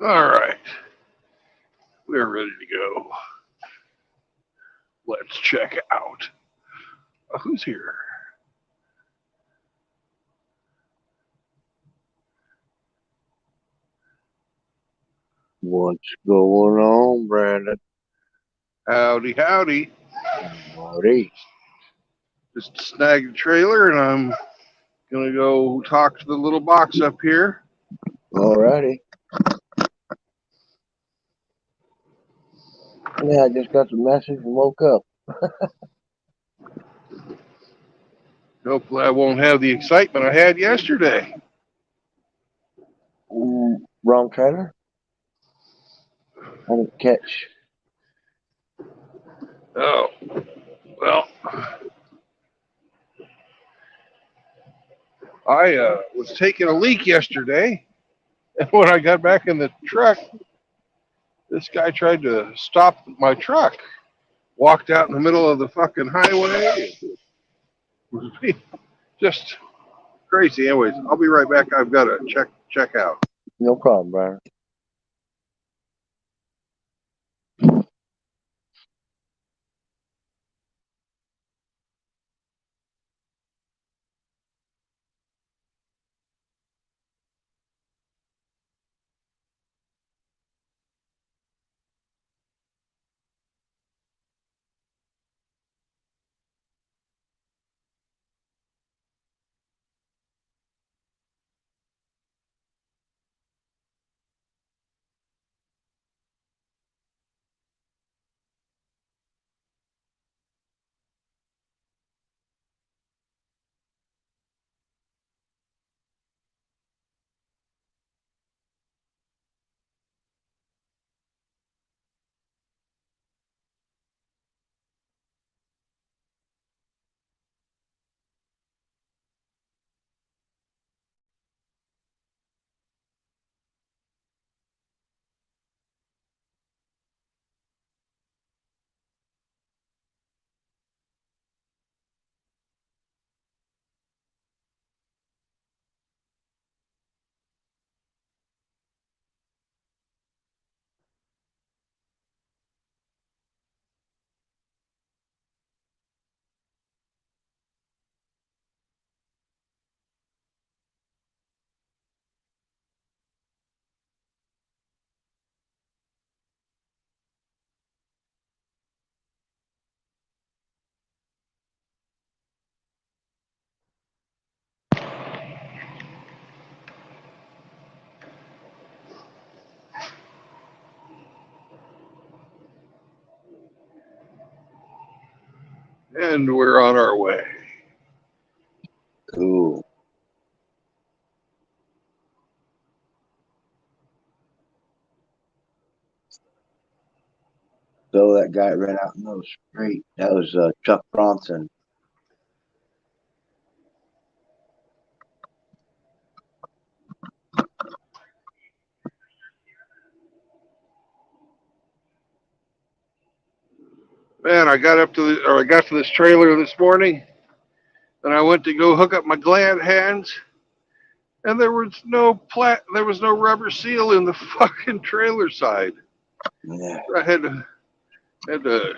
All right, we're ready to go. Let's check out. Who's here? What's going on, Brandon? Howdy, howdy. Howdy. Just snagged the trailer, and I'm gonna go talk to the little box up here. Alrighty. Yeah, I just got the message and woke up. Hopefully, I won't have the excitement I had yesterday. Wrong trailer? I didn't catch. Oh, well, I was taking a leak yesterday, and when I got back in the truck, this guy tried to stop my truck. Walked out in the middle of the fucking highway. Just crazy. Anyways, I'll be right back. I've got to check out. No problem, Brian. And we're on our way. Cool. So that guy ran out in the street. That was Chuck Bronson. Man, I got to this trailer this morning, and I went to go hook up my gland hands, and there was no rubber seal in the fucking trailer side. Yeah. I had to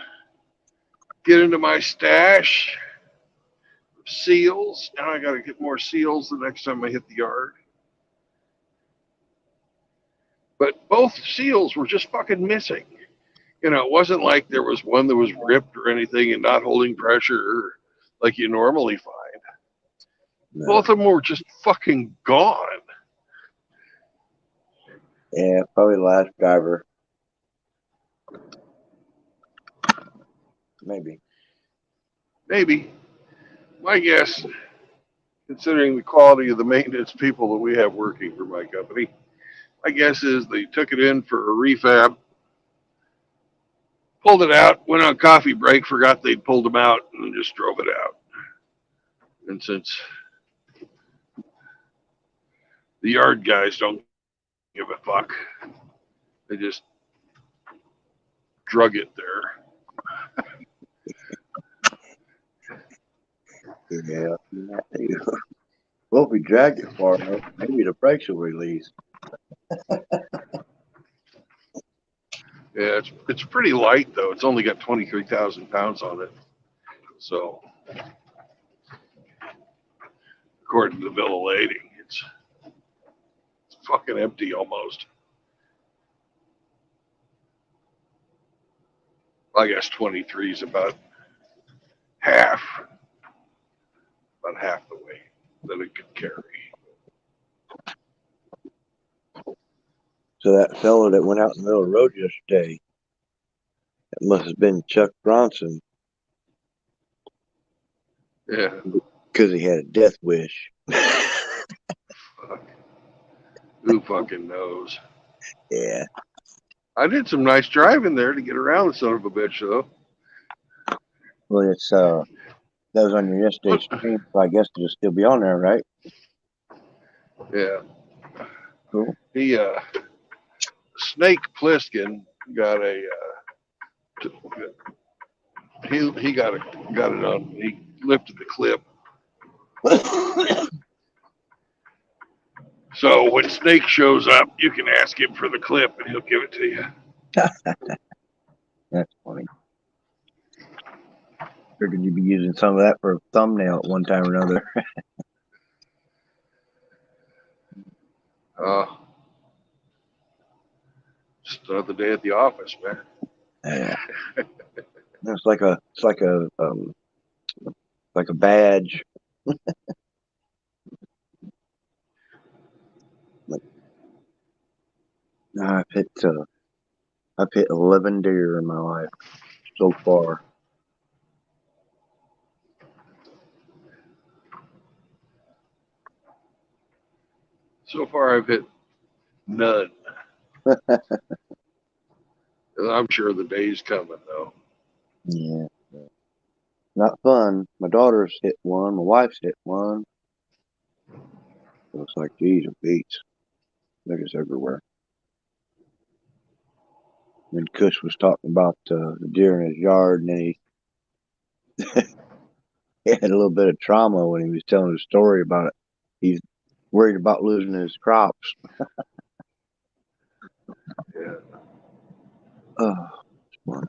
get into my stash of seals. Now I got to get more seals the next time I hit the yard. But both seals were just fucking missing. It wasn't like there was one that was ripped or anything and not holding pressure like you normally find. No. Both of them were just fucking gone. Yeah, probably the last driver. Maybe. My guess, considering the quality of the maintenance people that we have working for my company, my guess is they took it in for a refab, pulled it out, went on coffee break, forgot they'd pulled them out, and just drove it out. And since the yard guys don't give a fuck, they just drug it there. Yeah. Well, if we dragged it far enough, maybe the brakes will release. Yeah, it's pretty light though. It's only got 23,000 pounds on it. So according to the bill of lading, it's fucking empty almost. I guess 23 is about half the weight that it could carry. So that fellow that went out in the middle of the road yesterday, that must have been Chuck Bronson Yeah. because he had a death wish. Fuck. Who fucking knows? Yeah. I did some nice driving there to get around the son of a bitch though. Well, it's that was on your yesterday stream, so I guess it'll still be on there, right? Yeah. Cool. He Snake Plissken got a he got it on. He lifted the clip. So when Snake shows up, you can ask him for the clip and he'll give it to you. That's funny. Figured you'd be using some of that for a thumbnail at one time or another. Uh, just another day at the office, man. Yeah. It's like a badge. Like, I've hit 11 deer in my life so far. So far, I've hit none. I'm sure the day's coming though. Yeah. Not fun. My daughter's hit one. My wife's hit one. So it's like, geez, it beats. They're just everywhere. And Kush was talking about the deer in his yard, and then he had a little bit of trauma when he was telling his story about it. He's worried about losing his crops. Yeah. Oh, it's fun.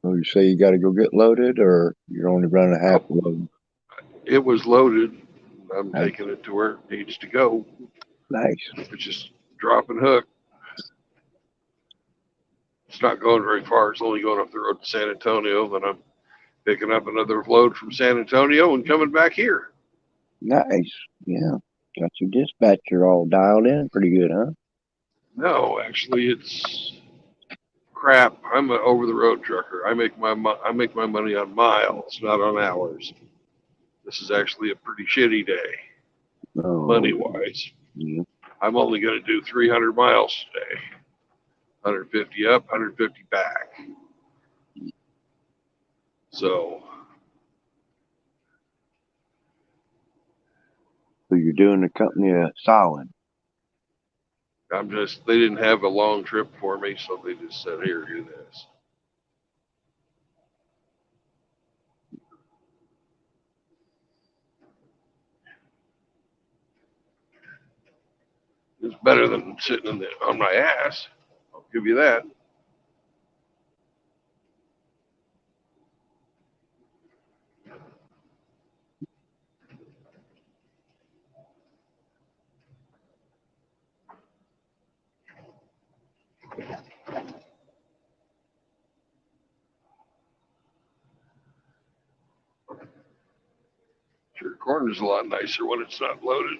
So you say you got to go get loaded, or you're only running a half load? It was loaded. I'm Nice. taking it to where it needs to go, Nice. which is drop and hook. It's not going very far. It's only going up the road to San Antonio. Then I'm picking up another load from San Antonio and coming back here. Nice. Yeah. Got your dispatcher all dialed in pretty good, huh? No, actually, it's crap. I'm an over-the-road trucker. I make my money on miles, not on hours. This is actually a pretty shitty day, Oh, money-wise. yeah. I'm only going to do 300 miles today. 150 up, 150 back. So So you're doing the company a solid. they didn't have a long trip for me, so they just said, here, do this. It's better than sitting on my ass. I'll give you that. Sure, corn is a lot nicer when it's not loaded.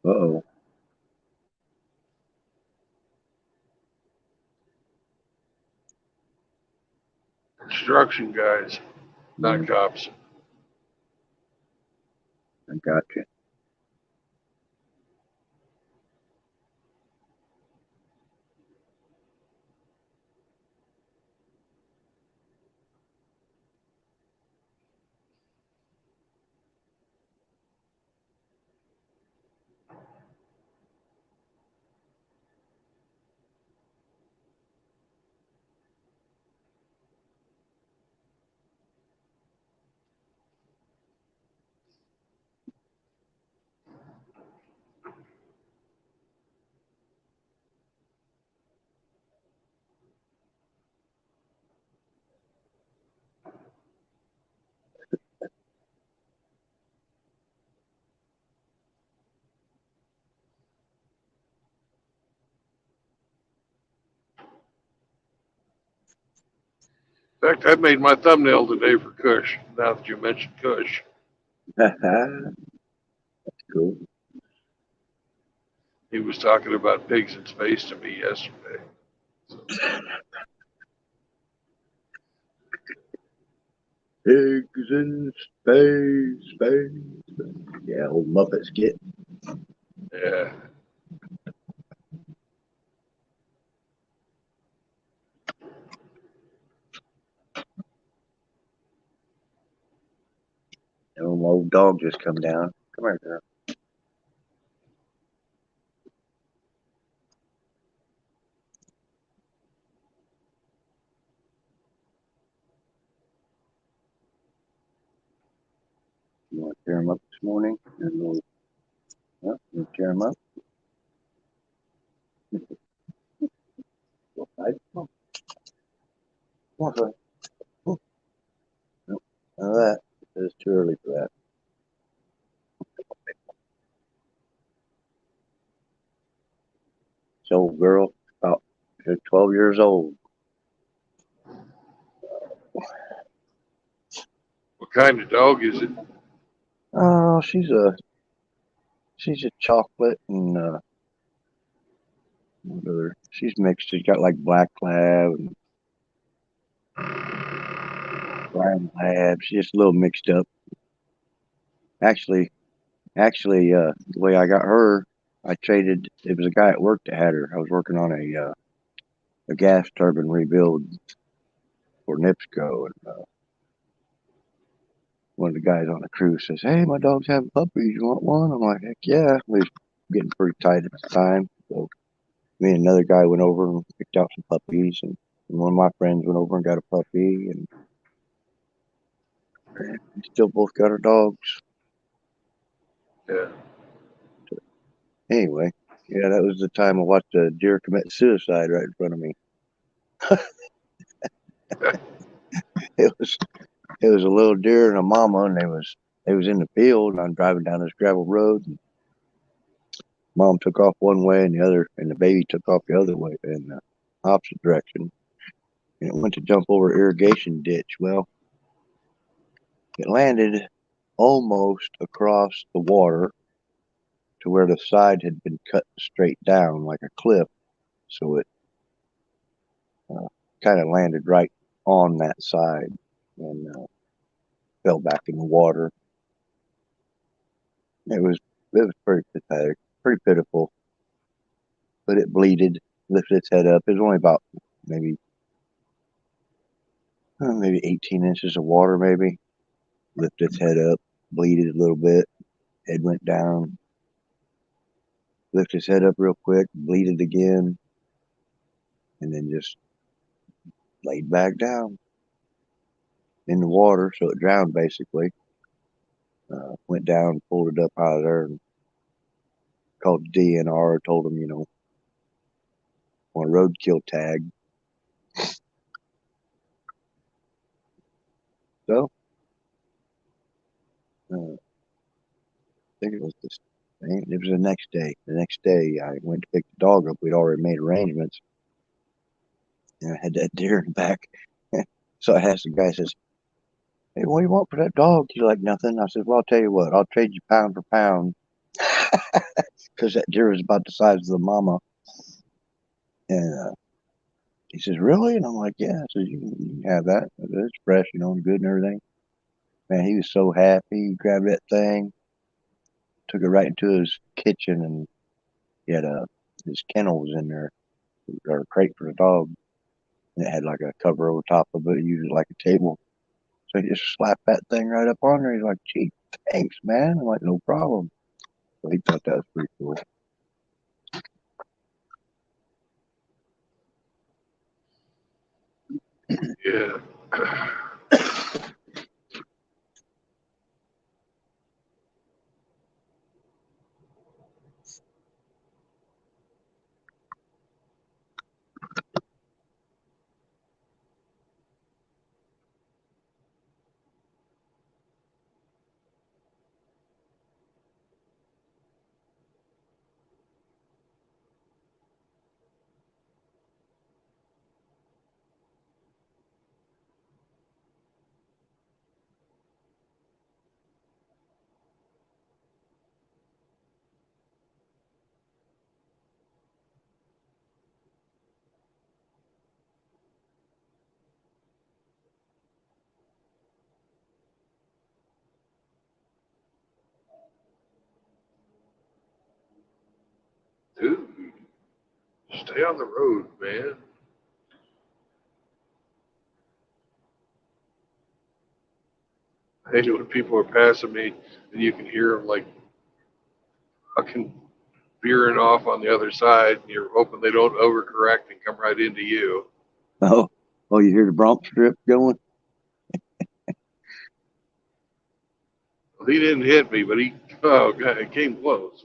Uh-oh. Construction guys, not Yeah, cops. I got you. In fact, I made my thumbnail today for Kush. Now that you mentioned Kush, That's cool. he was talking about pigs in space to me yesterday. So, Pigs in space. Yeah, old Muppet skit. yeah, Old dog just come down. Come here, girl. You want to tear him up this morning? And we'll, you tear him up? Right. Come on, son. Oh, no, none of that. It's too early for that. This old girl, about 12 years old. kind of dog is it? Oh, she's a chocolate and what other? She's mixed. She's got like black lab and brown lab. She's just a little mixed up. Actually, the way I got her, I traded. It was a guy at work that had her. I was working on a gas turbine rebuild for NIPSCO, and one of the guys on the crew says, "Hey, my dog's having puppies. You want one?" I'm like, "Heck yeah!" We was getting pretty tight at the time, so me and another guy went over and picked out some puppies, and one of my friends went over and got a puppy, and we still both got our dogs. Yeah. Anyway, yeah, that was the time I watched a deer commit suicide right in front of me. It was it was a little deer and a mama, and they was in the field, and I'm driving down this gravel road, and mom took off one way, and the baby took off the other way in the opposite direction, and it went to jump over an irrigation ditch. Well, it landed almost across the water to where the side had been cut straight down like a cliff, so it uh, kind of landed right on that side and fell back in the water. It was pretty pathetic, pretty pitiful, but it bleeded, lifted its head up. It was only about maybe 18 inches of water, maybe. Lifted its head up, bleeded a little bit. Head went down. Lifted its head up real quick, bleeded again, and then just laid back down in the water, so it drowned basically. Went down, pulled it up out of there, and called the DNR. Told them, on a roadkill tag. So I think it was this. It was the next day. The next day, I went to pick the dog up. We'd already made arrangements, and I had that deer in the back. So I asked the guy. I says, "Hey, what do you want for that dog?" He's like, "Nothing." I said, "Well, I'll tell you what. I'll trade you pound for pound." Because that deer was about the size of the mama. And he says, "Really?" And I'm like, "Yeah." I said, "You can have that. It's fresh, and good and everything." Man, he was so happy. He grabbed that thing, took it right into his kitchen, and he had his kennel was in there, or a crate for the dog. And it had like a cover over top of it, used it like a table. So he just slapped that thing right up on there. He's like, "Gee, thanks, man." I'm like, "No problem." So he thought that was pretty cool. Yeah. Dude, stay on the road, man. I hate it when people are passing me and you can hear them like fucking veering off on the other side, and you're hoping they don't overcorrect and come right into you. Oh, you hear the Bronx strip going? Well, he didn't hit me, but God, it came close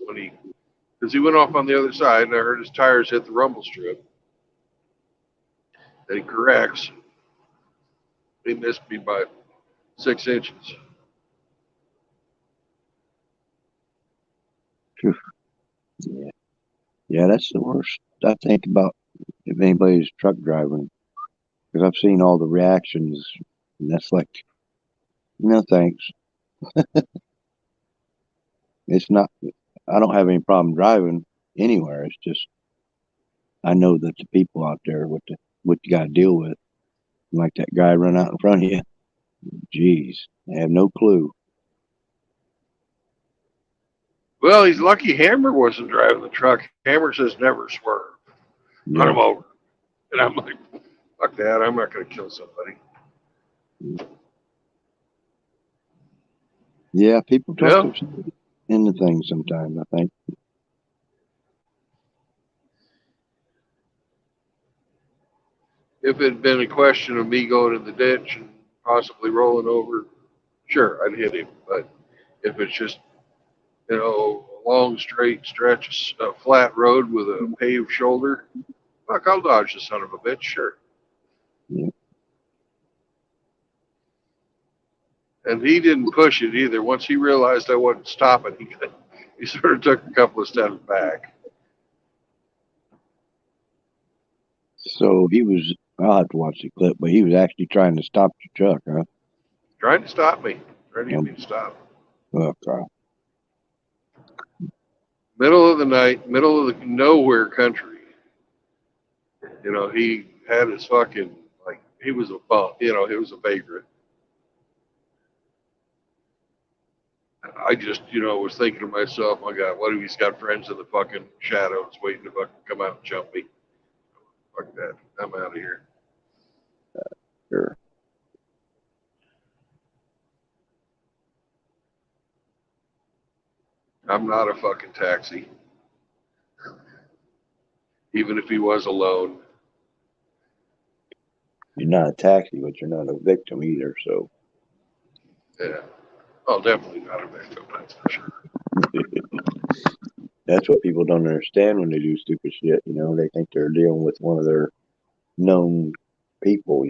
because he went off on the other side, and I heard his tires hit the rumble strip. Then he corrects. He missed me by 6 inches. Yeah, yeah, that's the worst. I think about if anybody's truck driving, because I've seen all the reactions, and that's like No thanks. It's not. I don't have any problem driving anywhere. It's just I know that the people out there, what you got to deal with, like that guy run out in front of you. Jeez, I have no clue. Well, he's lucky Hammer wasn't driving the truck. Hammer says never swerve. Run Yeah, him over. And I'm like, fuck that. I'm not going to kill somebody. yeah. People talk Yeah. themselves into things sometimes. I think. If it had been a question of me going in the ditch and possibly rolling over, sure, I'd hit him. But if it's just, a long straight stretch of flat road with a paved shoulder, fuck, I'll dodge the son of a bitch, sure. Yeah. And he didn't push it either. Once he realized I wasn't stopping, he sort of took a couple of steps back. So he was. I'll have to watch the clip, but he was actually trying to stop the truck, huh? Trying to stop me. Trying to get me Um, to stop. oh, God. Middle of the night, middle of the nowhere country. He had his fucking, like, he was a bum. He was a vagrant. I just, was thinking to myself, my God, what if he's got friends in the fucking shadows waiting to fucking come out and jump me? Fuck that. I'm out of here. Sure. I'm not a fucking taxi. Even if he was alone. You're not a taxi, but you're not a victim either. So Yeah. Oh, definitely not a victim, that's for sure. that's what people don't understand when they do stupid shit. They think they're dealing with one of their known people.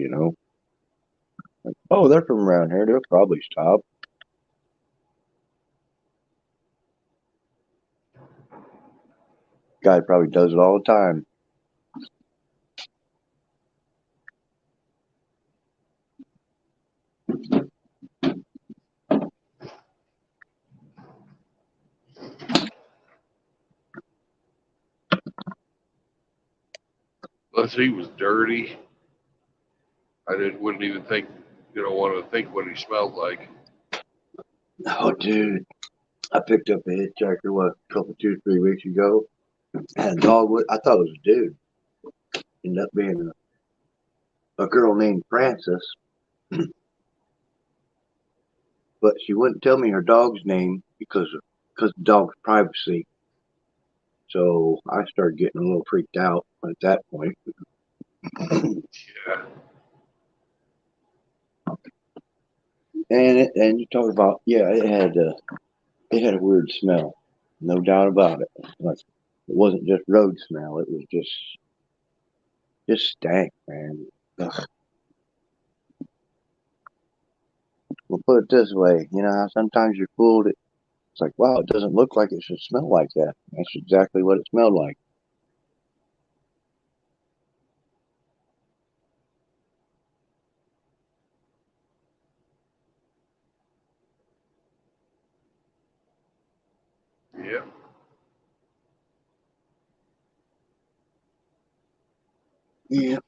Like, oh, they're from around here. They'll probably stop. Guy probably does it all the time. Unless he was dirty, wouldn't even think, want to think what he smelled like. Oh, dude, I picked up a hitchhiker a couple, 2, 3 weeks ago. Had a dog with. I thought it was a dude. Ended up being a girl named Frances, but she wouldn't tell me her dog's name because the dog's privacy. So I started getting a little freaked out at that point. Yeah. And you talk about, yeah, it had a weird smell, no doubt about it. Like, it wasn't just road smell; it was just stank, man. Ugh. We'll put it this way, how sometimes you're fooled. It's like, wow, it doesn't look like it should smell like that. That's exactly what it smelled like. Yeah. Yeah.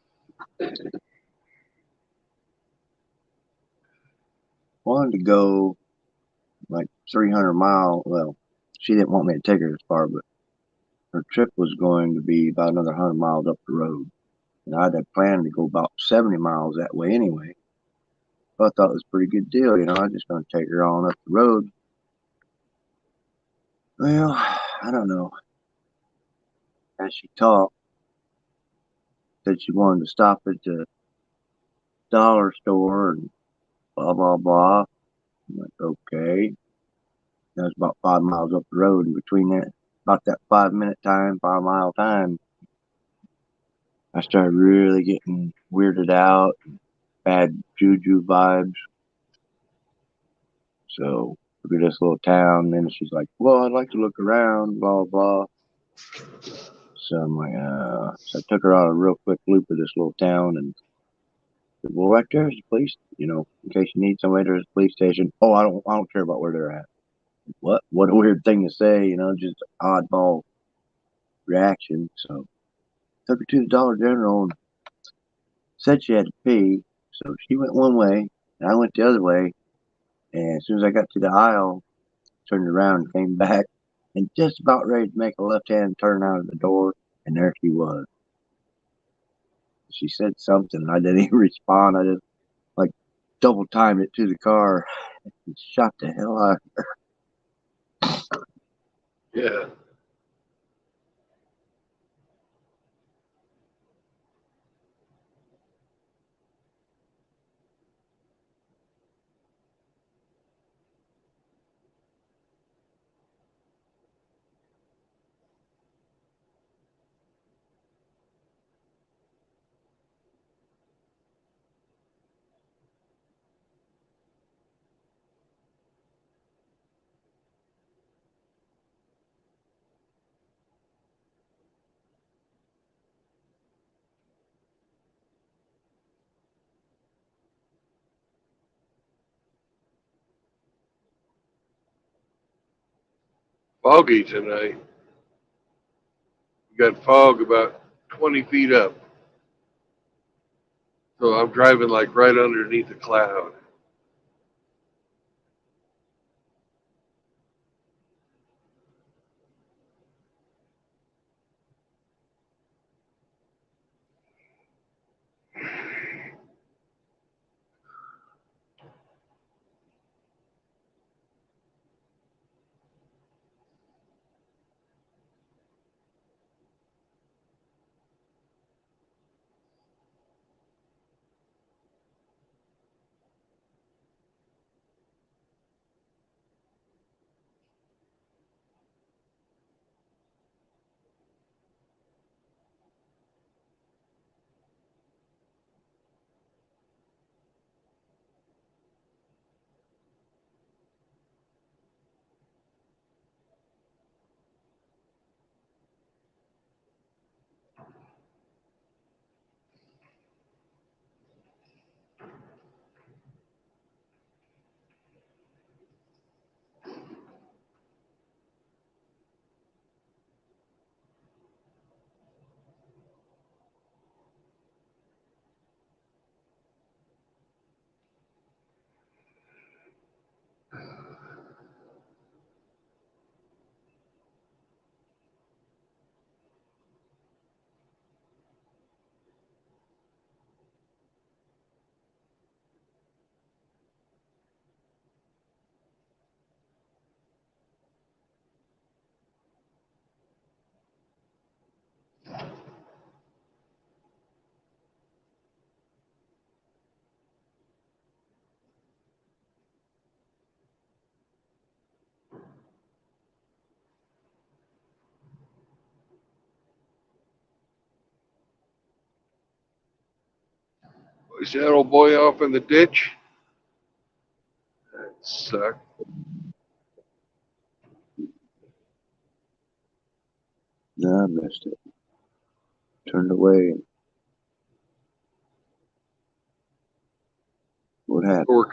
Wanted to go like 300 miles. Well, she didn't want me to take her as far, but her trip was going to be about another 100 miles up the road. And I had planned to go about 70 miles that way anyway. So I thought it was a pretty good deal. I was just going to take her on up the road. Well, I don't know. As she talked, said she wanted to stop at the dollar store and blah, blah, blah. I'm like, okay. That was about 5 miles up the road. And between that, about that 5 minute time, 5 mile time, I started really getting weirded out, bad juju vibes. So look at this little town. And then she's like, well, I'd like to look around, blah, blah. So I'm like, so I took her on a real quick loop of this little town, and Well, right there's the police. You know, in case you need somebody, there's a police station. Oh, I don't care about where they're at. What? What a weird thing to say. You know, just oddball reaction. So took her to the Dollar General and said she had to pee. So she went one way, and I went the other way. And as soon as I got to the aisle, turned around and came back, and just about ready to make a left-hand turn out of the door, and there she was. She said something. I didn't even respond. I just like double timed it to the car and shot the hell out. Yeah. Foggy tonight. We got fog about 20 feet up. So I'm driving like right underneath a cloud. Was that old boy off in the ditch? That sucked. No, I missed it. Turned away. What happened? We're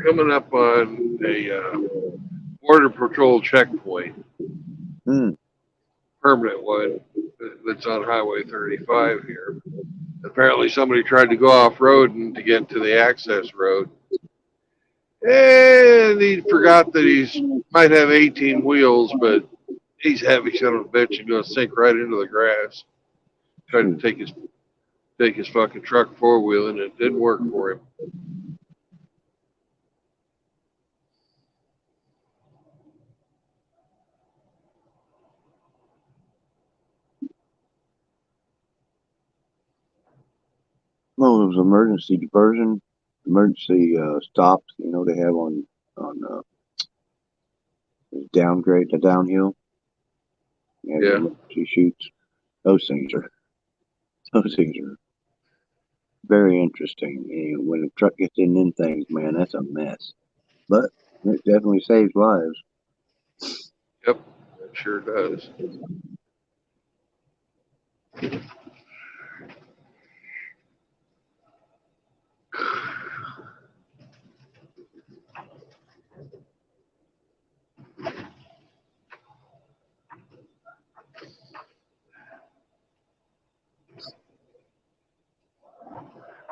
coming up on a border patrol checkpoint, Hmm. permanent one that's on Highway 35 here. Apparently, somebody tried to go off road and to get to the access road, and he forgot that he's might have 18 wheels, but he's heavy son of a bitch and going to sink right into the grass. Tried to take his fucking truck four wheel, and it didn't work for him. Well, it was emergency diversion, emergency stops. You know they have on downgrade the downhill. Yeah, Yeah. emergency shoots. Those things are those things are very interesting. You know, when a truck gets in them things, man, that's a mess. But it definitely saves lives. Yep. It sure does.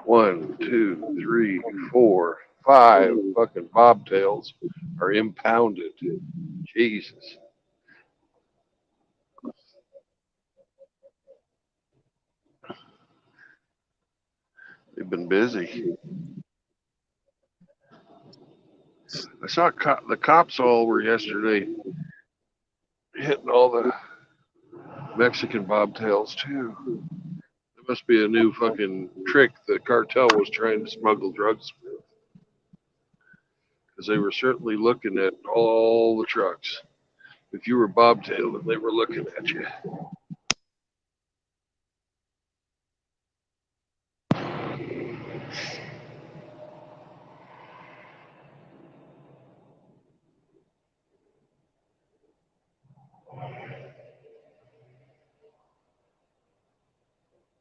One, two, three, four, five fucking bobtails are impounded. Jesus. They've been busy. I saw the cops all were yesterday hitting all the Mexican bobtails too. There must be a new fucking trick the cartel was trying to smuggle drugs with. Because they were certainly looking at all the trucks. If you were bobtail, then they were looking at you.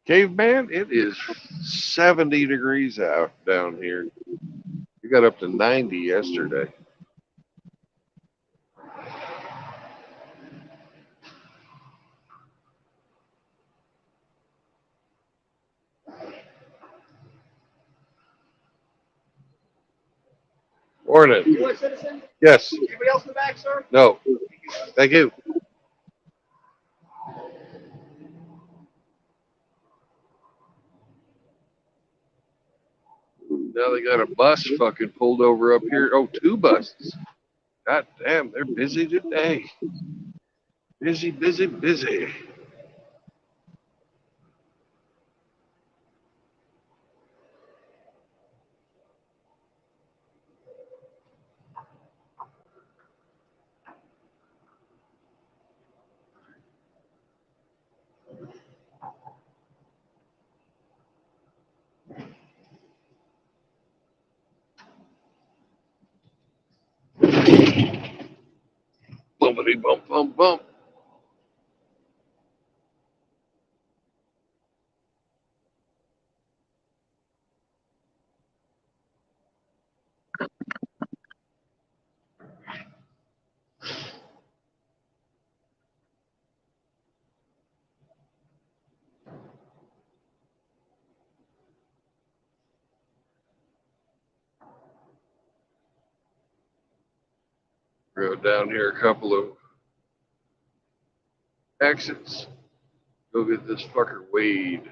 Caveman, it is 70 degrees out down here. We got up to 90 yesterday. Morning. U.S. citizen? Yes. Anybody else in the back, sir? No. Thank you. Now they got a bus fucking pulled over up here. Oh, two buses. God damn, they're busy today. Busy, busy, busy. Bumpity bump, bump, bump. Rode down here a couple of exits. Go get this fucker Wade.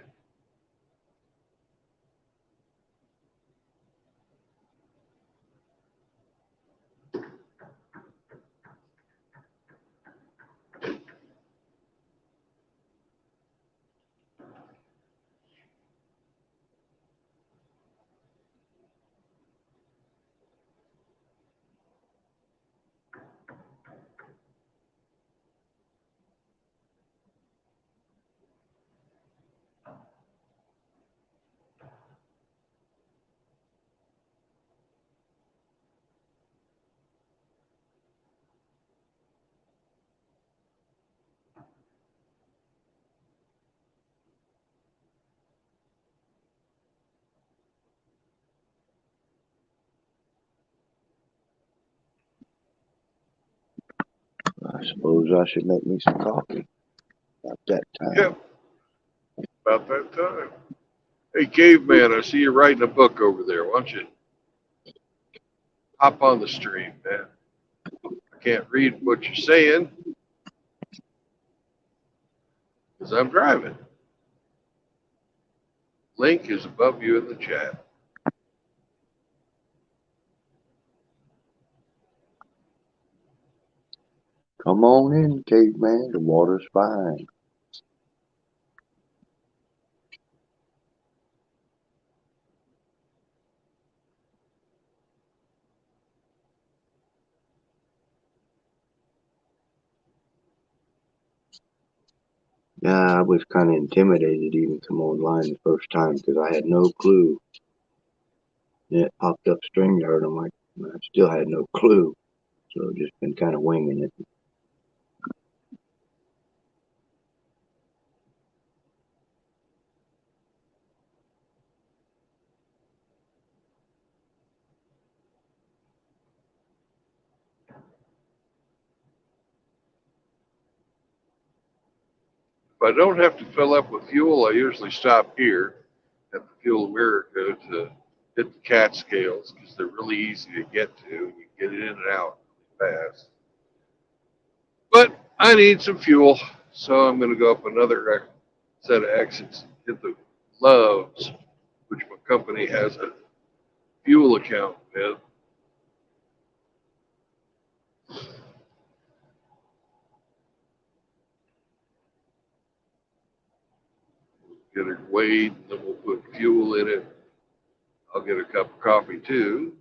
I suppose I should make me some coffee. About that time. Yep, about that time. Hey, caveman, I see you writing a book over there. Why don't you hop on the stream, man? I can't read what you're saying because I'm driving. Link is above you in the chat. Come on in, caveman. The water's fine. Yeah, I was kind of intimidated to even come online the first time because I had no clue. And it popped up StreamYard. I'm like, I still had no clue. So just been kind of winging it. If I don't have to fill up with fuel, I usually stop here at the Fuel America to hit the Catskills because they're really easy to get to. You get in and out really fast. But I need some fuel, so I'm going to go up another set of exits, hit the Loves, which my company has a fuel account with. Get it weighed, and then we'll put fuel in it. I'll get a cup of coffee too.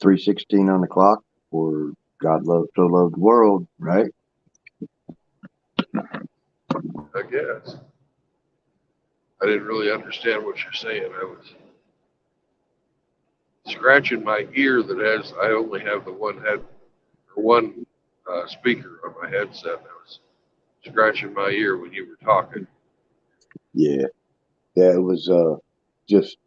3:16 on the clock for God so loved the world, right? I guess. I didn't really understand what you're saying. I was scratching my ear that has, I only have the one speaker on my headset. I was scratching my ear when you were talking. Yeah, yeah. It was just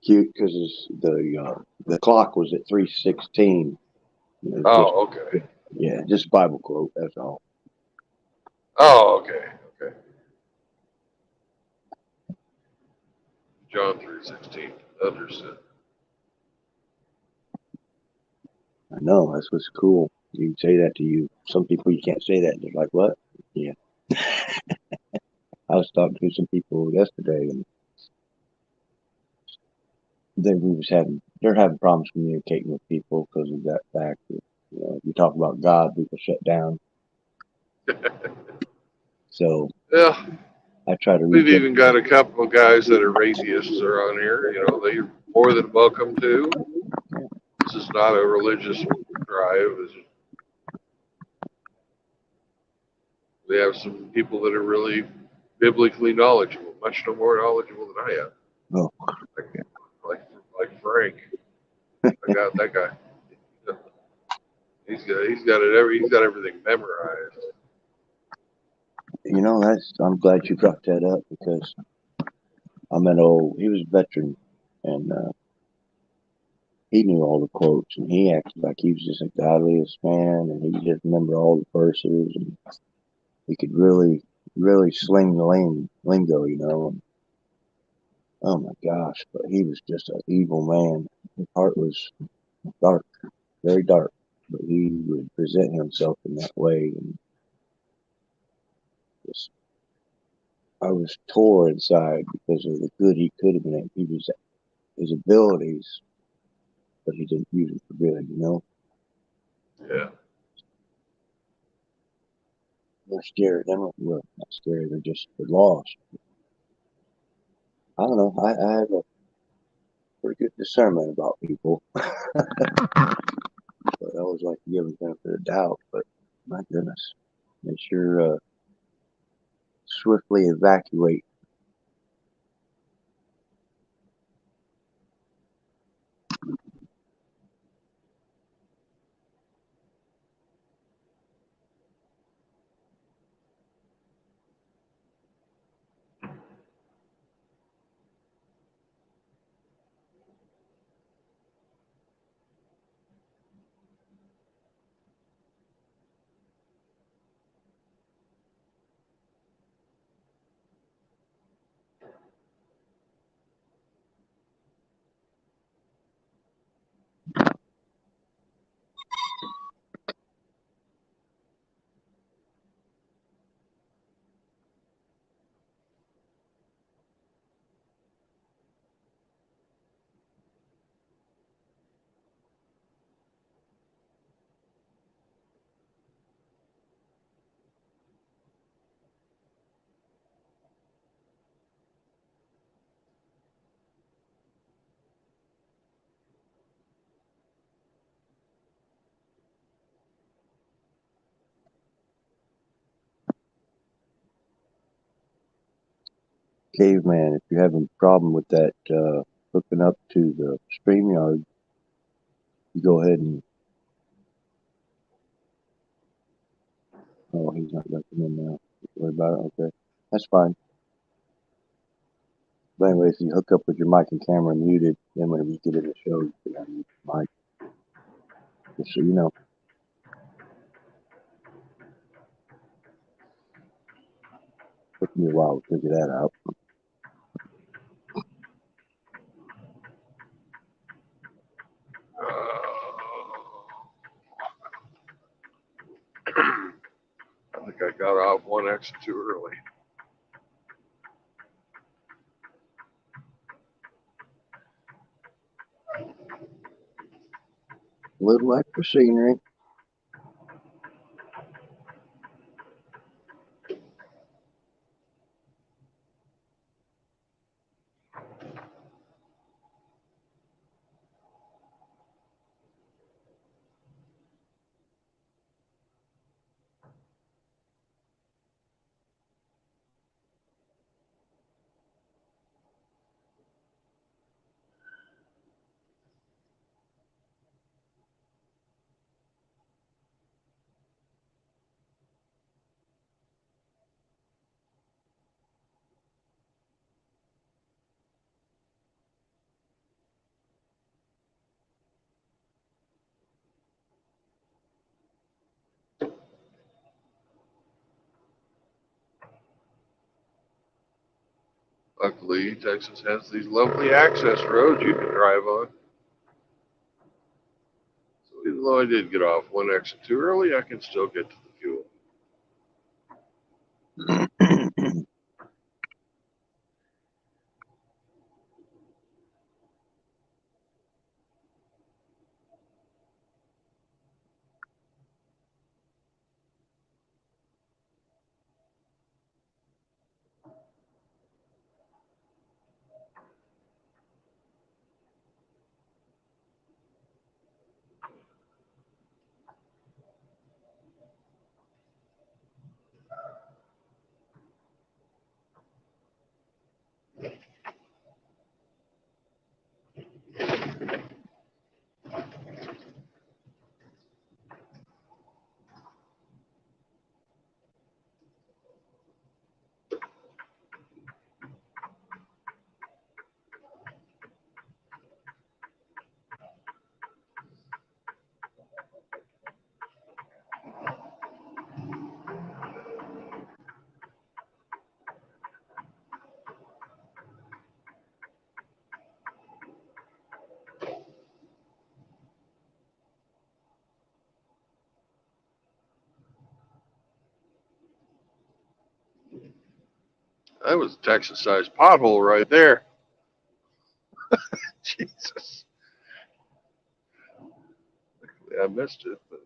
cute because the clock was at 3:16. Oh, okay. Yeah, just Bible quote. That's all. Oh, okay. Okay. John 3:16. Understood. I know that's what's cool. You can say that to you. Some people you can't say that. They're like, "What?" Yeah. I was talking to some people yesterday, and they're having problems communicating with people because of that fact that if you talk about God, people shut down. So Yeah, I try to we've reach even got a couple of guys that are atheists are on here. They're more than welcome to. This is not a religious drive. We have some people that are really biblically knowledgeable, much more knowledgeable than I am. Oh, Like, like, like Frank. I got that guy. He's got everything memorized. I'm glad you brought that up because he was a veteran, and he knew all the quotes, and he acted like he was just the godliest man, and he just remembered all the verses, and he could really, really sling the lingo. And, oh my gosh, but he was just an evil man. His heart was dark, very dark, but he would present himself in that way, and just, I was tore inside because of the good he could have been. He was his abilities, but he didn't use them for good. Yeah. They're scared. They're not scared. They're lost. I don't know. I have a pretty good discernment about people, but I always like to give them the benefit of the doubt. But my goodness, they sure swiftly evacuate. Caveman, if you're having a problem with that hooking up to the StreamYard, you go ahead and. Oh, he's not going to come in now. Don't worry about it. Okay. That's fine. But anyway, if you hook up with your mic and camera muted, then whenever you get in the show, you can unmute your mic. Just so you know. Took me a while to figure that out. I think I got off one exit too early. A little extra scenery. Luckily, Texas has these lovely access roads you can drive on. So even though I did get off one exit too early, I can still get to the fuel. That was a Texas-sized pothole right there. Jesus. I missed it, but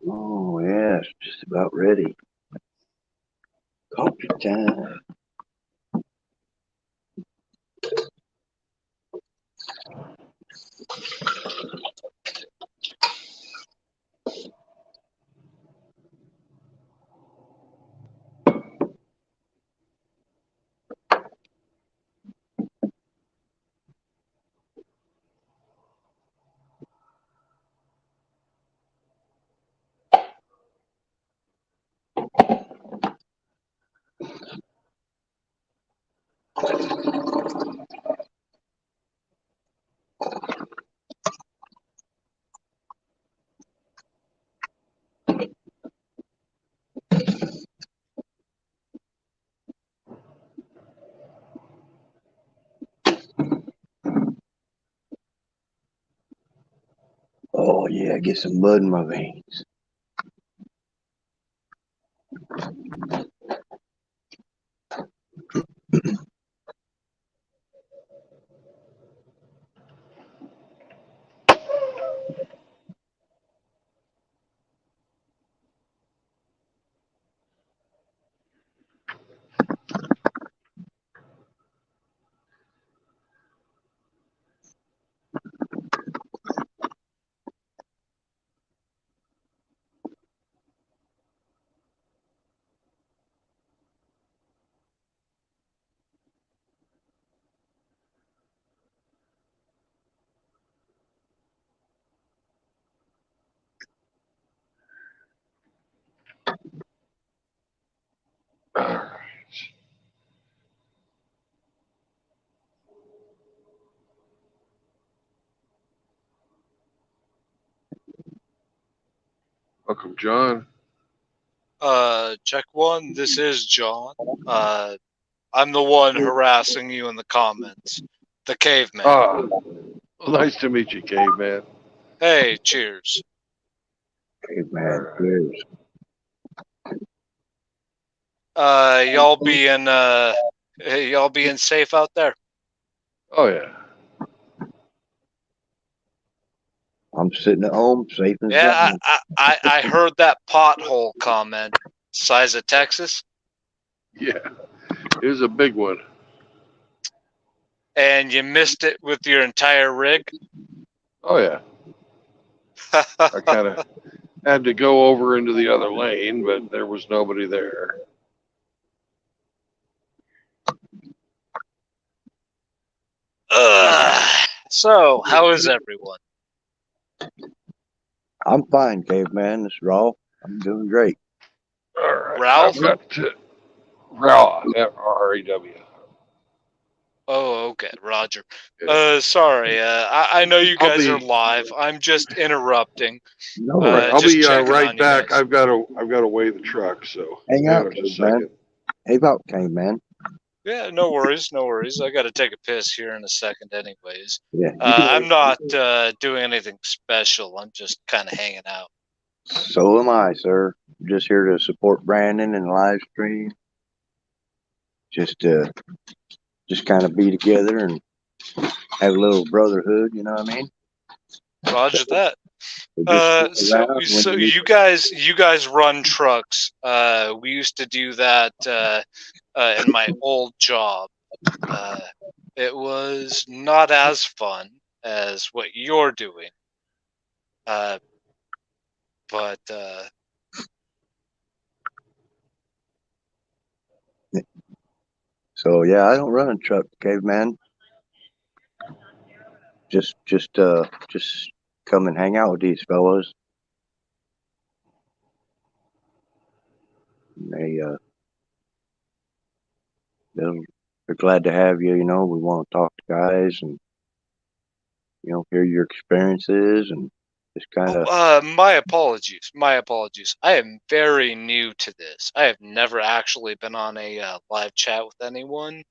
Oh, yes, just about ready. Coffee time. Oh, yeah, get some blood in my veins. Welcome, John. Check one. This is John. I'm the one harassing you in the comments. The caveman. Ah, well, nice to meet you, caveman. Hey, cheers. Hey, All man, right. cheers. Y'all being safe out there? Oh yeah. I'm sitting at home, safe as Yeah, done. I heard that pothole comment. Size of Texas? Yeah. It was a big one. And you missed it with your entire rig? Oh yeah. I kind of had to go over into the other lane, but there was nobody there. So, how is everyone? I'm fine, caveman. It's raw. I'm doing great. All right. I've Ralph? got to Raw, R-A-W. Oh, okay, Roger. Yeah. Sorry. I know you I'll guys are be live. I'm just interrupting. No all right. worries. I'll Just be checking right on you back. guys. I've got to weigh the truck, so Hang hang out, on just a caveman. second. Hey, out, caveman. Yeah, no worries, no worries. I got to take a piss here in a second, anyways. Yeah, you can. I'm not doing anything special. I'm just kind of hanging out. So am I, sir. Just here to support Brandon and live stream. Just kind of be together and have a little brotherhood. You know what I mean? Roger that. So just stick So around when so you need. you guys run trucks. We used to do that in my old job. Uh, it was not as fun as what you're doing. Uh, but So yeah, I don't run a truck, caveman. Just come and hang out with these fellows. They they're glad to have you. You know, we want to talk to guys and hear your experiences and just kind of. my apologies. My apologies. I am very new to this. I have never actually been on a live chat with anyone.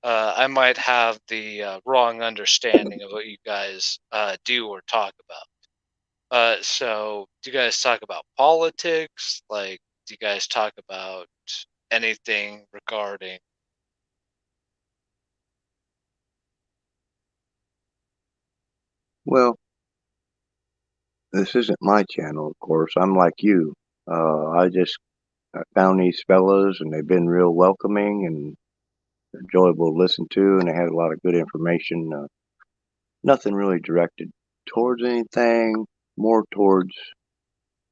I might have the wrong understanding of what you guys do or talk about. So do you guys talk about politics? Like, do you guys talk about anything regarding? Well, this isn't my channel, of course. I'm like you. I found these fellows, and they've been real welcoming and enjoyable to listen to, and they had a lot of good information. Nothing really directed towards anything, more towards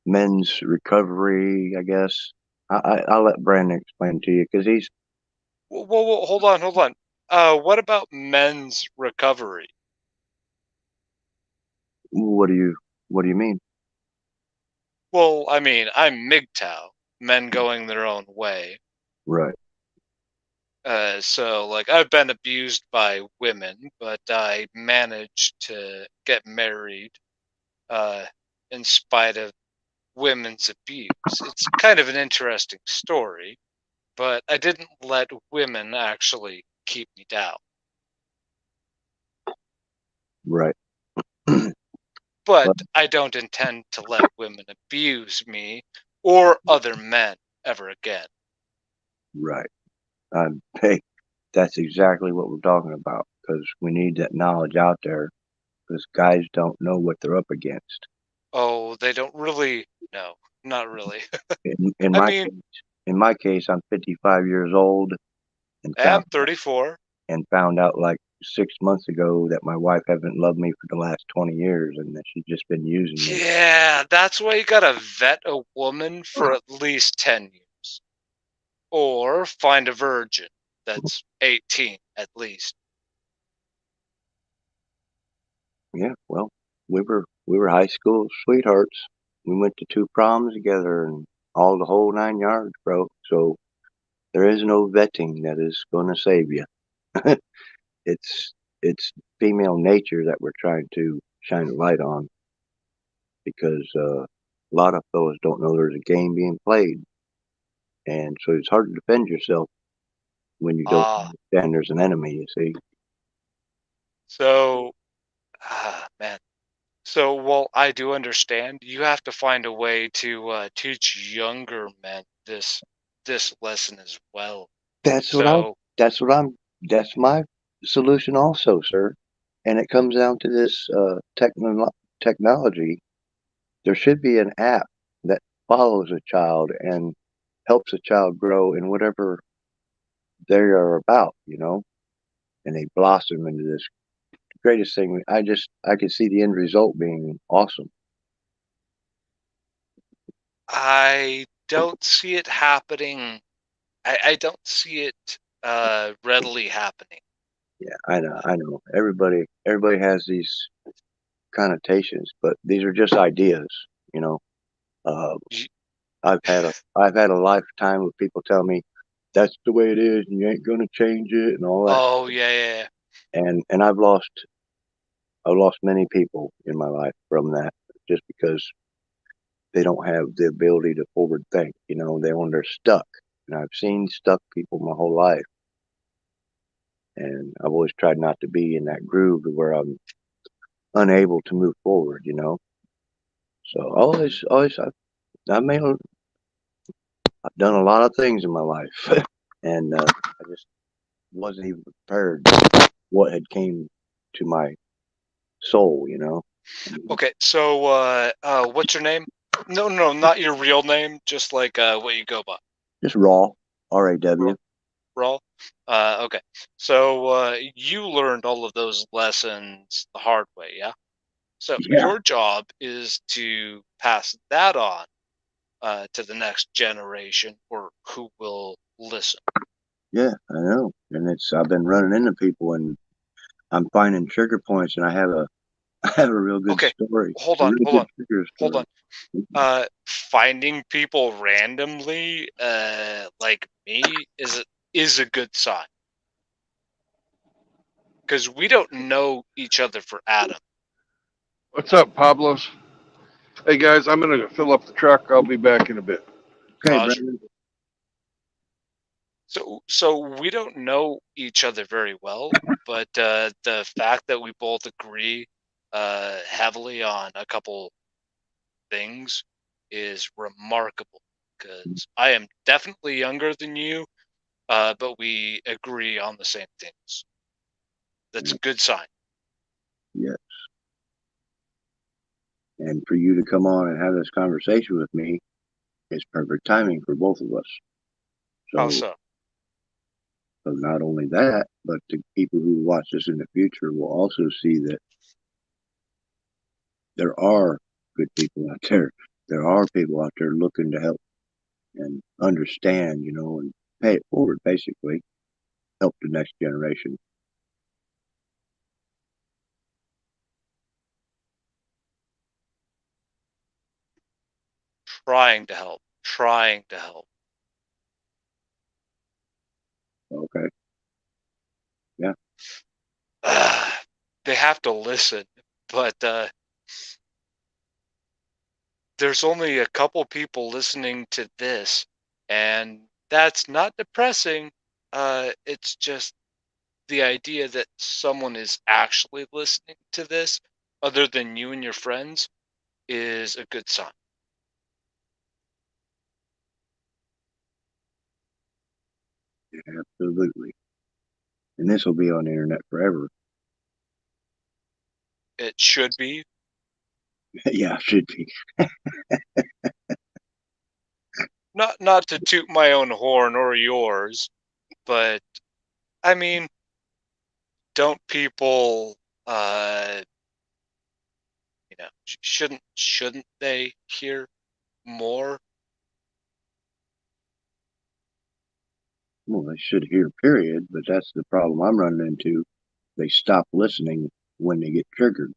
men's recovery, I guess. I'll let Brandon explain to you because he's. Whoa, hold on, hold on. What about men's recovery? What do you mean? Well, I mean, I'm MGTOW, men going their own way. Right. So, like, I've been abused by women, but I managed to get married uh, in spite of women's abuse. It's kind of an interesting story, but I didn't let women actually keep me down. Right. But But, I don't intend to let women abuse me or other men ever again. right. Hey, that's exactly what we're talking about because we need that knowledge out there because guys don't know what they're up against. Oh, they don't really? No, not really. In I my mean, case, in my case, I'm 55 years old and I'm 34. found out like 6 months ago that my wife haven't loved me for the last 20 years and that she's just been using me. Yeah, that's why you gotta vet a woman for at least 10 years. Or find a virgin that's 18 at least. Yeah, well, we were high school sweethearts. We went to 2 proms together and all the whole 9 yards, bro. So there is no vetting that is going to save you. it's it's female nature that we're trying to shine a light on because A lot of fellas don't know there's a game being played, and so it's hard to defend yourself when you don't Ah, understand there's an enemy. You see? so man. So while I do understand, you have to find a way to teach younger men this lesson as well. That's what I. So That's what I'm. That's my solution, also, sir. And it comes down to this technology. There should be an app that follows a child and helps a child grow in whatever they are about, and they blossom into this greatest thing. I could see the end result being awesome. I don't see it happening. I don't see it readily happening. Yeah, I know. Everybody has these connotations, but these are just ideas, you know. Uh, Y- I've had a lifetime of people tell me that's the way it is and you ain't gonna change it and all that. Oh yeah, yeah, yeah. And I've lost many people in my life from that, just because they don't have the ability to forward think, they're stuck. And I've seen stuck people my whole life, and I've always tried not to be in that groove where I'm unable to move forward. So I've made I've done a lot of things in my life, and I just wasn't even prepared what had came to my soul. Okay, so what's your name? No, no, not your real name, just like what you go by. Just raw, RAW. Raw. Okay. So you learned all of those lessons the hard way, yeah? So Yeah, your job is to pass that on to the next generation or who will listen. yeah, I know. And I've been running into people, and I'm finding trigger points, and I have a I have a real good Okay, story, hold a on, really hold good on, trigger hold on. story. Finding people randomly, like me, is a good sign because we don't know each other for Adam. What's up, Pablos? Hey guys, I'm gonna fill up the truck. I'll be back in a bit. Okay, Roger. Brandon. So we don't know each other very well, but the fact that we both agree heavily on a couple things is remarkable because I am definitely younger than you, but we agree on the same things. That's a good sign. Yeah, and for you to come on and have this conversation with me is perfect timing for both of us. How So, so? so not only that, but the people who watch this in the future will also see that there are good people out there. There are people out there looking to help and understand, and pay it forward, basically, help the next generation. Trying to help. Trying to help. Okay. Yeah. They have to listen, but there's only a couple people listening to this, and that's not depressing. It's just the idea that someone is actually listening to this, other than you and your friends, is a good sign. Absolutely. And this will be on the internet forever. It should be. Yeah, it should be. Not to toot my own horn or yours, but I mean, don't people shouldn't they hear more? Well, they should hear, period, but that's the problem I'm running into. They stop listening when they get triggered.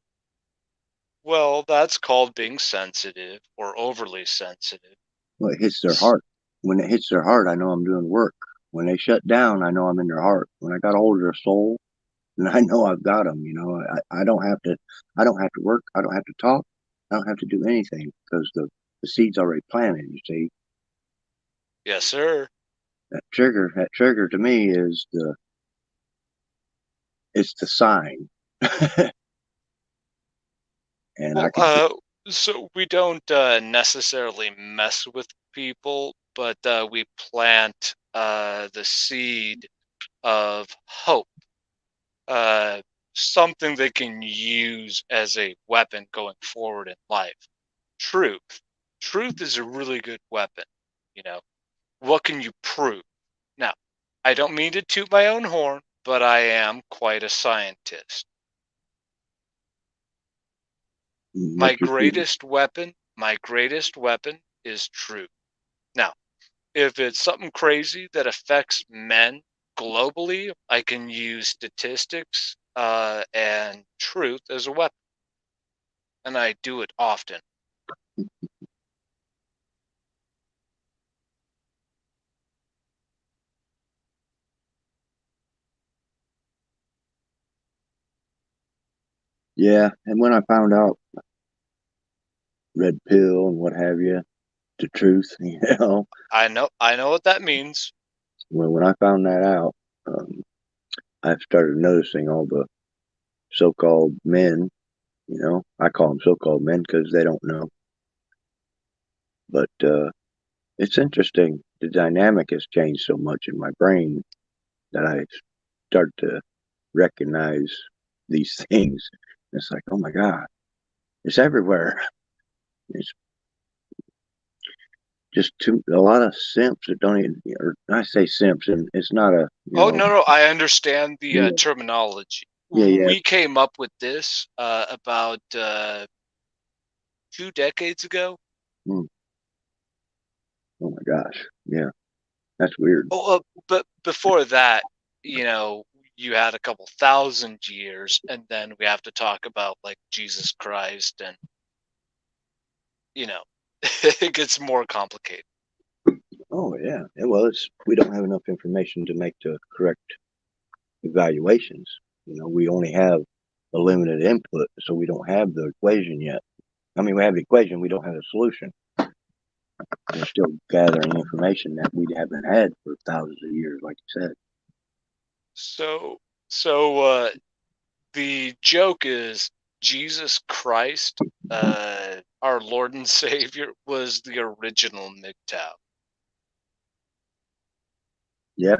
Well, that's called being sensitive or overly sensitive. Well, it hits their heart. When it hits their heart, I know I'm doing work. When they shut down, I know I'm in their heart. When I got a hold of their soul, then I know I've got them. I don't have to work. I don't have to talk. I don't have to do anything because the the seed's already planted. You see, Yes, sir. that trigger to me is it's the sign, and I Well, can so we don't necessarily mess with people, but we plant the seed of hope, uh, something they can use as a weapon going forward in life. Truth. Truth is a really good weapon. You know, what can you prove? Now, I don't mean to toot my own horn, but I am quite a scientist. what you see. My greatest weapon is truth. Now, if it's something crazy that affects men globally, I can use statistics and truth as a weapon, and I do it often. Yeah, and when I found out red pill and what have you, the truth, I know what that means. when I found that out, I started noticing all the so-called men. I call them so-called men because they don't know. But it's interesting. The dynamic has changed so much in my brain that I start to recognize these things. It's like, oh my God, it's everywhere. It's just a lot of simps that don't even, or I say simps, and it's not a, Oh, no, I understand the yeah, terminology. yeah. We came up with this about 2 decades ago. Hmm. Oh my gosh, yeah, that's weird. Oh, but before that, you know, you had a couple thousand years, and then we have to talk about like Jesus Christ, and you know, it gets more complicated. Oh yeah, well, we don't have enough information to make the correct evaluations. We only have a limited input, so we don't have the equation yet. I mean, we have the equation, we don't have the solution. We're still gathering information that we haven't had for thousands of years, like you said. So the joke is Jesus Christ, our Lord and Savior, was the original MGTOW. Yeah,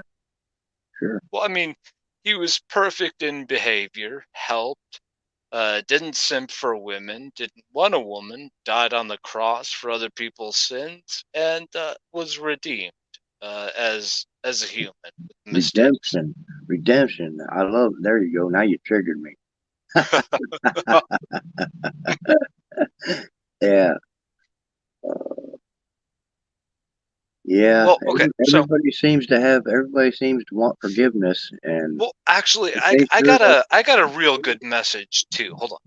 sure. Well, I mean, he was perfect in behavior, helped, didn't simp for women, didn't want a woman, died on the cross for other people's sins, and was redeemed as a human with mistakes. Redemption. I love. There you go. Now you triggered me. Yeah, yeah. Well, okay, so Everybody seems to want forgiveness, and well, actually, if they sure I got a real good message too. Hold on,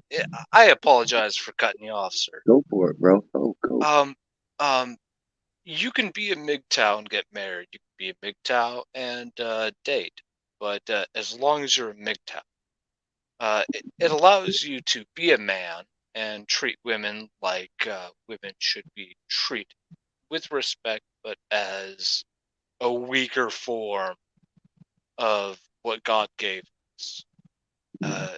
I apologize for cutting you off, sir. go for it, bro. Oh, go. Um, um, you can be a MGTOW and get married. You can be a MGTOW and date, but as long as you're a MGTOW, it allows you to be a man and treat women like women should be treated, with respect, but as a weaker form of what God gave us. Yeah. Uh,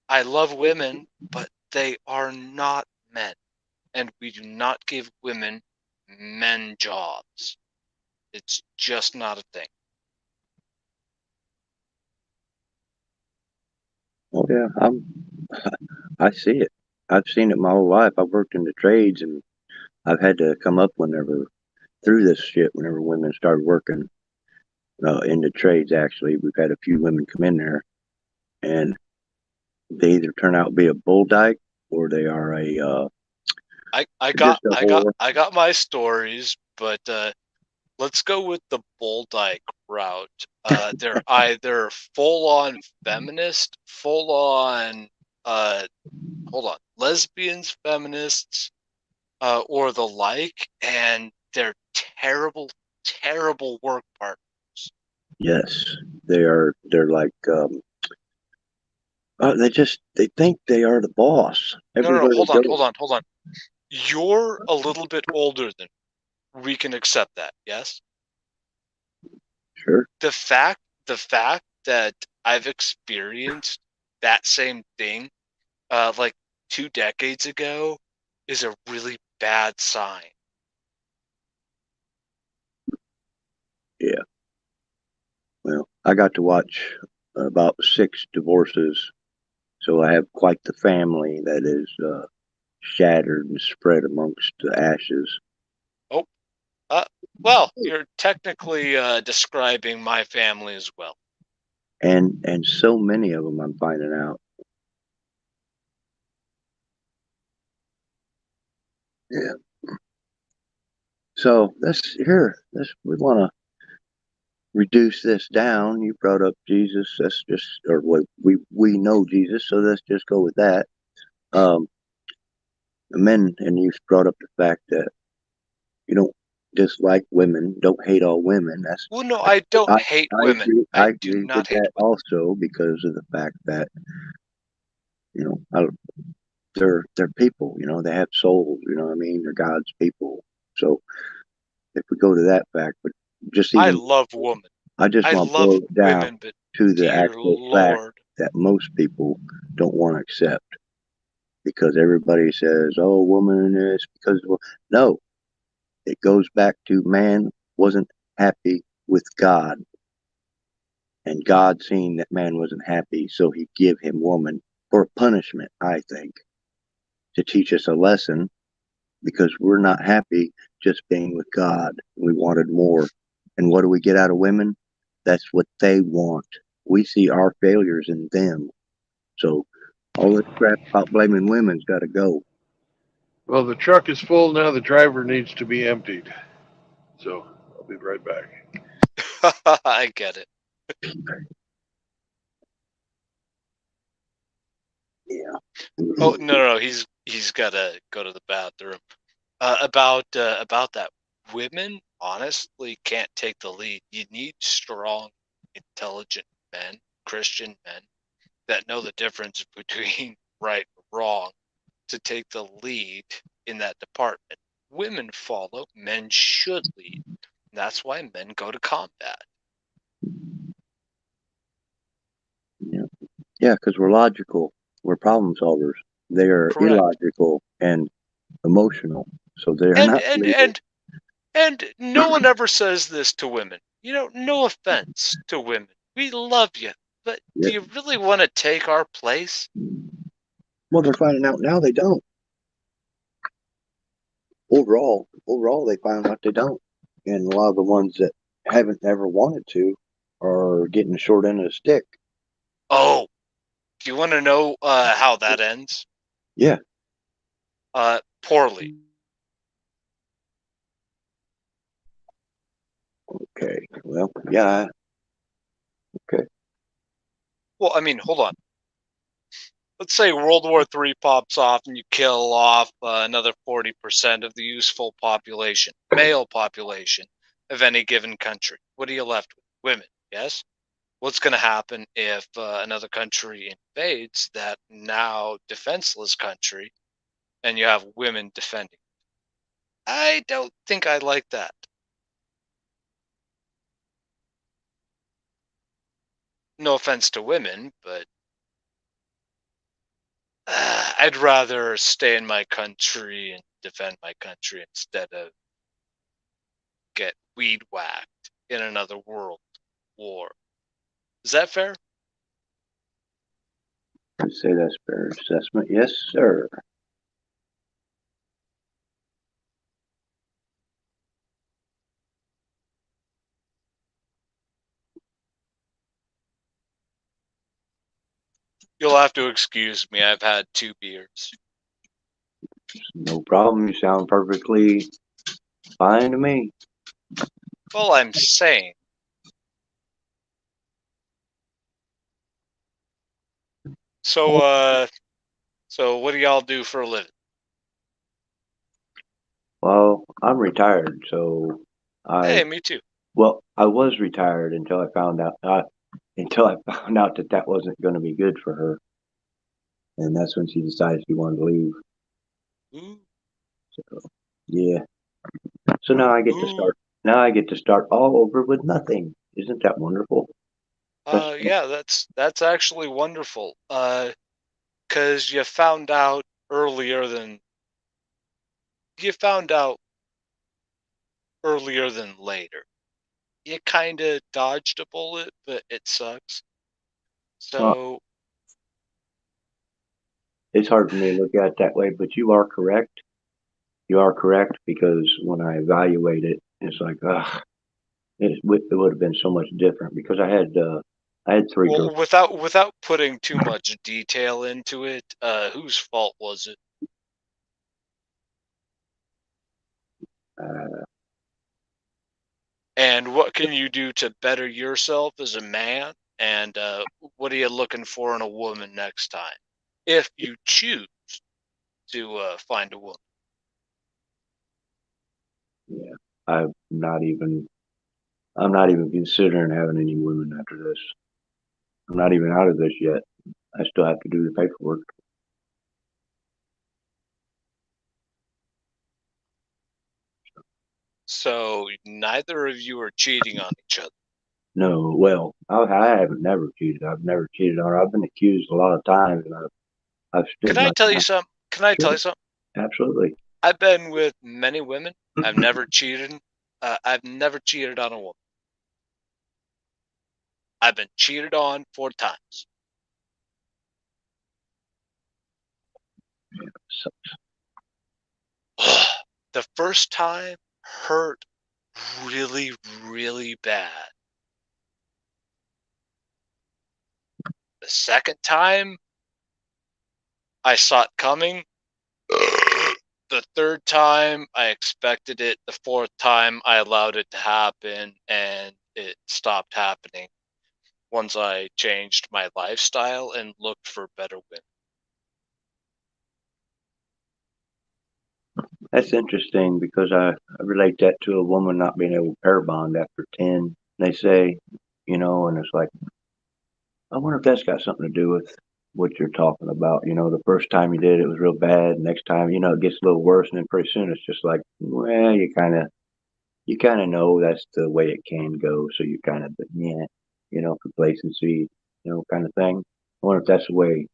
I love women, but they are not men, and we do not give women men jobs. It's just not a thing. Oh yeah. I see it. I've seen it my whole life. I've worked in the trades, and I've had to come up through this shit whenever women started working in the trades. Actually, we've had a few women come in there, and they either turn out to be a bull dyke or they are just a whore. I got my stories, but let's go with the bull dyke route. They're either full on feminist, full on hold on, lesbians, feminists, or the like, and they're terrible, terrible work partners. Yes, they are. They're like they think they are the boss No, everywhere they go. hold on. You're a little bit older than me. We can accept that, yes? Sure. The fact that I've experienced that same thing like 2 decades ago is a really bad sign. Yeah. Well, I got to watch about 6 divorces, so I have quite the family that is shattered and spread amongst the ashes. Oh, well, you're technically describing my family as well. And so many of them I'm finding out. Yeah. So we want to reduce this down. You brought up Jesus. That's just, or what we know Jesus, so let's just go with that. Um, and you brought up the fact that you don't dislike women, don't hate all women. That's Well, no, I don't I, hate I women. agree. I I do agree with not hate that women. also because of the fact that they're people. They have souls. You know what I mean? They're God's people. So if we go to that fact, but just I even love women. I just I want to love boil it down women, but to the dear actual fact Lord. that most people don't want to accept because everybody says, "Oh, woman is because no." It goes back to man wasn't happy with God, and God seeing that man wasn't happy, so He give him woman for punishment. I think to teach us a lesson because we're not happy just being with God. We wanted more, and what do we get out of women? That's what they want. We see our failures in them. So all this crap about blaming women's got to go. Well, the truck is full now. The driver needs to be emptied. So I'll be right back. I get it. Yeah. Oh no, he's gotta go to the bathroom. About that, women honestly can't take the lead. You need strong, intelligent men, Christian men that know the difference between right and wrong to take the lead in that department. Women follow, men should lead. That's why men go to combat. Yeah. Yeah, because we're logical. We're problem solvers. They are Correct. illogical and emotional. So they are And not and leaders. and and no one ever says this to women. No offense to women. We love you, but do Yeah. you really want to take our place? Well, they're finding out now they don't. Overall, they find out they don't. And a lot of the ones that haven't ever wanted to are getting the short end of the stick. Oh, do you want to know how that ends? Yeah. Poorly. Okay. Well, yeah. Okay. Well, I mean, hold on. Let's say World War III pops off and you kill off another 40% of the useful population, male population of any given country. What are you left with? Women, yes? What's going to happen if another country invades that now defenseless country and you have women defending? I don't think I like that. No offense to women, but I'd rather stay in my country and defend my country instead of get weed whacked in another world war. Is that fair? I'd say that's fair assessment. Yes, sir. You'll have to excuse me. I've had 2 beers. No problem. You sound perfectly fine to me. Well, I'm saying. So what do y'all do for a living? Well, I'm retired, so Hey, me too. I was retired until I found out that that wasn't going to be good for her, and that's when she decided she wanted to leave. Ooh. Yeah. So now I get to Ooh, start. Now I get to start all over with nothing. Isn't that wonderful? That's yeah, that's actually wonderful. 'Cause you found out earlier than later. You kind of dodged a bullet, but it sucks. well, So, it's hard for me to look at it that way, but you are correct. You are correct because when I evaluate it, it's like, it would have been so much different because I had three girls. well, without putting too much detail into it, whose fault was it? Uh, And what can you do to better yourself as a man? And what are you looking for in a woman next time, if you choose to find a woman? yeah, I'm not even. I'm not even considering having any women after this. I'm not even out of this yet. I still have to do the paperwork. So neither of you are cheating on each other. No, well, I haven't never cheated. I've never cheated on her. I've been accused a lot of times, and I've Can stood I my tell you ground. something? Can I tell Sure, you something? absolutely. I've been with many women. I've never cheated. I've never cheated on a woman. I've been cheated on 4 times. So, The first time hurt really, really bad. The second time, I saw it coming. The third time, I expected it. The fourth time, I allowed it to happen, and it stopped happening once I changed my lifestyle and looked for better women. that's interesting because I relate that to a woman not being able to pair bond after 10. They say, and it's like, I wonder if that's got something to do with what you're talking about. The first time you did it was real bad. Next time, it gets a little worse, and then pretty soon it's just like, well, you kind of know that's the way it can go. So you kind of, yeah, complacency, kind of thing. I wonder if that's the way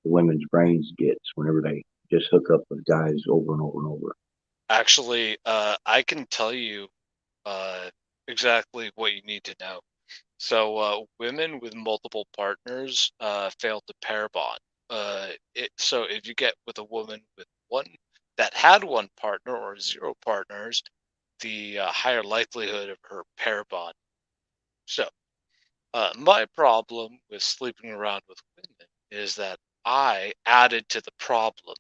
the women's brains gets whenever they just hook up with guys over and over and over. Actually, I can tell you uh, exactly what you need to know. So, women with multiple partners fail to pair bond. So, if you get with a woman with one that had one partner or zero partners, the higher likelihood of her pair bond. So, my problem with sleeping around with women is that I added to the problem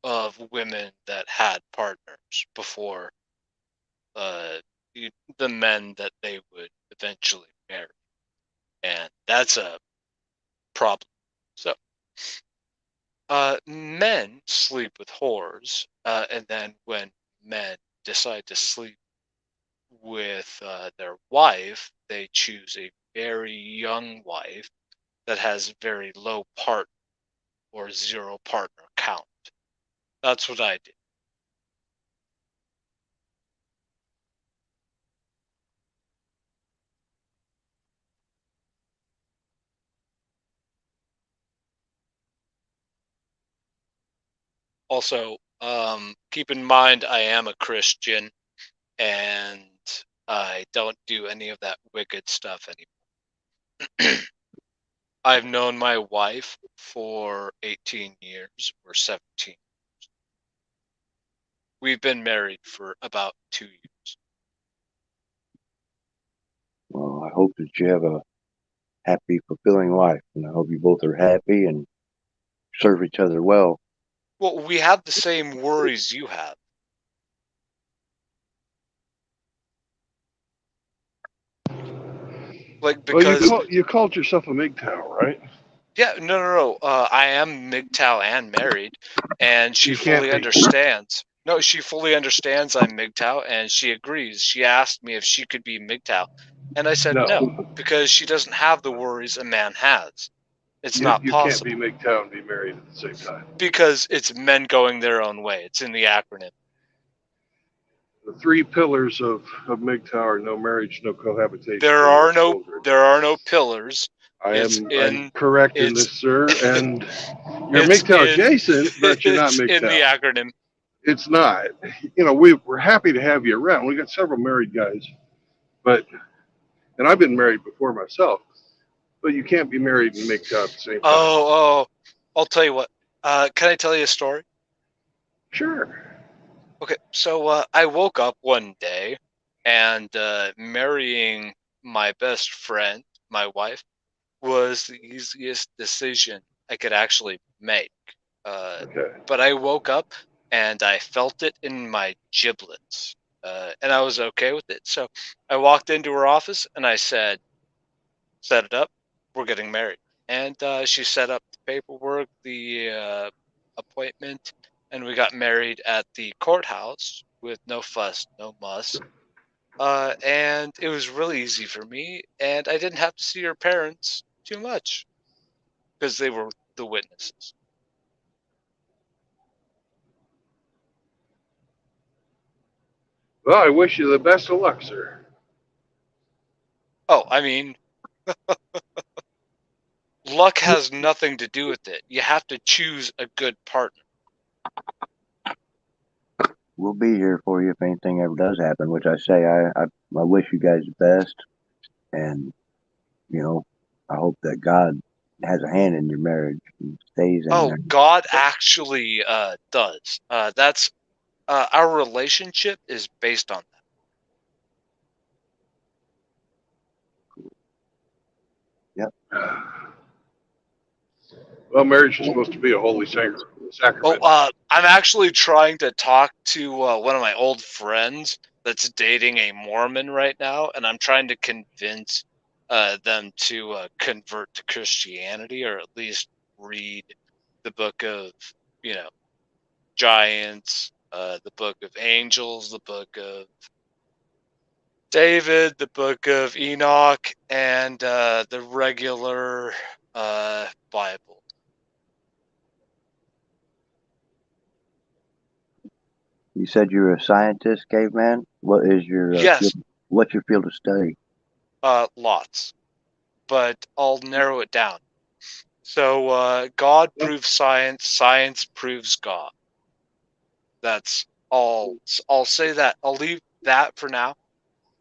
of women that had partners before uh, the men that they would eventually marry. And that's a problem. So, men sleep with whores, and then when men decide to sleep with their wife, they choose a very young wife that has very low part or zero partner count. That's what I did. Also, keep in mind I am a Christian and I don't do any of that wicked stuff anymore. I've known my wife for 18 years or 17. We've been married for about 2 years. Well, I hope that you have a happy, fulfilling life, and I hope you both are happy and serve each other well. Well, we have the same worries you have. Like, Well, you because, called yourself a MGTOW, right? yeah, no. I am MGTOW and married, and she You can't fully be. understands. No, she fully understands I'm MGTOW, and she agrees. She asked me if she could be MGTOW, and I said no, No. because she doesn't have the worries a man has. It's You, not you can't possible be MGTOW and be married at the same time. because it's men going their own way. It's in the acronym. The three pillars of MGTOW are no marriage, no cohabitation, There and no are no children. pillars. I'm correct in It's this, sir, and you're it's MGTOW adjacent, but you're not it's in the MGTOW. acronym. It's not. You know, we're happy to have you around. We got several married guys, and I've been married before myself, but you can't be married and MGTOW at the same time. Oh, I'll tell you what. Can I tell you a story? Sure. Okay, so I woke up one day and marrying my best friend, my wife, was the easiest decision I could actually make. Okay. But I woke up and I felt it in my giblets, and I was okay with it. So I walked into her office and I said, "Set it up. We're getting married." And she set up the paperwork, the appointment, and we got married at the courthouse with no fuss, no muss. And it was really easy for me, and I didn't have to see her parents too much because they were the witnesses. Well, I wish you the best of luck, sir. Oh, I mean, luck has nothing to do with it. You have to choose a good partner. We'll be here for you if anything ever does happen. Which I say, I wish you guys the best, and I hope that God has a hand in your marriage and stays in Oh, there. God actually does. That's our relationship is based on that. Yep. Well, marriage is supposed to be a holy sacrament. Oh, I'm actually trying to talk to one of my old friends that's dating a Mormon right now, and I'm trying to convince them to convert to Christianity, or at least read the book of, you know, giants, the book of angels, the book of David, the book of Enoch, and the regular Bible. You said you're a scientist, caveman. What is your Yes, what's your field of study? lots, but I'll narrow it down. So God proves science, science proves God. That's all. I'll say that. I'll leave that for now.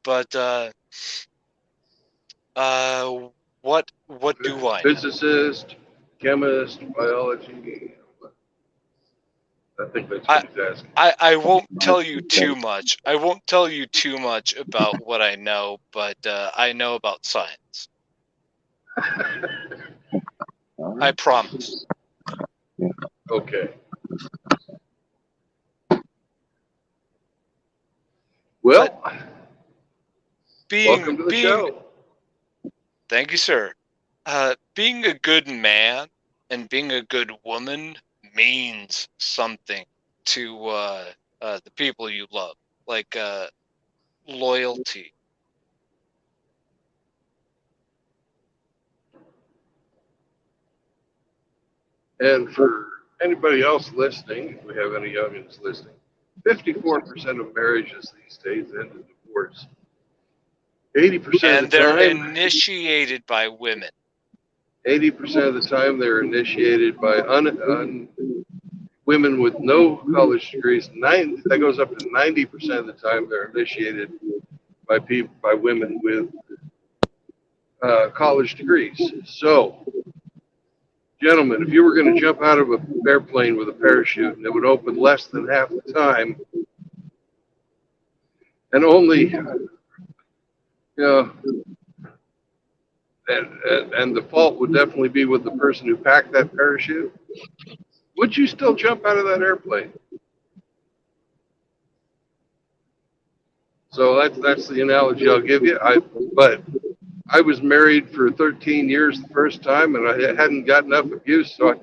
But what do I know? Physicist, chemist, biology. I think that's what he's asking. I won't tell you too much. I won't tell you too much about what I know, but I know about science. I promise. Okay. Well, welcome to the show. Thank you, sir. Being a good man and being a good woman means something to the people you love, like loyalty. And for anybody else listening, if we have any youngins listening, 54% of marriages these days end in divorce. 80% And of the they're time, initiated by women. 80% of the time they're initiated by women with no college degrees. That goes up to 90% of the time they're initiated by women with college degrees. So, gentlemen, if you were going to jump out of an airplane with a parachute and it would open less than half the time, and only, and the fault would definitely be with the person who packed that parachute, would you still jump out of that airplane? So that's the analogy I'll give you. But I was married for 13 years the first time, and I hadn't got enough abuse, so I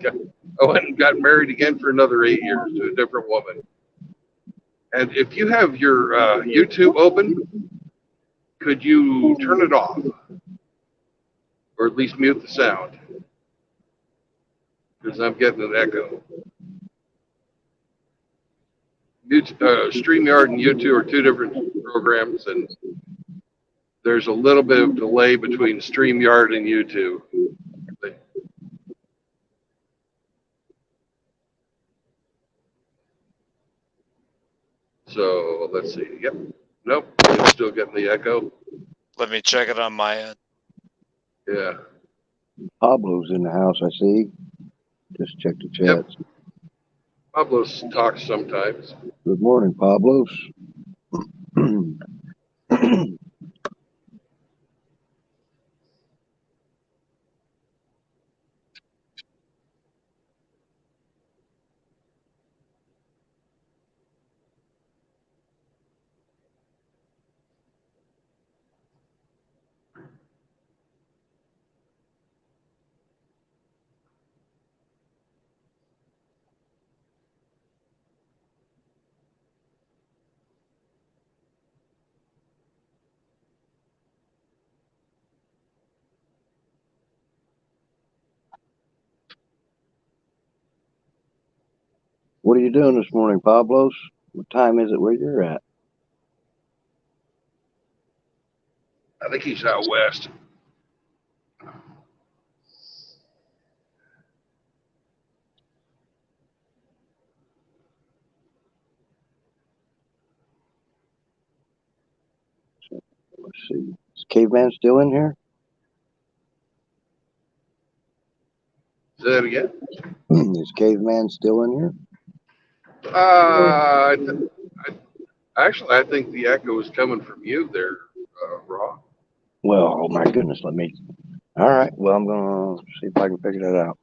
went and got married again for another 8 years to a different woman. And if you have your YouTube open, could you turn it off, or at least mute the sound? because I'm getting an echo. StreamYard and YouTube are two different programs, and there's a little bit of delay between StreamYard and YouTube. So let's see. Yep. Nope. I'm still getting the echo. Let me check it on my end. Yeah. Pablo's in the house, I see. Just check the chats. Yep. Pablo talks sometimes. Good morning, Pablos. What are you doing this morning, Pablos? What time is it where you're at? I think he's out west. Let's see. Is Caveman still in here? Say that again. Is Caveman still in here? Actually, I think the echo is coming from you there, Raw. Well, oh my goodness, let me. All right, well, I'm going to see if I can figure that out.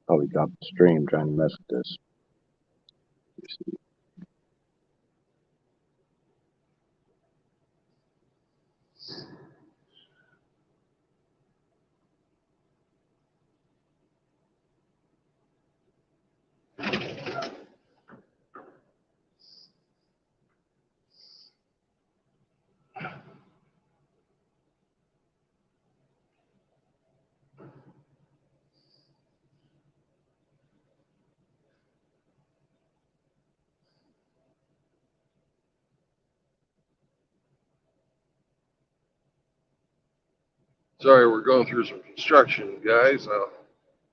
Probably dropped the stream trying to mess with this. Let's see. Sorry, we're going through some construction, guys. I'll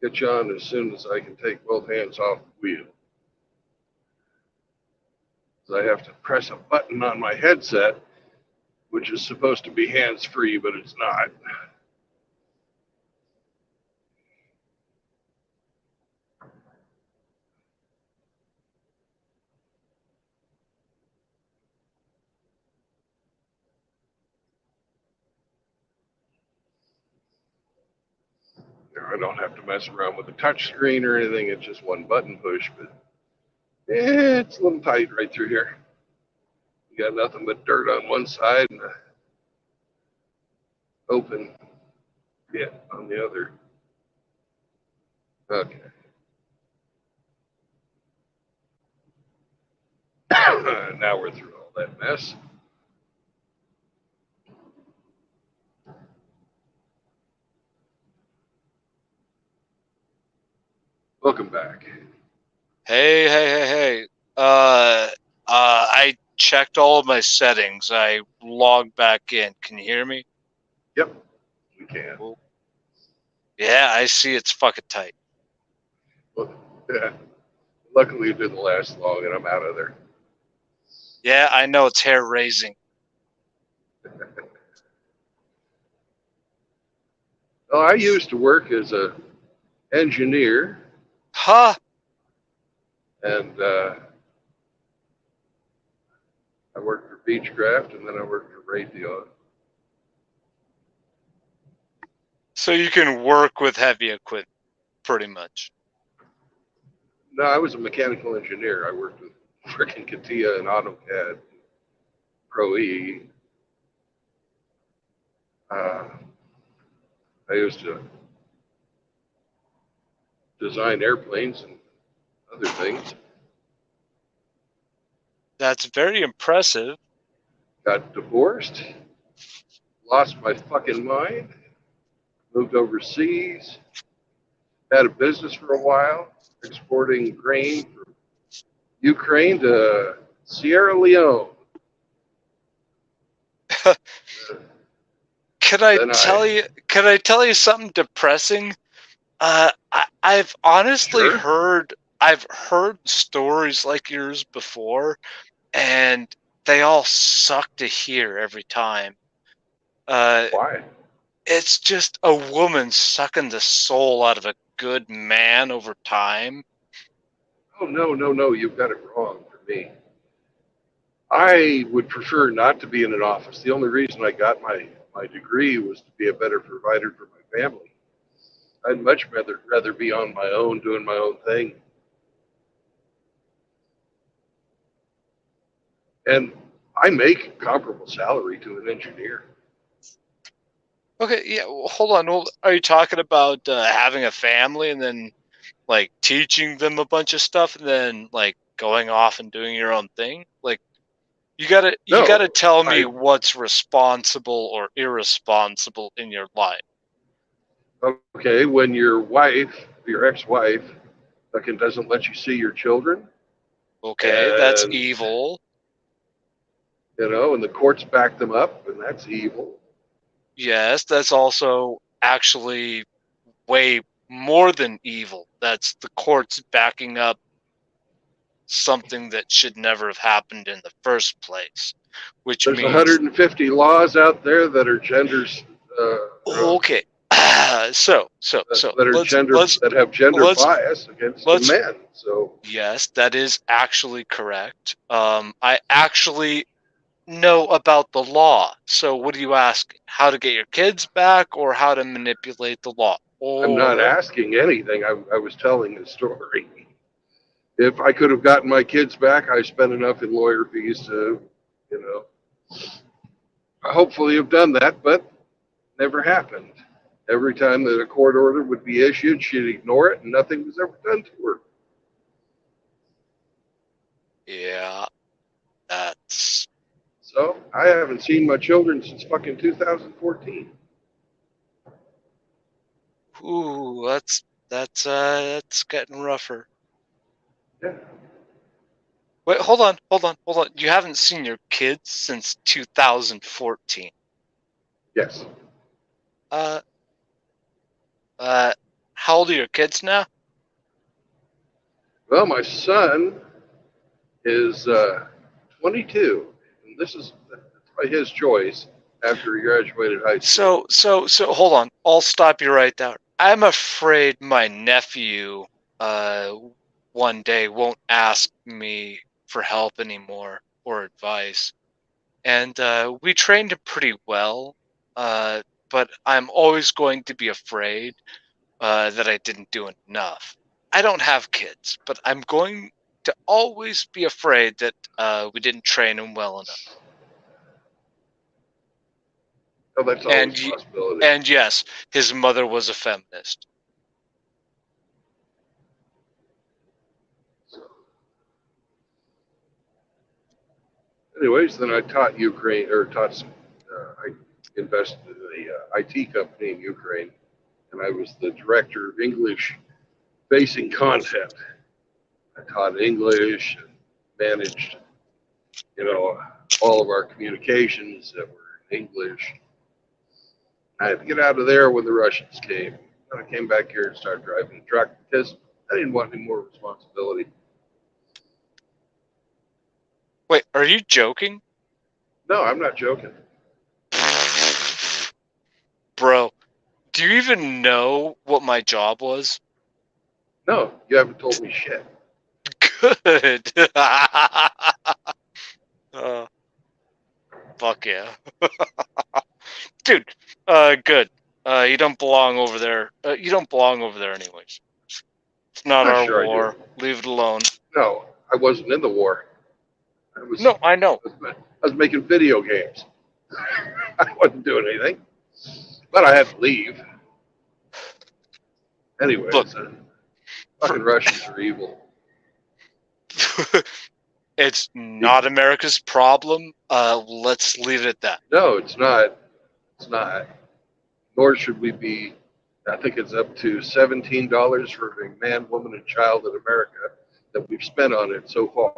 get you on as soon as I can take both hands off the wheel. So I have to press a button on my headset, which is supposed to be hands-free, but it's not. I don't have to mess around with the touch screen or anything. It's just one button push, but it's a little tight right through here. You got nothing but dirt on one side and an open pit on the other. Okay. Now we're through all that mess. Welcome back. Hey. I checked all of my settings. I logged back in. Can you hear me? Yep, we can. Yeah, I see it's fucking tight. Well, yeah. Luckily, it didn't last long, and I'm out of there. Yeah, I know it's hair raising. Well, I used to work as a engineer, Huh? and I worked for Beechcraft, and then I worked for Raytheon. So you can work with heavy equipment, pretty much. No, I was a mechanical engineer. I worked with frickin' CATIA and AutoCAD, Pro E. I used to design airplanes and other things. That's very impressive. Got divorced, lost my fucking mind, moved overseas, had a business for a while, exporting grain from Ukraine to Sierra Leone. Can I Then tell I, you? Can I tell you something depressing? I've honestly sure, heard. I've heard stories like yours before, and they all suck to hear every time. Uh, why? it's just a woman sucking the soul out of a good man over time. Oh, no, no, no, you've got it wrong for me. I would prefer not to be in an office. The only reason I got my degree was to be a better provider for my family. I'd much rather be on my own, doing my own thing. And I make comparable salary to an engineer. Okay, yeah. Well, hold on. Are you talking about having a family and then like teaching them a bunch of stuff and then like going off and doing your own thing? Like you gotta No, tell me I what's responsible or irresponsible in your life. okay. When your wife, your ex-wife, fucking doesn't let you see your children, Okay, that's and evil. and the courts back them up, and that's evil. Yes, that's also actually way more than evil. That's the courts backing up something that should never have happened in the first place, which There's means 150 laws out there that are genders, okay. So that are gender that have gender let's bias against the let's men. So yes, that is actually correct. I actually know about the law. So what are you asking? How to get your kids back or how to manipulate the law? I'm not Or asking anything. I was telling a story. If I could have gotten my kids back, I spent enough in lawyer fees to, you know, hopefully have done that, but never happened. Every time that a court order would be issued, she'd ignore it, and nothing was ever done to her. yeah, that's So I haven't seen my children since fucking 2014. ooh, that's getting rougher. Yeah. Wait, hold on. You haven't seen your kids since 2014. Yes. Uh, uh, how old are your kids now? Well, my son is 22, and this is by his choice after he graduated high school. So hold on. I'll stop you right there. I'm afraid my nephew uh one day won't ask me for help anymore or advice. And we trained him pretty well. But I'm always going to be afraid that I didn't do enough. I don't have kids, but I'm going to always be afraid that we didn't train him well enough. Oh, that's always And a possibility. and yes, his mother was a feminist. So, anyways, then I taught Ukraine, or taught, I invested in a IT company in Ukraine, and I was the director of English facing content. I taught English and managed, you know, all of our communications that were in English. I had to get out of there when the Russians came. And I came back here and started driving a truck because I didn't want any more responsibility. Wait, are you joking? No, I'm not joking. Bro, do you even know what my job was? No, you haven't told me shit. Good. uh, fuck yeah. Dude, good. You don't belong over there. You don't belong over there anyways. It's not I'm our sure I do. war. Leave it alone. No, I wasn't in the war. I was, No, I know. I was making video games. I wasn't doing anything, but I had to leave. Anyways, Look, fucking Russians are evil. it's not America's problem. Let's leave it at that. No, it's not. It's not. Nor should we be. I think it's up to $17 for a man, woman, and child in America that we've spent on it so far.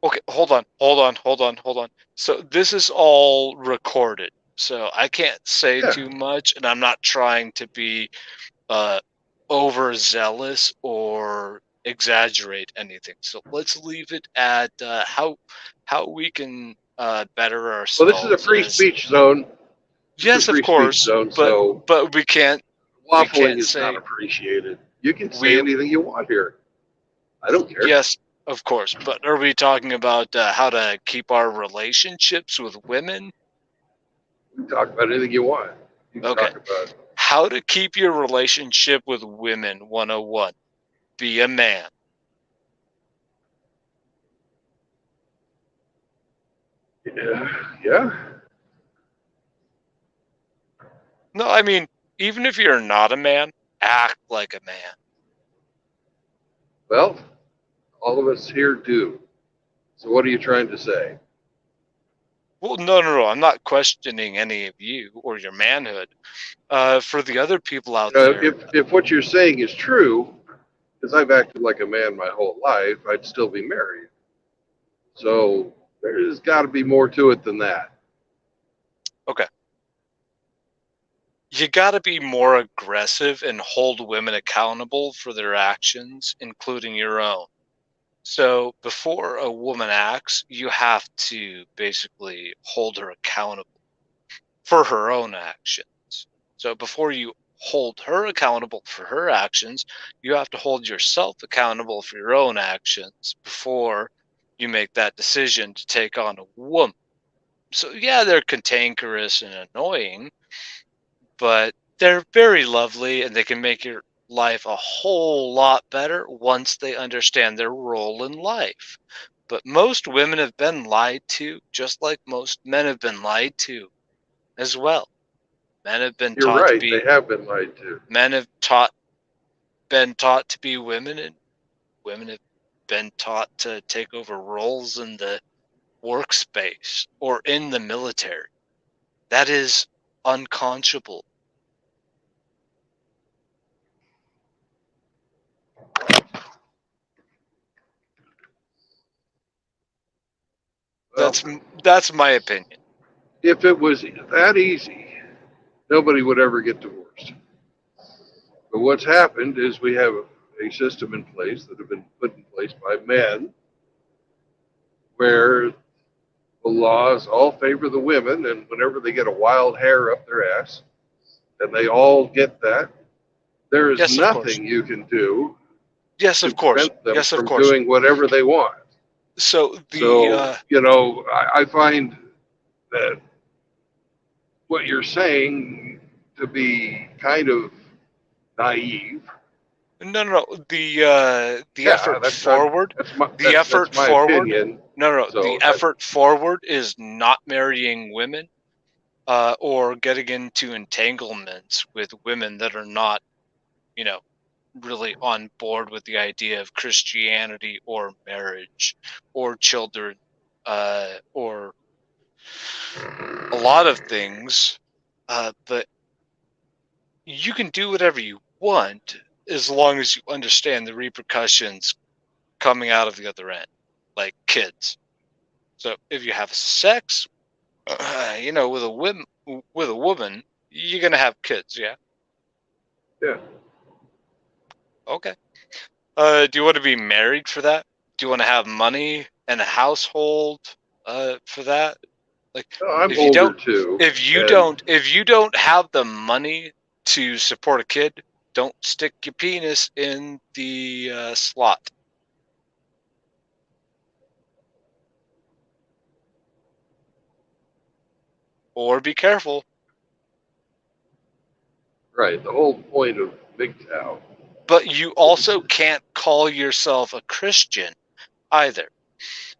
Okay, hold on. So this is all recorded, so I can't say Yeah. too much, and I'm not trying to be overzealous or exaggerate anything. So let's leave it at how we can better ourselves. Well, this is a free speech zone. Yes, of course, zone, but we can't. Waffling is not appreciated. You can say anything you want here. I don't care. Yes, of course, but are we talking about how to keep our relationships with women? You can talk about anything you want. You can Okay. talk about How to keep your relationship with women 101. Be a man. Yeah. No, I mean, even if you're not a man, act like a man. Well, all of us here do. So what are you trying to say? Well, no. I'm not questioning any of you or your manhood. For the other people out there, if what you're saying is true, because I've acted like a man my whole life, I'd still be married. So there's got to be more to it than that. okay. You got to be more aggressive and hold women accountable for their actions, including your own. So before a woman acts, you have to basically hold her accountable for her own actions. So before you hold her accountable for her actions, you have to hold yourself accountable for your own actions before you make that decision to take on a woman. So yeah, they're cantankerous and annoying, but they're very lovely and they can make your life a whole lot better once they understand their role in life. But most women have been lied to, just like most men have been lied to as well. Men have been You're taught right. to be They have been lied to. men have been taught to be women, and women have been taught to take over roles in the workspace or in the military. That is unconscionable. Well, That's my opinion. if it was that easy, nobody would ever get divorced. But what's happened is we have a system in place that have been put in place by men where the laws all favor the women, and whenever they get a wild hair up their ass, and they all get that, there is Yes, of course. nothing you can do Yes, to of course. prevent them Yes, of from course. doing whatever they want. So I find that what you're saying to be kind of naive. no. The effort forward. That's my opinion. No. The effort forward is not marrying women, or getting into entanglements with women that are not, really on board with the idea of Christianity or marriage or children, or a lot of things. But you can do whatever you want as long as you understand the repercussions coming out of the other end, like kids. So if you have sex, with a woman, you're gonna have kids, yeah. Yeah. Okay. Do you want to be married for that? Do you want to have money and a household for that? Like, I'm if you older don't, too. if you don't have the money to support a kid, don't stick your penis in the slot. Or be careful. Right. The whole point of MGTOW. But you also can't call yourself a Christian either.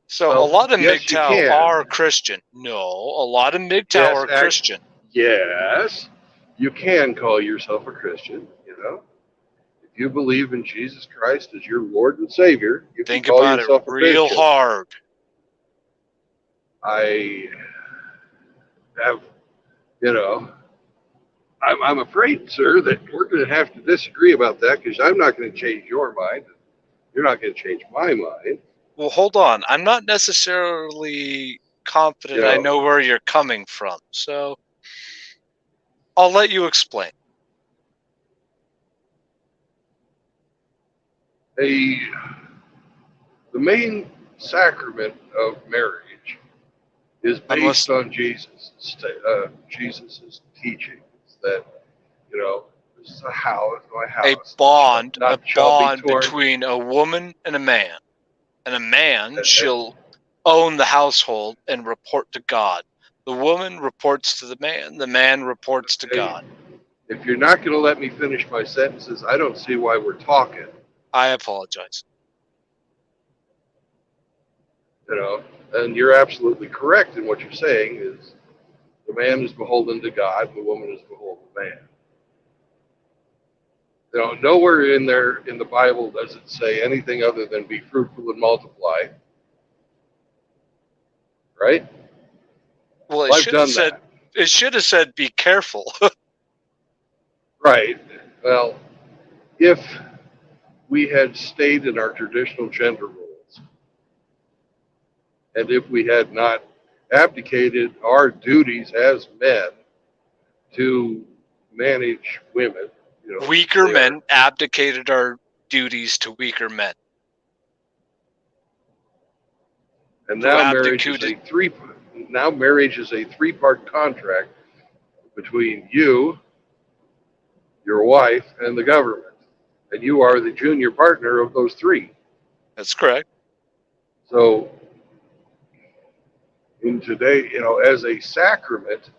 So a lot of MGTOW are Christian. No, a lot of MGTOW are Christian. Yes, you can call yourself a Christian. Well, if you believe in Jesus Christ as your Lord and Savior, you can Think call about it yourself a real Christian. hard. I have, you know, I'm afraid, sir, that we're going to have to disagree about that because I'm not going to change your mind. You're not going to change my mind. Well, hold on. I'm not necessarily confident I know where you're coming from, so I'll let you explain. The main sacrament of marriage is Unless based on Jesus's teachings that, this is a house, my a house, bond shall be torn. between a woman and a man And, shall own the household and report to God. The woman reports to the man reports to God. if you're not going to let me finish my sentences, I don't see why we're talking. I apologize. And you're absolutely correct in what you're saying is the man is beholden to God, the woman is beholden to man. Nowhere in there in the Bible does it say anything other than be fruitful and multiply. Right? Well, I've done that. it should have said be careful. Right. Well, if we had stayed in our traditional gender roles, and if we had not abdicated our duties as men to manage women, Weaker they are, men abdicated our duties to weaker men. and Who now marriage is abdicated a three-part contract between you, your wife, and the government, and you are the junior partner of those three. That's correct. So, in today, as a sacrament,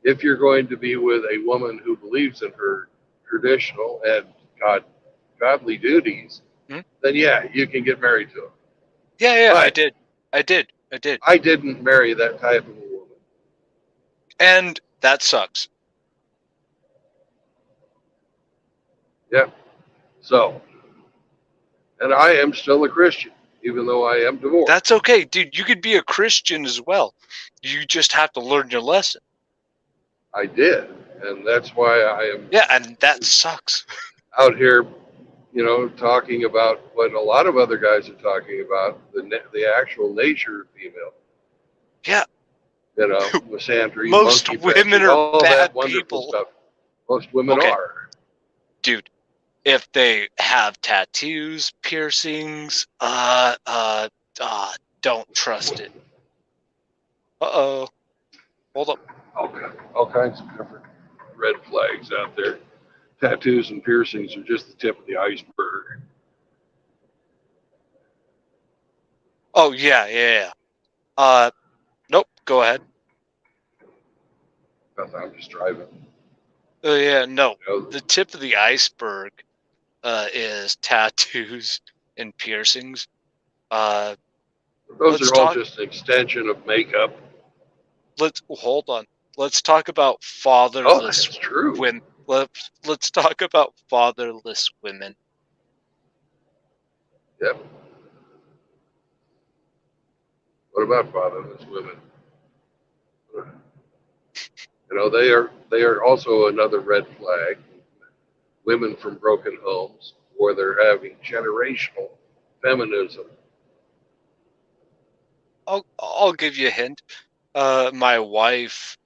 if you're going to be with a woman who believes in her traditional and godly duties, then yeah, you can get married to them. Yeah, I But did. I didn't marry that type of a woman. And that sucks. Yeah. So, and I am still a Christian, even though I am divorced. That's okay, dude. You could be a Christian as well. You just have to learn your lesson. I did, and that's why I am. Yeah, and that sucks. Out here, talking about what a lot of other guys are talking about, the actual nature of female. Yeah. Misandry, Most monkey women wrenching, are all bad that wonderful people. stuff. Most women Okay. are. Dude, if they have tattoos, piercings, don't trust it. Uh-oh. Hold up. All kinds of different red flags out there. Tattoos and piercings are just the tip of the iceberg. Oh, yeah. Nope, go ahead. I'm just driving. Oh, yeah, no. The tip of the iceberg is tattoos and piercings. Those Let's are all talk. just an extension of makeup. Hold on. Let's talk about That's fatherless true. women. Let's talk about fatherless women. Yep. What about fatherless women? They are also another red flag. Women from broken homes, or they're having generational feminism. I'll give you a hint. My wife's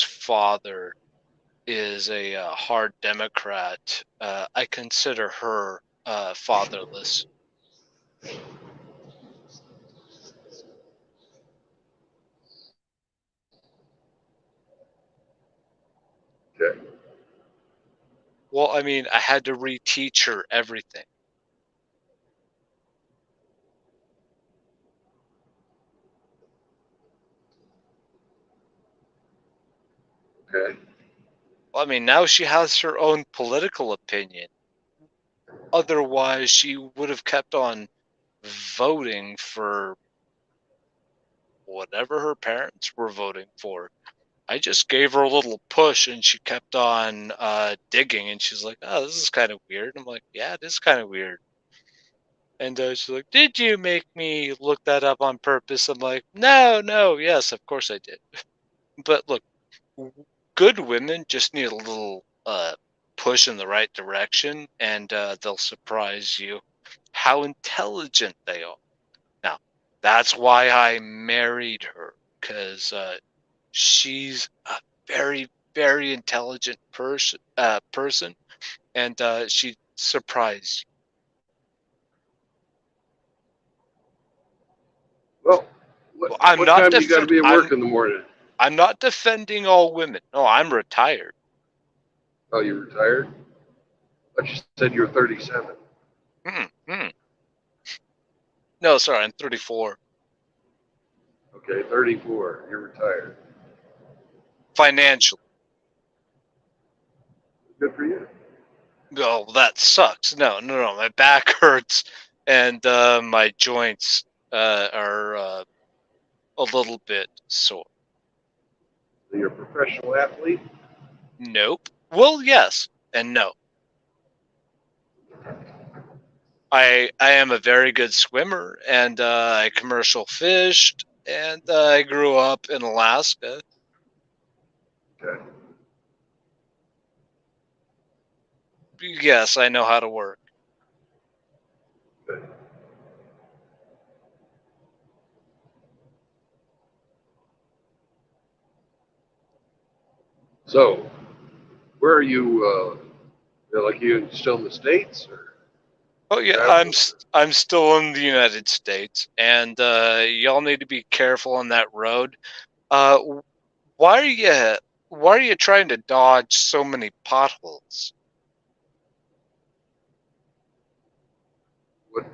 father is a hard Democrat. I consider her fatherless. Okay. Well, I mean, I had to reteach her everything. Okay. Well, I mean, now she has her own political opinion. Otherwise, she would have kept on voting for whatever her parents were voting for. I just gave her a little push and she kept on digging, and she's like, oh, this is kind of weird. I'm like, yeah, it is kind of weird. And she's like, did you make me look that up on purpose? I'm like, no, yes, of course I did. But look, good women just need a little push in the right direction, and they'll surprise you how intelligent they are. Now, that's why I married her, because she's a very, very intelligent person, and she surprised Well, you. Well, I'm what not time do you got to be at work in the morning? I'm not defending all women. No, I'm retired. Oh, you retired? But you said you're 37. Mm-hmm. No, sorry, I'm 34. Okay, 34. You're retired. Financially. Good for you. Oh, that sucks. No. My back hurts, and my joints are a little bit sore. So you're a professional athlete? Nope. Well, yes and no. I am a very good swimmer, and I commercial fished, and I grew up in Alaska. Okay. Yes, I know how to work. Good. So, where are you? Like you still in the States or Oh yeah, traveling? I'm still in the United States, and y'all need to be careful on that road. Uh, why are you trying to dodge so many potholes? What,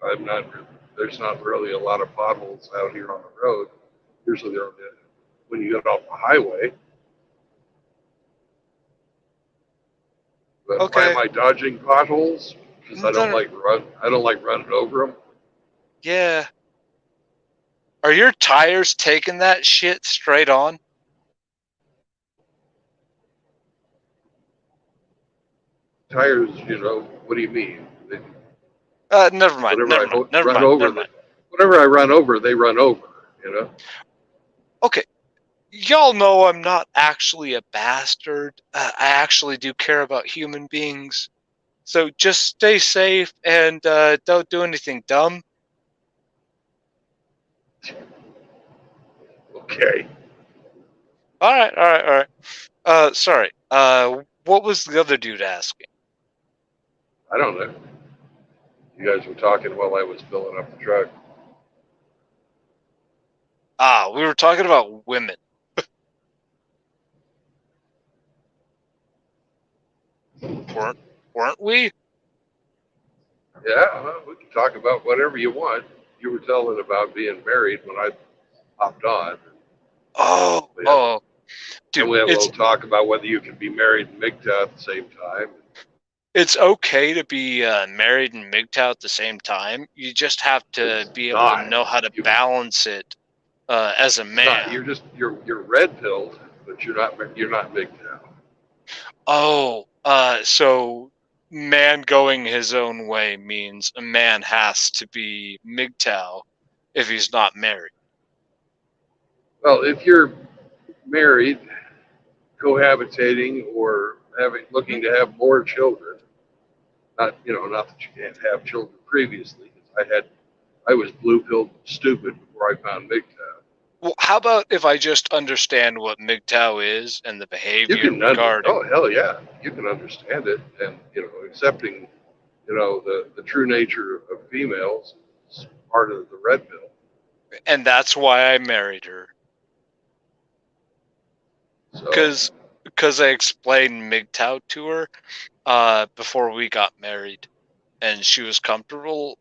I'm not. There's not really a lot of potholes out here on the road. Usually, they're when you get off the highway. But why Okay, am I dodging potholes? Because no, no, I don't like running over them. yeah. Are your tires taking that shit straight on? Tires, what do you mean? Never mind, Whatever never I mind, never run mind, over, never mind. whatever I run over, they run over. You know. Okay, y'all know I'm not actually a bastard. I actually do care about human beings. So just stay safe and don't do anything dumb. Okay. All right. Sorry. What was the other dude asking? I don't know. You guys were talking while I was filling up the truck. Ah, we were talking about women. Weren't weren't we? Yeah, well, we can talk about whatever you want. You were telling about being married when I hopped on. Oh, We had, oh, then dude, we had a little talk about whether you can be married and MGTOW at the same time. it's okay to be married and MGTOW at the same time. You just have to It's be able to not. know how to balance it as a It's not. man. You're red pilled, but you're not MGTOW. Oh, so man going his own way means a man has to be MGTOW if he's not married. Well, if you're married, cohabitating, or looking to have more children, not that you can't have children previously. I was blue pilled stupid before I found MGTOW. Well, how about if I just understand what MGTOW is and the You behavior can regarding? oh hell yeah, you can understand it, and accepting the true nature of females is part of the red pill. And that's why I married her. So Because I explained MGTOW to her before we got married, and she was comfortable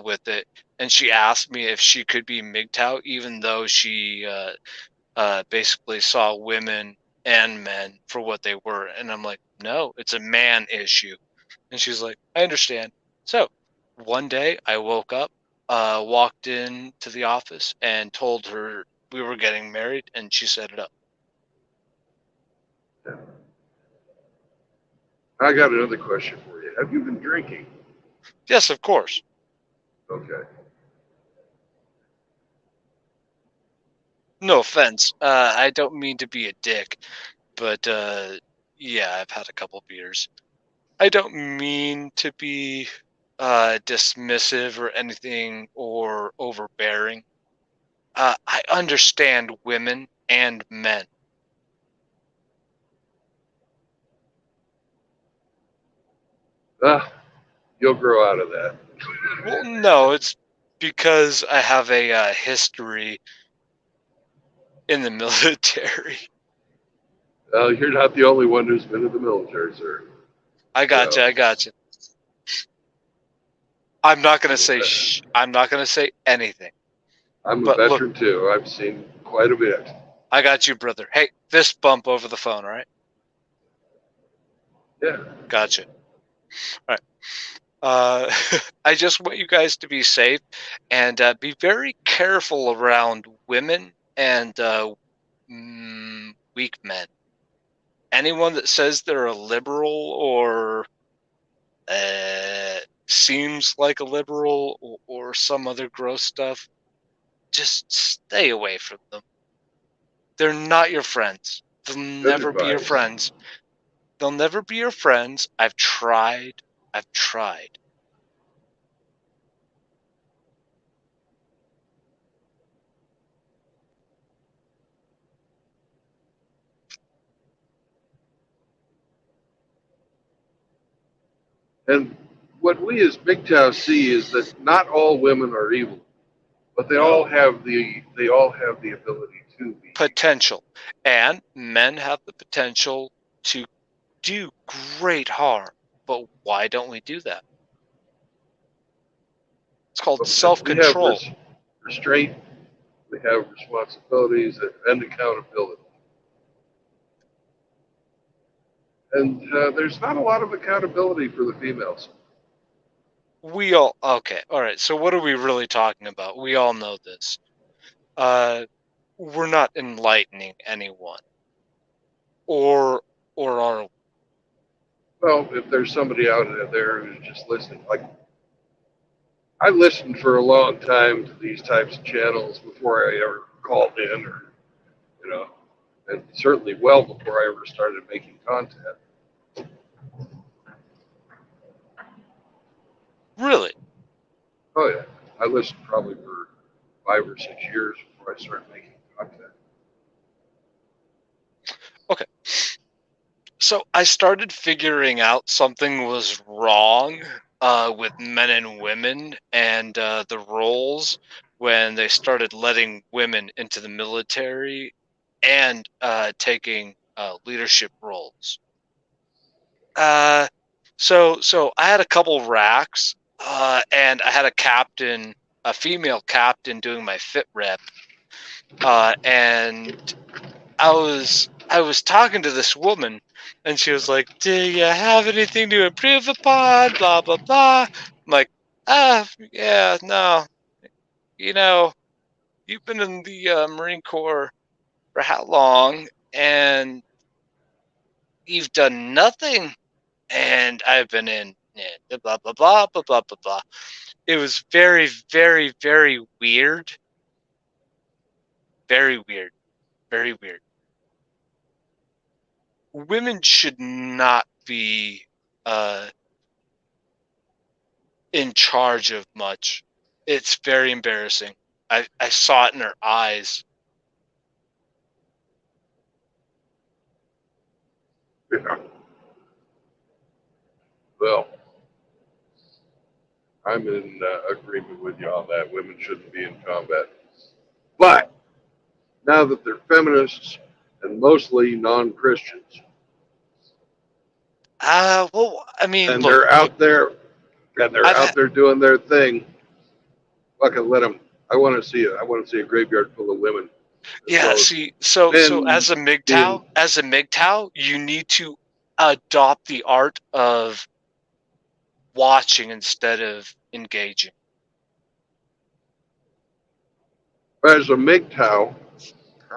with it, and she asked me if she could be MGTOW even though she basically saw women and men for what they were, and I'm like, no, it's a man issue. And she's like, I understand. So one day I woke up, walked into the office and told her we were getting married, and she set it up. Yeah. I got another question for you. Have you been drinking? Yes, of course. Okay. No offense. I don't mean to be a dick, but yeah, I've had a couple beers. I don't mean to be dismissive or anything or overbearing. I understand women and men. You'll grow out of that. Well, no, it's because I have a history in the military. You're not the only one who's been in the military, sir. I gotcha. I gotcha. I'm not gonna say I'm not gonna say anything. I'm a But look, veteran too. I've seen quite a bit. I got you, brother. Hey, fist bump over the phone, all right? Yeah. Gotcha. All right. I just want you guys to be safe and be very careful around women and weak men. Anyone that says they're a liberal or seems like a liberal or some other gross stuff, just stay away from them. They're not your friends. They'll never be your friends. They'll never be your friends. I've tried. I've tried. And what we as MGTOW see is that not all women are evil, but they all No. have the ability to be. Potential. And men have the potential to do great harm. But why don't we do that? It's called But because we have self-control. restraint, we have responsibilities and accountability. And there's not a lot of accountability for the females. We all okay. All right. So what are we really talking about? We all know this. We're not enlightening anyone. Or are we? Well, if there's somebody out there who's just listening, like I listened for a long time to these types of channels before I ever called in, or and certainly well before I ever started making content. Really? Oh yeah, I listened probably for 5 or 6 years before I started making content. Okay. So I started figuring out something was wrong with men and women and the roles when they started letting women into the military and taking leadership roles. So I had a couple racks and I had a captain, a female captain doing my fit rep, and I was talking to this woman, and she was like, "Do you have anything to improve upon?" Blah blah blah. I'm like, yeah, no. You know, you've been in the Marine Corps for how long, and you've done nothing, and I've been in blah blah blah blah blah blah blah. It was very very very weird, very weird, very weird. Women should not be in charge of much. It's very embarrassing. I saw it in her eyes. Yeah. Well, I'm in agreement with you on that. Women shouldn't be in combat. But now that they're feminists and mostly non-Christians, Well, I mean, and look, they're out there I've had, doing their thing, fucking let them. I want to see it. I want to see a graveyard full of women. yeah, Well, see, so men being as a MGTOW, you need to adopt the art of watching instead of engaging. as a MGTOW,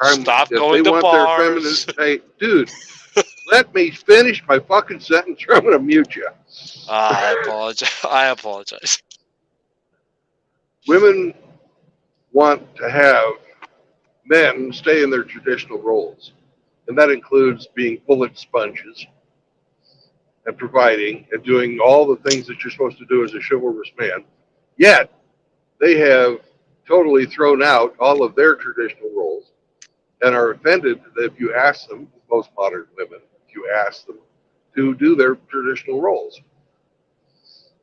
Stop if they going to want their bars. feminist, hey, dude, let me finish my fucking sentence or I'm going to mute you. I apologize. I apologize. Women want to have men stay in their traditional roles, and that includes being bullet sponges and providing and doing all the things that you're supposed to do as a chivalrous man. Yet, they have totally thrown out all of their traditional roles and are offended that if you ask them, most modern women, if you ask them to do their traditional roles.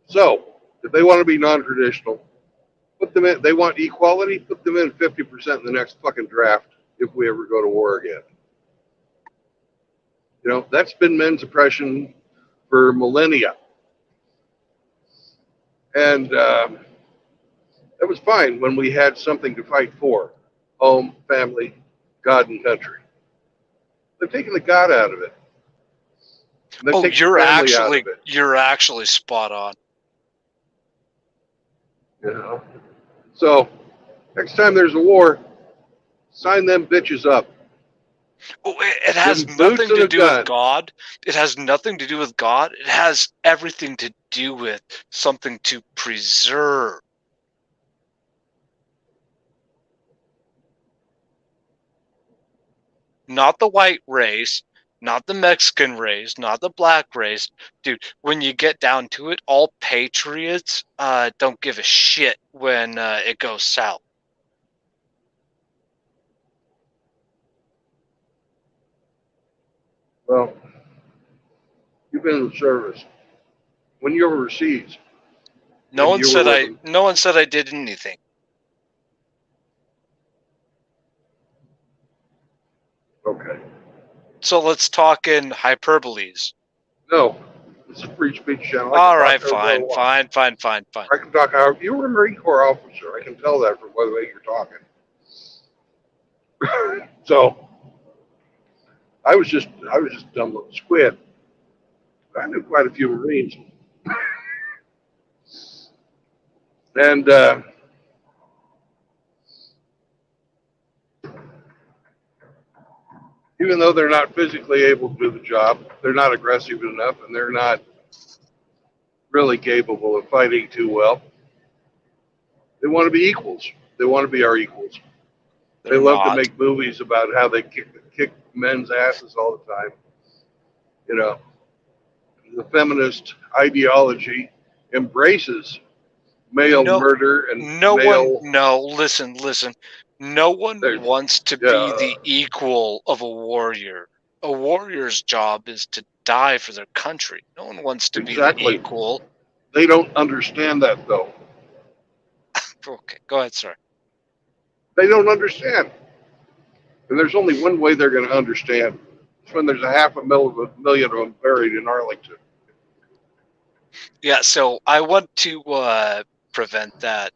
So, if they want to be non-traditional, put them in. They want equality, put them in 50% in the next fucking draft if we ever go to war again. You know, that's been men's oppression for millennia. And that was fine when we had something to fight for: home, family, God, and country. They've taken the God out of it. And they've Oh, taken the family out of it. you're actually spot on. You know? So, next time there's a war, sign them bitches up. Oh, it Give has them boots nothing and to a do with gun. God. It has nothing to do with God. It has everything to do with something to preserve. Not the white race, not the Mexican race, not the black race. Dude, when you get down to it, all patriots don't give a shit when it goes south. Well, you've been in the service. When you were overseas and you were with them, No one said I did anything. okay. So let's talk in hyperboles. No, it's a free speech channel. I can All talk right, however I fine, want. fine, fine, fine, fine. I can talk however. You were a Marine Corps officer. I can tell that from the way you're talking. So I was just a dumb little squid. I knew quite a few Marines, and even though they're not physically able to do the job, they're not aggressive enough, and they're not really capable of fighting too well. They want to be equals. They want to be our equals. They They're love to not. make movies about how they kick men's asses all the time. You know, the feminist ideology embraces male No, murder and no one. male. No, listen, listen. No one There's, wants to be yeah, the equal of a warrior. A warrior's job is to die for their country. No one wants to be the exactly. equal. They don't understand that though. Okay, go ahead, sir. They don't understand, and there's only one way they're going to understand. It's when there's a half a million of them buried in Arlington. Yeah, so I want to prevent that.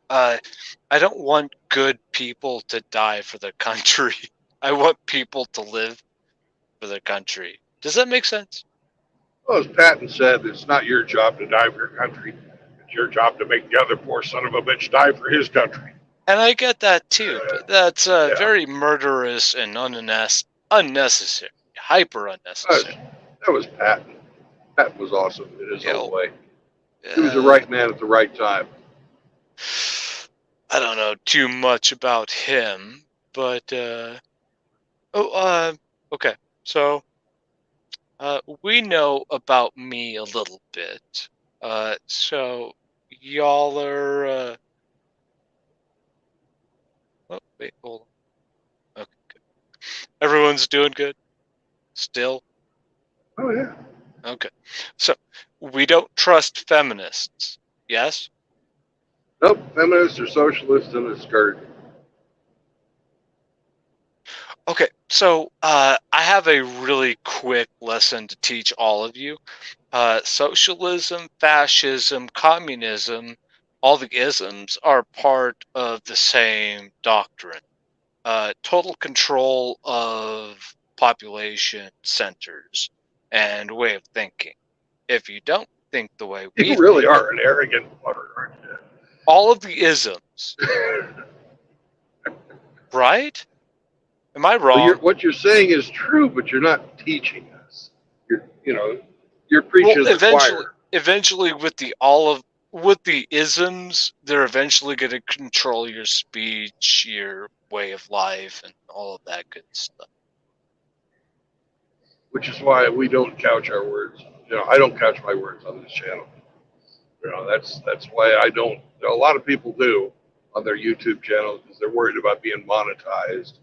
I don't want good people to die for their country. I want people to live for their country. Does that make sense? Well, as Patton said, it's not your job to die for your country. It's your job to make the other poor son of a bitch die for his country. And I get that too, but that's Yeah, very murderous and unnecessary, hyper unnecessary. that was Patton. Patton was awesome in his You own know, way. He was the right man at the right time. I don't know too much about him, but okay. So we know about me a little bit. So y'all are. Oh wait, hold on. Okay, good. Everyone's doing good still. Oh yeah. Okay, so we don't trust feminists. Yes. Nope, feminists are socialists in a skirt. Okay, so I have a really quick lesson to teach all of you. Socialism, fascism, communism, all the isms are part of the same doctrine. Total control of population centers and way of thinking. If you don't think the way You we really think, are an arrogant fucker, aren't you? all of the isms, right? Am I Well, wrong? what you're saying is true, but you're not teaching us. You're Well, preaching to the choir. eventually, with the isms, they're eventually going to control your speech, your way of life, and all of that good stuff. Which is why we don't couch our words. I don't couch my words on this channel. That's why I don't. A lot of people do on their YouTube channels because they're worried about being monetized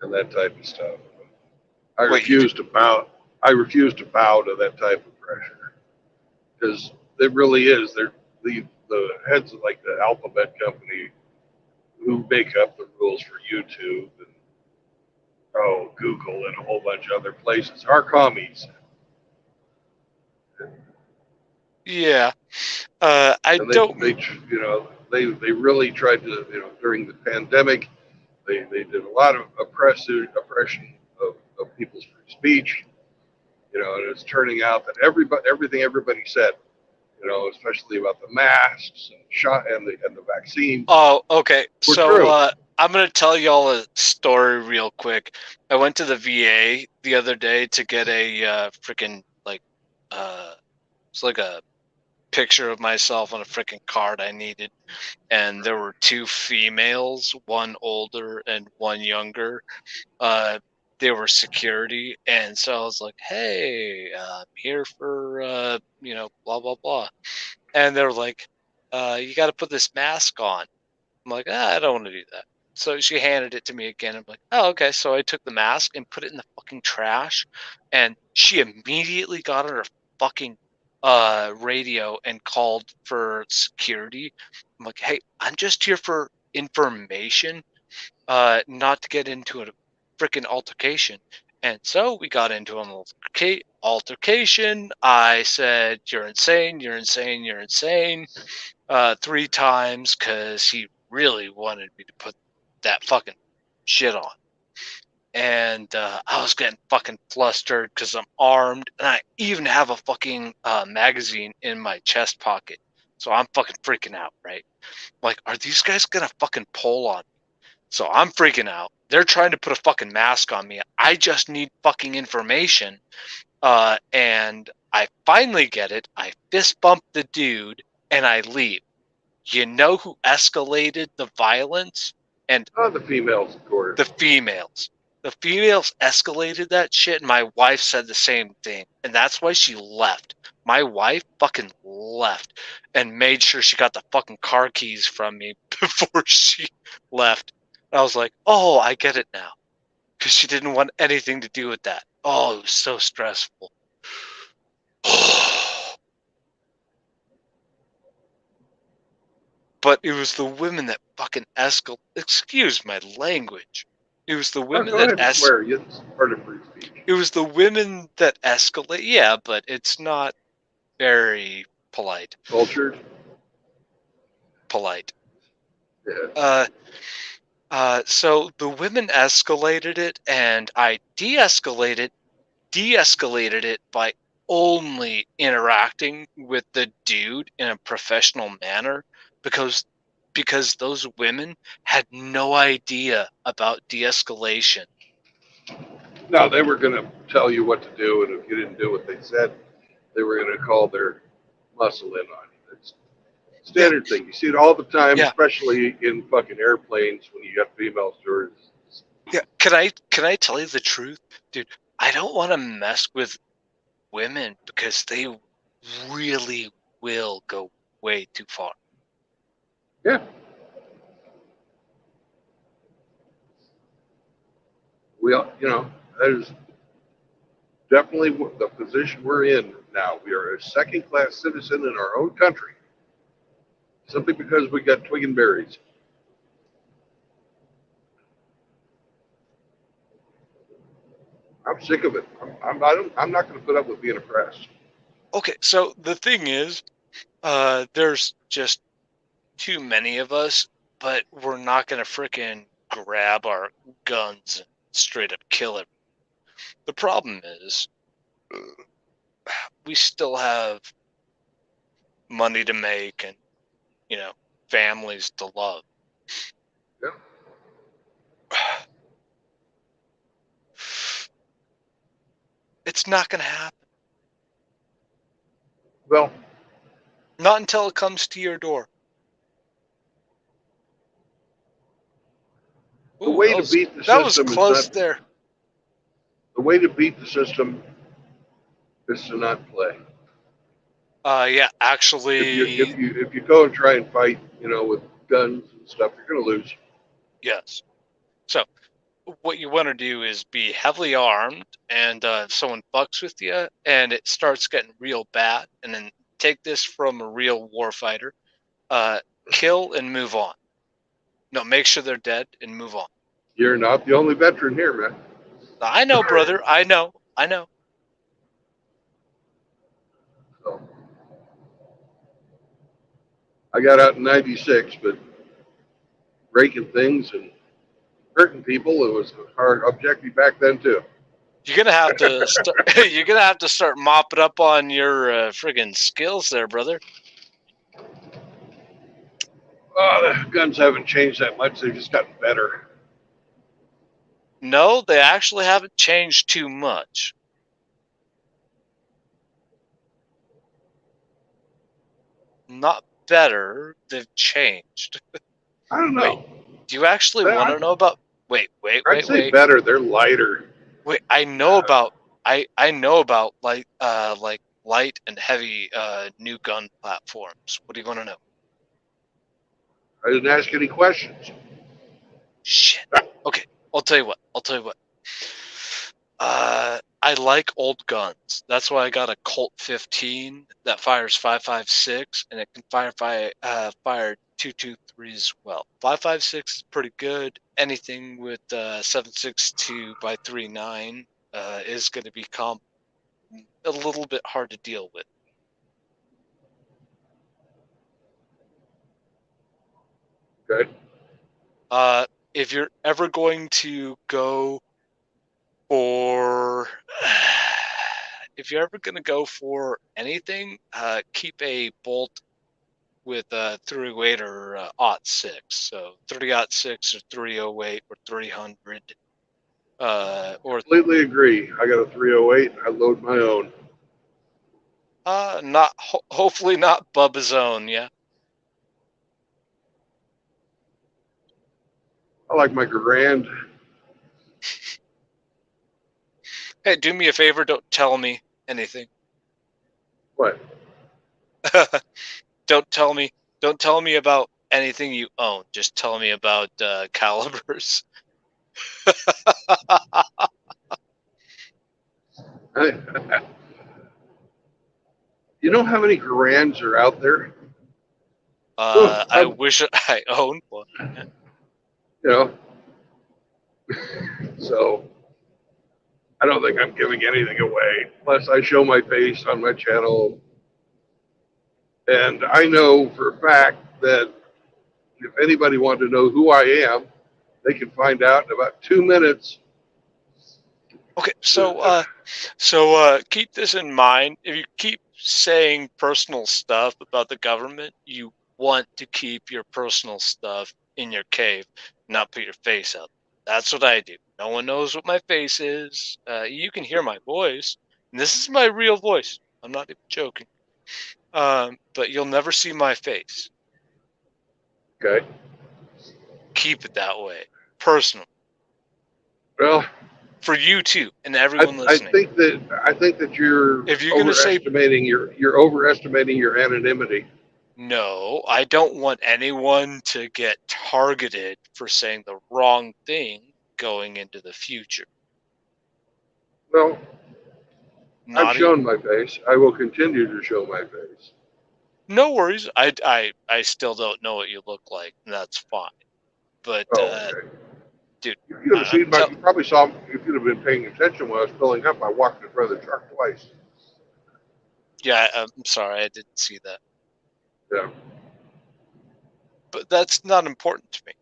and that type of stuff. I Wait, you do? refuse to bow. I refuse to bow to that type of pressure because it really is. They're the heads of like the Alphabet company who make up the rules for YouTube and Google and a whole bunch of other places are commies. Yeah. I And don't. they really tried to, during the pandemic, they did a lot of oppression of people's free speech, and it's turning out that everything everybody said, especially about the masks and shot and the vaccines Oh, okay. were So, true. I'm gonna tell y'all a story real quick. I went to the VA the other day to get a freaking it's like a picture of myself on a freaking card I needed, and there were two females, one older and one younger. Uh, they were security, and so I was like, "Hey, I'm here for blah blah blah," and they were like, "You got to put this mask on." I'm like, I don't want to do that. So she handed it to me again. I'm like, oh, okay. So I took the mask and put it in the fucking trash, and she immediately got on her fucking radio and called for security. I'm like, hey, I'm just here for information, not to get into a freaking altercation. And so we got into an altercation. I said, you're insane, you're insane, you're insane, 3 times because he really wanted me to put that fucking shit on. And I was getting fucking flustered because I'm armed and I even have a fucking magazine in my chest pocket. So I'm fucking freaking out, right? Like, are these guys gonna fucking pull on me? So I'm freaking out. They're trying to put a fucking mask on me. I just need fucking information. And I finally get it. I fist bump the dude and I leave. You know who escalated the violence? And The females, of course. the females. The females escalated that shit, and my wife said the same thing. And that's why she left. My wife fucking left and made sure she got the fucking car keys from me before she left. And I was like, oh, I get it now. Because she didn't want anything to do with that. Oh, it was so stressful. But it was the women that fucking escalated. Excuse my language. It was the women Go that ahead and swear. It's part of free speech. It was the women that escalate. Yeah, but it's not very polite. Cultured. Polite. Yeah. So the women escalated it, and I de-escalated it by only interacting with the dude in a professional manner because those women had no idea about de-escalation. No, they were going to tell you what to do, and if you didn't do what they said, they were going to call their muscle in on you. It's a Yeah, standard thing. You see it all the time, yeah, especially in fucking airplanes when you got female stewards. yeah. Can I tell you the truth, dude? I don't want to mess with women because they really will go way too far. Yeah. That is definitely the position we're in now. We are a second class citizen in our own country simply because we got twig and berries. I'm sick of it. I'm not going to put up with being oppressed. Okay, so the thing is, there's just too many of us, but we're not gonna frickin' grab our guns and straight up kill it. The problem is, we still have money to make, and families to love. Yeah. It's not going to happen. Well, Not until it comes to your door. the Ooh, way to beat the that was system is close not. there. The way to beat the system is to not play. Yeah, If actually, you go and try and fight, with guns and stuff, you're gonna lose. yes. So what you want to do is be heavily armed, and if someone fucks with you and it starts getting real bad, and then take this from a real warfighter, kill and move on. No, make sure they're dead and move on. You're not the only veteran here, man. I know, brother. I know. So, I got out in '96, but breaking things and hurting people, it was a hard objective back then too. You're gonna have to start. You're gonna have to start mopping up on your friggin' skills there, brother. Oh, the guns haven't changed that much. They've just gotten better. No, they actually haven't changed too much. Not better. They've changed. I don't Wait, know. do you actually want to know about? Wait. I'd say better. They're lighter. Wait, I know about. I know about like light and heavy new gun platforms. What do you want to know? I didn't ask any questions. Shit. Okay, I'll tell you what. I like old guns. That's why I got a Colt 15 that fires 5.56, and it can fire 2.23 as well. 5.56 is pretty good. Anything with 7.62 by 3.9 is going to become a little bit hard to deal with. Okay. If you're ever going to go for if you're ever going to go for anything, keep a bolt with 308 or 06. So 306 or 308 or 300. Or Completely agree. I got a 308. I load my own. not hopefully not Bubba's own, yeah. I like my Garand. Hey, do me a favor, don't tell me anything. What? Don't tell me about anything you own. Just tell me about calibers. You know how many Garands are out there? I wish I owned one. You know, so I don't think I'm giving anything away unless I show my face on my channel. And I know for a fact that if anybody wanted to know who I am, they can find out in about 2 minutes. Okay, so keep this in mind. If you keep saying personal stuff about the government, you want to keep your personal stuff in your cave, not put your face out. That's what I do. No one knows what my face is. You can hear my voice, and this is my real voice. I'm not even joking. But you'll never see my face. Okay. Keep it that way, personal, Well, for you too, and everyone I listening. think that you're If you're gonna say you're overestimating your anonymity. no, I don't want anyone to get targeted for saying the wrong thing going into the future. Well, I've Not shown my face. I will continue to show my face. no worries. I still don't know what you look like, and that's fine. But Oh, okay. dude, You could have I'm seen you probably saw, if you'd have been paying attention when I was filling up, I walked in front of the truck twice. yeah, I'm sorry, I didn't see that. Yeah. But that's not important to me.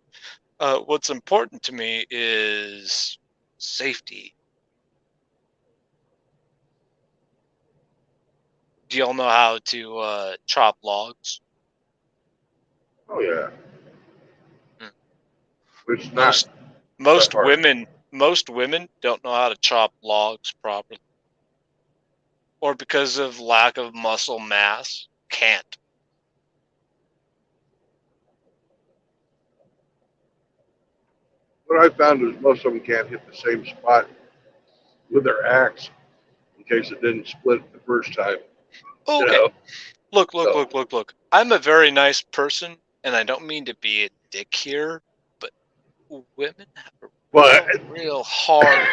What's important to me is safety. Do y'all know how to chop logs? Oh yeah. Hmm. It's not Most that most hard. women don't know how to chop logs properly, or because of lack of muscle mass, can't. What I found is most of them can't hit the same spot with their axe in case it didn't split the first time. You Okay, know. So look. I'm a very nice person, and I don't mean to be a dick here, but women have a but real hard.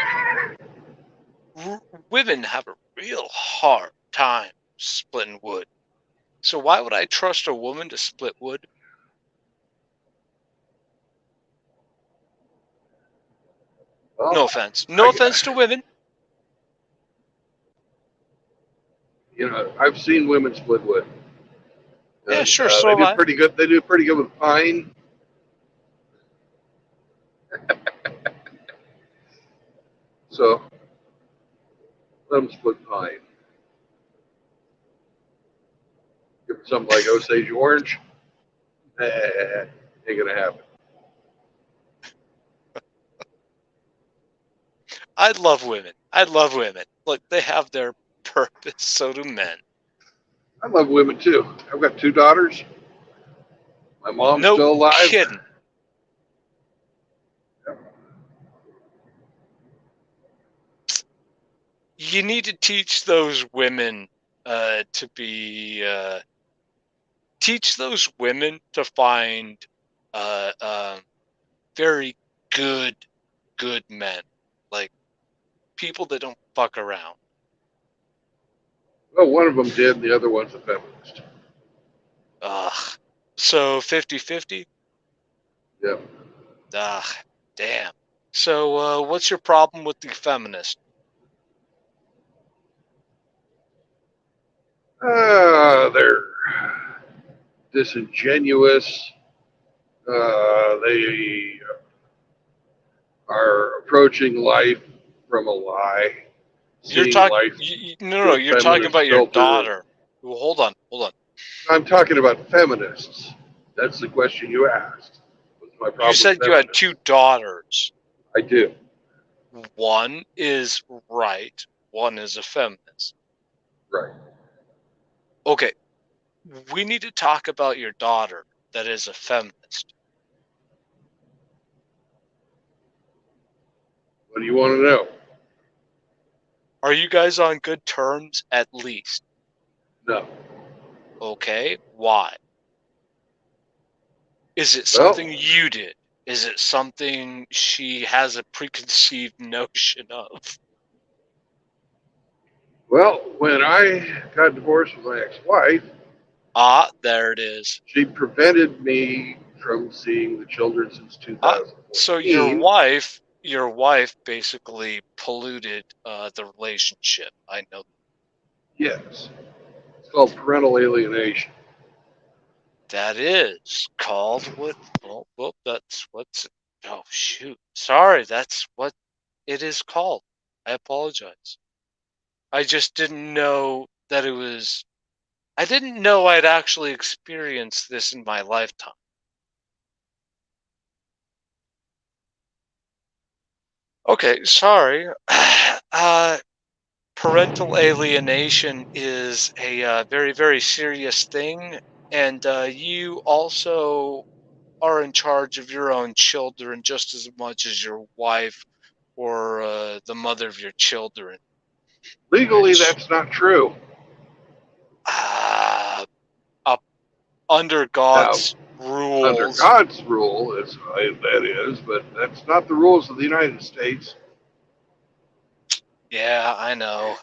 Women have a real hard time splitting wood. So why would I trust a woman to split wood? well, No offense. No I, offense to women. I've seen women split wood, Yeah, and sure, so they have do I. pretty good. They do pretty good with pine. So let them split pine. Give them something like Osage orange. Ain't gonna happen. I love women. I love women. Look, they have their purpose, so do men. I love women too. I've got 2 daughters. My mom's No still alive. kidding. You need to teach those women to be teach those women to find uh, uh, very good men, like people that don't fuck around. Well, one of them did. The other one's a feminist. Ugh. So 50-50? Yep. Ugh, damn. So what's your problem with the feminist? They're disingenuous. They are approaching life from a lie, You're seeing talking life no, through a you're talking feminist about your filter. daughter. Well, hold on. I'm talking about feminists. That's the question you asked. What's my You problem with said you had two feminists? daughters. I do. One is right, one is a feminist. Right. Okay, we need to talk about your daughter that is a feminist. What do you want to know? Are you guys on good terms at least? No. Okay, why? Is it Well, something you did? Is it something she has a preconceived notion of? well, when I got divorced with my ex-wife, Ah, there it is. she prevented me from seeing the children since Ah, so 2014. your wife basically polluted the relationship. I know Yes. It's called parental alienation. that is called what? Well, that's what's. Oh shoot! Sorry, that's what it is called. I apologize. I just didn't know that it was. I didn't know I'd actually experienced this in my lifetime. Okay, sorry. Uh, Parental alienation is a very serious thing, and you also are in charge of your own children just as much as your wife or the mother of your children, Legally, which that's not true. uh, up under Now, God's under rules. God's rule, that is, but that's not the rules of the United States. Yeah, I know.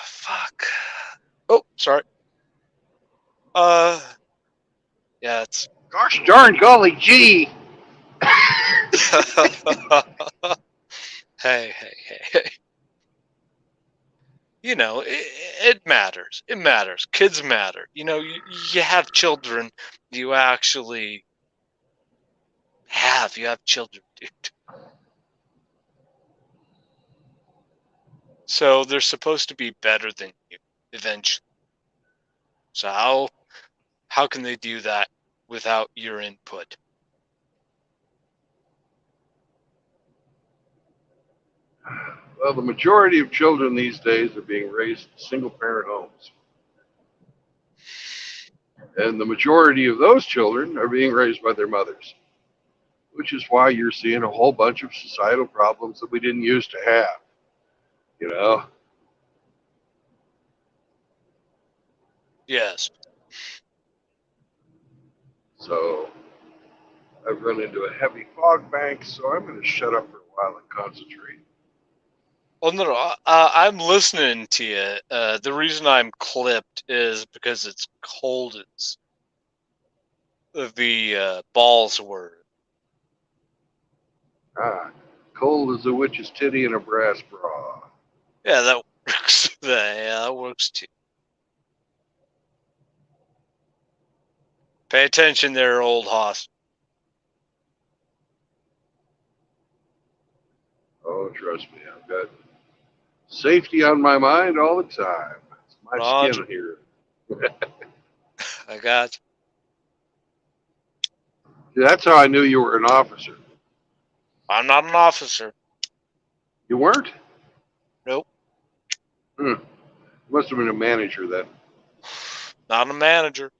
Fuck. Oh, sorry. Uh, yeah, it's. Gosh darn golly gee! Hey. You know, it matters. It matters. Kids matter. You know, you have children. You actually you have children, dude. So they're supposed to be better than you eventually. So how can they do that without your input? Well, the majority of children these days are being raised in single-parent homes. And the majority of those children are being raised by their mothers, which is why you're seeing a whole bunch of societal problems that we didn't used to have. You know? Yes. So I've run into a heavy fog bank, so I'm going to shut up for a while and concentrate. Oh no, I'm listening to you. The reason I'm clipped is because it's cold as the balls were. Ah, cold as a witch's titty in a brass bra. Yeah, that works. Yeah, that works too. Pay attention there, old hoss. Oh, trust me, I've got safety on my mind all the time. It's my Roger. skin here. I got That's how I knew you were an officer. you. I'm not an officer. You weren't? Nope. Hmm. Must have been a manager then. Not a manager.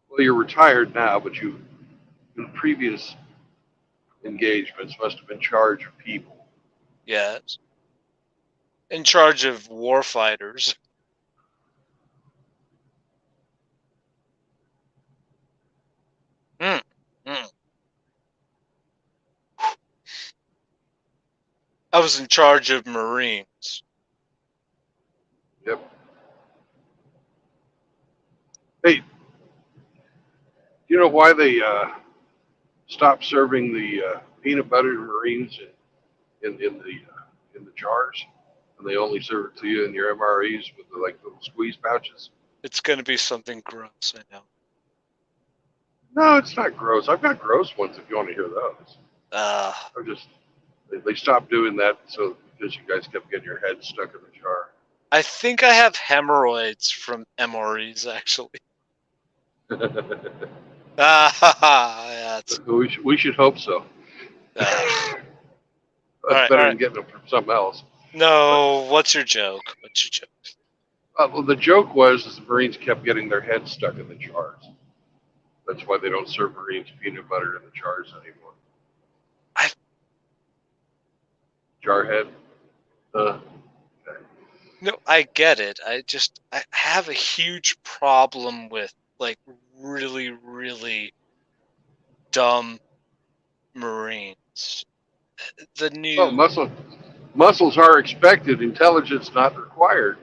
Well, you're retired now, but you, in previous engagements, must have been in charge of people. Yes. In charge of warfighters. Mm. Mm. I was in charge of Marines. Yep. Hey, do you know why they stopped serving the peanut butter to Marines in the jars, and they only serve it to you in your MREs with the like little squeeze pouches? It's going to be something gross, I know. No, it's not gross. I've got gross ones if you want to hear those. Uh, I'm just they stopped doing that so because you guys kept getting your head stuck in the jar. I think I have hemorrhoids from MREs, actually. That's, we should hope so. all That's right, all better right. than getting them from something else. No, what's your joke? What's your joke? Well, the joke was the Marines kept getting their heads stuck in the jars. That's why they don't serve Marines peanut butter in the jars anymore. I Jarhead. Okay. No, I get it. I have a huge problem with like really, really dumb Marines. The Well, new muscles are expected. Intelligence not required.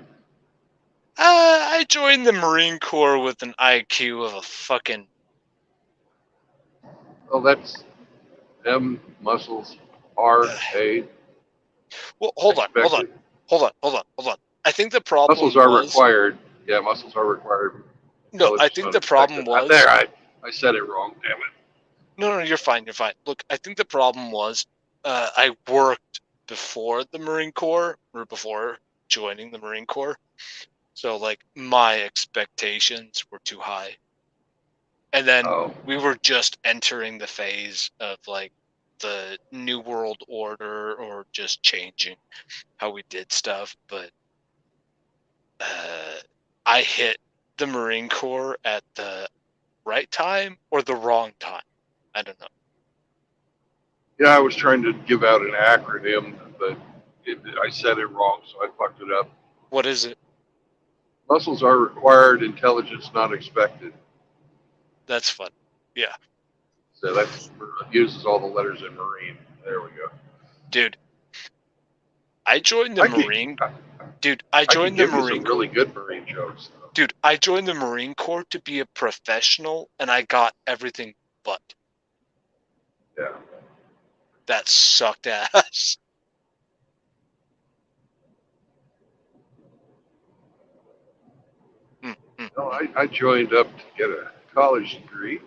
I joined the Marine Corps with an IQ of a fucking Well, that's M muscles are a well, hold on, hold on, expected. hold on, hold on, hold on. I think the problem Muscles are was required. Yeah, muscles are required. no, I Intelligence think not the problem expected. was There, I said it wrong. Damn it. no, you're fine, you're fine. Look, I think the problem was I worked before the Marine Corps or before joining the Marine Corps. So like my expectations were too high. And then Oh, we were just entering the phase of like the New World Order or just changing how we did stuff. But I hit the Marine Corps at the right time or the wrong time. I don't know. yeah. I was trying to give out an acronym, but I said it wrong, so I fucked it up. What is it? Muscles are required. Intelligence not expected. That's fun. Yeah. So that uses all the letters in Marine. There we go. Dude, I joined the I could Marine. Dude, I I could joined the give you some Marine really good Marine jokes. Though. Dude, I joined the Marine Corps to be a professional, and I got everything but. Yeah. That sucked ass. Mm, mm, No, mm. I joined up to get a college degree.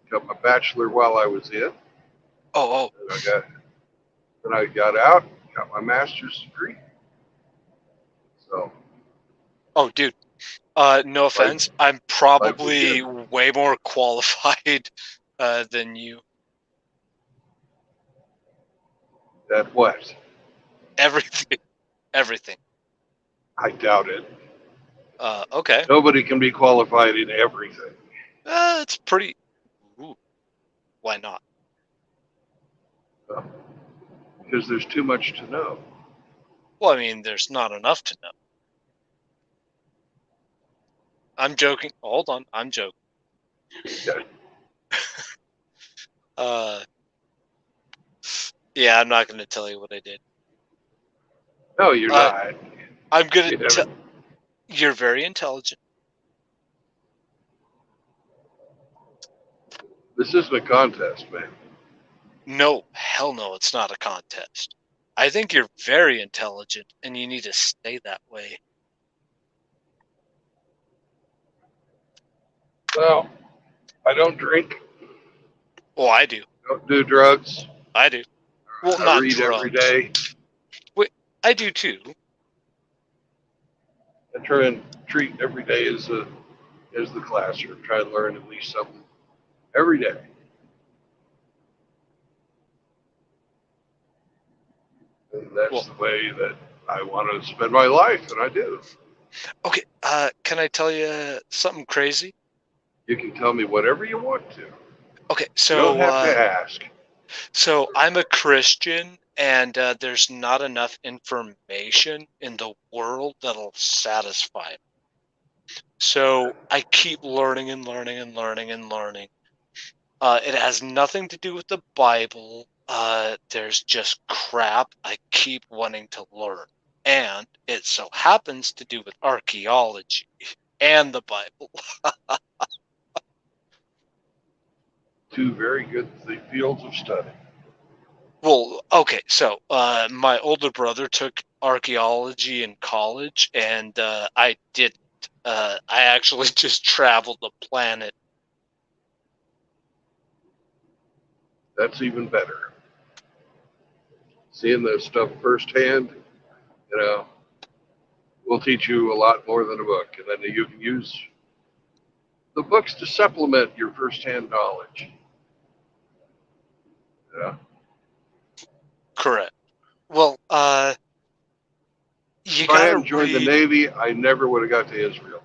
Got my bachelor while I was in. Oh, And then I got out, got my master's degree. Oh, dude. No offense. I'm probably way more qualified than you. That what? Everything. Everything. I doubt it. Okay. Nobody can be qualified in everything. It's pretty. Ooh, why not? Because there's too much to know. Well, I mean, there's not enough to know. I'm joking. Hold on. I'm joking. Okay. Yeah, I'm not going to tell you what I did. No, you're not. I'm going You to tell. haven't. You're very intelligent. This isn't a contest, man. No, hell no, it's not a contest. I think you're very intelligent, and you need to stay that way. Well, I don't drink. Oh, I do. Don't do drugs. I do. Well, I not read every drugs. day. Wait, I do too. I try and treat every day as the classroom. Try and learn at least something every day. And that's the way that I want to spend my life, and I do. Okay, can I tell you something crazy? You can tell me whatever you want to. Okay, You don't have to ask. So I'm a Christian, and there's not enough information in the world that'll satisfy me. So I keep learning and learning and learning and learning. It has nothing to do with the Bible. There's just crap I keep wanting to learn. And it so happens to do with archaeology and the Bible. Two very good fields of study. Well, okay, so my older brother took archaeology in college, and I didn't. I actually just traveled the planet. That's even better. Seeing this stuff firsthand, will teach you a lot more than a book. And then you can use the books to supplement your firsthand knowledge. Yeah. Correct. Well, you If I gotta hadn't joined the read. Navy, I never would have got to Israel.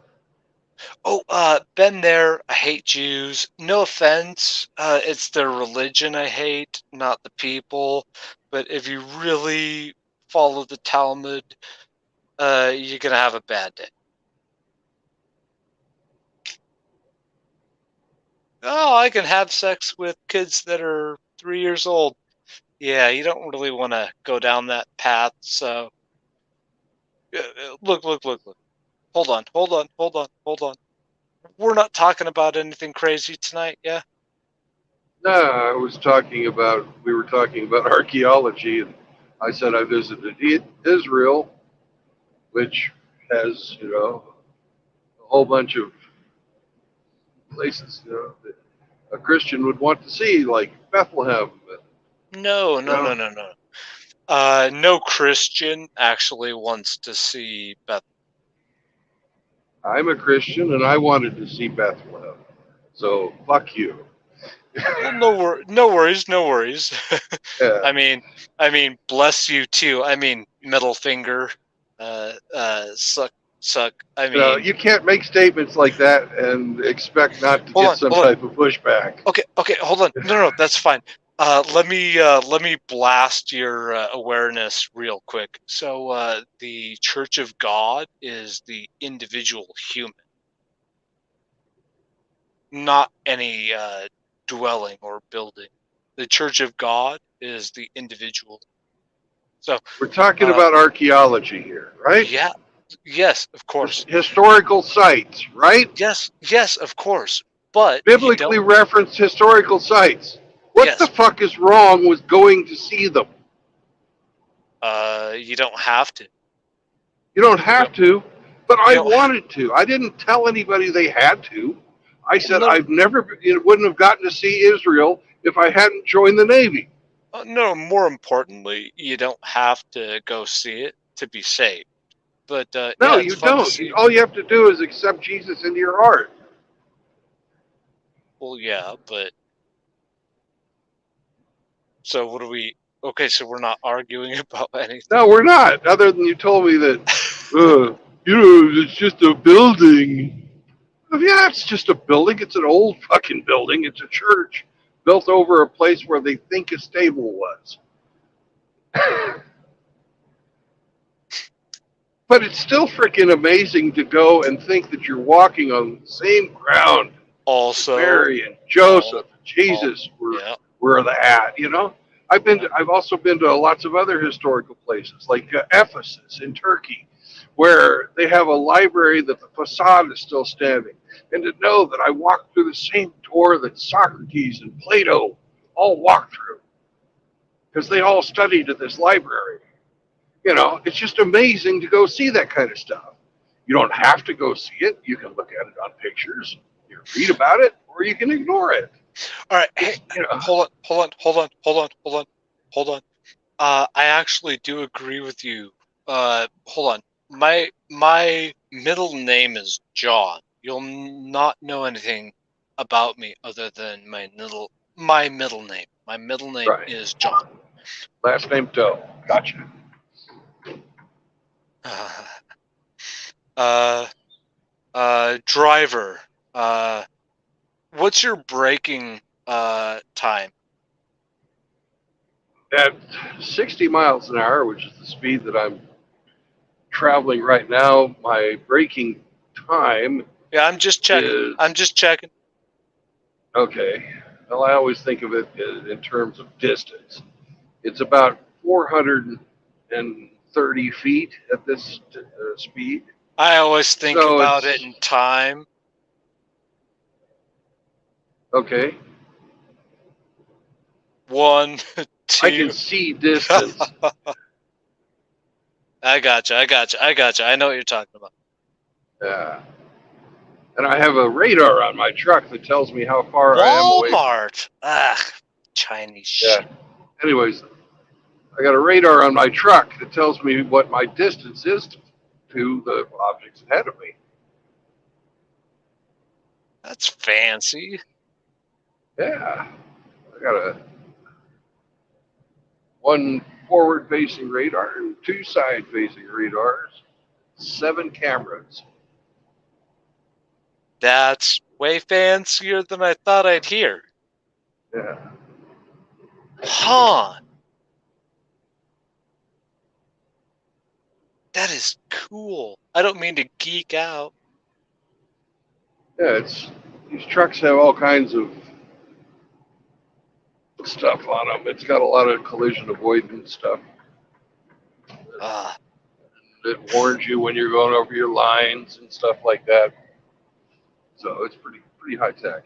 Oh, been there. I hate Jews. No offense. It's their religion I hate, not the people. But if you really follow the Talmud, you're gonna have a bad day. Oh, I can have sex with kids that are 3 years old. Yeah, you don't really want to go down that path. So, look. Hold on. We're not talking about anything crazy tonight, yeah? No, we were talking about archaeology, and I said I visited Israel, which has, a whole bunch of places, that a Christian would want to see, like Bethlehem. No. No Christian actually wants to see Beth. I'm a Christian, and I wanted to see Bethlehem. So fuck you. Well, no worries. Yeah. I mean, bless you too. I mean, middle finger. Suck. I mean, You can't make statements like that and expect not to get some type of pushback. Okay, hold on. No, that's fine. Let me blast your awareness real quick. So, the Church of God is the individual human, not any dwelling or building. The Church of God is the individual. So We're talking about archaeology here, right? yeah, yes, of course. Historical sites, right? Yes, of course. But Biblically referenced historical sites. What the fuck is wrong with going to see them? You don't have to. You don't have to, but I wanted to. I didn't tell anybody they had to. I said wouldn't have gotten to see Israel if I hadn't joined the Navy. No, more importantly, you don't have to go see it to be saved. But No, yeah, it's you fun to don't. see. All you have to do is accept Jesus into your heart. Well, yeah, but so what do we? Okay, so we're not arguing about anything. No, we're not. Other than you told me that, it's just a building. Yeah, it's just a building. It's an old fucking building. It's a church built over a place where they think a stable was. But it's still freaking amazing to go and think that you're walking on the same ground Also, Mary and Joseph, all, Jesus yeah. were the at. I've also been to lots of other historical places like Ephesus in Turkey, where they have a library that the facade is still standing, and to know that I walked through the same door that Socrates and Plato all walked through, because they all studied at this library. It's just amazing to go see that kind of stuff. You don't have to go see it. You can look at it on pictures. You can read about it, or you can ignore it. All right. Hey, hold on. I actually do agree with you. Hold on. My middle name is John. You'll not know anything about me other than my middle name. My middle name Right. is John. Last name Doe. Gotcha. Driver. What's your braking time? At 60 miles an hour, which is the speed that I'm traveling right now, my braking time Yeah, I'm just checking. is okay. Well, I always think of it in terms of distance. It's about 430 feet at this speed. I always think So about it it's in time. okay. 1, I can 2. see distance. I gotcha. I know what you're talking about. Yeah. And I have a radar on my truck that tells me how far I am away from. Walmart. Chinese Yeah. shit. Anyways, I got a radar on my truck that tells me what my distance is to the objects ahead of me. That's fancy. Yeah. I got one forward-facing radar and two side-facing radars, 7 cameras. That's way fancier than I thought I'd hear. Yeah. Huh. That is cool. I don't mean to geek out. Yeah, these trucks have all kinds of stuff on them. It's got a lot of collision avoidance stuff. It warns you when you're going over your lines and stuff like that. So it's pretty high tech.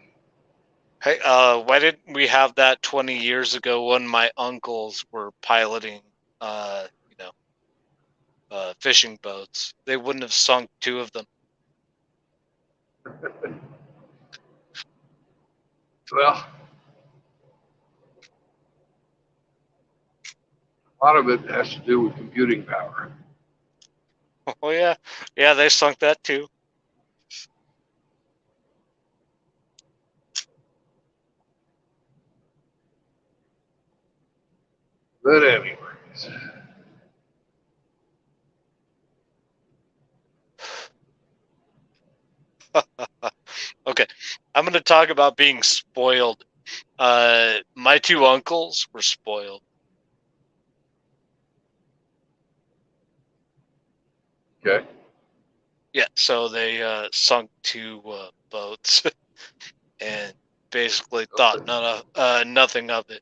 Hey, why didn't we have that 20 years ago when my uncles were piloting, fishing boats? They wouldn't have sunk 2 of them. Well, a lot of it has to do with computing power. Oh yeah, yeah, they sunk that too. But anyways, Okay, I'm going to talk about being spoiled. My 2 uncles were spoiled. okay. Yeah, so they sunk 2 boats and basically thought nothing of it.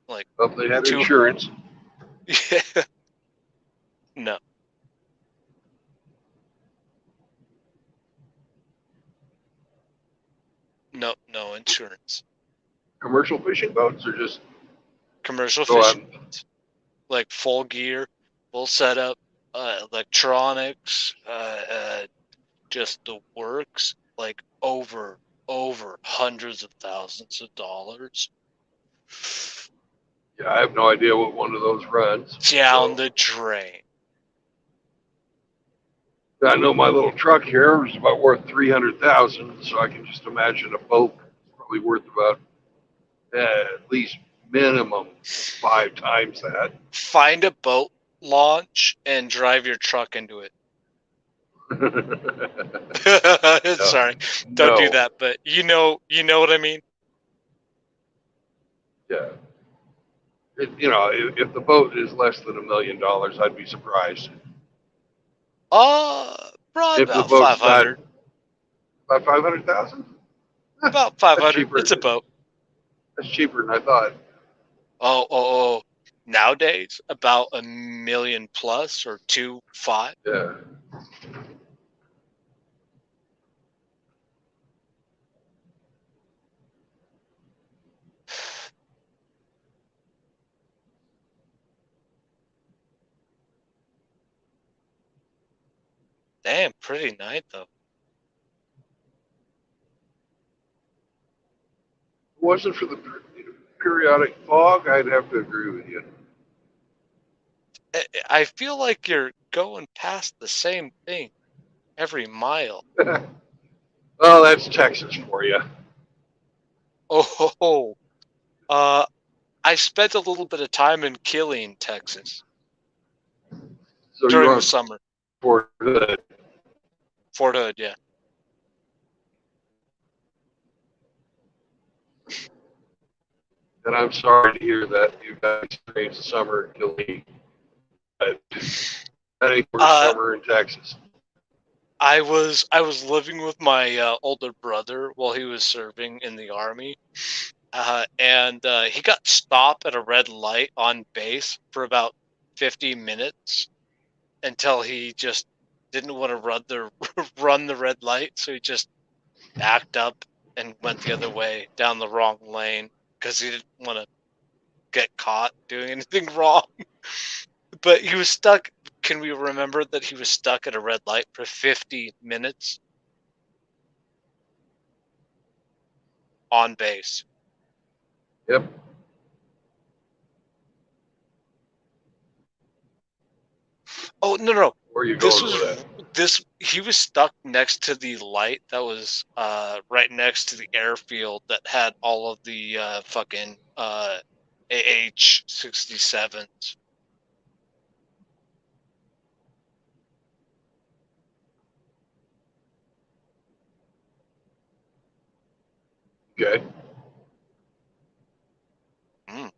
Like, Hope they had 2. insurance. Yeah, no, no insurance. Commercial fishing boats are just Commercial go fishing on. boats, like full gear, full setup, electronics, just the works, like over hundreds of thousands of dollars Yeah, I have no idea what one of those runs. down So the drain. I know my little truck here is about worth 300,000, so I can just imagine a boat probably worth about at least minimum 5 times that. Find a boat launch and drive your truck into it. Sorry, don't do No. that, but you know what I mean. Yeah. If the boat is less than $1 million, I'd be surprised. Probably If the about boat's not 500. about 500,000, About that's 500. cheaper. It's a boat. That's cheaper than I thought. Oh. Nowadays, about $1 million plus or 2.5. Yeah. Damn, pretty night though. If it wasn't for the periodic fog, I'd have to agree with you. I feel like you're going past the same thing every mile. Well, that's Texas for you. Oh, uh, I spent a little bit of time in Killeen, Texas, So you're during the on summer. Fort Hood. Fort Hood, yeah. And I'm sorry to hear that you guys experienced the summer in Killeen. But that ain't worse summer in Texas. I was living with my older brother while he was serving in the army, and he got stopped at a red light on base for about 50 minutes until he just didn't want to run the red light, so he just backed up and went the other way down the wrong lane because he didn't want to get caught doing anything wrong. But he was stuck. Can we remember that he was stuck at a red light for 50 minutes on base? Yep. Oh, no. Where are you This going with was he was stuck next to the light that was right next to the airfield that had all of the fucking AH-67s. that? Okay. Mm.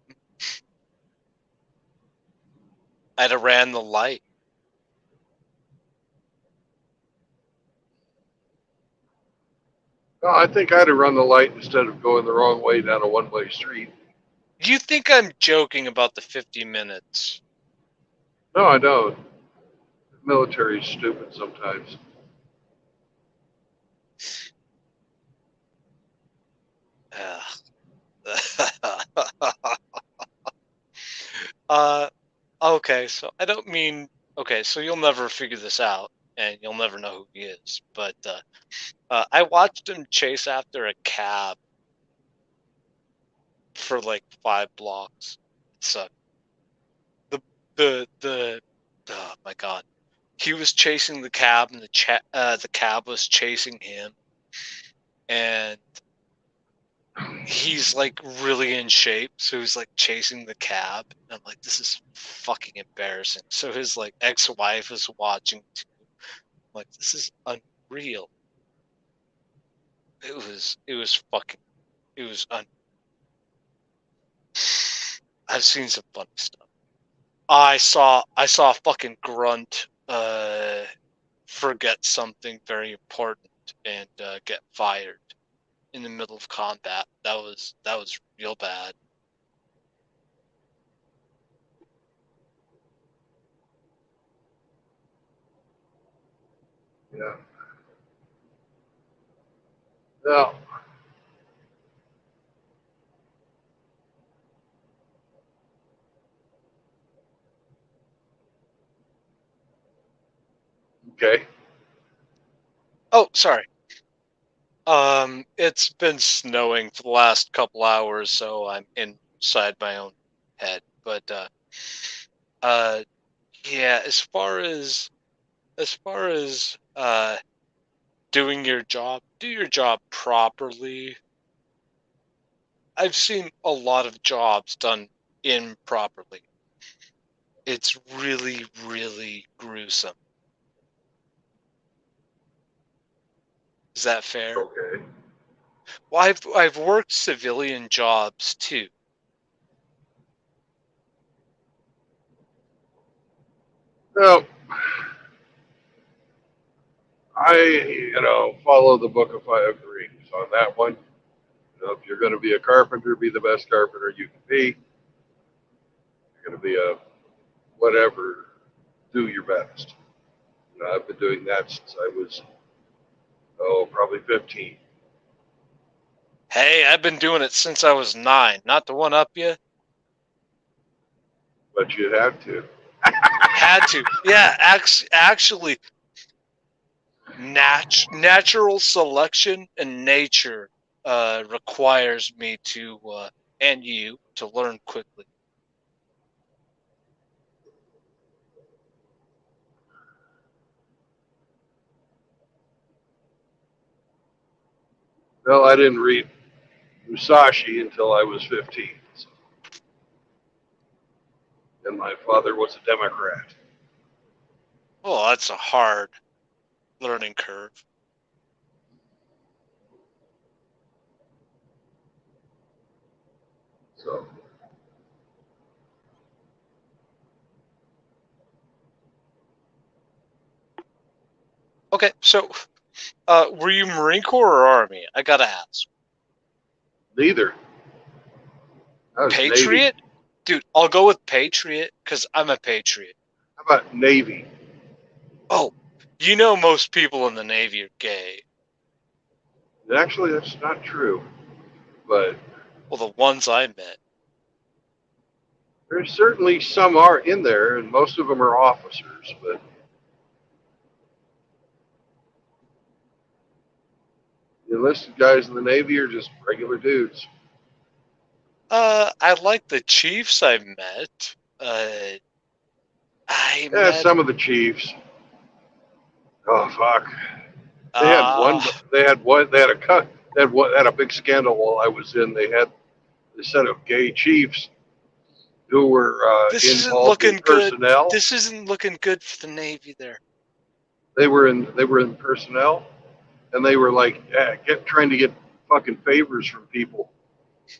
I'd have ran the light. Well, I think I'd have run the light instead of going the wrong way down a one-way street. You think I'm joking about the 50 minutes? No, I don't. The military's stupid sometimes. Okay, so I don't mean, okay, so you'll never figure this out and you'll never know who he is, but I watched him chase after a cab for like 5 blocks. So the oh my god, he was chasing the cab and the cab was chasing him, and he's like really in shape, so he's like chasing the cab, and I'm like, this is fucking embarrassing. So his like ex-wife is watching too. I'm like, this is unreal. It was fucking it was un I've seen some funny stuff. I saw a fucking grunt forget something very important and get fired in the middle of combat. That was real bad. Yeah. No. Okay. Oh, sorry. It's been snowing for the last couple hours, so I'm inside my own head. But uh, yeah, as far as as far as doing your job, do your job properly. I've seen a lot of jobs done improperly. It's really, really gruesome. Is that fair? Okay. Well, I've worked civilian jobs too. Well, I, follow the Book of Five Rings on that one. If you're going to be a carpenter, be the best carpenter you can be. If you're going to be a whatever, do your best. I've been doing that since I was, probably 15. Hey, I've been doing it since I was 9. Not to one up you. But you have to. Had to. Yeah, actually, natural selection and nature requires me to, and you, to learn quickly. Well, I didn't read Musashi until I was 15. So. And my father was a Democrat. Oh, that's a hard learning curve. So. Okay, so were you Marine Corps or Army? I gotta ask. Neither. I was Navy. Patriot? Dude, I'll go with Patriot because I'm a Patriot. How about Navy? Oh, you know most people in the Navy are gay. Actually, that's not true. But Well, the ones I met. there's certainly some are in there, and most of them are officers. But the enlisted guys in the Navy are just regular dudes. I like the Chiefs I met. I Yeah, met. some of the chiefs. Oh fuck! They had Uh, one. They had one. They had a cut. They had one. They had a big scandal while I was in. They had a set of gay chiefs who were this isn't involved in looking good. personnel. This isn't looking good for the Navy there. They were in personnel, and they were like trying to get fucking favors from people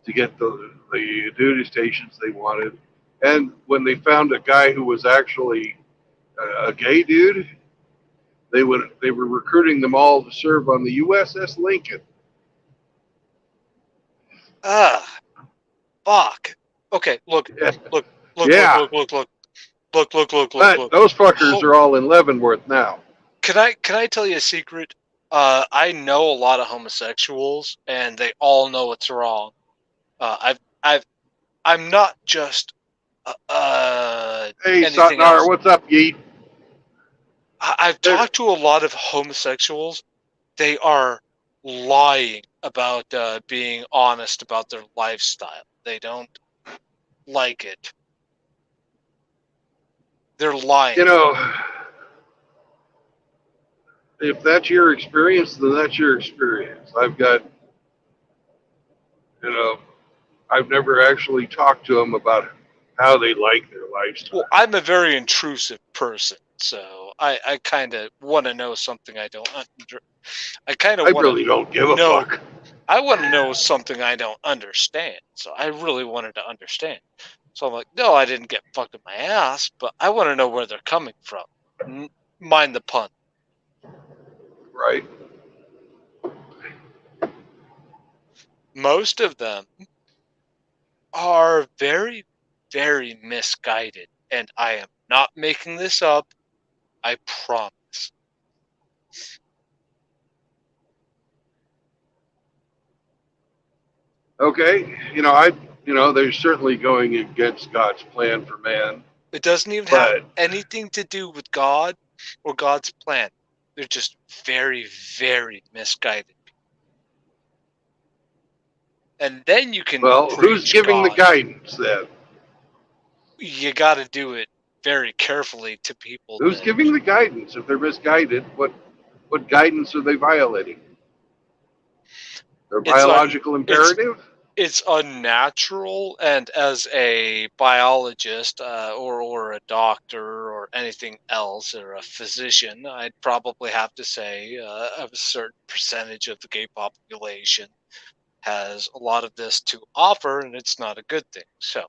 to get the duty stations they wanted. And when they found a guy who was actually a gay dude, they were recruiting them all to serve on the USS Lincoln. Ah, fuck. Okay, look, Yeah, look, look, look, yeah. look, look, look, look, look, look, look, But look. those fuckers are all in Leavenworth now. Can I tell you a secret? I know a lot of homosexuals, and they all know it's wrong. I'm not just Hey, anything Satnar, else. what's up, Yeet? I've talked to a lot of homosexuals. They are lying about being honest about their lifestyle. They don't like it. They're lying. You know, if that's your experience, then that's your experience. I've never actually talked to them about how they like their lifestyle. Well, I'm a very intrusive person, so I kind of want to know something I don't under. I kind I of want to really don't give a know. fuck. I want to know something I don't understand. So I really wanted to understand. So I'm like, no, I didn't get fucked in my ass, but I want to know where they're coming from. Mind the pun. Right? Most of them are very, very misguided. And I am not making this up. I promise. Okay. They're certainly going against God's plan for man. It doesn't even have But anything to do with God or God's plan. They're just very, very misguided. And then you can well, who's preach giving the God. guidance then? You got to do it very carefully to people Who's that giving the guidance? If they're misguided, what guidance are they violating? Their it's biological it's imperative? it's unnatural, and as a biologist or a doctor or anything else or a physician, I'd probably have to say a certain percentage of the gay population has a lot of this to offer, and it's not a good thing. So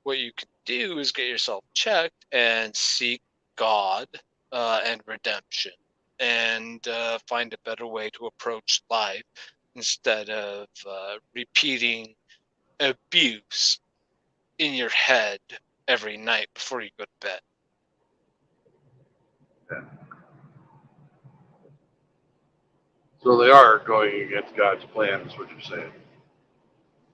what you can do is get yourself checked and seek God and redemption, and find a better way to approach life instead of repeating abuse in your head every night before you go to bed. So they are going against God's plan, is what you're saying,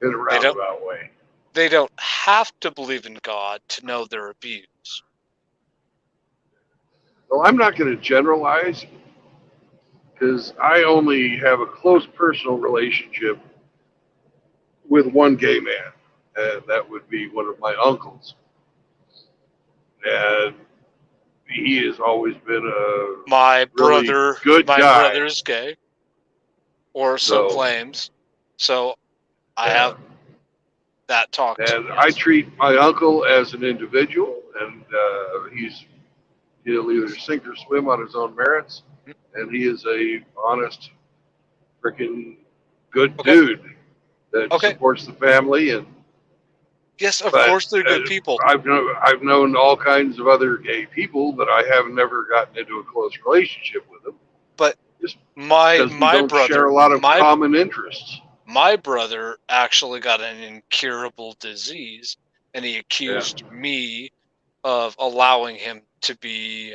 in a They don't roundabout way. they don't have to believe in God to know they're abused. Well, I'm not going to generalize because I only have a close personal relationship with one gay man, and that would be one of my uncles. And he has always been a My really brother, good my guy. brother's gay, or so So, claims. So I yeah. have that talk too. And I Yes. treat my uncle as an individual, and he'll either sink or swim on his own merits, and he is a honest, freaking good Okay. dude that Okay. supports the family. And Yes, of but course they're good people. I've known all kinds of other gay people, but I have never gotten into a close relationship with them, But just my because we my don't share brother, a lot of my common interests. my brother actually got an incurable disease, and he Yeah. accused me of allowing him to be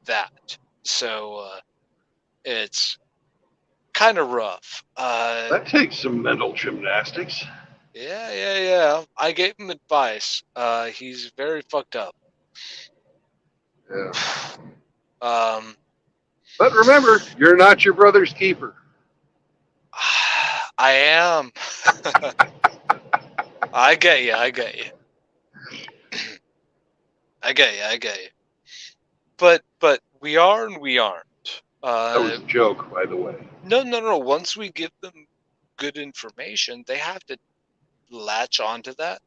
that. So it's kind of rough. That takes some mental gymnastics. Yeah. I gave him advice. He's very fucked up. Yeah. Um, But remember, you're not your brother's keeper. I am. I get you. I get you. I get you. But we are and we aren't. That was a joke, by the way. No. Once we give them good information, they have to latch onto that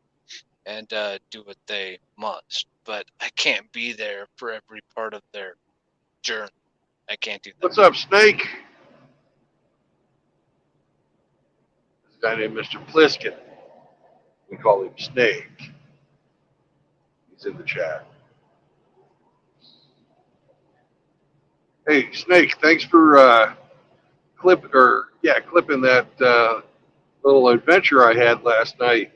and do what they must. But I can't be there for every part of their journey. I can't do that. What's up, Snake? This guy named Mr. Pliskin. We call him Snake. He's in the chat. Hey, Snake, thanks for clipping that little adventure I had last night.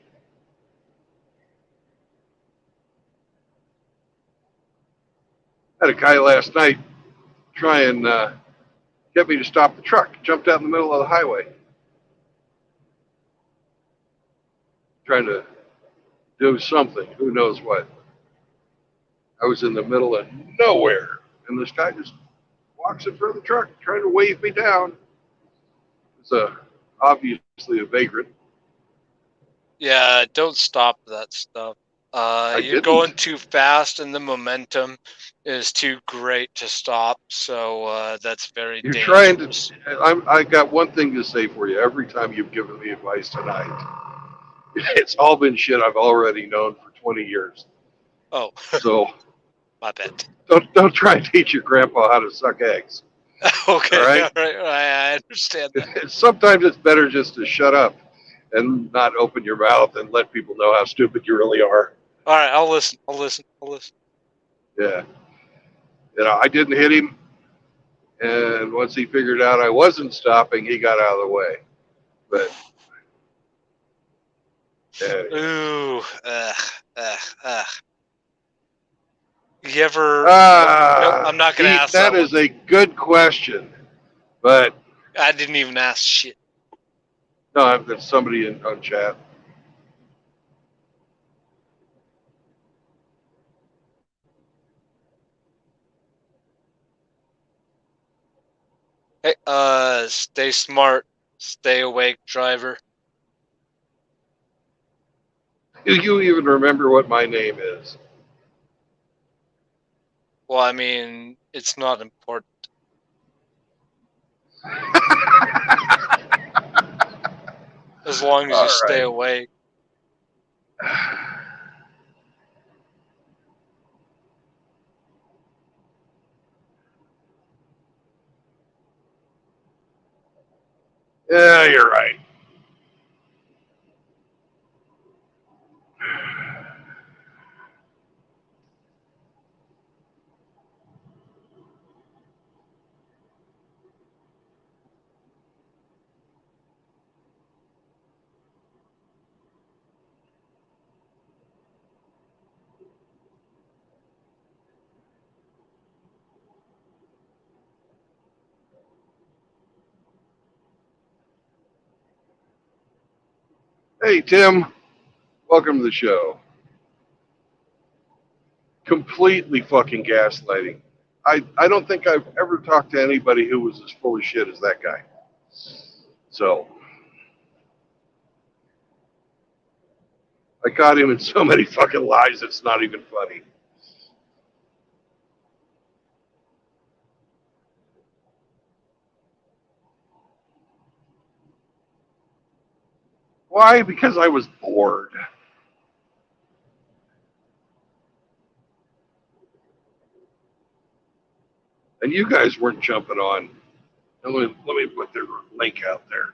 I had a guy last night try and get me to stop the truck. Jumped out in the middle of the highway, trying to do something. Who knows what? I was in the middle of nowhere, and this guy just walks in front of the truck, trying to wave me down. It's obviously a vagrant. Yeah, don't stop that stuff. I You're going didn't. too fast, and the momentum is too great to stop. So that's very You're trying to. dangerous. I got one thing to say for you. Every time you've given me advice tonight, it's all been shit I've already known for 20 years. Oh, So my bad. don't try and teach your grandpa how to suck eggs. Okay, All right. I understand that. Sometimes it's better just to shut up and not open your mouth and let people know how stupid you really are. All right, I'll listen. Yeah. I didn't hit him, and once he figured out I wasn't stopping, he got out of the way. But anyway. Ooh, ugh. You ever? Nope, I'm not gonna ask That that is one. a good question, but I didn't even ask shit. no, I've got somebody on chat. Hey, stay smart, stay awake, driver. Do you even remember what my name is? Well, I mean, it's not important. As long as All you stay right. awake. Yeah, you're right. Hey, Tim. Welcome to the show. Completely fucking gaslighting. I don't think I've ever talked to anybody who was as full of shit as that guy. So I caught him in so many fucking lies, it's not even funny. Why? Because I was bored. And you guys weren't jumping on. Let me put their link out there.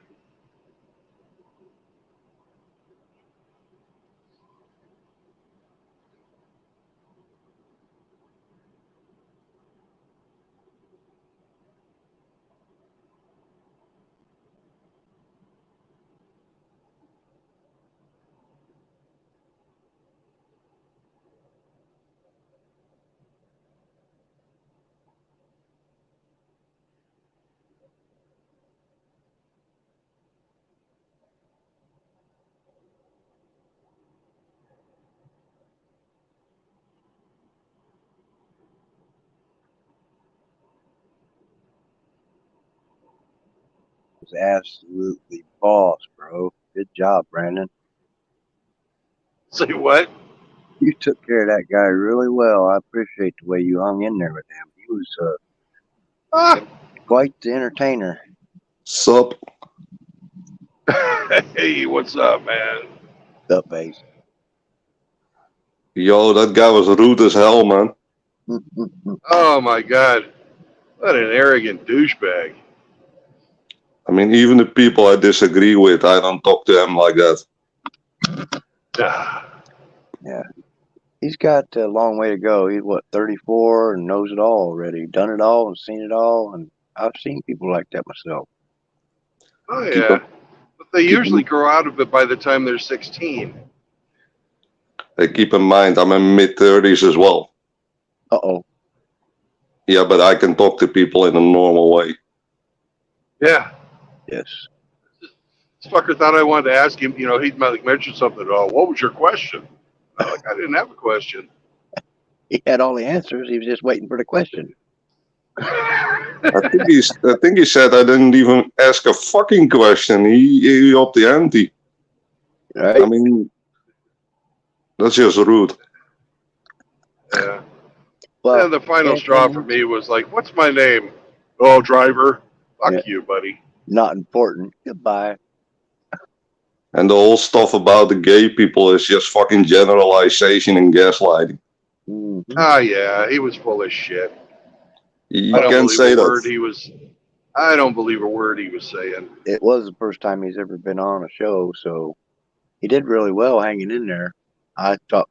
Was absolutely boss, bro. Good job, Brandon. Say what? You took care of that guy really well. I appreciate the way you hung in there with him. He was Ah. quite the entertainer. Sup? Hey, what's up, man? Up base. Yo, that guy was rude as hell, man. Oh my god. What an arrogant douchebag. I mean, even the people I disagree with, I don't talk to them like that. Ah. Yeah. He's got a long way to go. He's what, 34 and knows it all already. Done it all and seen it all. And I've seen people like that myself. Oh Keep yeah. him, But they keep usually him. grow out of it by the time they're 16. Hey, keep in mind, I'm in mid-30s as well. Uh-oh. Yeah, but I can talk to people in a normal way. Yeah. Yes. This fucker thought I wanted to ask him, he'd like mention something at all. What was your question? I'm like, I didn't have a question. He had all the answers. He was just waiting for the question. I think he said I didn't even ask a fucking question. He upped the ante. Right? I mean, that's just rude. Yeah. Well, And the final straw for anything me was like, what's my name? Oh, driver. Fuck Yeah. you, buddy. not important. Goodbye. And the whole stuff about the gay people is just fucking generalization and gaslighting. hmm Ah, yeah, he was full of shit. I You don't can't believe a say that. word he was. I don't believe a word he was saying. It was the first time he's ever been on a show, so he did really well hanging in there. I thought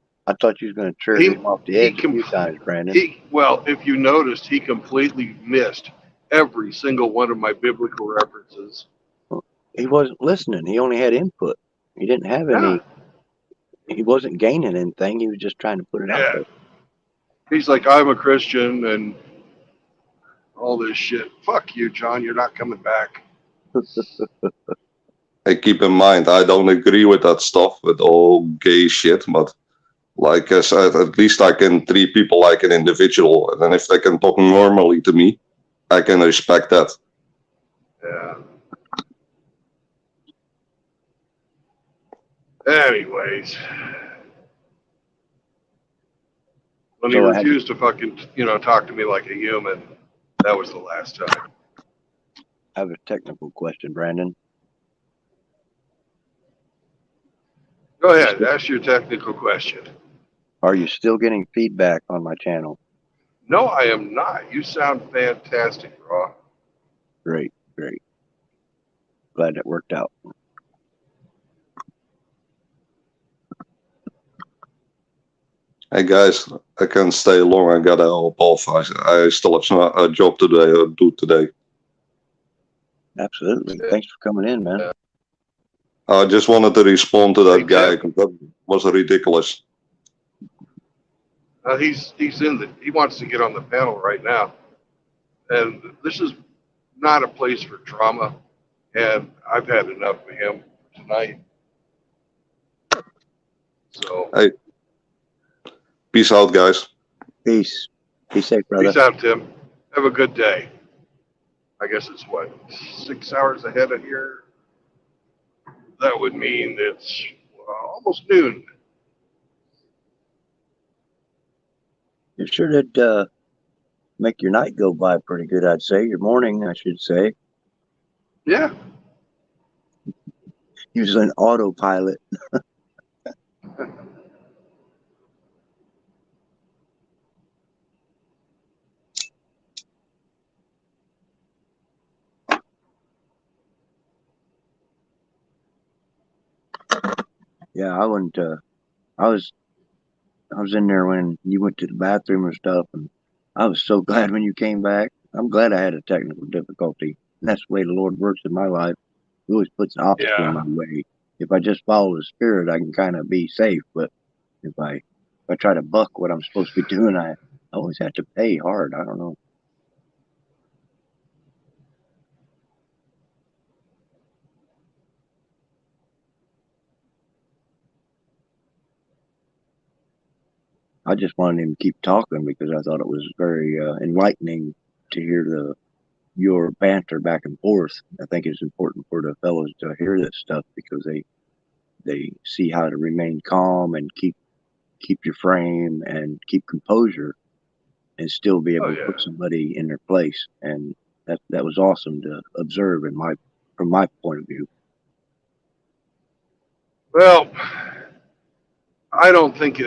you was going to trigger He him off the he edge a few times, Brandon. If you noticed, he completely missed every single one of my biblical references. He wasn't listening. He only had input. He didn't have Yeah, any. He wasn't gaining anything. He was just trying to put it out yeah. there. He's like, I'm a Christian and all this shit. Fuck you, John. You're not coming back. Hey, keep in mind, I don't agree with that stuff, with all gay shit, but like I said, at least I can treat people like an individual. And then if they can talk normally to me, I can respect that. Yeah. Anyways, When he So I refused to fucking, talk to me like a human, that was the last time. have a technical question, Brandon. Go ahead, ask your technical question. Are you still getting feedback on my channel? No, I am not. You sound fantastic, Raw. Great, great. Glad that worked out. Hey guys, I can't stay long. I gotta apologize. I still have a job to do today. Absolutely. Thanks for coming in, man. I just wanted to respond to that Hey, guy Jeff. because that was ridiculous. He wants to get on the panel right now. And this is not a place for drama. And I've had enough of him tonight. So, Hey, peace out, guys. Peace. Be safe, brother. peace out, Tim. Have a good day. I guess it's 6 hours ahead of here? That would mean it's almost noon. It sure did make your night go by pretty good, I'd say. Your morning, I should say. Yeah. Usually an autopilot. Yeah, I wouldn't. I was in there when you went to the bathroom and stuff, and I was so glad when you came back. I'm glad I had a technical difficulty. And that's the way the Lord works in my life. He always puts an obstacle in my way. If I just follow the Spirit, I can kind of be safe. But if I try to buck what I'm supposed to be doing, I always have to pay hard. I don't know. I just wanted him to keep talking because I thought it was very enlightening to hear your banter back and forth. I think it's important for the fellows to hear this stuff because they see how to remain calm and keep your frame and keep composure and still be able to put somebody in their place. And that was awesome to observe from my point of view. Well, I don't think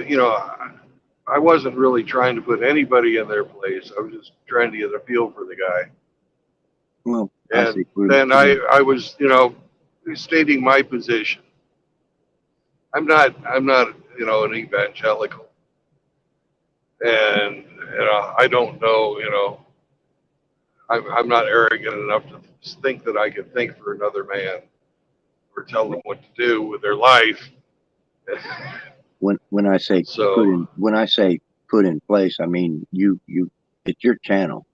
I wasn't really trying to put anybody in their place. I was just trying to get a feel for the guy. Well, And then I was, stating my position. I'm not, an evangelical. And, I don't know, I'm not arrogant enough to think that I can think for another man or tell them what to do with their life. When I say put in place, I mean you it's your channel,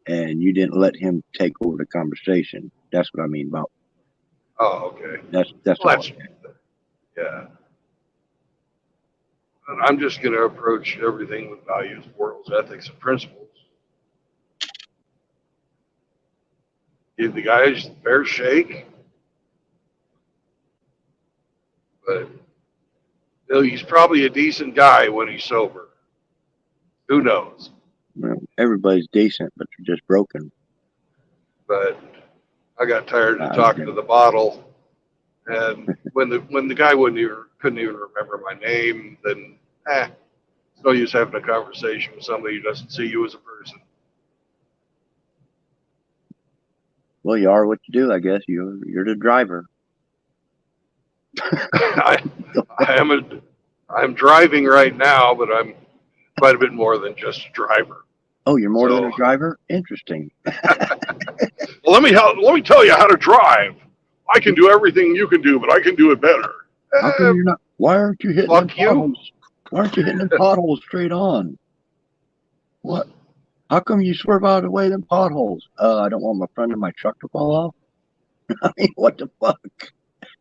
and you didn't let him take over the conversation. That's what I mean about. Oh, okay. That's well, yeah. And I'm just going to approach everything with values, morals, ethics, and principles. Give the guys a fair shake, but he's probably a decent guy when he's sober. Who knows? Well, everybody's decent, but you're just broken. But I got tired of talking to the bottle, and when the guy couldn't even remember my name, then it's no use having a conversation with somebody who doesn't see you as a person. Well, you are what you do, I guess. You're the driver. I'm driving right now, but I'm quite a bit more than just a driver. Oh, you're more than a driver? Interesting. Well, let me tell you how to drive. I can do everything you can do, but I can do it better. How come you're not? Why aren't you hitting them potholes? You. Why aren't you hitting them potholes straight on? What? How come you swerve out of the way them potholes? I don't want my front of my truck to fall off. I mean, what the fuck?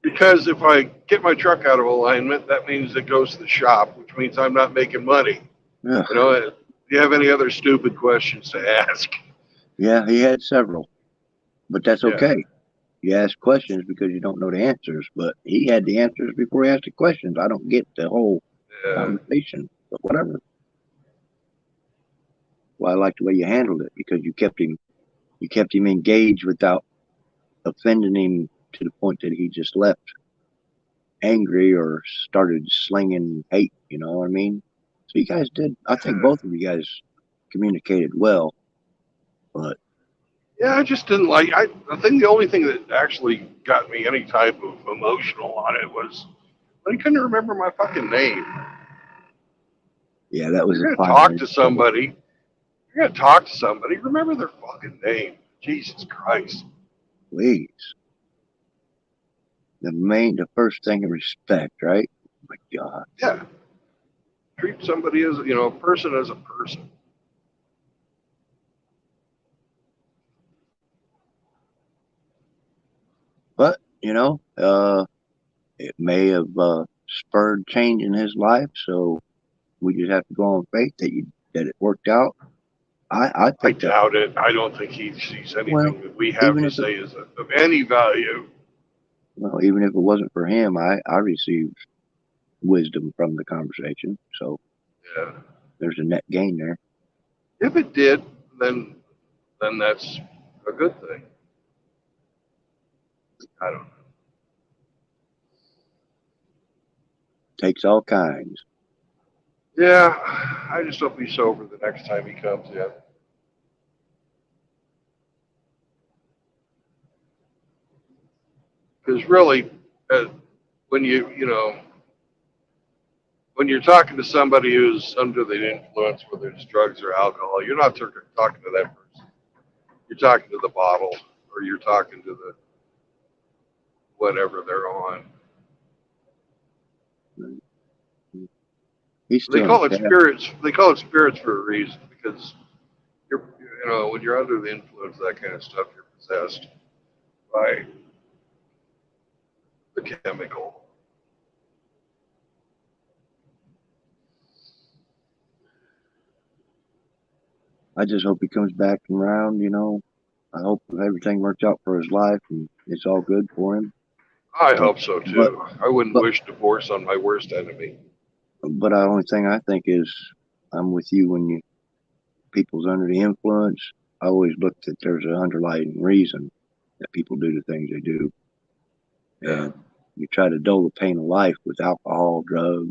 Because if I get my truck out of alignment, that means it goes to the shop, which means I'm not making money. Ugh. Do you have any other stupid questions to ask? Yeah, he had several, but that's okay. You ask questions because you don't know the answers, but he had the answers before he asked the questions. I don't get the whole conversation, but whatever. Well, I like the way you handled it because you kept him engaged without offending him to the point that he just left angry or started slinging hate. You know what I mean? So you guys did. I think both of you guys communicated well, but Yeah, I just didn't like. I think the only thing that actually got me any type of emotional on it was I couldn't remember my fucking name. yeah, that was You're the gonna talk primary to trouble. somebody. You're gonna talk to somebody. Remember their fucking name. Jesus Christ. Please, the first thing is respect, right? Oh my God. Yeah. Treat somebody as a person as a person. But it may have spurred change in his life. So we just have to go on faith that it worked out. I I picked up. doubt it. I don't think he sees Well, anything that we have even to if it say is of any value. well, even if it wasn't for him, I received wisdom from the conversation. So Yeah. there's a net gain there. If it did, then that's a good thing. I don't know. Takes all kinds. Yeah, I just hope he's sober the next time he comes in. Because really, uh, when when you're talking to somebody who's under the influence, whether it's drugs or alcohol, you're not talking to that person. You're talking to the bottle, or you're talking to the whatever they're on. He's They still in call it rehab. spirits. They call it spirits for a reason because when you're under the influence of that kind of stuff, you're possessed by the chemical. I just hope he comes back around. I hope everything works out for his life and it's all good for him. I hope so But too. I wouldn't but wish divorce on my worst enemy. but the only thing I think is I'm with you when people's under the influence. I always look that there's an underlying reason that people do the things they do, Yeah. and you try to dull the pain of life with alcohol, drugs,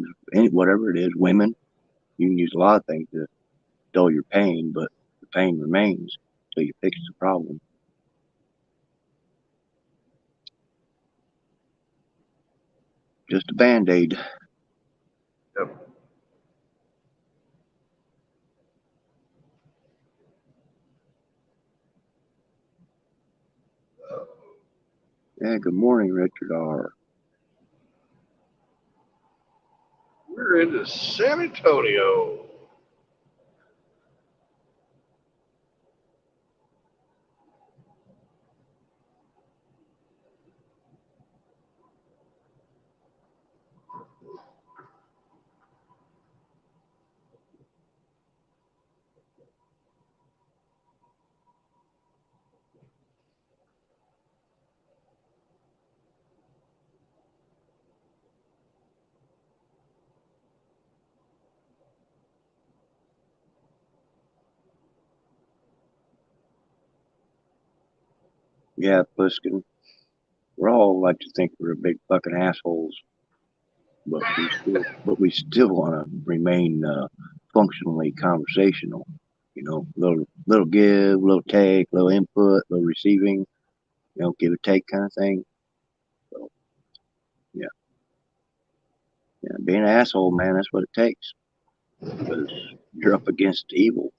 whatever it is. Women, you can use a lot of things to dull your pain, but the pain remains until you fix the problem. Just a band-aid. Yep. Yeah. Good morning, Richard R. We're into San Antonio. Yeah, Pliskin. We all like to think we're big fucking assholes, but we still want to remain functionally conversational. Little give, little take, little input, little receiving. Give or take kind of thing. So yeah, yeah, being an asshole, man, that's what it takes because you're up against evil.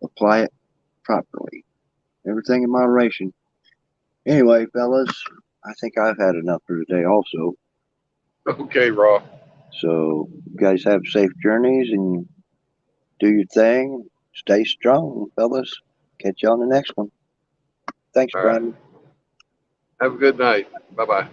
Apply it properly. Everything in moderation. Anyway, fellas, I think I've had enough for today also. Okay, Raw. So you guys have safe journeys and do your thing. Stay strong, fellas. Catch you on the next one. Thanks, All right. Brian. Have a good night. Bye bye.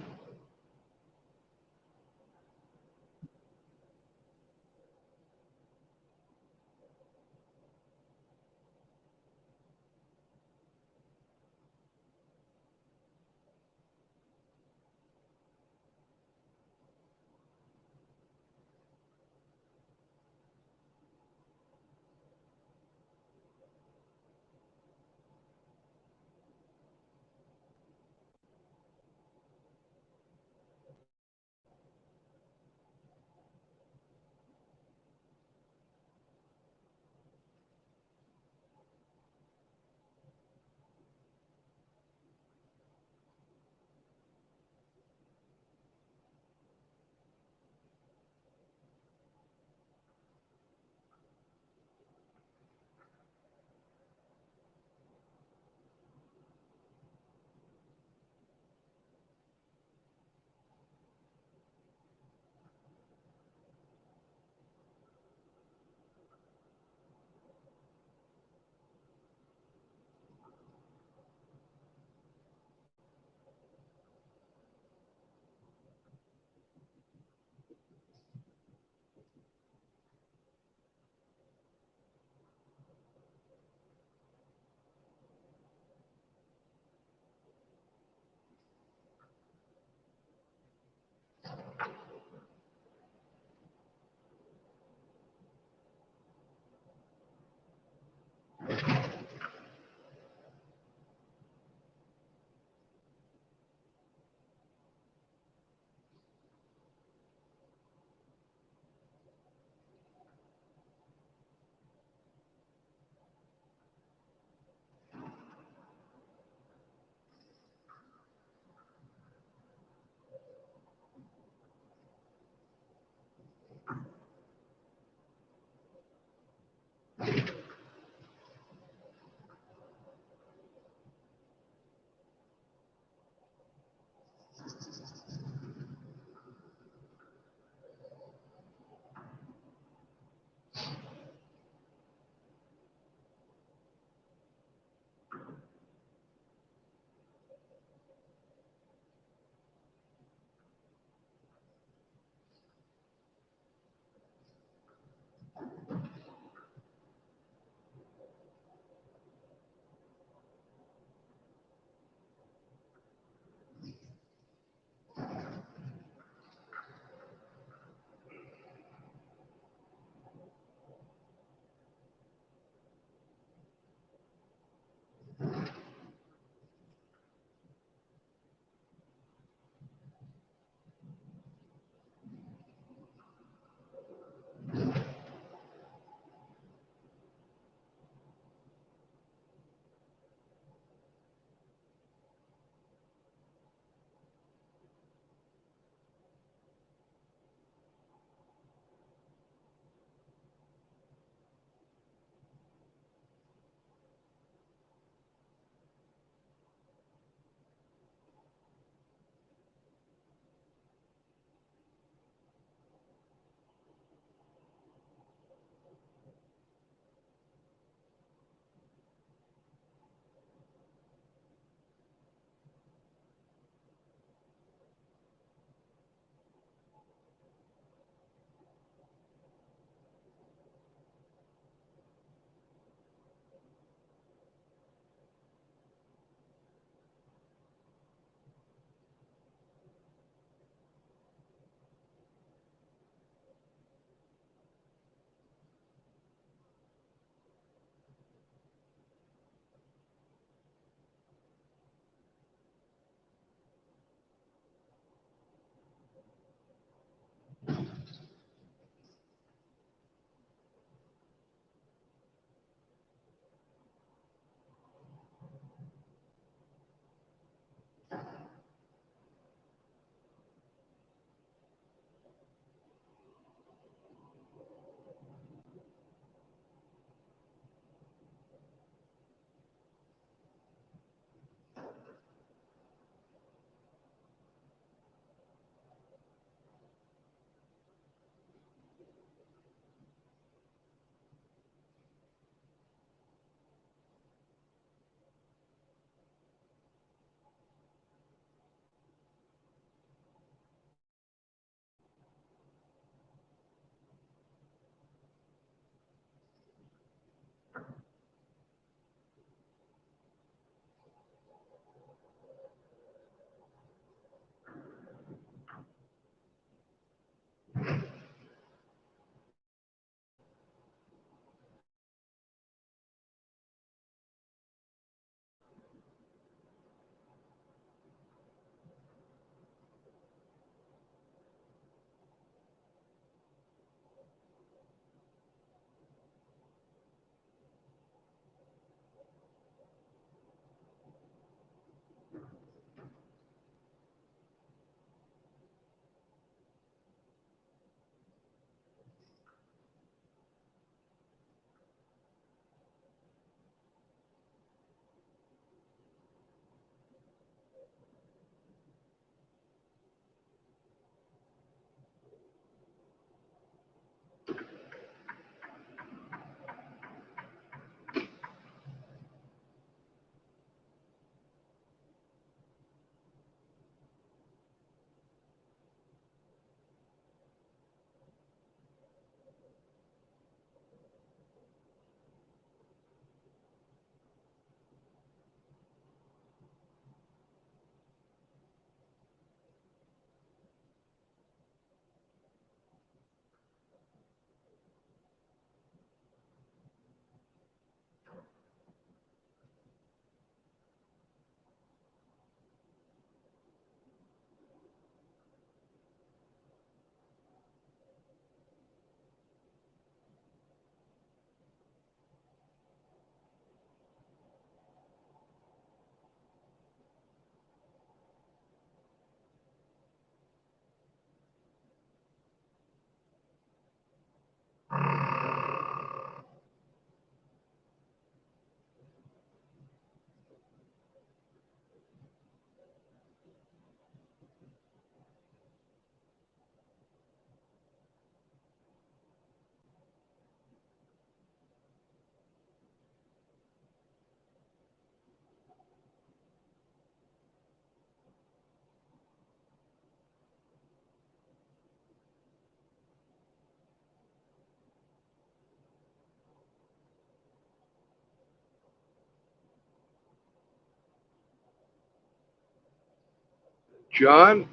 John,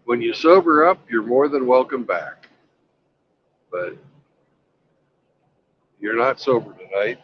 when you sober up, you're more than welcome back. But you're not sober tonight.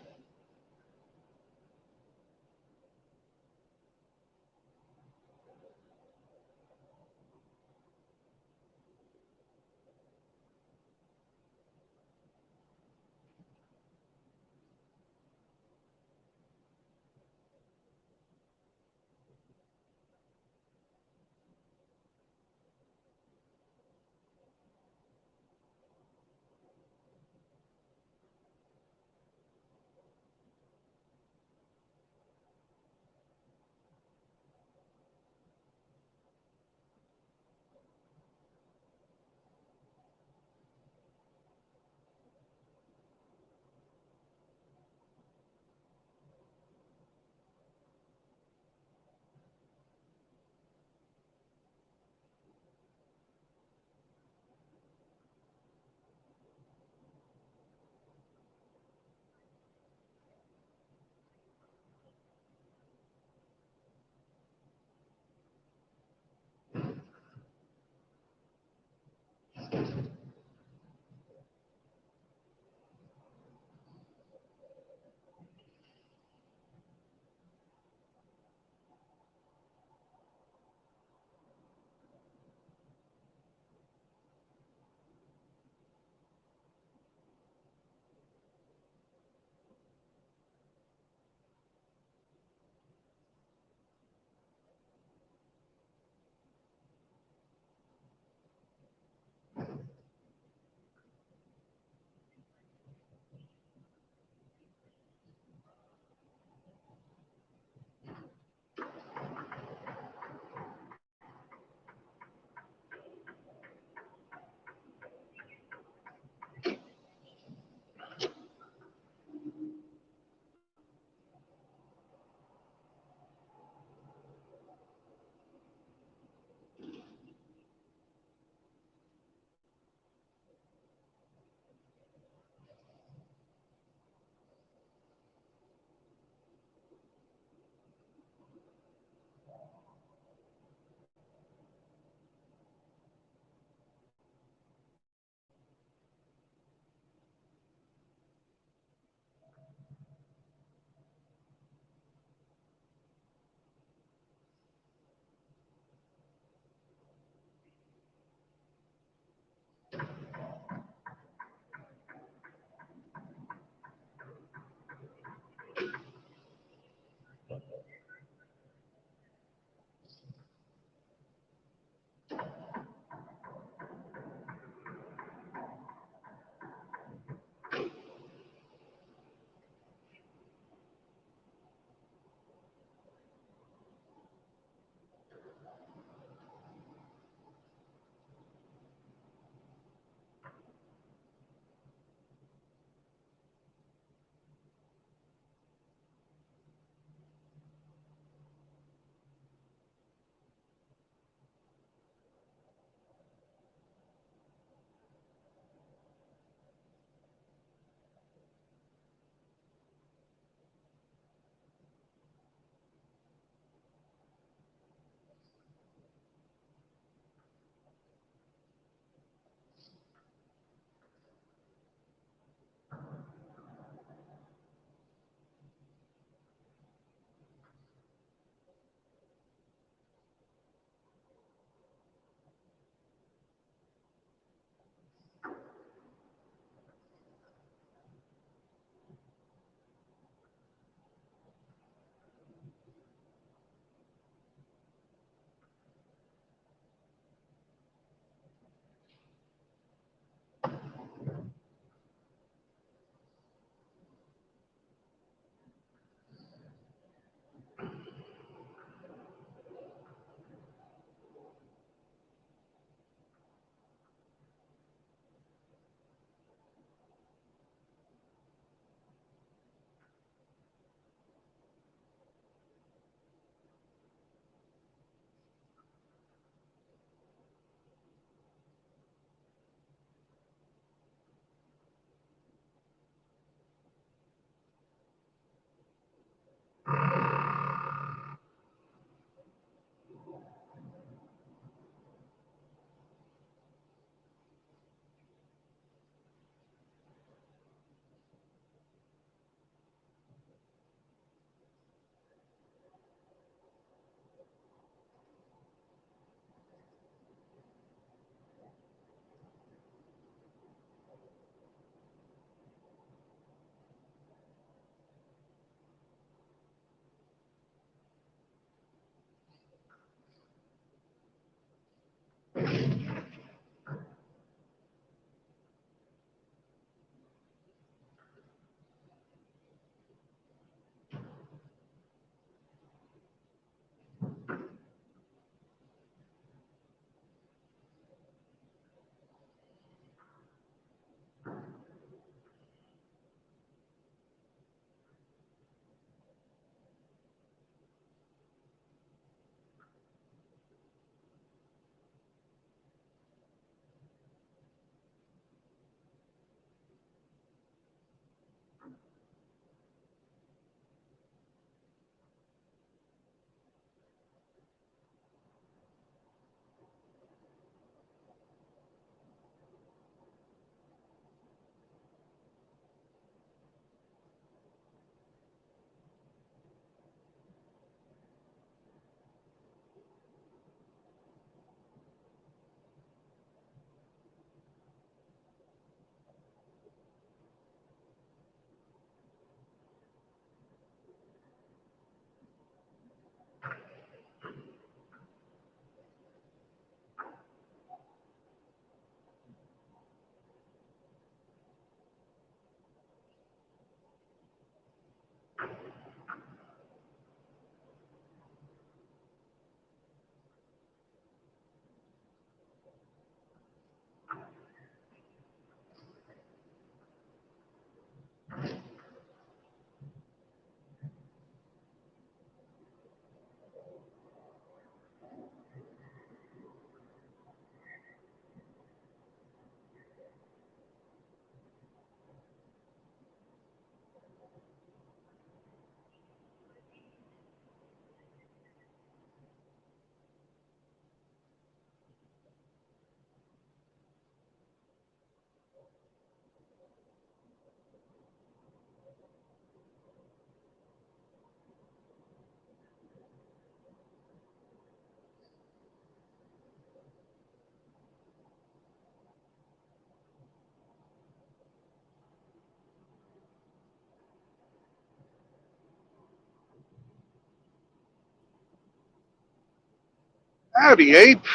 Howdy, Ape.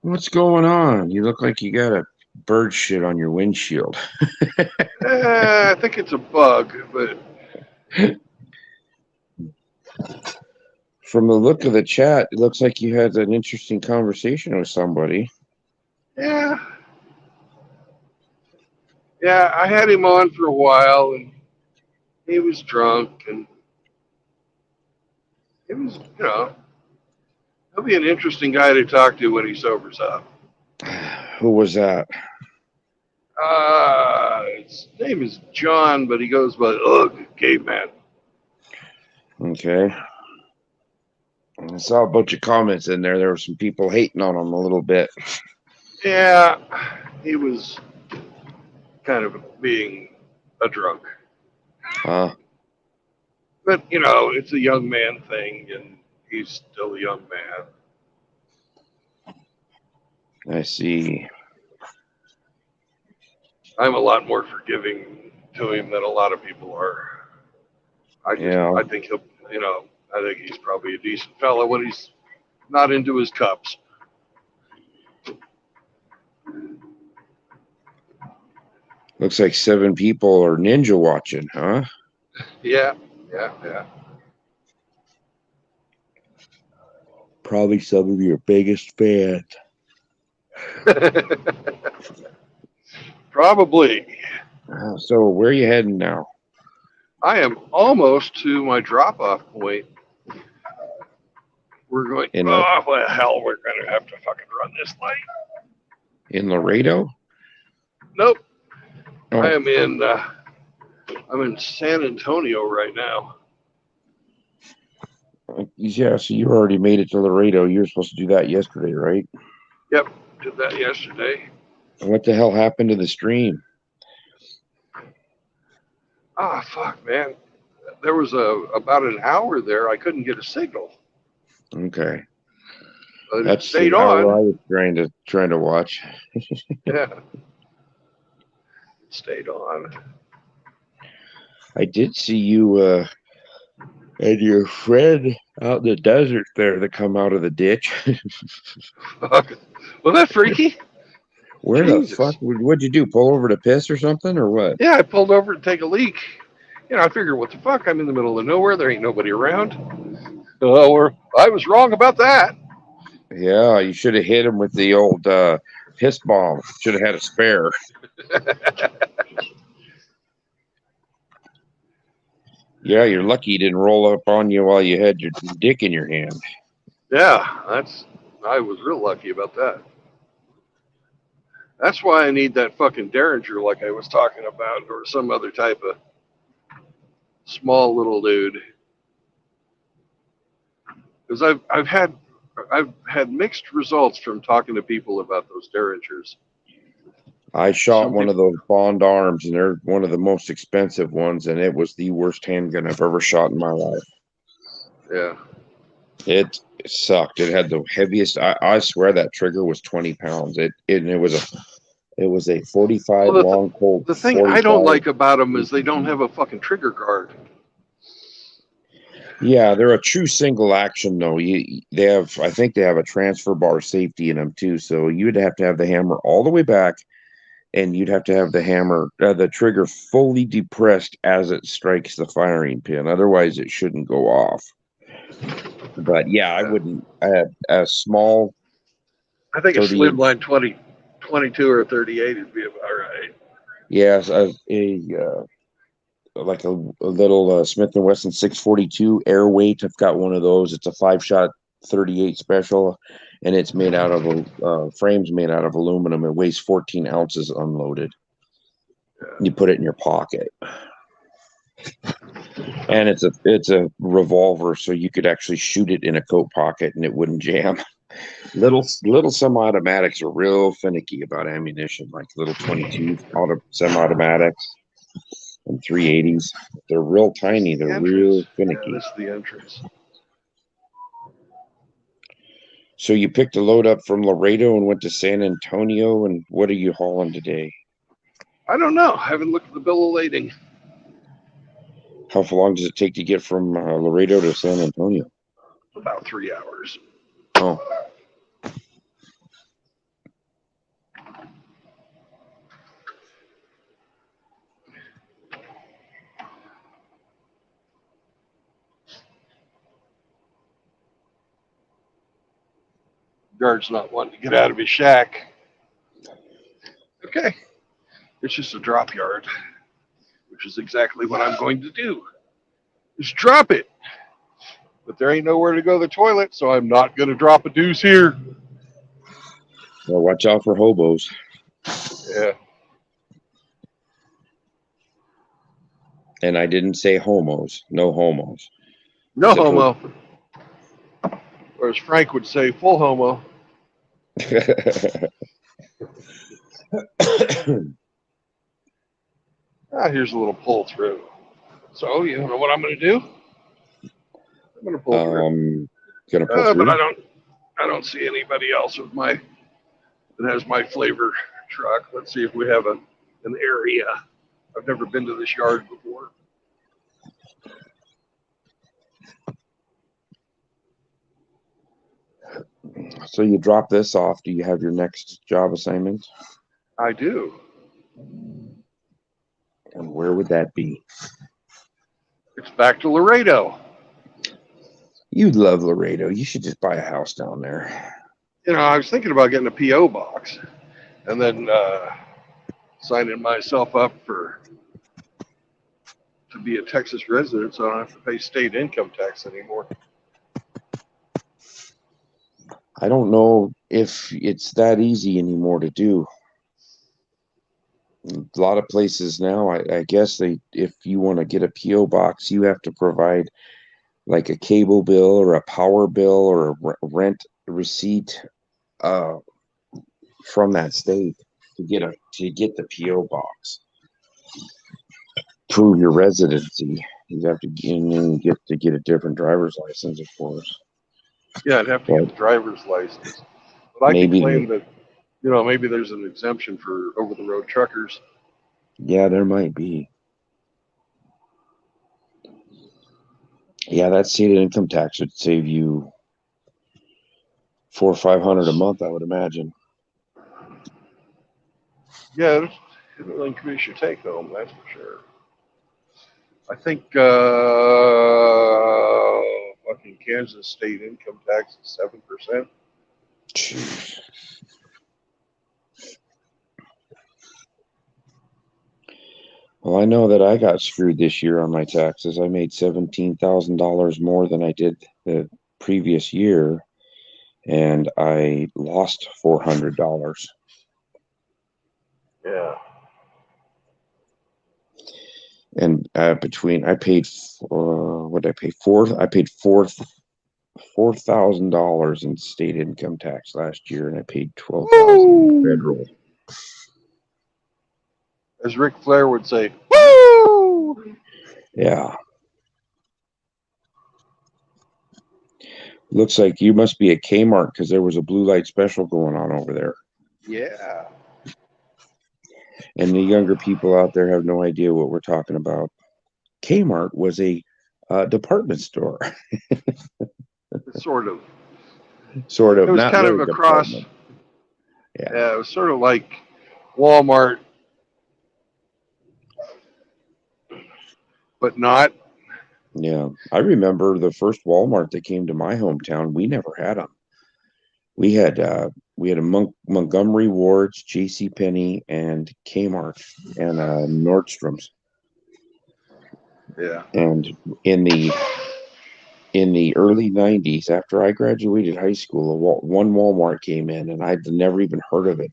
What's going on? You look like you got a bird shit on your windshield. I think it's a bug, but From the look of the chat, it looks like you had an interesting conversation with somebody. yeah. Yeah, I had him on for a while, and he was drunk, and it was, he'll be an interesting guy to talk to when he sobers up. Who was that? His name is John, but he goes by Ugh, Caveman. Okay. I saw a bunch of comments in there. There were some people hating on him a little bit. Yeah, he was kind of being a drunk. Huh? But, it's a young man thing, and he's still a young man. I see. I'm a lot more forgiving to him than a lot of people are. I think he'll, I think he's probably a decent fellow when he's not into his cups. Looks like 7 people are ninja watching, huh? Yeah. Probably some of your biggest fans. Probably. So where are you heading now? I am almost to my drop-off point. We're going, well, hell, we're going to have to fucking run this light. In Laredo? Nope. Oh. I'm in San Antonio right now. Yeah, so you already made it to Laredo. You were supposed to do that yesterday, right? Yep, did that yesterday. What the hell happened to the stream? Fuck, man. There was about an hour there. I couldn't get a signal. Okay. But That's it stayed the hour on. I was trying to watch. Yeah. It stayed on. I did see you and your friend out in the desert there that come out of the ditch. Wasn't that freaky? Where Jesus. the fuck? What'd you do? Pull over to piss or something or what? Yeah, I pulled over to take a leak. I figured, what the fuck? I'm in the middle of nowhere. There ain't nobody around. I was wrong about that. Yeah, you should have hit him with the old piss bomb. Should have had a spare. Yeah, you're lucky he didn't roll up on you while you had your dick in your hand. Yeah, I was real lucky about that. That's why I need that fucking Derringer like I was talking about, or some other type of small little dude. Because I've had mixed results from talking to people about those Derringers. I shot one of those Bond arms, and they're one of the most expensive ones, and it was the worst handgun I've ever shot in my life. Yeah. It sucked. It had the heaviest. I swear that trigger was 20 pounds. It was a 45 long Colt. The thing I don't like about them is they don't have a fucking trigger guard. Yeah, they're a true single action though. I think they have a transfer bar safety in them too. So you'd have to have the hammer all the way back, and you'd have to have the trigger fully depressed as it strikes the firing pin. Otherwise, it shouldn't go off. But yeah, I wouldn't. A small. I think a slimline 22 or 38 would be about right. Yes, like a little Smith & Wesson 642 air weight. I've got one of those. It's a 5-shot 38 special, and it's made out of frames made out of aluminum. It weighs 14 ounces unloaded. Yeah. You put it in your pocket, and it's a revolver, so you could actually shoot it in a coat pocket and it wouldn't jam. Little semi-automatics are real finicky about ammunition, like little 22 semi-automatics. And 380s. They're real tiny. They're real finicky. Yeah, this is the entrance. So you picked a load up from Laredo and went to San Antonio. And what are you hauling today? I don't know. I haven't looked at the bill of lading. How long does it take to get from Laredo to San Antonio? About 3 hours. Oh, Guard's not wanting to get out of his shack. Okay. It's just a drop yard, which is exactly what I'm going to do. Just drop it. But there ain't nowhere to go to the toilet, so I'm not going to drop a deuce here. well, watch out for hobos. Yeah. And I didn't say homos. No homos. No I said homo. Or as Frank would say, full homo. Here's a little pull through. So you know what I'm going to do? I'm going to pull through. Gonna pull through. But I don't see anybody else with that has my flavor truck. Let's see if we have an area. I've never been to this yard before. So you drop this off. Do you have your next job assignment? I do. And where would that be? It's back to Laredo. You'd love Laredo. You should just buy a house down there. You know, I was thinking about getting a P.O. box and then signing myself up to be a Texas resident so I don't have to pay state income tax anymore. I don't know if it's that easy anymore to do. A lot of places now, I guess if you want to get a P.O. box, you have to provide like a cable bill or a power bill or a rent receipt from that state to get the P.O. box. Prove your residency. You have to get a different driver's license, of course. Yeah, I'd have to get the driver's license. But I can claim that, you know, maybe there's an exemption for over-the-road truckers. Yeah, there might be. Yeah, that state income tax would save you $400 or $500 a month, I would imagine. Yeah, it will increase your take home, that's for sure. I think fucking Kansas state income tax is 7%. Jeez. Well, I know that I got screwed this year on my taxes. I made $17,000 more than I did the previous year, and I lost $400. Yeah. And I paid what did I pay? I paid $4,000 in state income tax last year, and I paid $12,000 federal. As Ric Flair would say, woo! Yeah. Looks like you must be at Kmart because there was a blue light special going on over there. Yeah. And the younger people out there have no idea what we're talking about. Kmart was a department store. Sort of. Sort of. It was not kind really of across. Yeah, it was sort of like Walmart, but not. Yeah. I remember the first Walmart that came to my hometown. We never had them. We had a Montgomery Ward's, JCPenney, and Kmart, and Nordstrom's. Yeah. And in the early 90s, after I graduated high school, one Walmart came in, and I'd never even heard of it.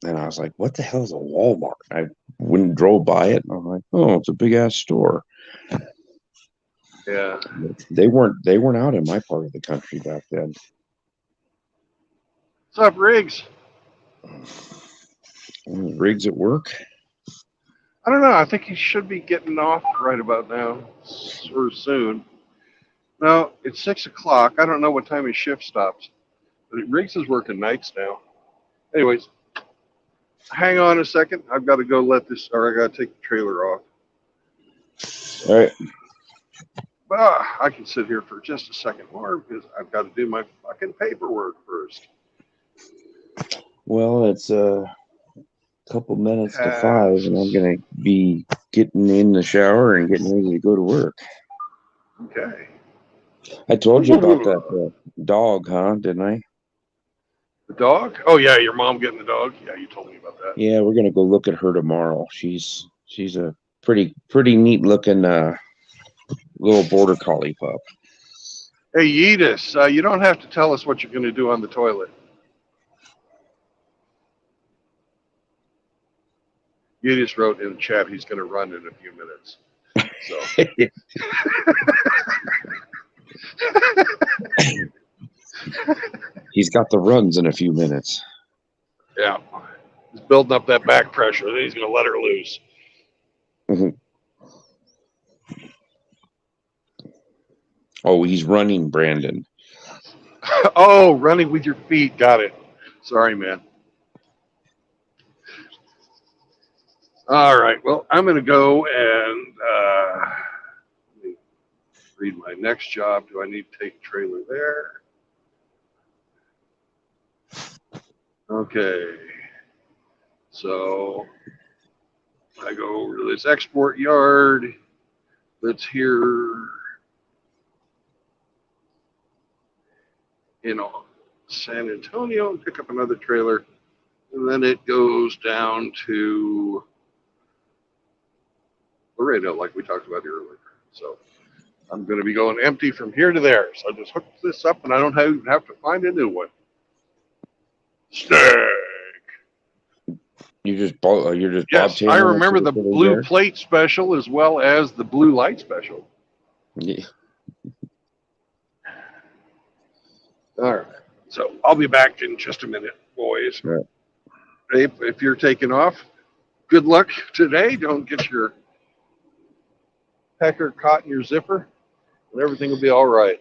And I was like, what the hell is a Walmart? I drove by it, and I'm like, oh, it's a big ass store. Yeah. They weren't out in my part of the country back then. What's up, Riggs? Riggs at work? I don't know. I think he should be getting off right about now, or soon. No, it's 6 o'clock. I don't know what time his shift stops. But Riggs is working nights now. Anyways, hang on a second. I've got to go I got to take the trailer off. All right. I can sit here for just a second more because I've got to do my fucking paperwork first. Well, it's a couple minutes to 5, and I'm Tasks. gonna be getting in the shower and getting ready to go to work. Okay. I told you about that dog, huh? Didn't I? The dog? Oh yeah, your mom getting the dog. Yeah, you told me about that. Yeah, we're gonna go look at her tomorrow. She's a pretty neat looking little border collie pup. Hey, Yeetus, you don't have to tell us what you're going to do on the toilet. Yeetus wrote in the chat he's going to run in a few minutes. So. He's got the runs in a few minutes. Yeah. He's building up that back pressure. Then he's going to let her loose. Oh, he's running, Brandon. Oh, running with your feet. Got it. Sorry, man. All right. Well, I'm going to go and let me read my next job. Do I need to take a trailer there? Okay. So I go over to this export yard that's here in San Antonio and pick up another trailer. And then it goes down to Laredo, like we talked about earlier. So I'm going to be going empty from here to there. So I just hook this up, and I don't have to find a new one. Snake. You're just Yes, I bobtailing remember the until blue there? plate special as well as the blue light special. Yeah. All right. So I'll be back in just a minute, boys. Right. If you're taking off, good luck today. Don't get your pecker caught in your zipper, and everything will be all right.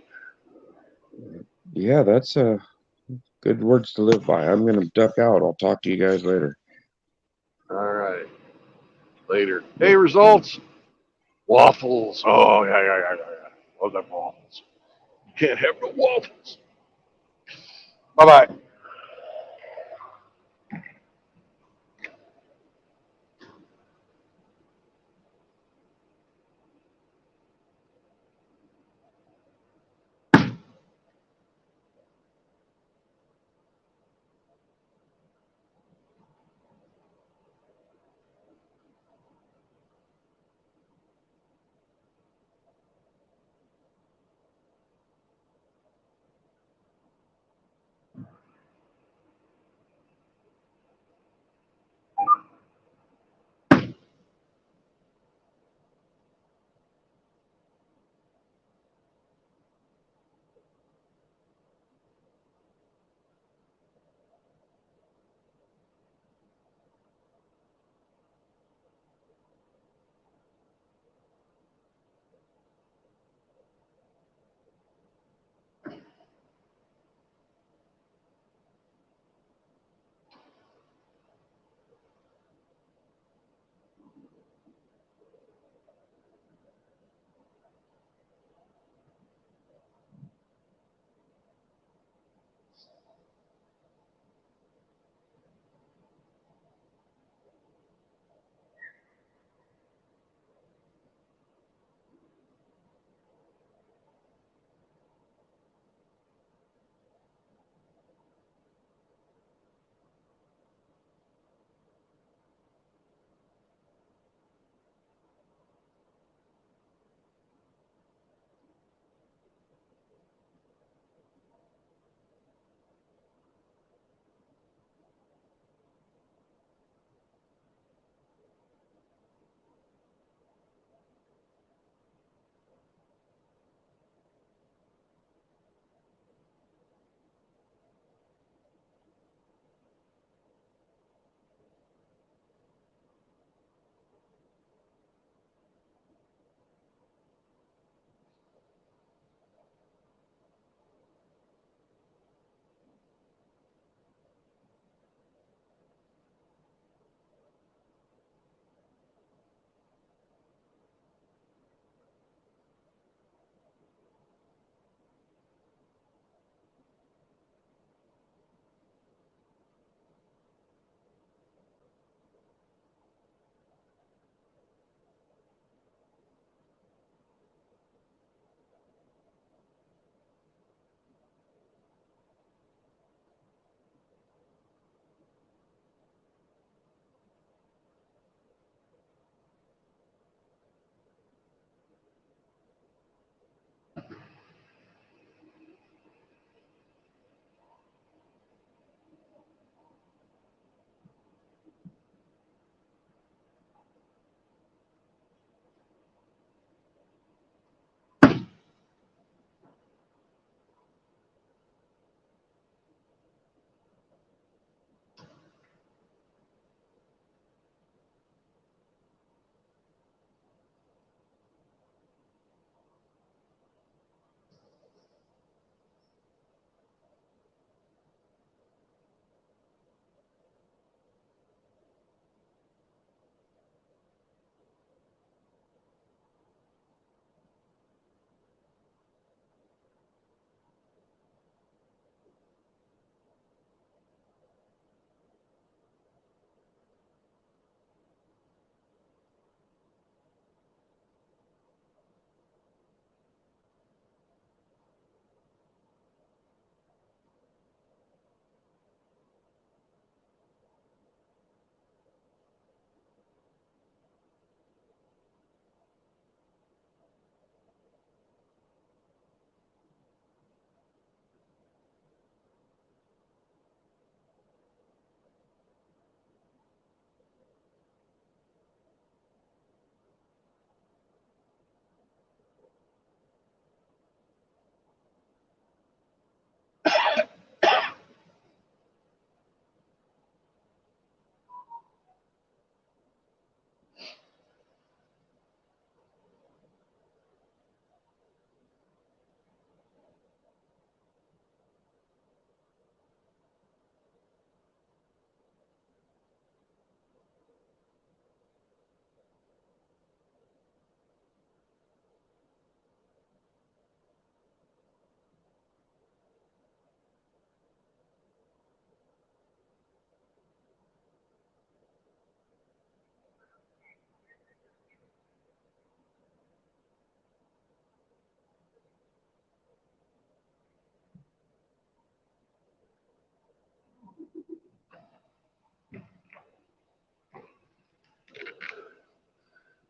Yeah, that's good words to live by. I'm gonna duck out. I'll talk to you guys later. All right. Later. Hey, results. Waffles. Oh, yeah. Love that waffles. You can't have no waffles. Bye-bye.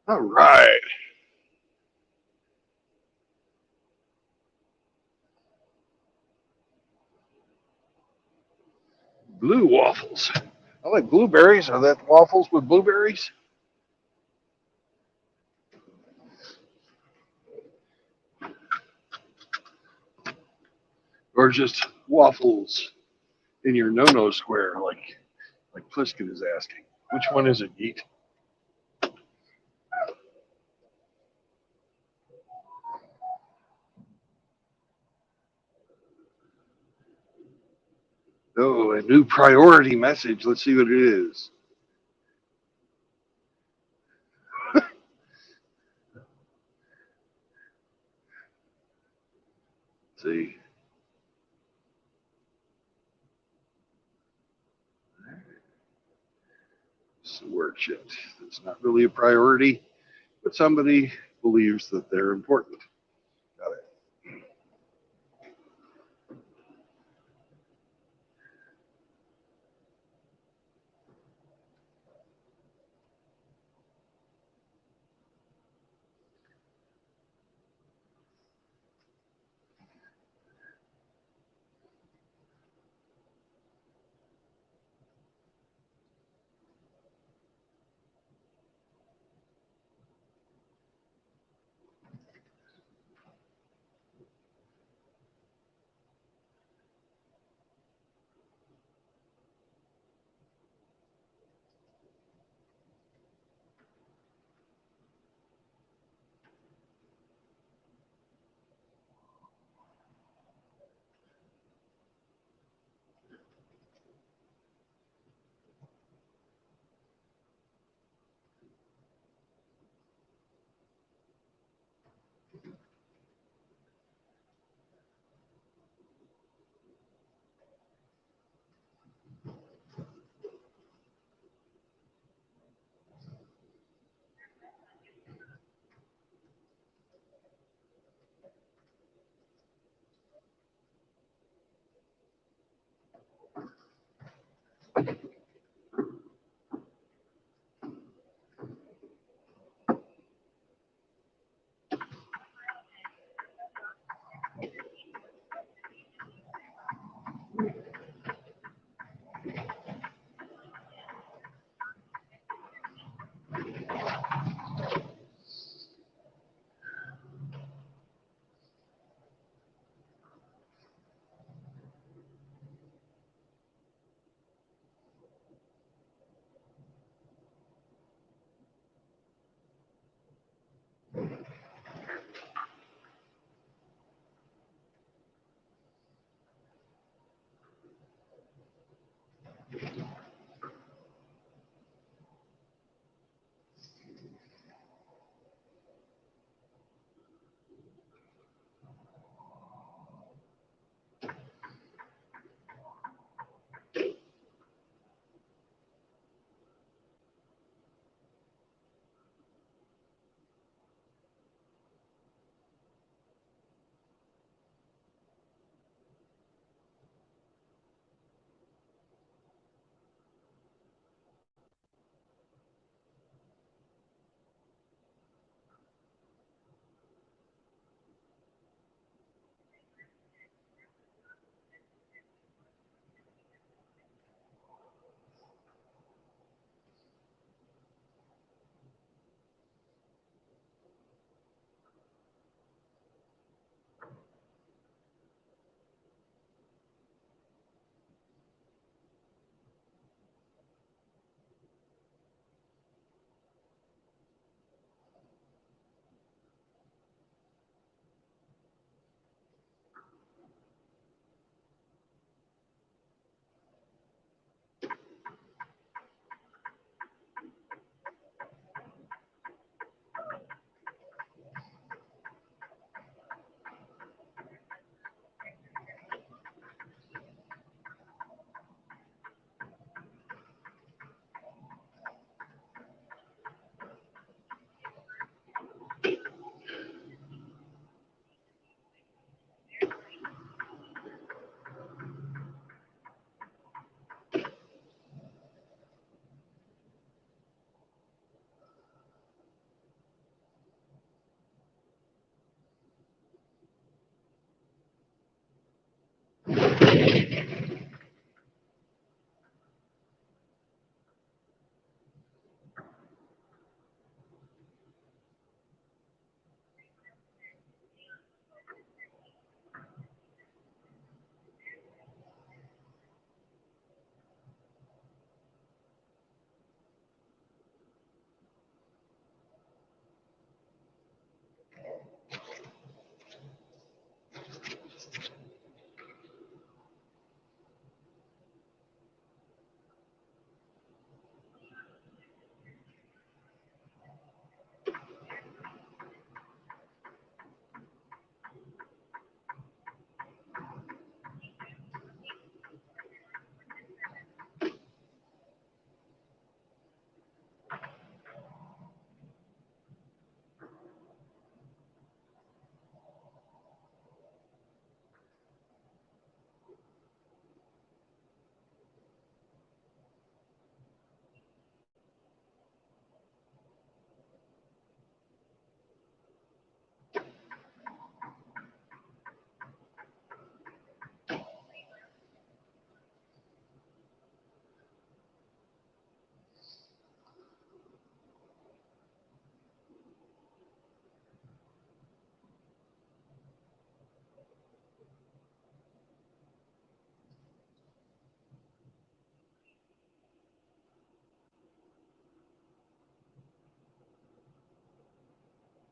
All right. Blue waffles. I like blueberries. Are that waffles with blueberries? Or just waffles in your no-no square, like Pliskin is asking? Which one is it, Yeet? Oh, a new priority message. Let's see what it is. Let's see. It's a word shift. It's not really a priority, but somebody believes that they're important. Got it.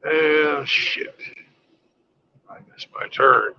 Oh, shit. I missed my turn.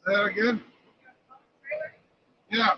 That again? Yeah.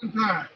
One time.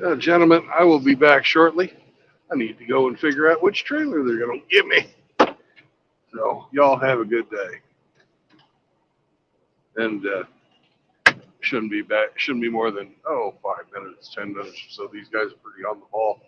Ma'am. Gentlemen, I will be back shortly. I need to go and figure out which trailer they're going to give me. So, y'all have a good day. And shouldn't be back, shouldn't be more than, 5 minutes, 10 minutes or so. These guys are pretty on the ball.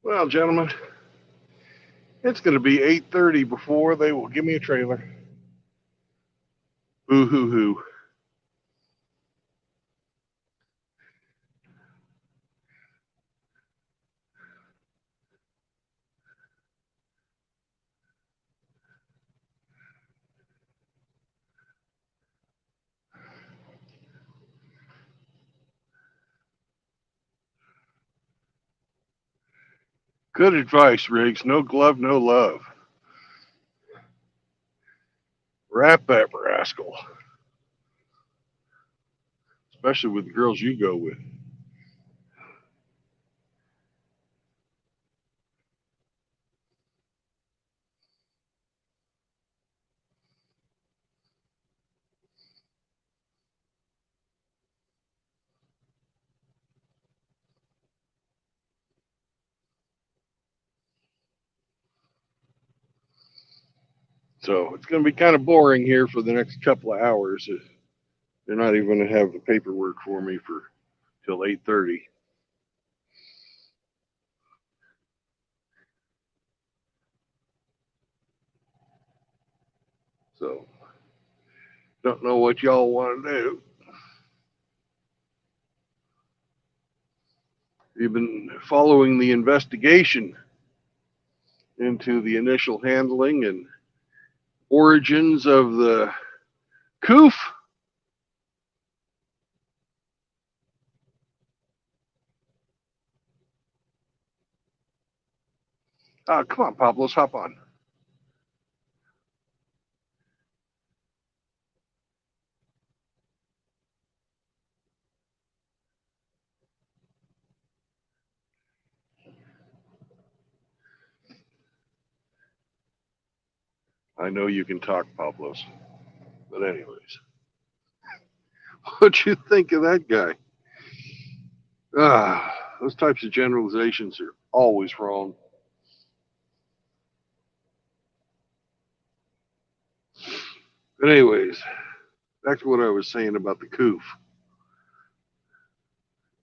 Well, gentlemen, it's going to be 8:30 before they will give me a trailer. Boo hoo hoo. Good advice, Riggs. No glove, no love. Wrap that rascal. Especially with the girls you go with. So it's going to be kind of boring here for the next couple of hours. They're not even going to have the paperwork for me for till 8:30. So don't know what y'all want to do. You've been following the investigation into the initial handling and origins of the COOF. Come on, Pablos, hop on. I know you can talk, Pablos. But anyways, what'd you think of that guy? Those types of generalizations are always wrong. But anyways, back to what I was saying about the COOF.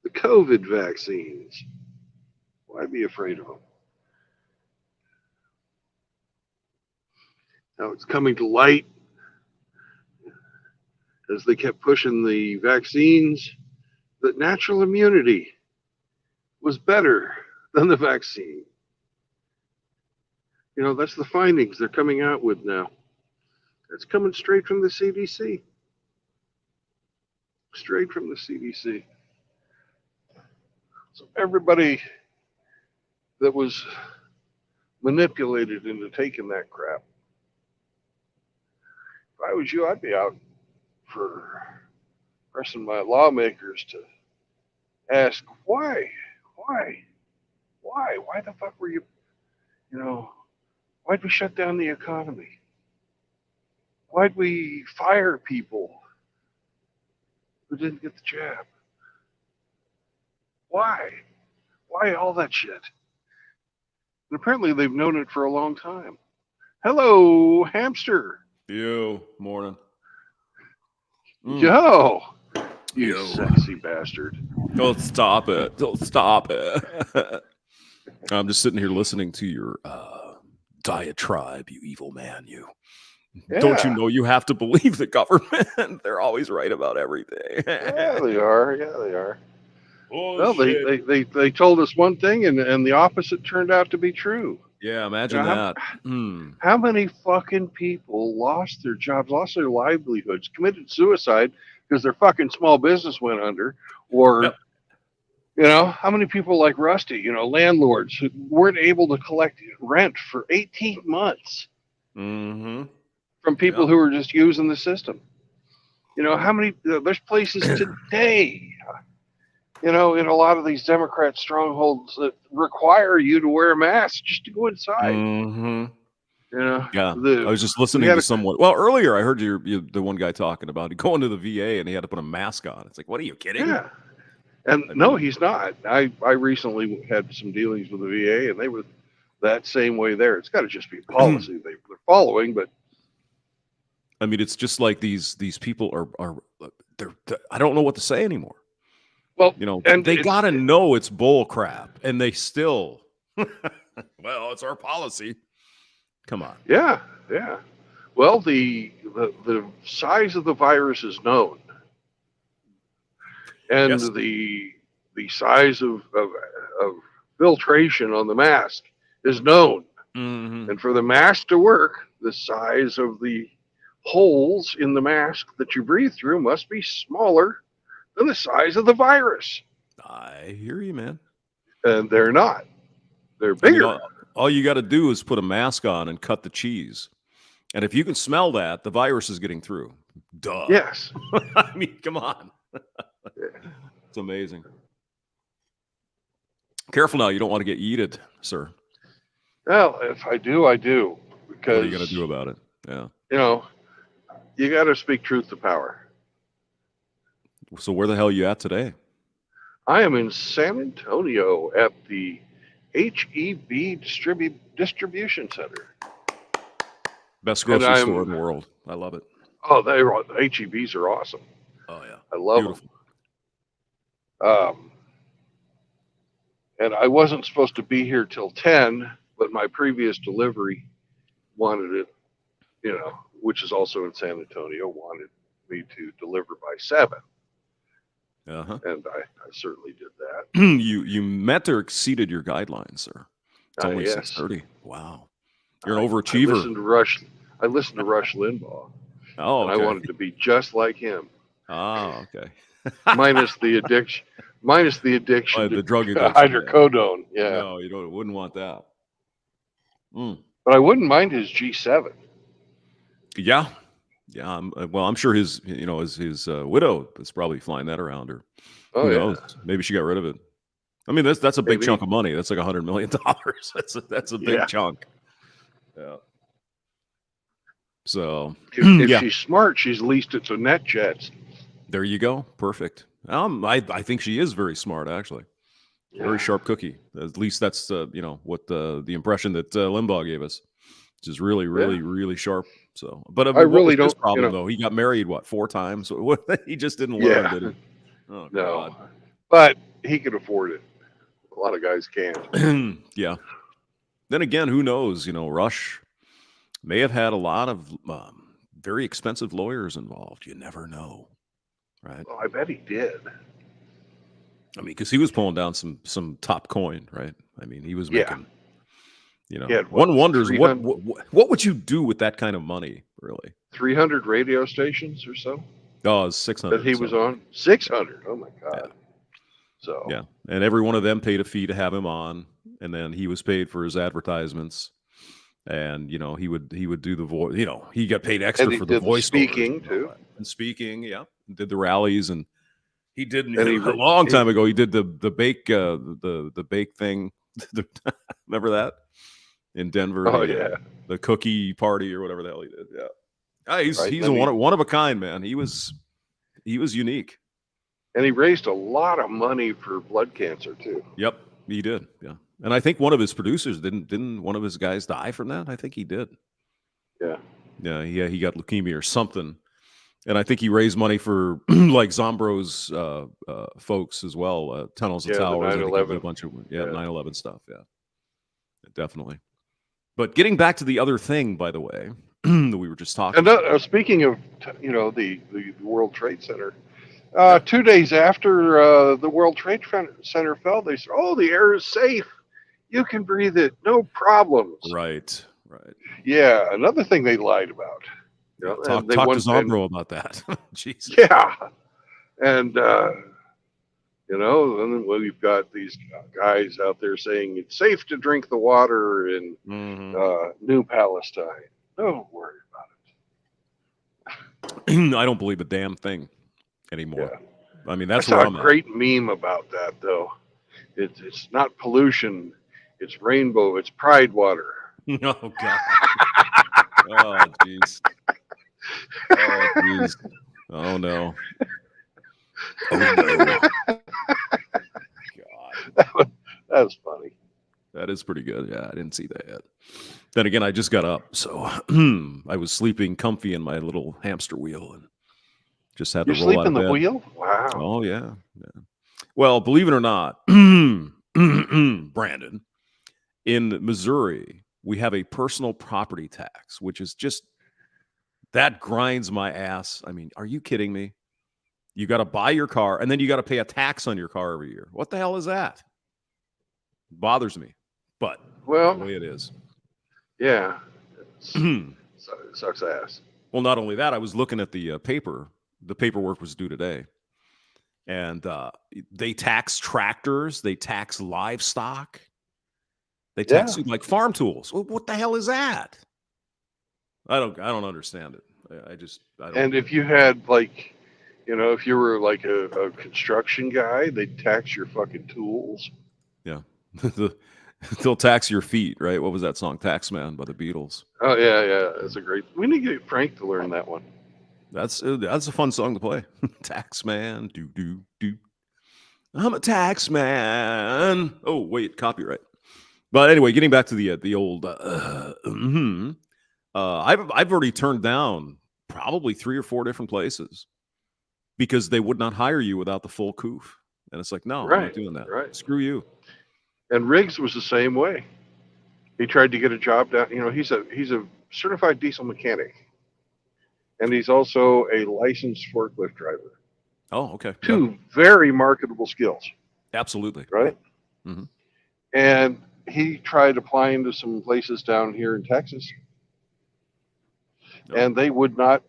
The COVID vaccines. Why be afraid of them? Now it's coming to light as they kept pushing the vaccines that natural immunity was better than the vaccine. You know, that's the findings they're coming out with now. It's coming straight from the CDC. Straight from the CDC. So everybody that was manipulated into taking that crap, if I was you, I'd be out for pressing my lawmakers to ask why the fuck were you, why'd we shut down the economy? Why'd we fire people who didn't get the jab? Why all that shit? And apparently they've known it for a long time. Hello, hamster. Yo, morning. Yo, you Yo. sexy bastard. Don't stop it. Don't stop it. I'm just sitting here listening to your diatribe, you evil man. You don't you Yeah. know you have to believe the government? They're always right about everything. Yeah, they are. Yeah, they are. Oh, Well, shit. they told us one thing, and the opposite turned out to be true. Yeah, imagine You know, that. How many fucking people lost their jobs, lost their livelihoods, committed suicide because their fucking small business went under? Or, Yep. how many people like Rusty, landlords who weren't able to collect rent for 18 months Mm-hmm. from people who were just using the system? How many, there's places today, in a lot of these Democrat strongholds that require you to wear a mask just to go inside. Mm-hmm. Yeah, I was just we listening had to a- someone. Well, earlier I heard the one guy talking about going to the VA and he had to put a mask on. It's like, what are you kidding? Yeah. And I no, mean- he's not. I recently had some dealings with the VA, and they were that same way there. It's got to just be a policy they're following, but I mean, it's just like these people are they're I don't know what to say anymore. well, You know, and they it's- got to know it's bull crap, and they still Well, it's our policy. Come on. Yeah, yeah. Well, the size of the virus is known, and Yes. the size of filtration on the mask is known. Mm-hmm. And for the mask to work, the size of the holes in the mask that you breathe through must be smaller than the size of the virus. I hear you, man. And they're not. They're I mean, bigger. all you got to do is put a mask on and cut the cheese. And if you can smell that, the virus is getting through. Duh. Yes. I mean, come on. It's amazing. Careful now. You don't want to get yeeted, sir. Well, if I do, I do. Because, What are you going to do about it? Yeah. you know, you got to speak truth to power. So where the hell are you at today? I am in San Antonio at the HEB Distribution Center. Best And grocery store in the world. I love it. Oh, the HEBs are awesome. Oh, yeah. I love Beautiful. them. And I wasn't supposed to be here till 10, but my previous delivery wanted it, which is also in San Antonio, wanted me to deliver by 7. Uh-huh. And I certainly did that. You met or exceeded your guidelines, sir. It's only Yes. 6:30. Wow. You're an I overachiever. listened to Rush Limbaugh, Oh, and okay. I wanted to be just like him, Oh, okay. minus the addiction Oh, to the drug addiction. Yeah. hydrocodone. Yeah, No, you wouldn't want that. Mm. but I wouldn't mind his G7. Yeah. Yeah. I'm sure his widow is probably flying that around, or Oh who yeah, knows? Maybe she got rid of it. I mean, that's a big Maybe. chunk of money. That's like $100 million. That's a big Yeah. chunk. Yeah. So if yeah. she's smart, she's leased it to NetJets. There you go. Perfect. I think she is very smart, actually. Very sharp cookie. At least that's what the impression that Limbaugh gave us, which is really, really, really sharp. So, but I really was his don't, problem though. He got married 4 times. He just didn't learn, did he? Oh No, God. but he could afford it. A lot of guys can't. Yeah. Then again, who knows? Rush may have had a lot of very expensive lawyers involved. You never know, right? Oh, I bet he did. I mean, because he was pulling down some top coin, right? I mean, he was making, had, what, one wonders 300 what would you do with that kind of money, really? 300 radio stations or so Oh, it's 600 that he was on. 600. Oh my God. Yeah. So Yeah, and every one of them paid a fee to have him on, and then he was paid for his advertisements, and he would do the voice. He got paid extra And he for the did the voice speaking, too. and speaking. Yeah, did the rallies, and he did And he- a long time ago. He did the bake the bake thing. Remember that in Denver? Oh the, yeah. the cookie party or whatever the hell he did. Yeah, he's Right, he's and a he- one of a kind, man. He was unique. And he raised a lot of money for blood cancer too. Yep, he did. Yeah, and I think one of his producers didn't one of his guys die from that? I think he did. Yeah. Yeah, he got leukemia or something, and I think he raised money for like Zombro's folks as well. Tunnels and Yeah, the Towers. I think he did 9/11. a bunch of 9/11 stuff. Yeah, definitely. But getting back to the other thing, by the way, that we were just talking. And speaking of the World Trade Center, 2 days after the World Trade Center fell, they said, "Oh, the air is safe. You can breathe it, no problems." Right. Yeah, another thing they lied about. Talk and they to won- Zombro about that. Jesus. Yeah, and and we've got these guys out there saying it's safe to drink the water in Mhm. New Palestine. Don't worry about I don't believe a damn thing anymore. Yeah. I mean, it. that's I where saw I'm a at. great meme about that though. It's not pollution. It's rainbow. It's pride water. Oh God. Oh jeez. Oh jeez. Oh no. Oh no. God. That was funny. That is pretty good. Yeah, I didn't see that yet. Then again, I just got up, so I was sleeping comfy in my little hamster wheel and just had You to roll sleep out in of the bed. wheel? Wow. Oh yeah. Well, believe it or not, Brandon, in Missouri, we have a personal property tax, which is just that grinds my ass. I mean, are you kidding me? You got to buy your car and then you got to pay a tax on your car every year. What the hell is that? Bothers me, but Well, the way it is. yeah, Well, it sucks ass. not only that, I was looking at the paper. The paperwork was due today, and they tax tractors, they tax livestock, they tax like farm tools. What the hell is that? I don't understand it. I don't. And if you had like, if you were like a construction guy, they'd tax your fucking tools. Yeah. They'll tax your feet, right? What was that song? Taxman by the Beatles. Oh yeah, that's a great. We need to get Frank to learn that one. That's a fun song to play. Taxman, do. I'm a taxman. Oh wait, copyright. But anyway, getting back to the old. I've already turned down probably 3 or 4 different places because they would not hire you without the full coof, and it's like, no, I'm not doing that. Right. Screw you. And Riggs was the same way. He tried to get a job down. He's a certified diesel mechanic, and he's also a licensed forklift driver. Oh, okay. Two very marketable skills. Absolutely. Right. Mm-hmm. And he tried applying to some places down here in Texas, and they would not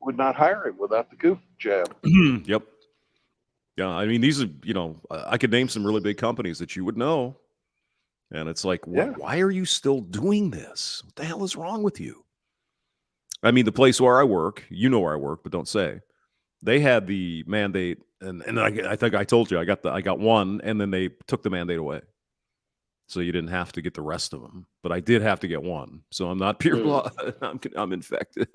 hire him without the goof jab. Yep. Yeah, I mean, these are, I could name some really big companies that you would know. And it's like, why are you still doing this? What the hell is wrong with you? I mean, the place where I work, you know where I work, but don't say. They had the mandate, and I think I told you, I got one, and then they took the mandate away. So you didn't have to get the rest of them. But I did have to get one. So I'm not pure blood. I'm infected.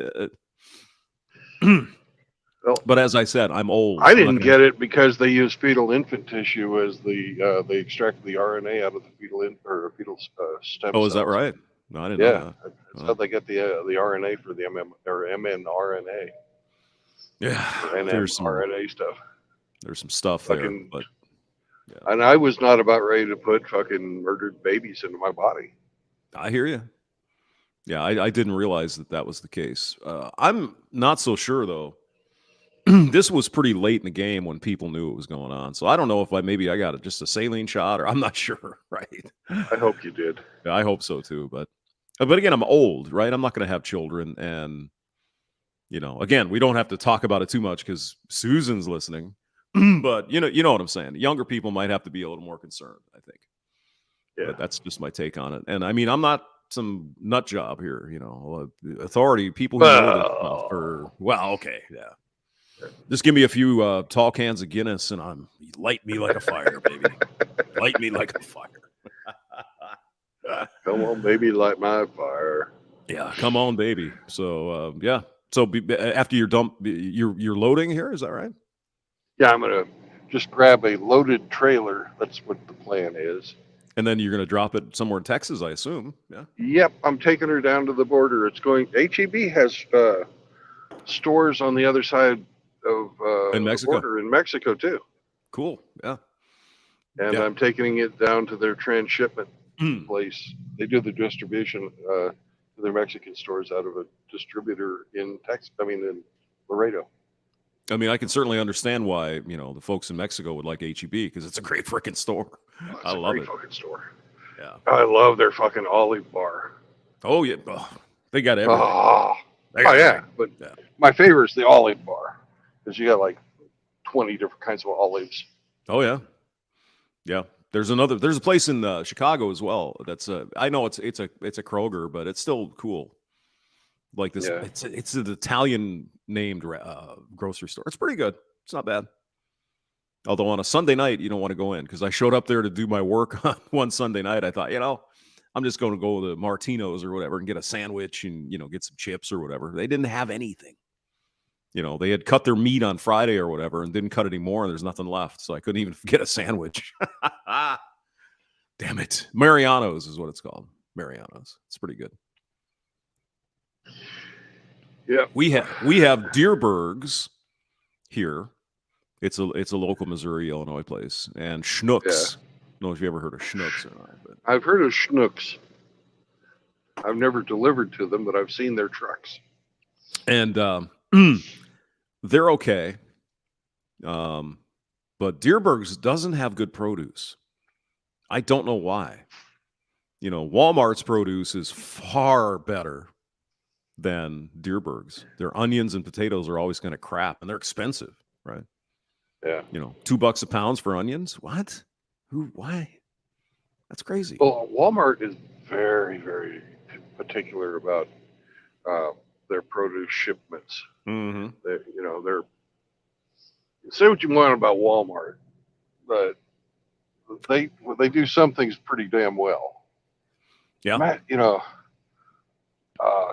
But as I said, I'm old. I didn't get it because they use fetal infant tissue as they extract the RNA out of the fetal stem cells. Oh, is that right? No, I didn't know that. That's how they get the RNA for the mRNA. Yeah, there's some RNA stuff. There's some stuff there, but and I was not about ready to put fucking murdered babies into my body. I hear you. Yeah, I didn't realize that was the case. I'm not so sure though. This was pretty late in the game when people knew what was going on. So I don't know if maybe I got just a saline shot, or I'm not sure, right? I hope you did. Yeah, I hope so too. But again, I'm old, right? I'm not going to have children, and again, we don't have to talk about it too much because Susan's listening. But you know what I'm saying. Younger people might have to be a little more concerned, I think. Yeah, but that's just my take on it. And I mean, I'm not some nut job here. Authority people who know this stuff. Okay, yeah. Just give me a few tall cans of Guinness, and light me like a fire, baby. Light me like a fire. Come on, baby, light my fire. Yeah, come on, baby. So yeah. So after you're done, you're loading here. Is that right? Yeah, I'm gonna just grab a loaded trailer. That's what the plan is. And then you're gonna drop it somewhere in Texas, I assume. Yeah. Yep, I'm taking her down to the border. It's going. HEB has stores on the other side of in Mexico. the border in Mexico too. Cool. Yeah. And I'm taking it down to their transshipment place. They do the distribution to their Mexican stores out of a distributor in Texas. In Laredo. I mean, I can certainly understand why the folks in Mexico would like HEB because it's a great freaking store. I love it. Fucking store. Yeah. I love their fucking olive bar. Oh yeah, they got everything. But my favorite is the olive bar because you got like 20 different kinds of olives. Oh yeah, yeah. There's a place in Chicago as well. That's I know it's a Kroger, but it's still cool. Like this, it's an Italian named grocery store. It's pretty good. It's not bad. Although on a Sunday night, you don't want to go in because I showed up there to do my work on one Sunday night. I thought, I'm just going to go to Martino's or whatever and get a sandwich and, get some chips or whatever. They didn't have anything. They had cut their meat on Friday or whatever and didn't cut any more, and there's nothing left. So I couldn't even get a sandwich. Damn it. Mariano's is what it's called. Mariano's. It's pretty good. Yeah. We have Deerberg's here. It's a local Missouri, Illinois place. And Schnucks know if you ever heard of Schnucks or not, but I've heard of Schnucks. I've never delivered to them, but I've seen their trucks. and they're okay. But Dierberg's doesn't have good produce. I don't know why. You know, Walmart's produce is far better than Dierberg's. Their onions and potatoes are always kind of crap, and they're expensive, right? Yeah. You know, $2 a pound for onions. What? Who? Why? That's crazy. Well, Walmart is very, very particular about their produce shipments. Mm-hmm. They're say what you want about Walmart, but they do some things pretty damn well. Yeah. Matt,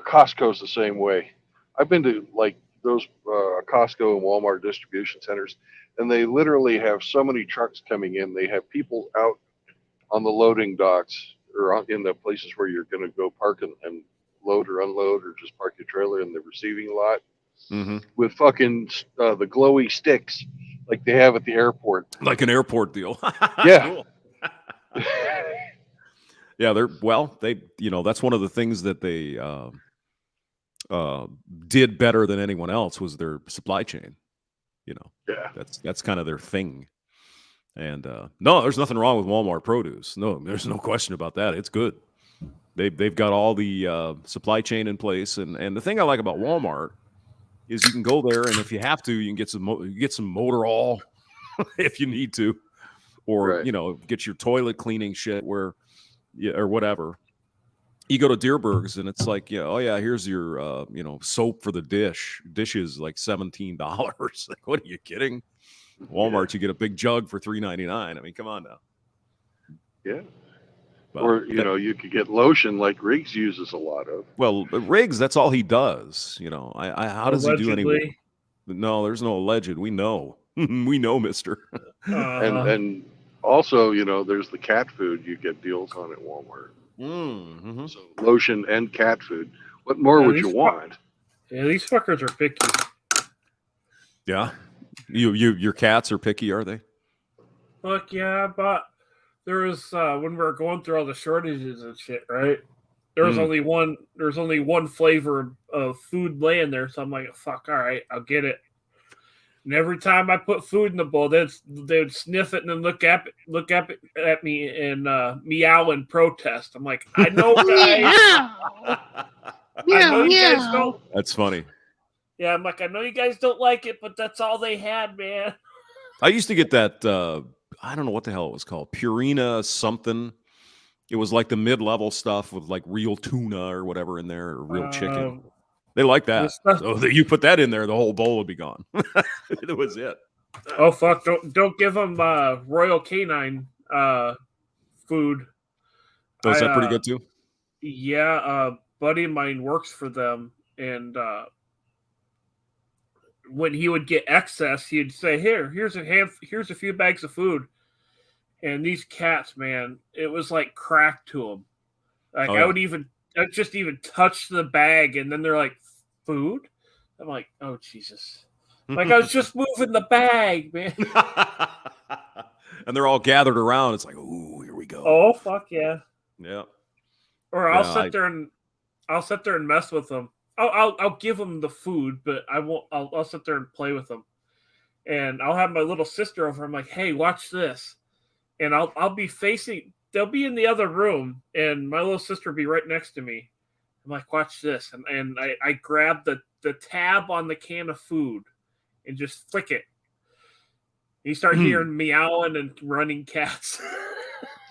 Costco's the same way. I've been to like those Costco and Walmart distribution centers, and they literally have so many trucks coming in. They have people out on the loading docks or in the places where you're going to go park and load or unload, or just park your trailer in the receiving lot with fucking the glowy sticks like they have at the airport. Like an airport deal. Yeah. Cool. Yeah, that's one of the things that they did better than anyone else was their supply chain. Yeah. That's kind of their thing. And no, there's nothing wrong with Walmart produce. No, there's no question about that. It's good. They've got all the supply chain in place, and the thing I like about Walmart is you can go there, and if you have to, you can get some motor oil if you need to, or Right. get your toilet cleaning shit or whatever. You go to Dierberg's and it's like, here's your soap for the dishes like $17. Like, what are you kidding? Walmart, you get a big jug for $3.99. I mean, come on now. Yeah. But Or you could get lotion like Riggs uses a lot of. Well, Riggs, that's all he does. How does he do any? Allegedly. No, there's no alleged. We know. We know, mister. And also, there's the cat food you get deals on at Walmart. Mm-hmm. So lotion and cat food. What more would you want? Yeah, these fuckers are picky. Yeah. Your cats are picky, are they? Fuck yeah, but there was when we were going through all the shortages and shit, right? There was only one flavor of food laying there, so I'm like, fuck, all right, I'll get it. And every time I put food in the bowl, they'd sniff it and then look at me and meow and protest. I'm like, I know, guys. I know you guys don't. That's funny. Yeah, I'm like, I know you guys don't like it, but that's all they had, man. I used to get that. I don't know what the hell it was called. Purina something. It was like the mid-level stuff with like real tuna or whatever in there, or real chicken. They like that. So you put that in there, the whole bowl would be gone. That was it. Oh fuck! Don't give them Royal Canine food. Oh, is that pretty good too? Yeah, buddy of mine works for them, and when he would get excess, he'd say, here's a few bags of food." And these cats, man, it was like crack to them. Like I'd just even touch the bag, and then they're like, "Food?" I'm like, "Oh Jesus!" Like I was just moving the bag, man. And they're all gathered around. It's like, ooh, here we go. Oh fuck yeah! Yeah. Or I'll sit there and mess with them. I'll give them the food, but I won't. I'll sit there and play with them, and I'll have my little sister over. I'm like, "Hey, watch this," and I'll be facing. They'll be in the other room, and my little sister will be right next to me. I'm like, "Watch this," and I grab the tab on the can of food and just flick it. You start hearing meowing and running cats.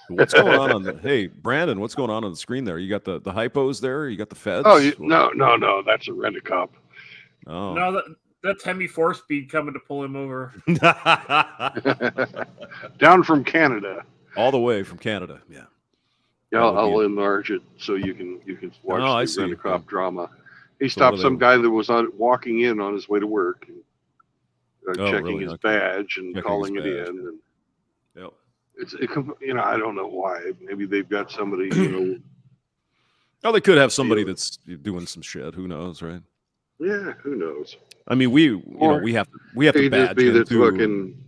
What's going on hey, Brandon, what's going on the screen there? You got the hypos there? You got the feds? Oh, no, that's a rent-a-cop. Oh. No, that's Hemi 4-Speed coming to pull him over. Down from Canada. All the way from Canada, yeah. Yeah, I'll enlarge it so you can watch the rent-a-cop drama. He stopped some guy that was walking in on his way to work, and, checking his badge and calling it in. And yep. I don't know why. Maybe they've got somebody, Oh, they could have somebody that's doing some shit. Who knows, right? Yeah, who knows? I mean, we have to badge be him that too. fucking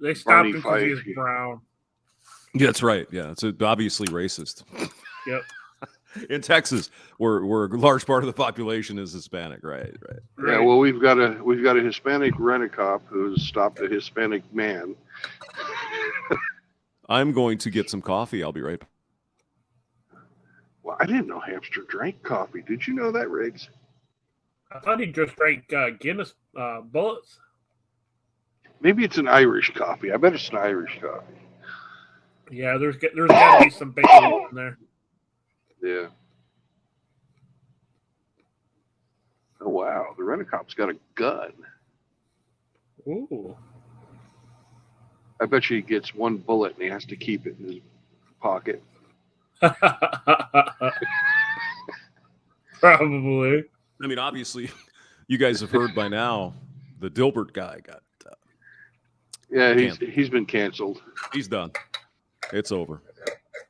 They stopped him Barney because he was Fife. brown. Yeah, that's right. Yeah, it's obviously racist. Yep. In Texas, where a large part of the population is Hispanic, right? Yeah, well, we've got a Hispanic rent-a-cop who's stopped a Hispanic man. I'm going to get some coffee. I'll be right back. Well, I didn't know Hamster drank coffee. Did you know that, Riggs? I thought he just drank Guinness bullets. Maybe it's an Irish coffee. I bet it's an Irish coffee. Yeah, there's got to be some bacon in there. Yeah. Oh wow, the rent-a-cop's got a gun. Ooh. I bet you he gets one bullet and he has to keep it in his pocket. Probably. I mean, obviously, you guys have heard by now the Dilbert guy got. Yeah, he's been canceled. He's done. It's over.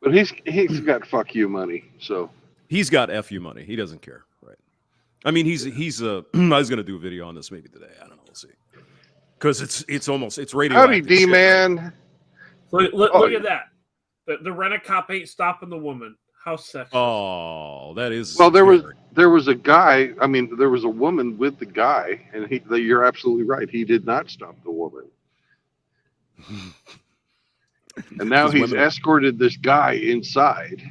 But he's got fuck you money, so he's got FU money. He doesn't care, right? I mean, he's I was gonna do a video on this maybe today. I don't know. We'll see. Because it's radio. Howdy, D man. Look at that. The rent-a-cop ain't stopping the woman. How sexy. Oh, that is. Well, there was a guy. I mean, there was a woman with the guy, and you're absolutely right. He did not stop the woman. And now he's escorted this guy inside.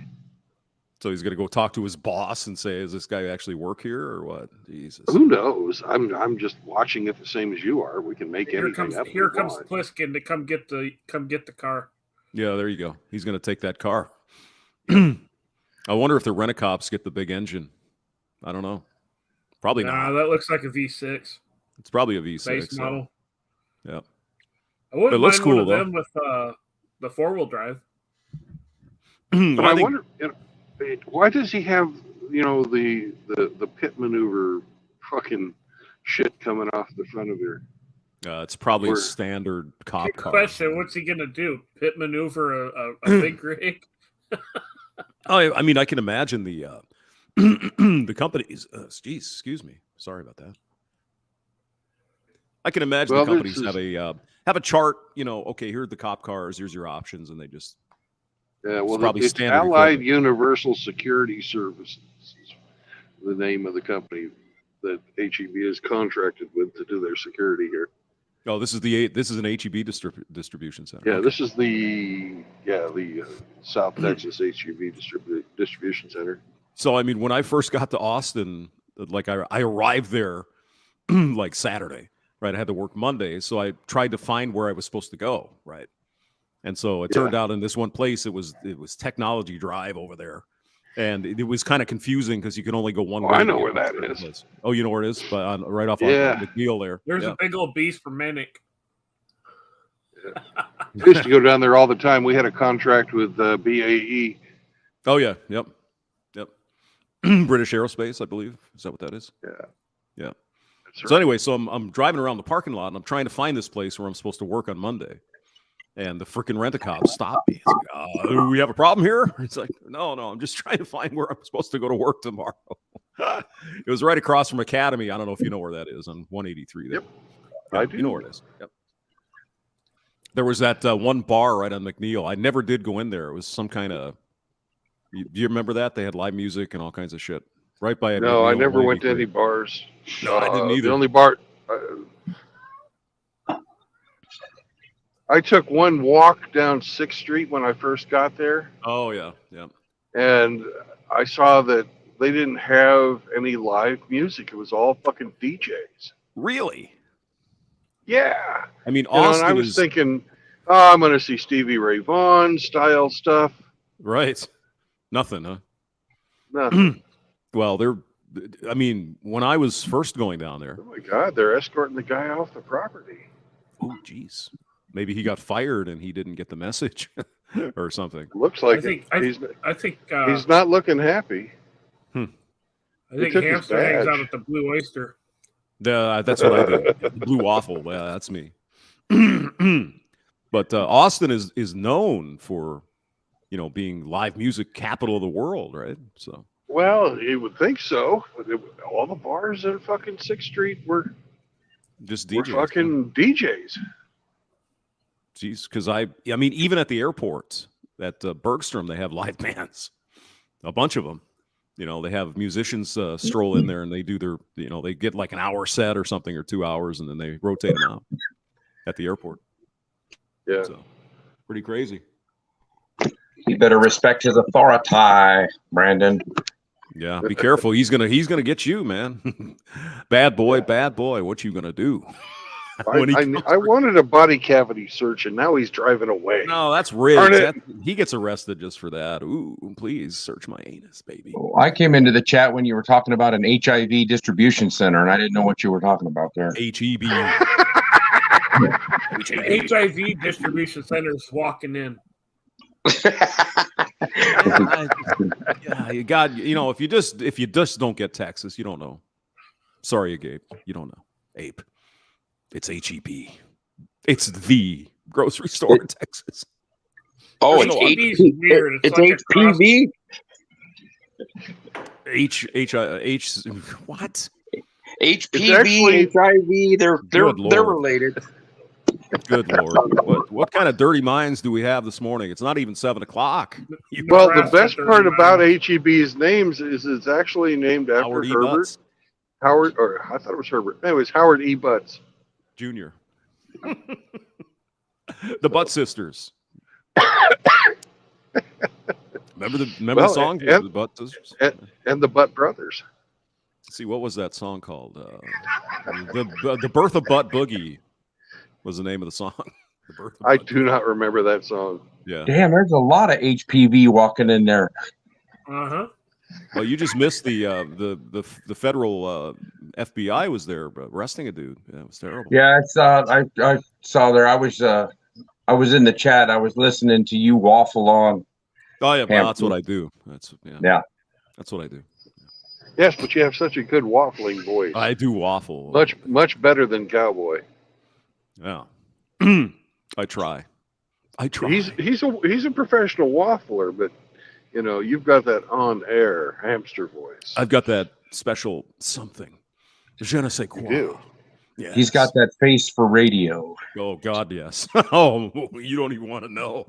So he's gonna go talk to his boss and say, "Does this guy actually work here, or what?" Jesus. Who knows? I'm just watching it the same as you are. We can make anything up. Here comes Pliskin to come get the car. Yeah, there you go. He's gonna take that car. I wonder if the rent-a-cops get the big engine. I don't know. Probably not. That looks like a V6. It's probably a V6 base model. Yeah. I wouldn't it looks mind cool, one of though. them with the 4-wheel drive. But I wonder, why does he have the pit maneuver fucking shit coming off the front of there? It's probably a standard cop car. Question: what's he gonna do? Pit maneuver a big rig? I mean, I can imagine the the companies. Excuse me. Sorry about that. I can imagine the companies have a chart. Okay, here are the cop cars. Here's your options, and they just. Yeah, well, probably it's standard Allied equipment. Universal Security Services, the name of the company that HEB is contracted with to do their security here. Oh, this is an HEB distribution center. Yeah, okay. This is the South Texas HEB distribution center. So I mean, when I first got to Austin, like I arrived there like Saturday, right? I had to work Monday, so I tried to find where I was supposed to go, right? And so it turned out in this one place, it was Technology Drive over there, and it was kind of confusing because you can only go one way. I know where that is. Place. Oh, you know where it is? But right off on McNeil there. There's a big old beast for Manic. Yeah. I used to go down there all the time. We had a contract with BAE. Oh yeah, yep. British Aerospace, I believe. Is that what that is? Yeah. Right. So anyway, so I'm driving around the parking lot and I'm trying to find this place where I'm supposed to work on Monday. And the freaking rent-a-cop stopped me. It's like, do we have a problem here? It's like, no, I'm just trying to find where I'm supposed to go to work tomorrow. It was right across from Academy. I don't know if you know where that is on 183 there. Yep. I do. You know where it is. Yep. There was that one bar right on McNeil. I never did go in there. It was some kind of. Do you remember that? They had live music and all kinds of shit. Right by. No, McNeil, I never went to any bars. No, I didn't either. The only bar. I took one walk down 6th Street when I first got there. Oh, yeah. And I saw that they didn't have any live music. It was all fucking DJs. Really? Yeah. I mean, Austin and I was thinking, I'm going to see Stevie Ray Vaughan style stuff. Right. Nothing, huh? Nothing. Well, when I was first going down there. Oh, my God. They're escorting the guy off the property. Oh, geez. Maybe he got fired and he didn't get the message or something. Looks like I think he's not looking happy. I think Hamster hangs out at the Blue Oyster. That's what I did. The Blue Waffle. Yeah, that's me. But Austin is known for, being live music capital of the world, right? So. Well, you would think so. All the bars in fucking 6th Street were just DJs. Fucking DJs. Jeez, because I mean, even at the airports, At Bergstrom, they have live bands, a bunch of them. You know, they have musicians stroll in there and they do their, you know, they get like an hour set or something or 2 hours, and then they rotate them out at the airport. Yeah. So pretty crazy. You better respect his authority, Brandon. Yeah, be careful. He's gonna get you, man. Bad boy, what you gonna do? I wanted a body cavity search, and now he's driving away. No, that's Riggs. He gets arrested just for that. Ooh, please search my anus, baby. Oh, I came into the chat when you were talking about an HIV distribution center, and I didn't know what you were talking about there. HEB. HIV distribution centers walking in. Yeah, you got, you know, if you just don't get Texas, you don't know. Sorry, Gabe, you don't know. Ape. It's HEB. It's the grocery store in Texas. Oh, It's it's weird. It's like HPV. What? HPV, actually- HIV. They're Good Lord. related. Good Lord. What kind of dirty minds do we have this morning? It's not even 7 o'clock. Well, the best part about HEB's names is it's actually named after Howard E. Herbert. Butts Howard, or I thought it was Herbert. Anyways, Howard E. Butts. Jr. The Butt Sisters. Remember the song? and- The Butt Sisters? And the Butt Brothers. Let's see, what was that song called? The Birth of Butt Boogie was the name of the song. The Birth of I Butt do not remember that song. Yeah. Damn, there's a lot of HPV walking in there. Uh-huh. Well, you just missed the federal FBI was there arresting a dude. Yeah, it was terrible. Yeah, I saw there. I was in the chat. I was listening to you waffle on. Oh yeah, well, that's what I do. That's That's what I do. Yes, but you have such a good waffling voice. I do waffle. Much better than Cowboy. Yeah. I try. He's a professional waffler, but you know, you've got that on-air hamster voice. I've got that special something. Je ne sais quoi. You do. Yes. He's got that face for radio. Oh God, yes. Oh, you don't even want to know.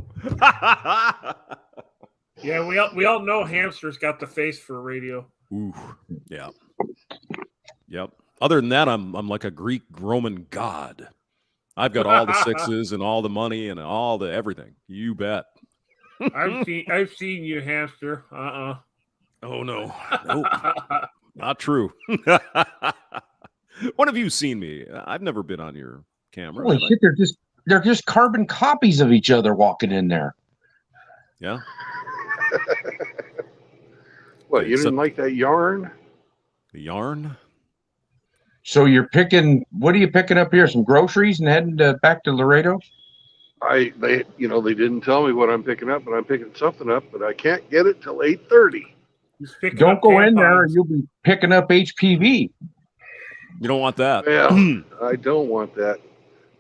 Yeah, we all know hamster's got the face for radio. Ooh, yeah. Yep. Other than that, I'm like a Greek Roman god. I've got all the sixes and all the money and all the everything. You bet. I've seen you, hamster. Oh no. Nope. Not true. When have you seen me? I've never been on your camera. Holy shit, they're just carbon copies of each other walking in there. Yeah. What, you didn't like that yarn? The yarn? So what are you picking up here? Some groceries and heading back to Laredo? They didn't tell me what I'm picking up, but I'm picking something up, but I can't get it till 8:30. Don't go in there, or you'll be picking up HPV. You don't want that. Yeah, I don't want that,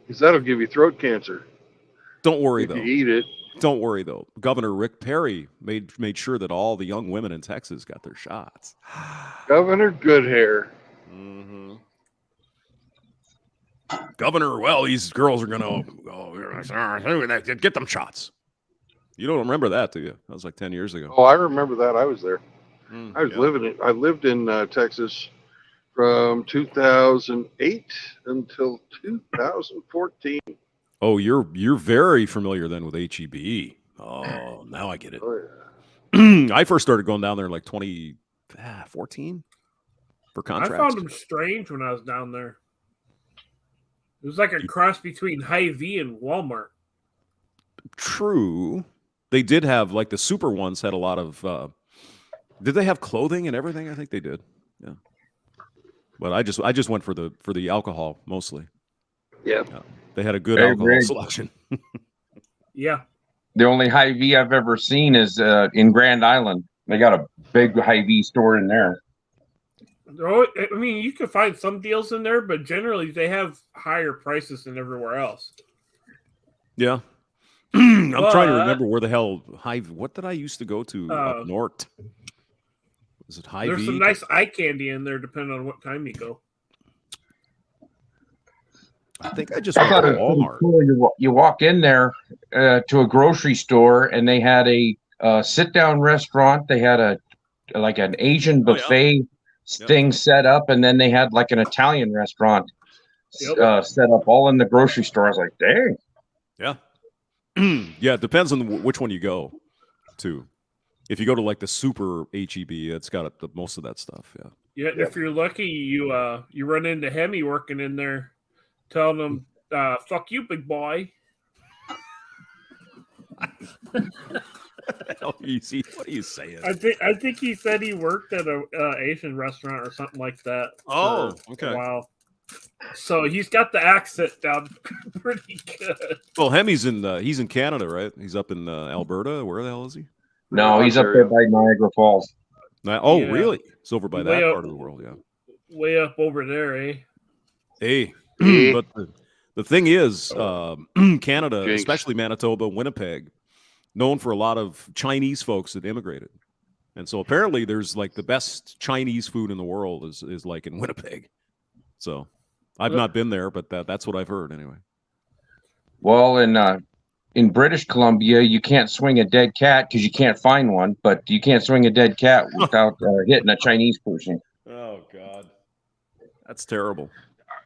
because that'll give you throat cancer. Don't worry, if though. you eat it. Don't worry, though. Governor Rick Perry made sure that all the young women in Texas got their shots. Governor Goodhair. Mm-hmm. Governor, well, these girls are going to get them shots. You don't remember that, do you? That was like 10 years ago. Oh, I remember that. I was there. I lived in Texas from 2008 until 2014. Oh, you're very familiar then with HEB. Oh, now I get it. Oh, yeah. I first started going down there in like 2014 for contracts. I found them strange when I was down there. It was like a cross between Hy-Vee and Walmart. True. They did have, like, the super ones had a lot of did they have clothing and everything? I think they did. Yeah. But I just went for the alcohol mostly. Yeah. They had a good alcohol selection. Yeah. The only Hy-Vee I've ever seen is in Grand Island. They got a big Hy-Vee store in there. I mean, you can find some deals in there, but generally they have higher prices than everywhere else. Yeah. I'm trying to remember where the hell what did I used to go to up north? Is it Hy-Vee? There's some nice eye candy in there depending on what time you go. I think I just I went thought to it was pretty Walmart. cool. You walk in there to a grocery store, and they had a sit-down restaurant. They had like an Asian Oh, yeah. buffet thing set up, and then they had like an Italian restaurant set up all in the grocery store. I was like, dang. Yeah. Yeah, it depends on which one you go to. If you go to like the super HEB, it's got most of that stuff. Yeah. Yeah, if you're lucky, you run into Hemi working in there, telling him, "Fuck you, big boy." What are you saying? I think he said he worked at a Asian restaurant or something like that. Oh, for okay. A while. So he's got the accent down pretty good. Well, Hemi's he's in Canada, right? He's up in Alberta. Where the hell is he? No, he's up there by Niagara Falls. Oh, Yeah. really? It's over by that part of the world, yeah. Way up over there, eh? Hey, but the thing is, Canada, Jinx. especially Manitoba, Winnipeg, known for a lot of Chinese folks that immigrated. And so apparently there's like the best Chinese food in the world is like in Winnipeg. So I've not been there, but that's what I've heard anyway. Well, in British Columbia, you can't swing a dead cat because you can't find one, but you can't swing a dead cat without hitting a Chinese person. Oh, God. That's terrible.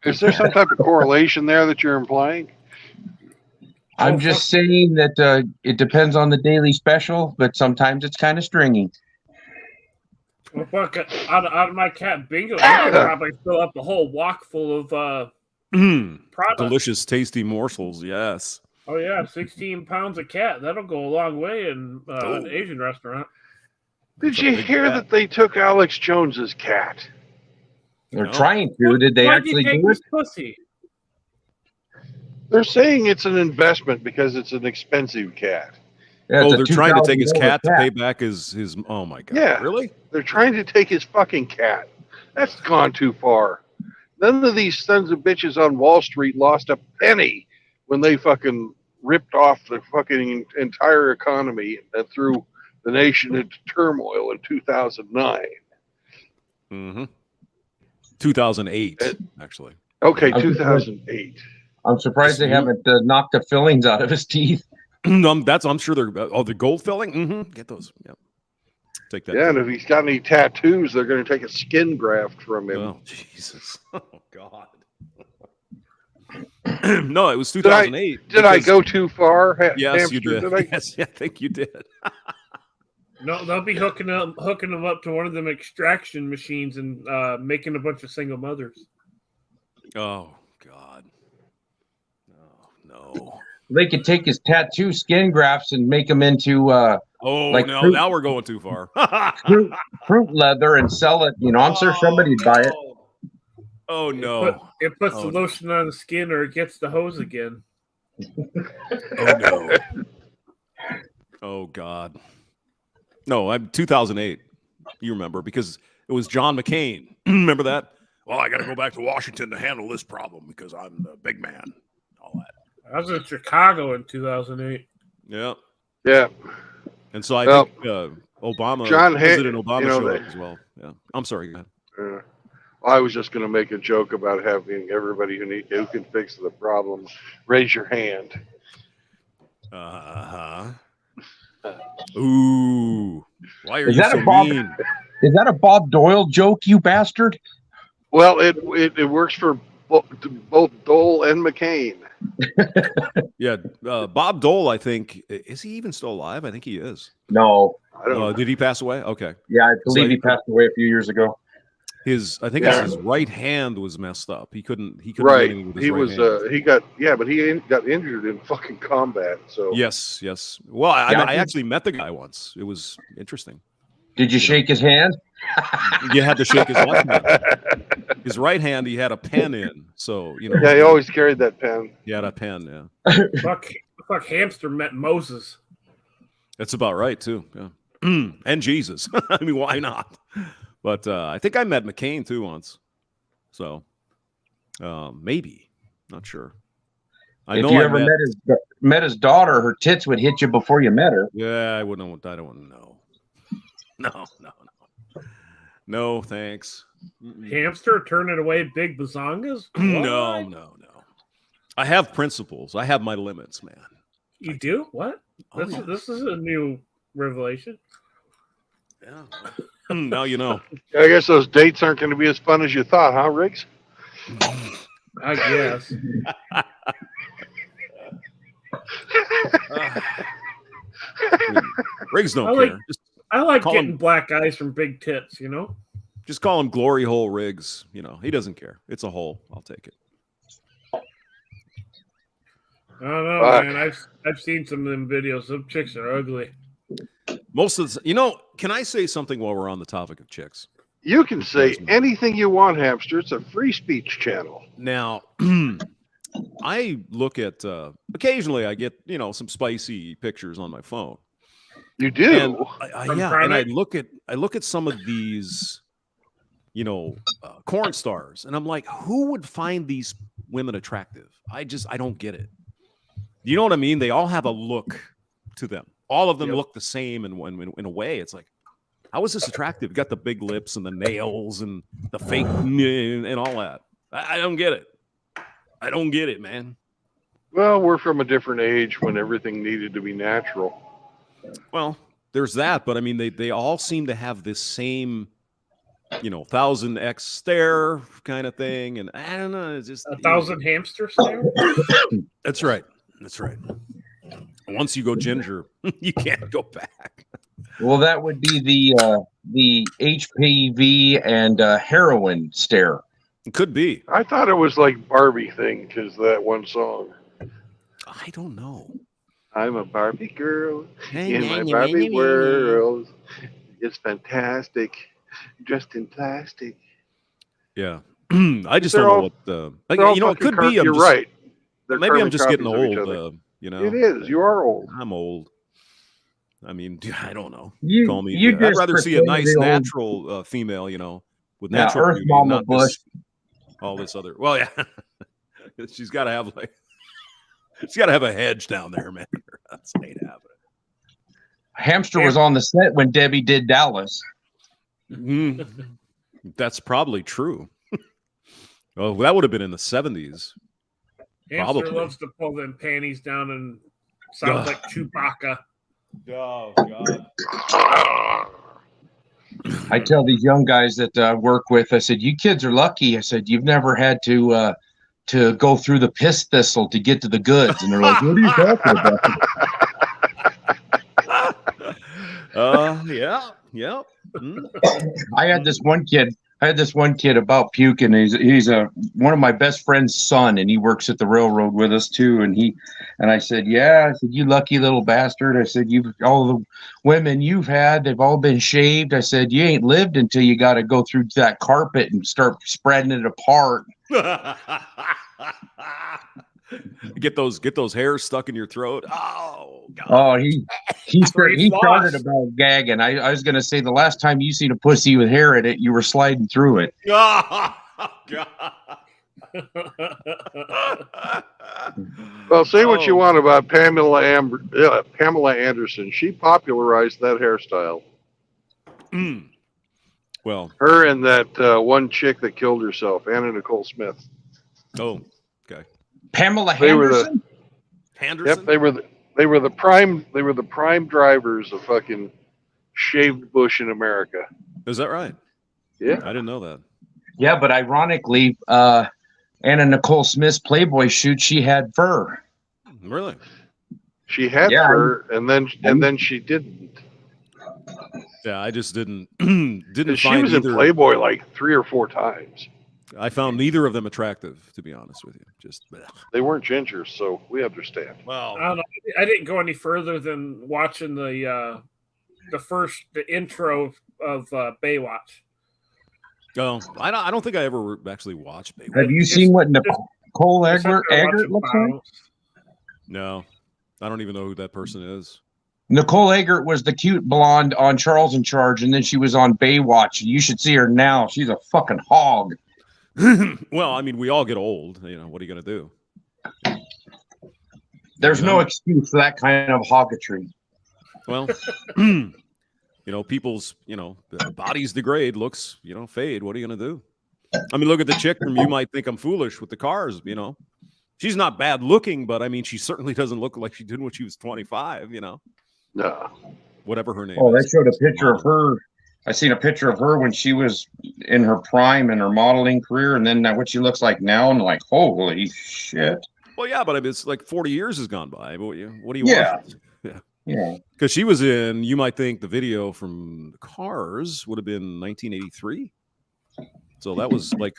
Is there some type of correlation there that you're implying? I'm just saying that it depends on the daily special, but sometimes it's kind of stringy. Well, fuck, out of my cat bingo, you could probably fill up a whole wok full of product. Delicious, tasty morsels, yes. Oh, yeah, 16 pounds of cat. That'll go a long way in an Asian restaurant. Did you hear that they took Alex Jones's cat? They're trying to. Did they actually do it? Pussy? They're saying it's an investment because it's an expensive cat. Yeah, they're trying to take his cat to cat. pay back his. Oh my God! Yeah, really? They're trying to take his fucking cat. That's gone too far. None of these sons of bitches on Wall Street lost a penny when they fucking ripped off the fucking entire economy and threw the nation into turmoil in 2009. Mm-hmm. 2008, actually. Okay, 2008. I'm surprised they haven't knocked the fillings out of his teeth. I'm sure they're the gold filling. Mm-hmm. Get those. Yeah. Take that. Yeah, and if he's got any tattoos, they're going to take a skin graft from him. Oh Jesus! Oh God! No, it was 2008. Did I go too far? Yes, Hamster, you did. I? Yes, I think you did. No, they'll be hooking them up to one of them extraction machines and making a bunch of single mothers. Oh God! Oh no! They could take his tattoo skin grafts and make them into now we're going too far. fruit leather and sell it. I'm sure somebody'd buy it. Oh no! It puts the lotion on the skin, or it gets the hose again. Oh no! Oh God! No, I'm 2008. You remember because it was John McCain. Remember that? Well, I got to go back to Washington to handle this problem because I'm the big man. All that. I was in Chicago in 2008. Yeah. Yeah. And so I think Obama, President Obama showed up as well. Yeah. I'm sorry. Go ahead. I was just going to make a joke about having everybody who can fix the problem raise your hand. Ooh. Why are you so mean? Is that a Bob Doyle joke, you bastard? Well, it works for both Dole and McCain. Yeah, Bob Dole, I think, is he even still alive? I think he is. No. I don't know. Did he pass away? Okay. Yeah, I believe he passed away a few years ago. His right hand was messed up. He couldn't right. do anything with his he right was hand. but he got injured in fucking combat. So Yes. Well, I actually met the guy once. It was interesting. Did you shake his hand? You had to shake his left hand. His right hand, he had a pen in. So Yeah, he always carried that pen. He had a pen. Yeah. Fuck Hamster met Moses. That's about right too. Yeah. And Jesus. I mean, why not? But I think I met McCain too once. So maybe. Not sure. If you ever met his daughter, her tits would hit you before you met her. Yeah, I don't want to know. No, thanks. Hamster turning away big bazongas? No. I have principles. I have my limits, man. You do? What? Oh, yeah. This is a new revelation. Yeah. Now you know. I guess those dates aren't going to be as fun as you thought, huh, Riggs? I guess. Riggs don't I like- care. I like Call getting him- black eyes from big tits, you know? Just call him Glory Hole Riggs. You know, he doesn't care. It's a hole. I'll take it. I don't know, Fuck. man. I've seen some of them videos. Some chicks are ugly. Most of the, you know, can I say something while we're on the topic of chicks? You can say anything you want, Hamster. It's a free speech channel. Now, I look at occasionally I get, you know, some spicy pictures on my phone. You do? And From yeah, and I private? look at some of these, you know, corn stars, and I'm like, who would find these women attractive? I don't get it. You know what I mean? They all have a look to them. All of them Yep. look the same in a way. It's like, how is this attractive? You got the big lips and the nails and the fake and all that. I don't get it. I don't get it, man. Well, we're from a different age when everything needed to be natural. Well, there's that, but I mean, they all seem to have this same, you know, 1000x stare kind of thing, and I don't know, it's just 1,000 hamsters there? That's right. That's right. Once you go ginger, you can't go back. Well, that would be the HPV and heroin stare. It could be. I thought it was like Barbie thing because that one song. I don't know. I'm a Barbie girl in my Barbie world. It's fantastic, dressed in plastic. Yeah, I just They're don't know all- what. They're You know, all it could fucking be. I'm You're just, right. They're maybe I'm carbon just getting copies of each old. other. You know, It is. You are old. I'm old. I mean, I don't know. You, Call me. you I'd just rather see a prefer nice the old- natural female. You know, with Yeah, natural Earth beauty, Mama not Bush. all this other. Well, yeah, she's got to have like. She's got to have a hedge down there, man. That's ain't happening. Hamster was on the set when Debbie did Dallas. Mm, that's probably true. Oh, that would have been in the 70s. Hamster Probably. loves to pull them panties down and sounds Ugh. like Chewbacca. Oh God. I tell these young guys that I work with, I said, "You kids are lucky." I said, "You've never had to go through the piss thistle to get to the goods." And they're like, "What are you talking about?" Yeah. Mm. I had this one kid about puking. He's one of my best friend's son, and he works at the railroad with us too. And I said, "Yeah," I said, "You lucky little bastard." I said, "You've all the women you've had, they've all been shaved." I said, "You ain't lived until you got to go through that carpet and start spreading it apart." Get those hairs stuck in your throat. Oh God. Oh, he where he's started lost. about gagging. I was gonna say the last time you seen a pussy with hair in it, you were sliding through it. Oh, God. Well, say what you Oh. want about Pamela Anderson. She popularized that hairstyle. Mm. Well, Her and that one chick that killed herself, Anna Nicole Smith. oh, okay. Pamela They were the- Henderson. Henderson. Yep, they were the prime drivers of fucking shaved bush in America. Is that right? Yeah. I didn't know that. Yeah, but ironically, Anna Nicole Smith's Playboy shoot, she had fur. Really? She had Yeah, fur, and then she didn't. Yeah, I just didn't didn't She find was in either. Playboy like 3 or 4 times. I found neither of them attractive, to be honest with you. Just ugh. They weren't gingers, so we understand. Well, I don't know. I didn't go any further than watching the intro of Baywatch. no, I don't think I ever actually watched Baywatch. Have you seen what Nicole Just Eggert watching looks like? Bounce. No, I don't even know who that person is. Nicole Eggert was the cute blonde on Charles in Charge, and then she was on Baywatch. You should see her now. She's a fucking hog. Well, I mean, we all get old. You know, what are you gonna do? There's no excuse for that kind of hoggetry. Well, you know, people's bodies degrade, looks fade. What are you gonna do? I mean, look at the chick from You Might Think I'm Foolish with the cars. You know, she's not bad looking, but I mean, she certainly doesn't look like she did when she was 25. No. Whatever her name Oh, they is. showed a picture of her. I seen a picture of her when she was in her prime in her modeling career, and then what she looks like now, and like, holy shit. Well, yeah, but I mean, it's like 40 years has gone by. What do you Yeah. want? Yeah. Because she was in, you might think the video from Cars would have been 1983. So that was like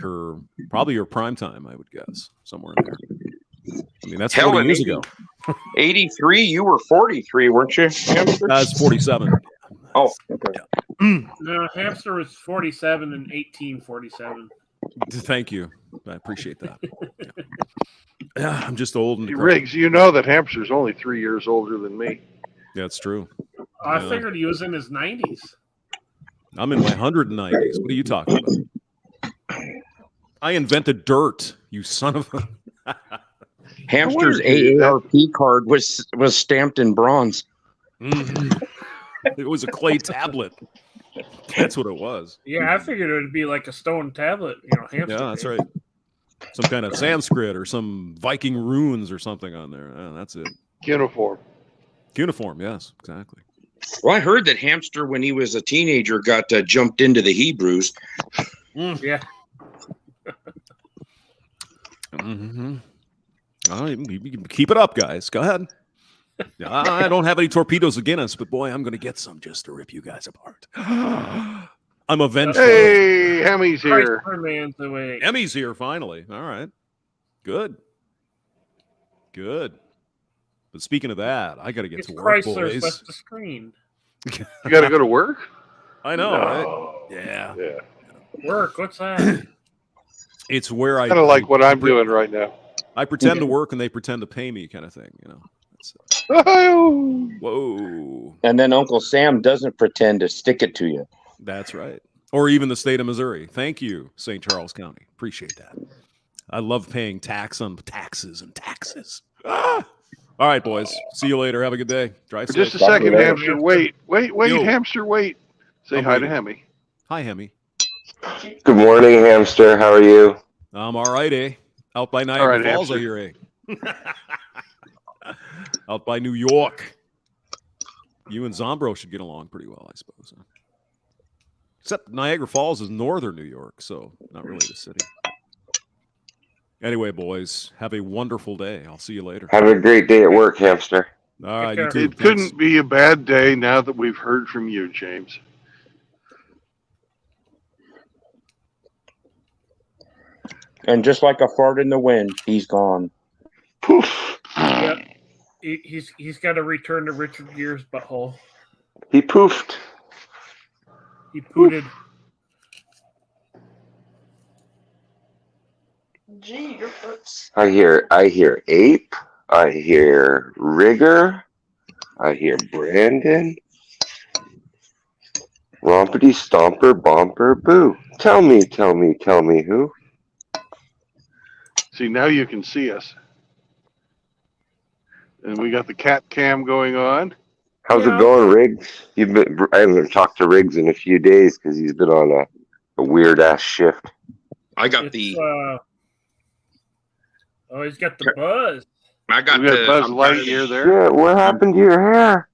probably her prime time, I would guess, somewhere in there. I mean, that's 40 years ago. 83, you were 43, weren't you? That's 47. Oh, okay. Yeah. No, Hamster was 47 in 1847. Thank you. I appreciate that. Yeah, I'm just old and Riggs, you know that Hamster's only 3 years older than me. Yeah, it's true. I figured he was in his 90s. I'm in my 190s. What are you talking about? I invented dirt, you son of a... Hamster's AARP card was stamped in bronze. Mm-hmm. It was a clay tablet. That's what it was. Yeah, I figured it would be like a stone tablet, Hamster. Yeah, that's right. Some kind of Sanskrit or some Viking runes or something on there. That's it. Cuneiform. Cuneiform, yes, exactly. Well, I heard that Hamster, when he was a teenager, got jumped into the Hebrews. Yeah. Mm-hmm. You can keep it up, guys. Go ahead. I don't have any torpedoes against us, but boy, I'm going to get some just to rip you guys apart. I'm a vengeful. Hey, Hemmy's here. Emmy's here finally. All right. Good. But speaking of that, I got to get to work, Chrysler's boys. left the screen. You got to go to work? I know, No. right? Yeah. Work? What's that? It's where I kind of like what I'm doing right now. I pretend to work and they pretend to pay me, kind of thing. Whoa. And then Uncle Sam doesn't pretend to stick it to you. That's right. Or even the state of Missouri. Thank you, St. Charles County. Appreciate that. I love paying tax on taxes and taxes. All right, boys. See you later. Have a good day. Drive safe. Just a second, Hamster. Wait, Yo. Hamster, wait. Say hi to Hemmy. Hi, Hemmy. Good morning, Hamster. How are you? I'm all right, eh? Out by Niagara Falls, I hear, eh? Out by New York. You and Zombro should get along pretty well, I suppose. Huh? Except Niagara Falls is northern New York, so not really the city. Anyway, boys, have a wonderful day. I'll see you later. Have a great day at work, Hamster. All right, you too. It couldn't be a bad day now that we've heard from you, James. And just like a fart in the wind, he's gone. Poof. Yep. He's got to return to Richard Gere's butthole. He poofed. He pooted. Gee, your foot's... I hear Ape. I hear Rigger. I hear Brandon. Rompity Stomper Bomper Boo. Tell me who. See, now you can see us. And we got the cat cam going on. How's it going, Riggs? I haven't talked to Riggs in a few days because he's been on a weird ass shift. I got he's got the buzz. I got we got Buzz Lightyear there. Yeah, what happened to your hair?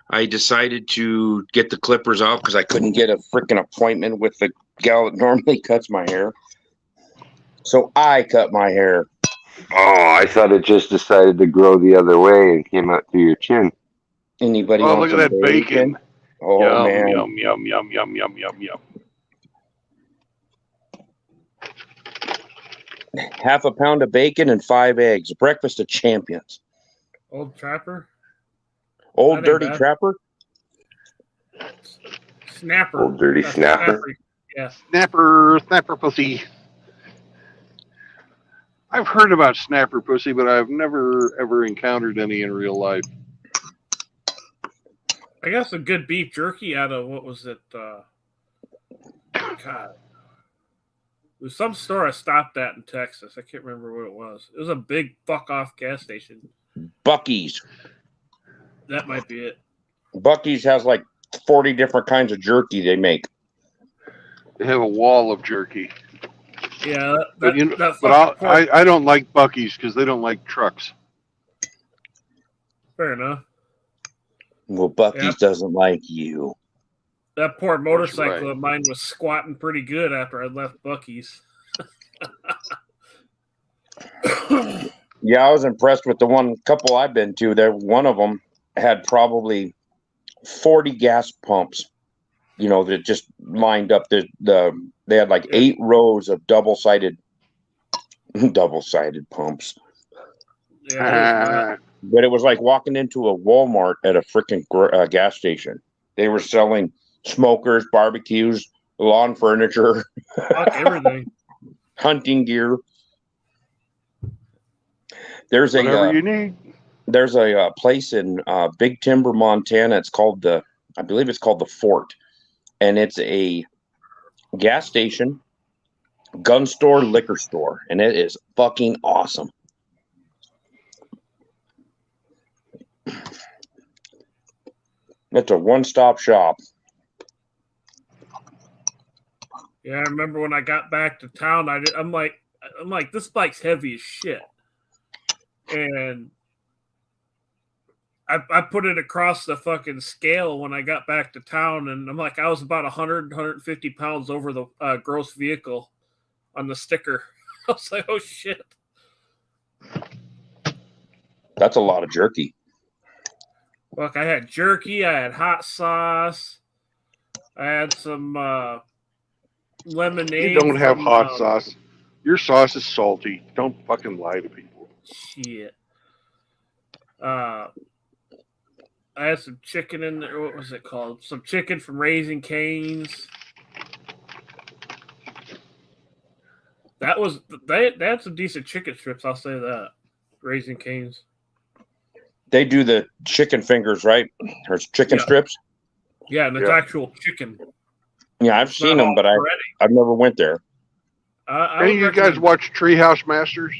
I decided to get the clippers out because I couldn't get a freaking appointment with the gal that normally cuts my hair. So I cut my hair. Oh, I thought it just decided to grow the other way and came out through your chin. Anybody Oh, want look at some that bacon. Oh, yum, man. Yum. Half a pound of bacon and 5 eggs. Breakfast of champions. Old Trapper? Old Dirty Trapper? Snapper. Old Dirty Snapper. Yeah. Snapper pussy. I've heard about snapper pussy, but I've never, ever encountered any in real life. I got some good beef jerky out of, what was it? God. There's some store I stopped at in Texas. I can't remember what it was. It was a big fuck-off gas station. Buc-ee's. That might be it. Buc-ee's has like 40 different kinds of jerky they make. They have a wall of jerky. Yeah, But that but fucking pork. I don't like Buc-ee's because they don't like trucks. Fair enough. Well, Buc-ee's Yep. doesn't like you. That poor motorcycle right. of mine was squatting pretty good after I left Buc-ee's. Yeah, I was impressed with the one couple I've been to. There, one of them had probably 40 gas pumps. You know, that just lined up. They had like 8 rows of double-sided pumps. Yeah, But it was like walking into a Walmart at a freaking gas station. They were selling smokers, barbecues, lawn furniture, fuck everything. hunting gear. There's Whatever you need. There's a place in Big Timber, Montana. I believe it's called the Fort, and it's a gas station, gun store, liquor store, and it is fucking awesome. It's a one-stop shop. Yeah, I remember when I got back to town, I'm like, this bike's heavy as shit, and I put it across the fucking scale when I got back to town, and I'm like, I was about 150 pounds over the gross vehicle on the sticker. I was like, oh shit. That's a lot of jerky. Look, I had jerky, I had hot sauce, I had some lemonade. You don't have hot sauce. Your sauce is salty. Don't fucking lie to people. Shit. I had some chicken in there. What was it called? Some chicken from Raising Cane's. They had some decent chicken strips. I'll say that. Raising Cane's. They do the chicken fingers, right? Or chicken strips. Yeah, and it's actual chicken. Yeah, I've seen them, but I've never went there. Any of you guys watch Treehouse Masters?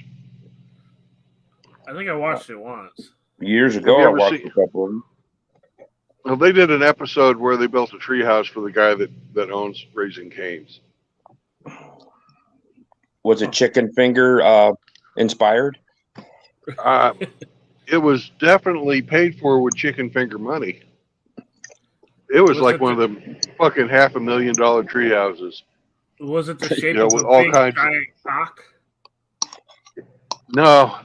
I think I watched it once. Years ago, I watched a couple of them. Well, they did an episode where they built a treehouse for the guy that owns Raising Cane's. Was it chicken finger inspired? It was definitely paid for with chicken finger money. It was like one of them fucking $500,000 tree houses. Was it the shape You know, of with a all big kinds giant cock? No.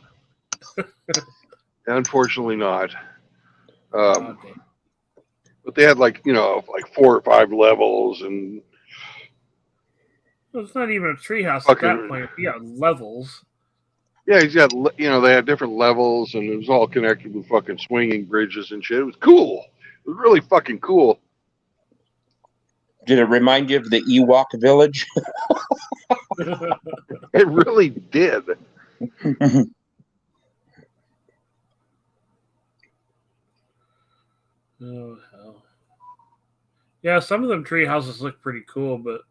Unfortunately not. Okay. But they had like 4 or 5 levels and Well, it's not even a treehouse at that point. Yeah, levels. yeah, he's got they had different levels and it was all connected with fucking swinging bridges and shit. It was cool. It was really fucking cool. Did it remind you of the Ewok village? It really did. Oh hell. Yeah, some of them tree houses look pretty cool, but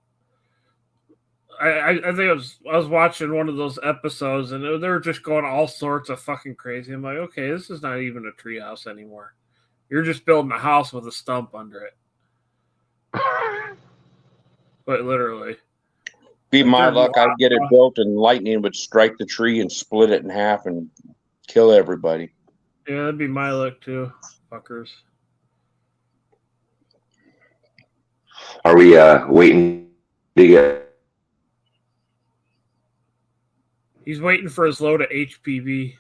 I think I was watching one of those episodes and they were just going all sorts of fucking crazy. I'm like, okay, this is not even a tree house anymore. You're just building a house with a stump under it. But literally. Be my luck, I'd get it built and lightning would strike the tree and split it in half and kill everybody. Yeah, that'd be my luck too, fuckers. Are we waiting to get? He's waiting for his load of HPV.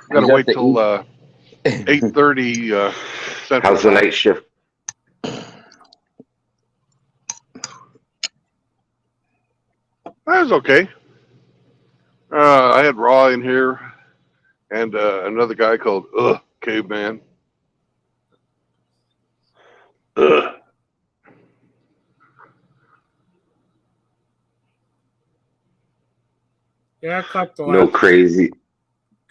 Got to wait till 8:30 Central. How's the night shift? That was okay. I had Raw in here and another guy called Caveman. Yeah, I caught the No last. crazy.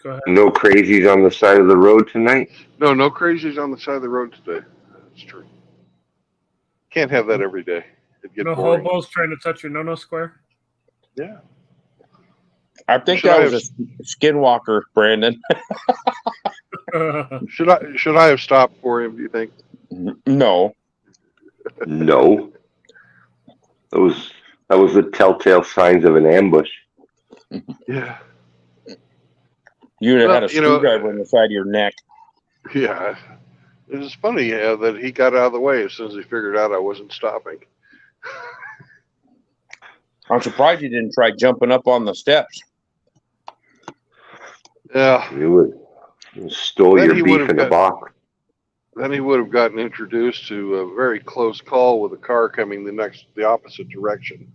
Go ahead. No crazies on the side of the road tonight. No crazies on the side of the road today. That's true. Can't have that every day. It'd get No boring. hobos trying to touch your no-no square? Yeah. I think that was a skinwalker, Brandon. Should I have stopped for him, do you think? No. No. That was the telltale signs of an ambush. Yeah. You'd have Well, had a screwdriver on the side of your neck. Yeah. It was funny that he got out of the way as soon as he figured out I wasn't stopping. I'm surprised you didn't try jumping up on the steps. Yeah. You stole Then your he beef would've in a got- box. Then he would have gotten introduced to a very close call with a car coming the opposite direction.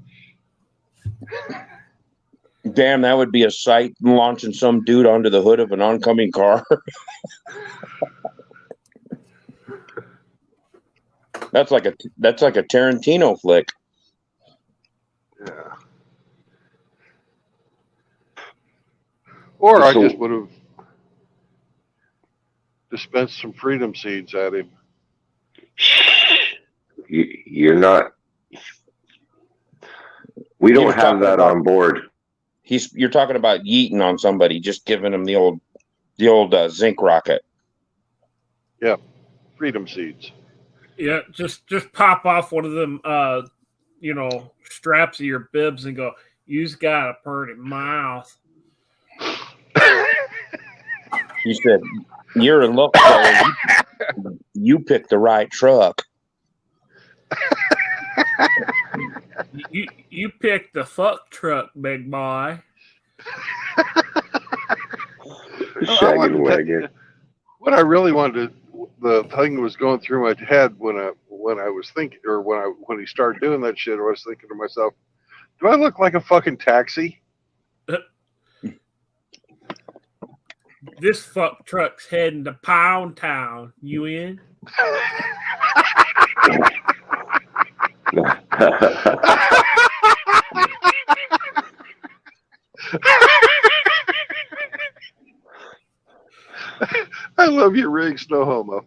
Damn, that would be a sight, launching some dude onto the hood of an oncoming car. That's like a Tarantino flick. Yeah. Or I So- just would have dispensed some freedom seeds at him. You're not. We He don't was have talking that about- on board. You're talking about yeeting on somebody, just giving them the old zinc rocket. Freedom seeds. Yeah, just pop off one of them, straps of your bibs and go, "You've got a pretty mouth." He said, "You're in luck, fella. You picked the right truck." You picked the fuck truck, big boy. Shaggin' wagon. What I really wanted to, the thing that was going through my head when I was thinking, or when he started doing that shit, I was thinking to myself, do I look like a fucking taxi? This fuck truck's heading to Pound Town. You in? I love you, Riggs. No homo.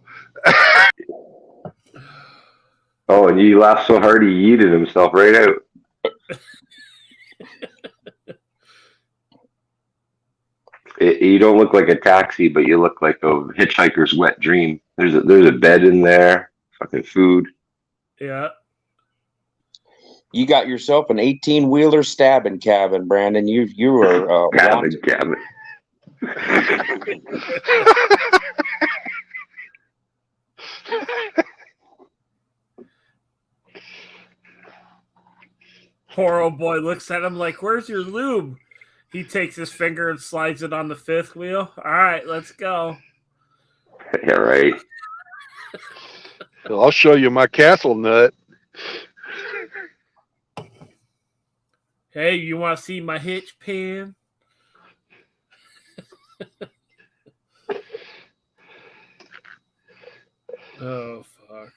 Oh, and you laughed so hard he yeeted himself right out. You don't look like a taxi, but you look like a hitchhiker's wet dream. There's a bed in there, fucking food. Yeah. You got yourself an 18-wheeler stabbing cabin, Brandon. You were Cabin. Poor old boy looks at him like, "Where's your lube?" He takes his finger and slides it on the fifth wheel. All right, let's go. Yeah, right. I'll show you my castle nut. Hey, you want to see my hitch pin? Oh fuck!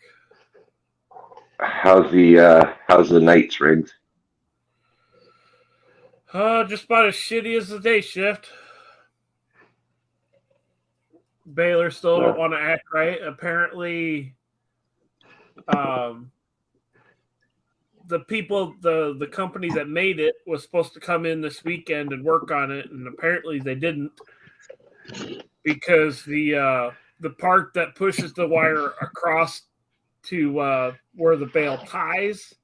How's the nights, Riggs? Just about as shitty as the day shift. Baylor still don't want to act right. Apparently, the people, the company that made it was supposed to come in this weekend and work on it, and apparently they didn't, because the part that pushes the wire across to where the bale ties,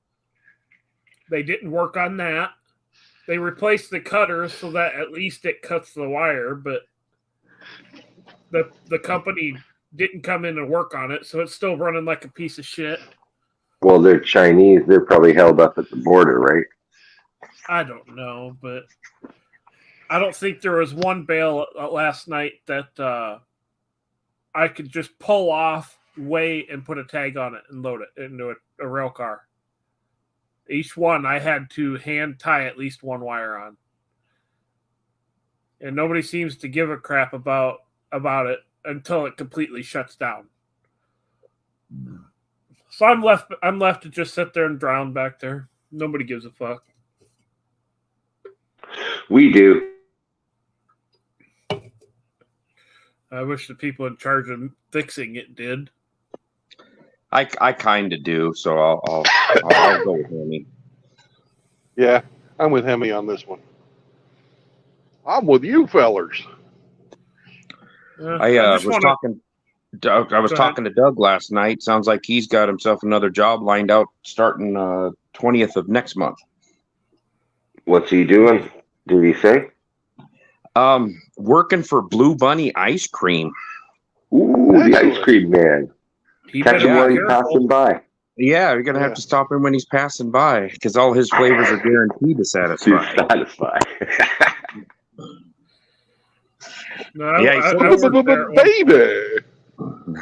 they didn't work on that. They replaced the cutter so that at least it cuts the wire, but the company didn't come in and work on it, so it's still running like a piece of shit. Well, they're Chinese. They're probably held up at the border, right? I don't know, but I don't think there was one bale last night that I could just pull off, weigh, and put a tag on it and load it into a rail car. Each one I had to hand tie at least one wire on. And nobody seems to give a crap about it until it completely shuts down. So I'm left to just sit there and drown back there. Nobody gives a fuck. We do. I wish the people in charge of fixing it did. I kind of do, so I'll go with Hemi. Yeah, I'm with Hemi on this one. I'm with you fellers. I was talking Doug, I was Go ahead. talking to Doug last night. Sounds like he's got himself another job lined out starting 20th of next month. What's he doing? Did he say? Working for Blue Bunny Ice Cream. Ooh, the ice cream man. He Catch him better while be he's careful. passing by. Yeah, you're gonna have to stop him when he's passing by because all his flavors are guaranteed to He's satisfy. satisfied. No, Yeah, he said I worked there at one Baby. point.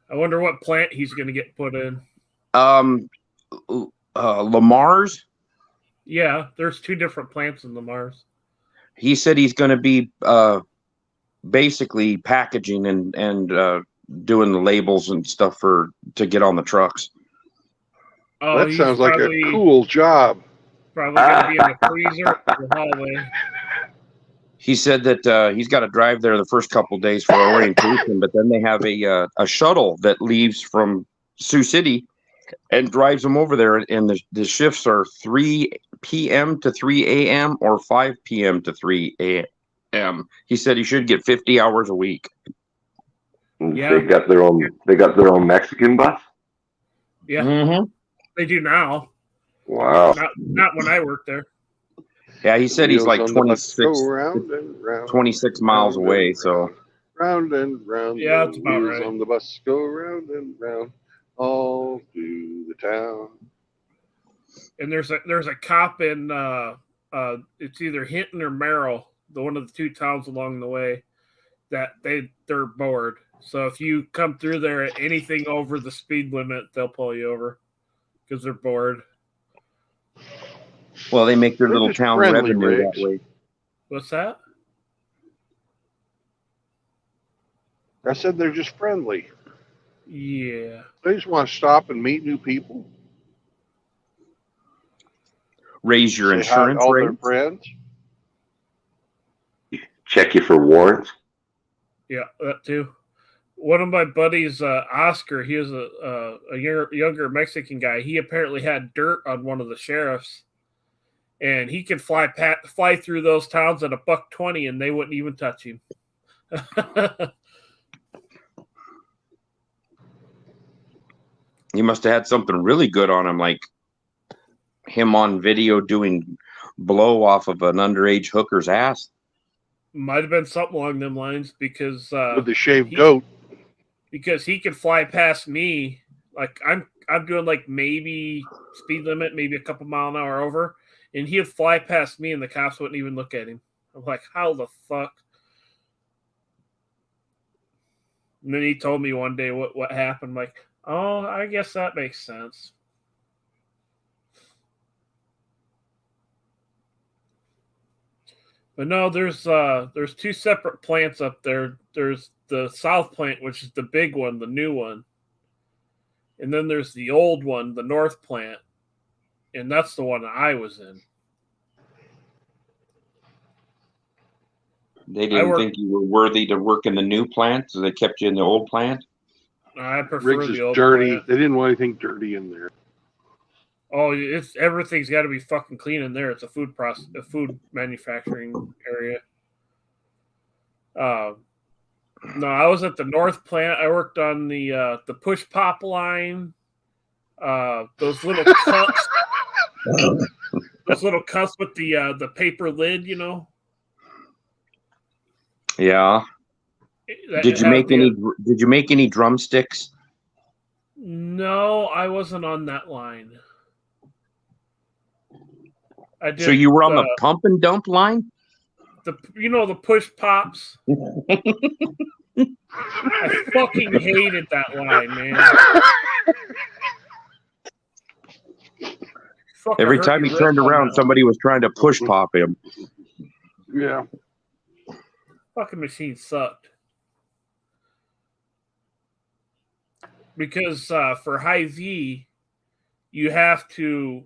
I wonder what plant he's going to get put in. Lamar's. Yeah, there's 2 different plants in the Mars. He said he's going to be basically packaging and doing the labels and stuff to get on the trucks. Oh, That he's sounds like probably, a cool job. Probably going to be in the freezer or the hallway. He said that he's got to drive there the first couple of days for orientation, but then they have a shuttle that leaves from Sioux City and drives them over there. And the shifts are 3 p.m. to 3 a.m. or 5 p.m. to 3 a.m. He said he should get 50 hours a week. Yeah. They got their own Mexican bus. Yeah, Mm-hmm. they do now. Wow. Not when I worked there. Yeah, he said he's like Wheels on the bus 26, go round and round, 26 miles round away. and So round and round. Yeah, the that's about wheels right. on the bus go round and round all through the town. And there's a cop in it's either Hinton or Merrill, the one of the 2 towns along the way, that they're bored. So if you come through there at anything over the speed limit, they'll pull you over because they're bored. well, they make their They're little just town friendly, revenue that Riggs. way. What's that? I said they're just friendly. Yeah. They just want to stop and meet new people. Raise your Say hi to insurance all rate. their friends. Check you for warrants. Yeah, that too. One of my buddies, Oscar, he was a younger Mexican guy. He apparently had dirt on one of the sheriffs, and he could fly through those towns at $1.20, and they wouldn't even touch him. He must have had something really good on him, like him on video doing blow off of an underage hooker's ass. Might have been something along them lines because With the shaved goat. Because he could fly past me, like I'm doing like maybe speed limit, maybe a couple mile an hour over, and he'd fly past me, and the cops wouldn't even look at him. I'm like, how the fuck? And then he told me one day what happened. I'm like, oh, I guess that makes sense. But no, there's 2 separate plants up there. There's the south plant, which is the big one, the new one. And then there's the old one, the north plant. And that's the one I was in. They didn't think you were worthy to work in the new plant, so they kept you in the old plant. I prefer Riggs is the old dirty. plant. They didn't want anything dirty in there. Oh, everything's got to be fucking clean in there. It's a food manufacturing area. No, I was at the north plant. I worked on the push pop line. Those little cups. Those little cups with the paper lid, you know. Yeah. Did you make any drumsticks? No, I wasn't on that line. I did. So you were on the pump and dump line? The push pops. I fucking hated that line, man. Every time he turned around, somebody was trying to push pop him. Yeah. Fucking machine sucked. Because for high V, you have to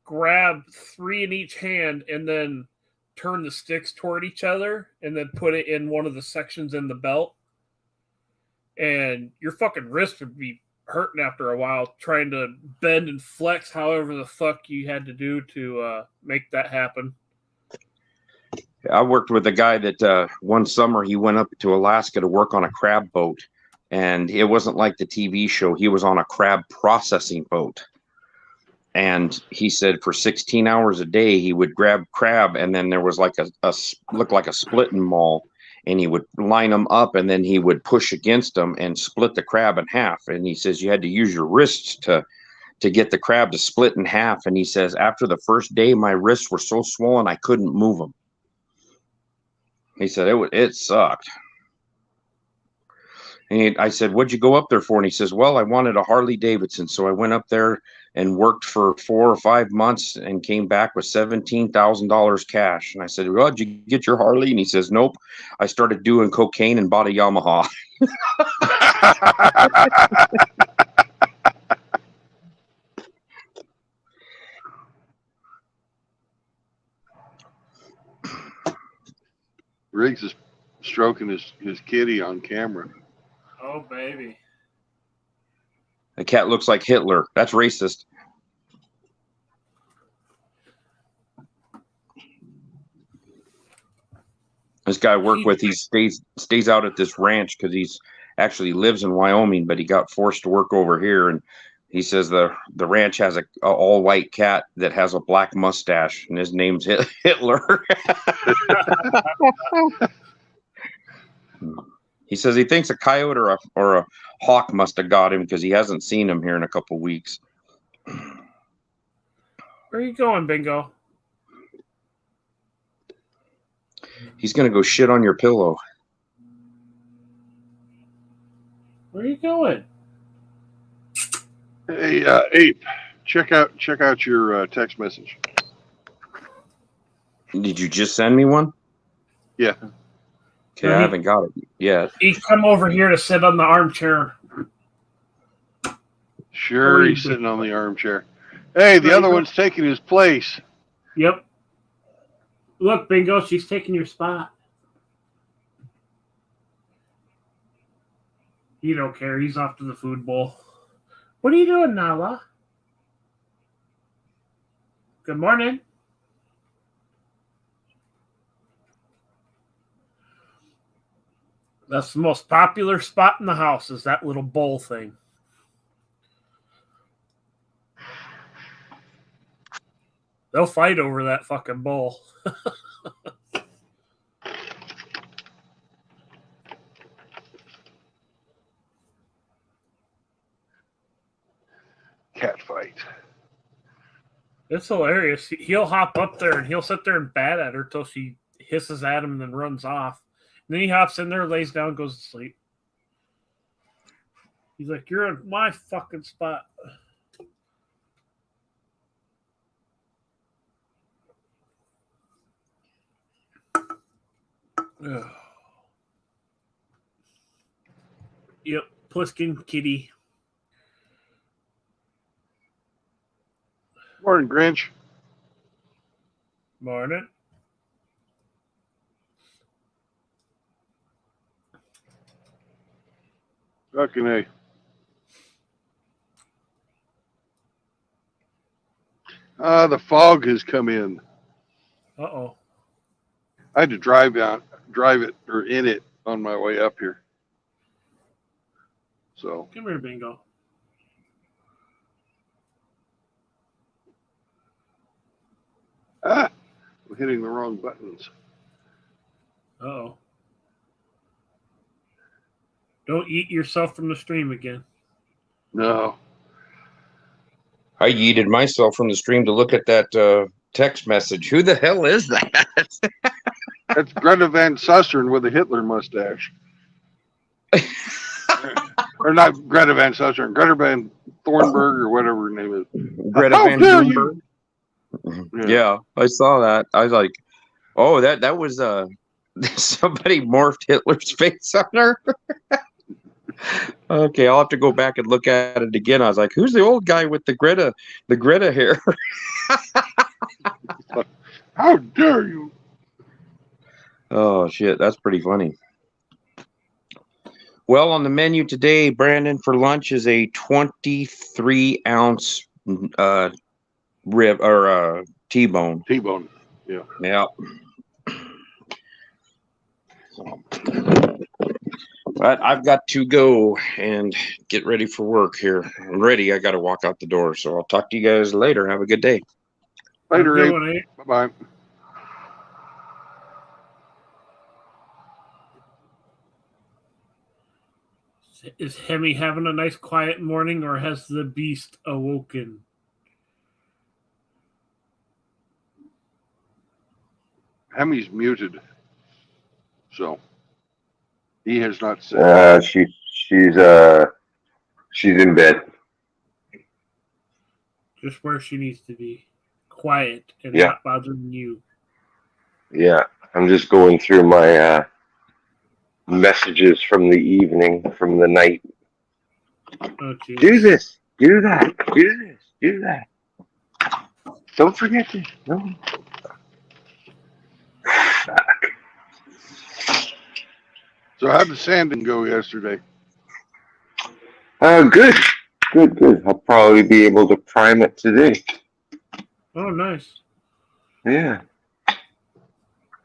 grab 3 in each hand and then turn the sticks toward each other and then put it in one of the sections in the belt. And your fucking wrist would be hurting after a while trying to bend and flex however the fuck you had to do to make that happen. I worked with a guy that one summer he went up to Alaska to work on a crab boat, and it wasn't like the TV show. He was on a crab processing boat. And he said for 16 hours a day, he would grab crab, and then there was like looked like a splitting maul, and he would line them up, and then he would push against them and split the crab in half. And he says you had to use your wrists to get the crab to split in half. And he says after the first day, my wrists were so swollen I couldn't move them. He said it sucked. And I said, "What'd you go up there for?" And he says, "Well, I wanted a Harley Davidson, so I went up there and worked for 4 or 5 months and came back with $17,000 cash." And I said, "Well, did you get your Harley?" And he says, "Nope. I started doing cocaine and bought a Yamaha." Riggs is stroking his kitty on camera. Oh, baby. The cat looks like Hitler. That's racist. This guy I work with, he stays out at this ranch because he's actually lives in Wyoming, but he got forced to work over here. And he says the ranch has a all white cat that has a black mustache, and his name's Hitler. He says he thinks a coyote or a hawk must have got him because he hasn't seen him here in a couple of weeks. Where are you going, Bingo? He's gonna go shit on your pillow. Where are you going? Hey, Ape, check out your text message. Did you just send me one? Yeah. Okay, I haven't got it yet. He come over here to sit on the armchair. Sure, he's sitting on the armchair. Hey, the other one's taking his place. Yep. Look, Bingo, she's taking your spot. He don't care. He's off to the food bowl. What are you doing, Nala? Good morning. That's the most popular spot in the house, is that little bowl thing. They'll fight over that fucking bowl. Cat fight. It's hilarious. He'll hop up there and he'll sit there and bat at her till she hisses at him and then runs off. And then he hops in there, lays down, goes to sleep. He's like, "You're in my fucking spot." Ugh. Yep, Pliskin kitty. Morning, Grinch. Morning. Fucking A. The fog has come in. Uh-oh. I had to drive it or in it on my way up here. So Come here, Bingo. I'm hitting the wrong buttons. Uh-oh. Don't eat yourself from the stream again. No. I yeeted myself from the stream to look at that text message. Who the hell is that? That's Greta Van Susteren with a Hitler mustache. Or not Greta Van Susteren, Greta Van Thornburg or whatever her name is. Greta How Van dare Thornburg. you? Yeah, I saw that. I was like, oh, that was somebody morphed Hitler's face on her. Okay, I'll have to go back and look at it again. I was like, who's the old guy with the Greta hair? How dare you? Oh shit, that's pretty funny. Well, on the menu today, Brandon, for lunch is a 23-ounce rib or T-bone. T-bone. Yeah. Yeah. But I've got to go and get ready for work here. I'm ready. I got to walk out the door. So I'll talk to you guys later. Have a good day. Later, Have a good Abe. one, Abe. Bye-bye. Is Hemi having a nice quiet morning, or has the beast awoken? Hemi's muted, so he has not said. She's in bed. Just where she needs to be. Quiet and Yeah. not bothering you. Yeah, I'm just going through my messages from the evening, from the night. Oh, geez. Do this, do that, do this, do that. Don't forget this. No. So how'd the sanding go yesterday? Good. I'll probably be able to prime it today. Oh, nice. Yeah.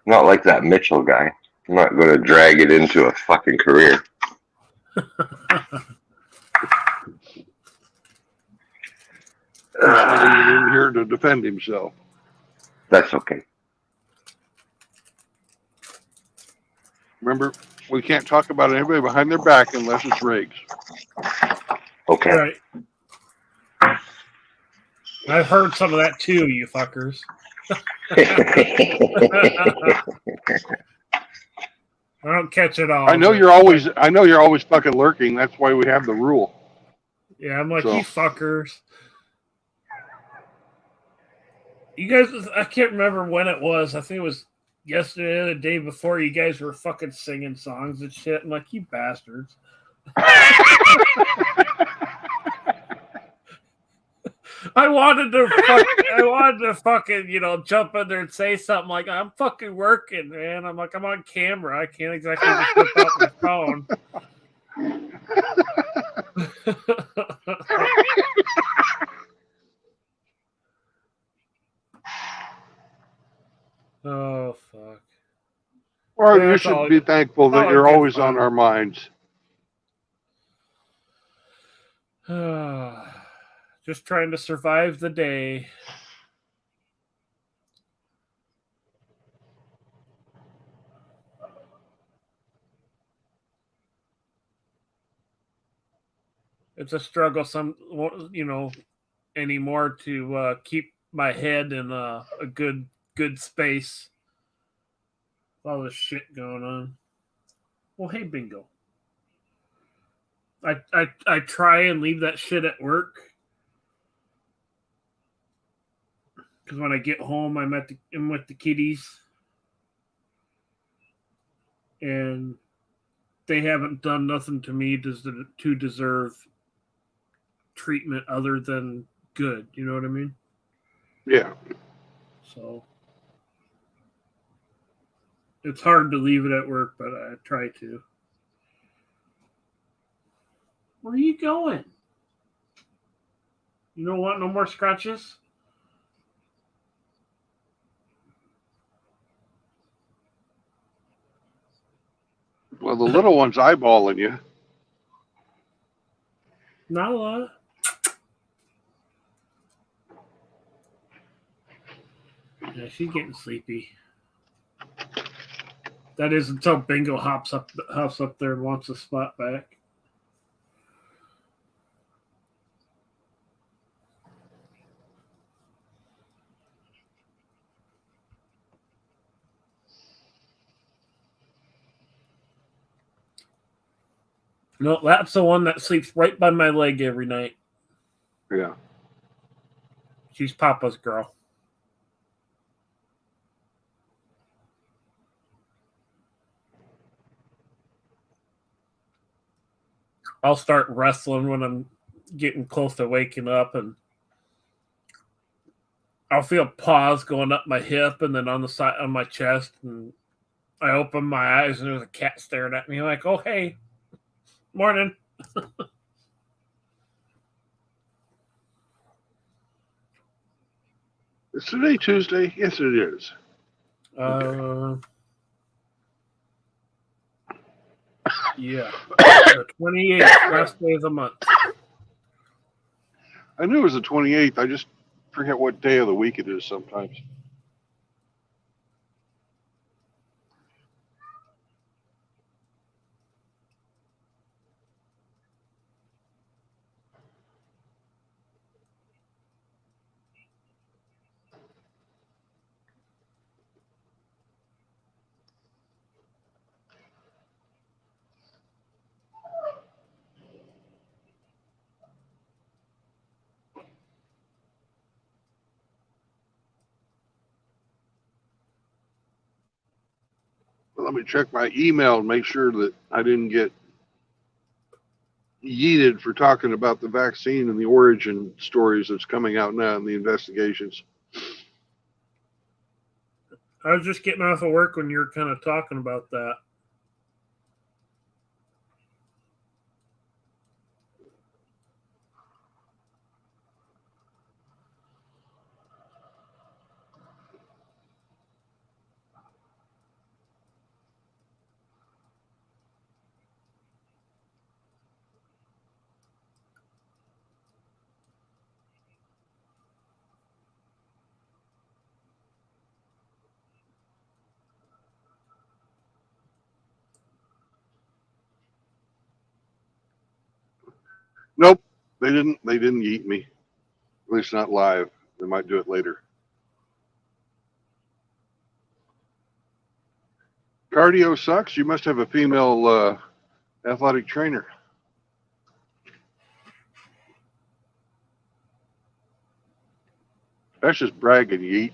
Not like that Mitchell guy. I'm not going to drag it into a fucking career. He's not even in here to defend himself. That's okay. Remember, we can't talk about anybody behind their back unless it's Riggs. Okay. Right. I've heard some of that too, you fuckers. I don't catch it all. I know you're always fucking lurking. That's why we have the rule. Yeah, I'm like, So. you fuckers. You guys, I can't remember when it was. I think it was yesterday or the day before. You guys were fucking singing songs and shit. I'm like, you bastards. I wanted to fucking, jump in there and say something like, I'm fucking working, man. I'm like, I'm on camera. I can't exactly just whip out my phone. Oh, fuck. Well, Yeah, you should be thankful that you're always on our minds. Just trying to survive the day. It's a struggle anymore to keep my head in a good space. All this shit going on. Well, hey, Bingo. I try and leave that shit at work. Because when I get home, I'm with the kiddies. And they haven't done nothing to me to deserve treatment other than good. You know what I mean? Yeah. So it's hard to leave it at work, but I try to. Where are you going? You don't want no more scratches? Well, the little one's eyeballing you. Not a lot. Yeah, she's getting sleepy. That is until Bingo hops up there and wants the spot back. No, that's the one that sleeps right by my leg every night. Yeah. She's Papa's girl. I'll start wrestling when I'm getting close to waking up, and I'll feel paws going up my hip and then on the side on my chest, and I open my eyes and there's a cat staring at me. I'm like, oh hey, morning. Is today Tuesday? Yes, it is. Okay. Yeah. The 28th, last day of the month. I knew it was the 28th. I just forget what day of the week it is sometimes. Let me check my email and make sure that I didn't get yeeted for talking about the vaccine and the origin stories that's coming out now in the investigations. I was just getting off of work when you were kind of talking about that. Nope, they didn't. They didn't yeet me. At least not live. They might do it later. Cardio sucks. You must have a female athletic trainer. That's just bragging, yeet.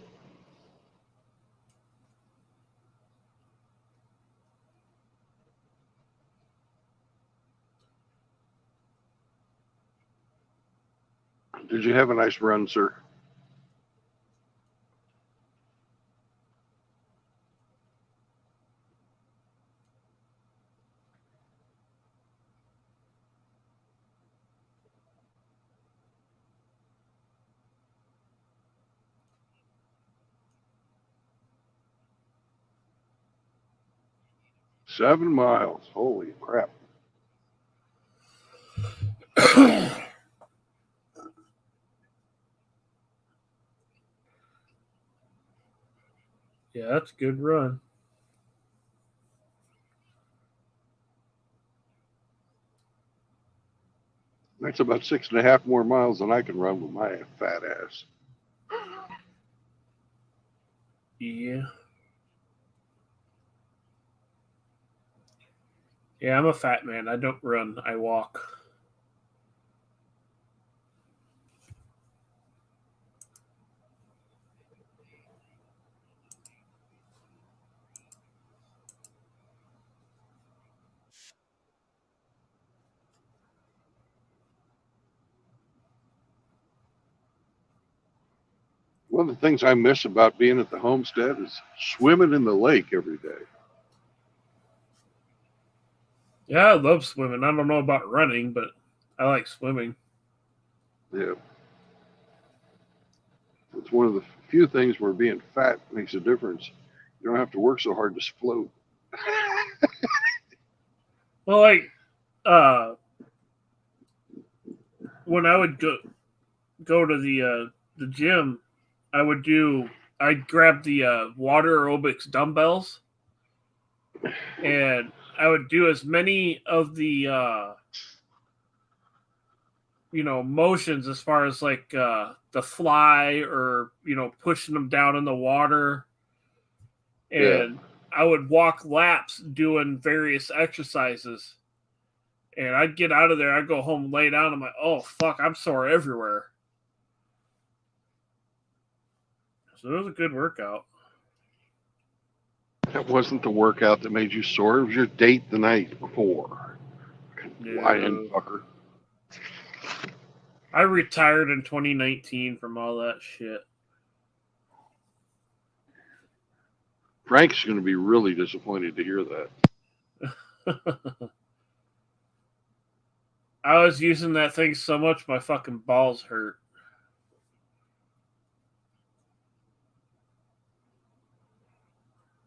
Did you have a nice run, sir? $7 miles. Holy crap. Yeah, that's a good run. That's about 6.5 more miles than I can run with my fat ass. Yeah. Yeah, I'm a fat man. I don't run. I walk. One of the things I miss about being at the homestead is swimming in the lake every day. Yeah, I love swimming. I don't know about running, but I like swimming. Yeah. It's one of the few things where being fat makes a difference. You don't have to work so hard to float. Well, like, when I would go to the gym, I'd grab the water aerobics dumbbells, and I would do as many of the motions as far as like the fly or pushing them down in the water, and I would walk laps doing various exercises, and I'd get out of there, I'd go home, lay down, I'm like, oh fuck, I'm sore everywhere. So it was a good workout. That wasn't the workout that made you sore. It was your date the night before. Lying fucker. I retired in 2019 from all that shit. Frank's going to be really disappointed to hear that. I was using that thing so much my fucking balls hurt.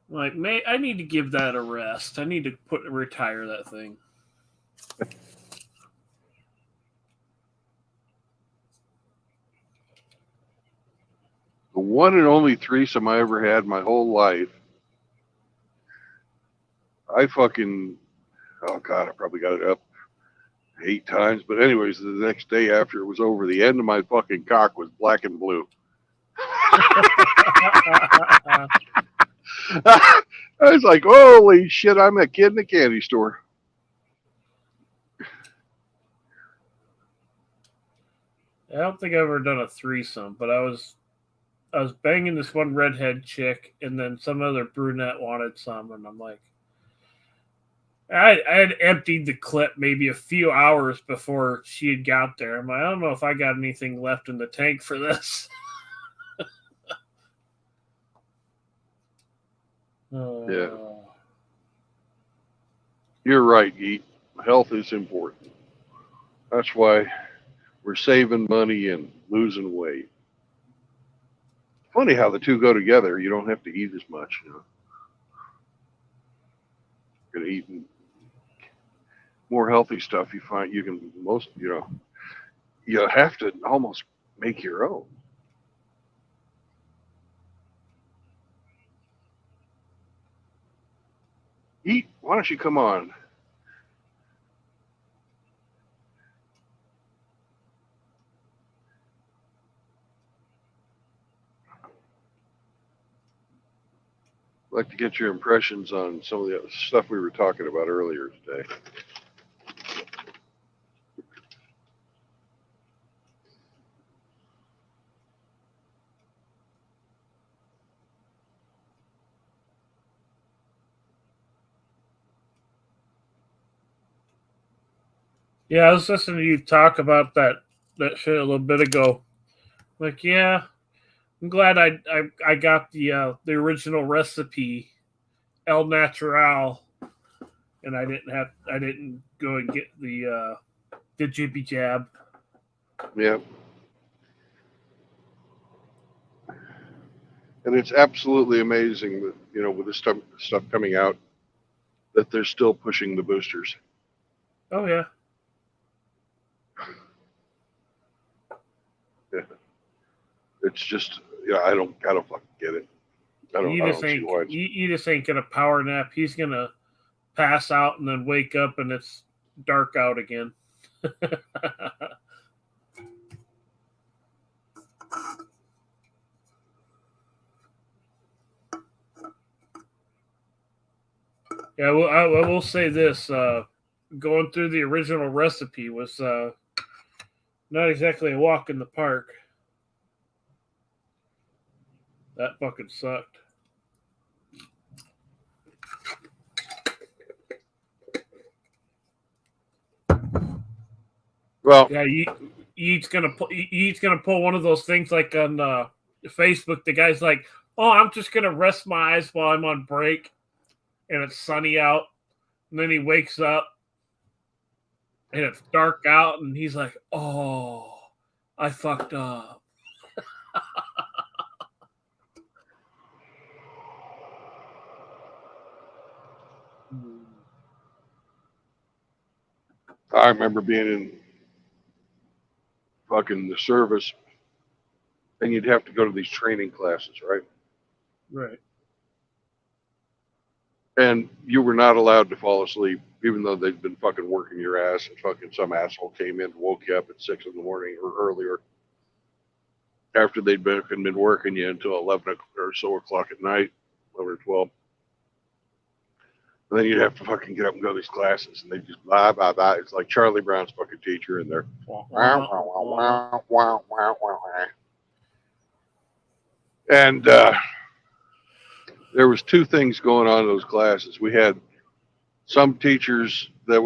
Like, I need to give that a rest. I need to retire that thing. The one and only threesome I ever had my whole life. I fucking, oh God, I probably got it up 8 times. But anyways, the next day after it was over, the end of my fucking cock was black and blue. I was like, holy shit, I'm a kid in a candy store. I don't think I've ever done a threesome, but I was banging this one redhead chick, and then some other brunette wanted some, and I'm like, I had emptied the clip maybe a few hours before she had got there. I'm like, I don't know if I got anything left in the tank for this. Yeah. You're right, Geet. Health is important. That's why we're saving money and losing weight. Funny how the two go together. You don't have to eat as much, you know. You're gonna eat more healthy stuff. You find you can most, you know, you have to almost make your own. Eat. Why don't you come on? I'd like to get your impressions on some of the stuff we were talking about earlier today. Yeah, I was listening to you talk about that shit a little bit ago. Like, yeah, I'm glad I got the original recipe, El Natural, and I didn't go and get the Jibby Jab. Yeah. And it's absolutely amazing that, you know, with this stuff coming out, that they're still pushing the boosters. Oh yeah. Yeah. It's just, yeah, I don't fucking get it. I don't see why. You just ain't gonna power nap. He's gonna pass out and then wake up and it's dark out again. Yeah, well, I will say this: going through the original recipe was not exactly a walk in the park. That fucking sucked. Well, yeah, Yeet's gonna pull one of those things like on Facebook. The guy's like, "Oh, I'm just gonna rest my eyes while I'm on break, and it's sunny out." And then he wakes up, and it's dark out, and he's like, "Oh, I fucked up." I remember being in fucking the service, and you'd have to go to these training classes, right? Right. And you were not allowed to fall asleep, even though they'd been fucking working your ass, and fucking some asshole came in and woke you up at 6 in the morning or earlier after they'd been working you until 11 or so o'clock at night, 11 or 12. And then you'd have to fucking get up and go to these classes, and they just blah, blah, blah. It's like Charlie Brown's fucking teacher in there. And there was 2 things going on in those classes. We had some teachers that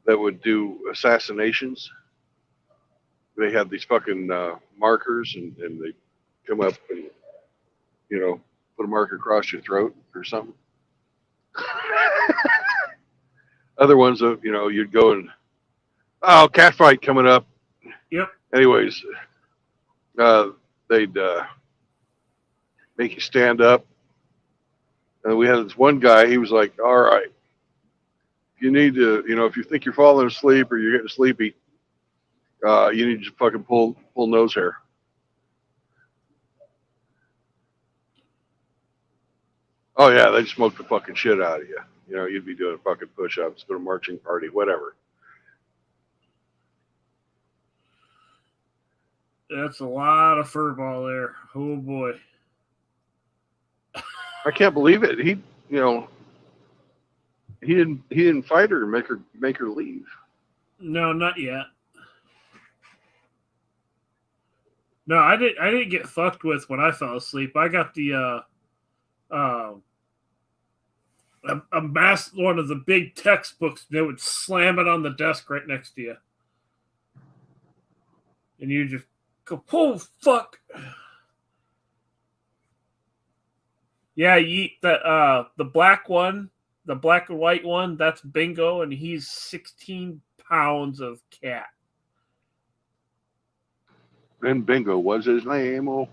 would do assassinations. They had these fucking markers, and they come up and, you know, put a marker across your throat or something. Other ones, you know, you'd go and, oh, cat fight coming up. Yep. Anyways, they'd make you stand up. And we had this one guy, he was like, all right, you need to, if you think you're falling asleep or you're getting sleepy, you need to fucking pull nose hair. Oh yeah, they'd smoke the fucking shit out of you. You'd be doing fucking push-ups, go to marching party, whatever. That's a lot of furball there. Oh boy. I can't believe it. He didn't fight her and make her leave. No, not yet. No, I didn't get fucked with when I fell asleep. I got the a mass one of the big textbooks. They would slam it on the desk right next to you, and you just go, "Oh fuck!" Yeah, you eat the black one, the black and white one. That's Bingo, and he's 16 pounds of cat. And Bingo was his name. Oh,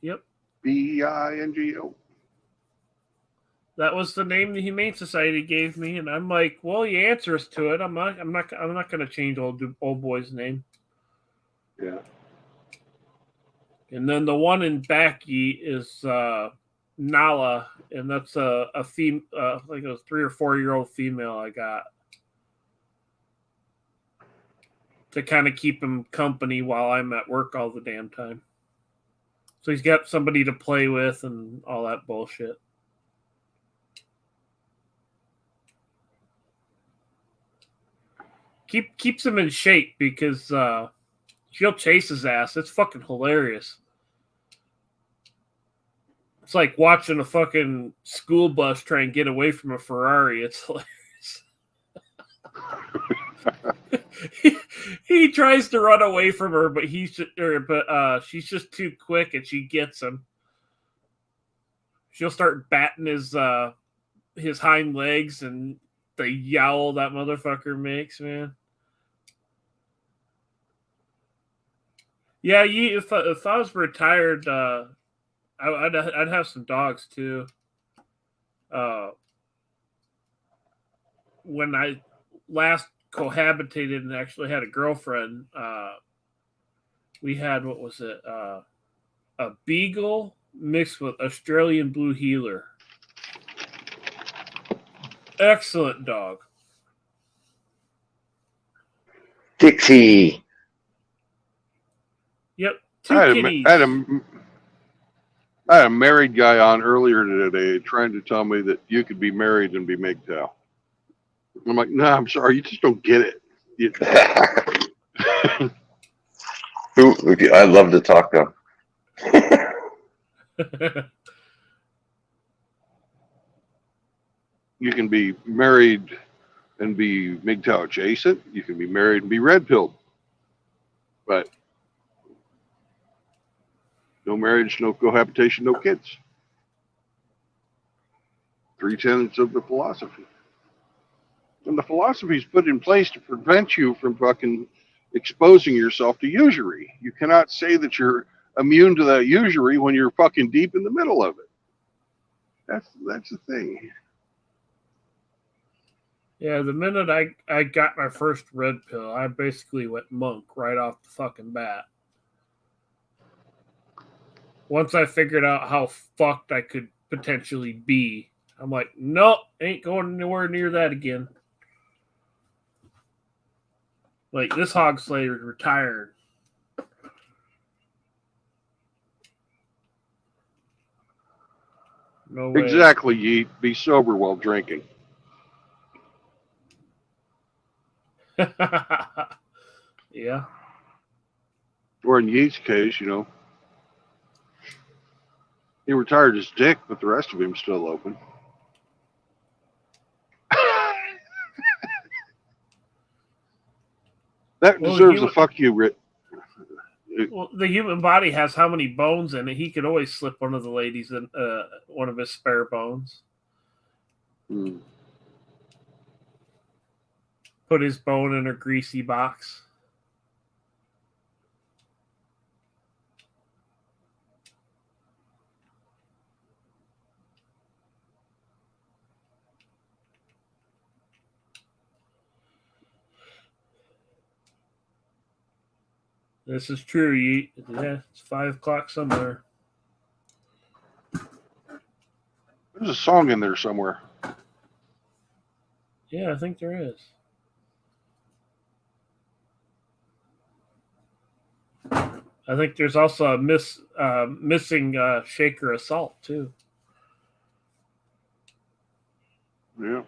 yep. Bingo. That was the name the Humane Society gave me, and I'm like, well, you answer us to it. I'm not going to change old boy's name. Yeah. And then the one in Backy is Nala, and that's a female, like a 3 or 4 year old female I got to kind of keep him company while I'm at work all the damn time. So he's got somebody to play with and all that bullshit. Keeps him in shape because she'll chase his ass. It's fucking hilarious. It's like watching a fucking school bus try and get away from a Ferrari. It's hilarious. he tries to run away from her, but she's just too quick, and she gets him. She'll start batting his hind legs, and the yowl that motherfucker makes, man. Yeah, if I was retired, I'd have some dogs too. When I last cohabitated and actually had a girlfriend, we had, what was it? A beagle mixed with Australian blue heeler. Excellent dog. Dixie. Yep. I had a married guy on earlier today trying to tell me that you could be married and be MGTOW. I'm like, no, I'm sorry, you just don't get it. I'd love to talk to him. You can be married and be MGTOW adjacent. You can be married and be red pilled. But no marriage, no cohabitation, no kids. 3 tenets of the philosophy. And the philosophy is put in place to prevent you from fucking exposing yourself to usury. You cannot say that you're immune to that usury when you're fucking deep in the middle of it. That's the thing. Yeah, the minute I got my first red pill, I basically went monk right off the fucking bat. Once I figured out how fucked I could potentially be, I'm like, nope, ain't going anywhere near that again. Like, this hog slayer is retired. No way. Exactly, Yeet. Be sober while drinking. Yeah. Or in Yeet's case, he retired his dick, but the rest of him's still open. That deserves a fuck you, Rick. Well, the human body has how many bones in it? He could always slip one of the ladies in one of his spare bones. Put his bone in a greasy box. This is true. Yeah, it's 5 o'clock somewhere. There's a song in there somewhere. Yeah, I think there is. I think there's also a missing shaker assault too. Yeah.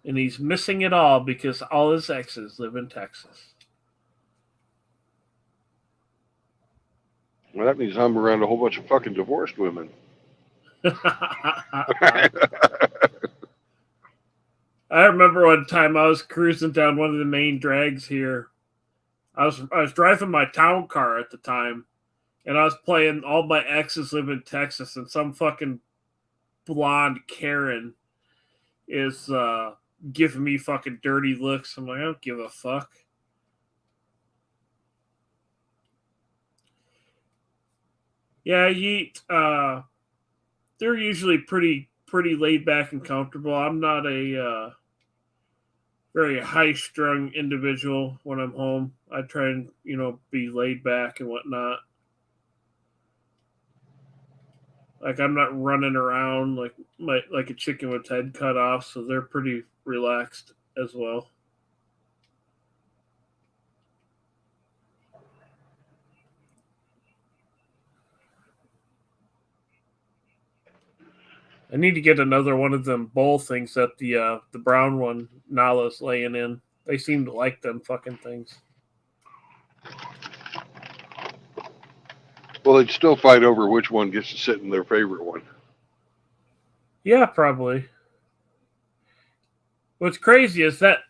And he's missing it all because all his exes live in Texas. Well, that means I'm around a whole bunch of fucking divorced women. I remember one time I was cruising down one of the main drags here. I was driving my town car at the time, and I was playing All My Exes Live in Texas, and some fucking blonde Karen is giving me fucking dirty looks. I'm like, I don't give a fuck. Yeah, they're usually pretty laid back and comfortable. I'm not a very high strung individual when I'm home. I try and be laid back and whatnot. Like I'm not running around like a chicken with its head cut off, so they're pretty relaxed as well. I need to get another one of them bowl things that the brown one Nala's laying in. They seem to like them fucking things. Well, they'd still fight over which one gets to sit in their favorite one. Yeah, probably. What's crazy is that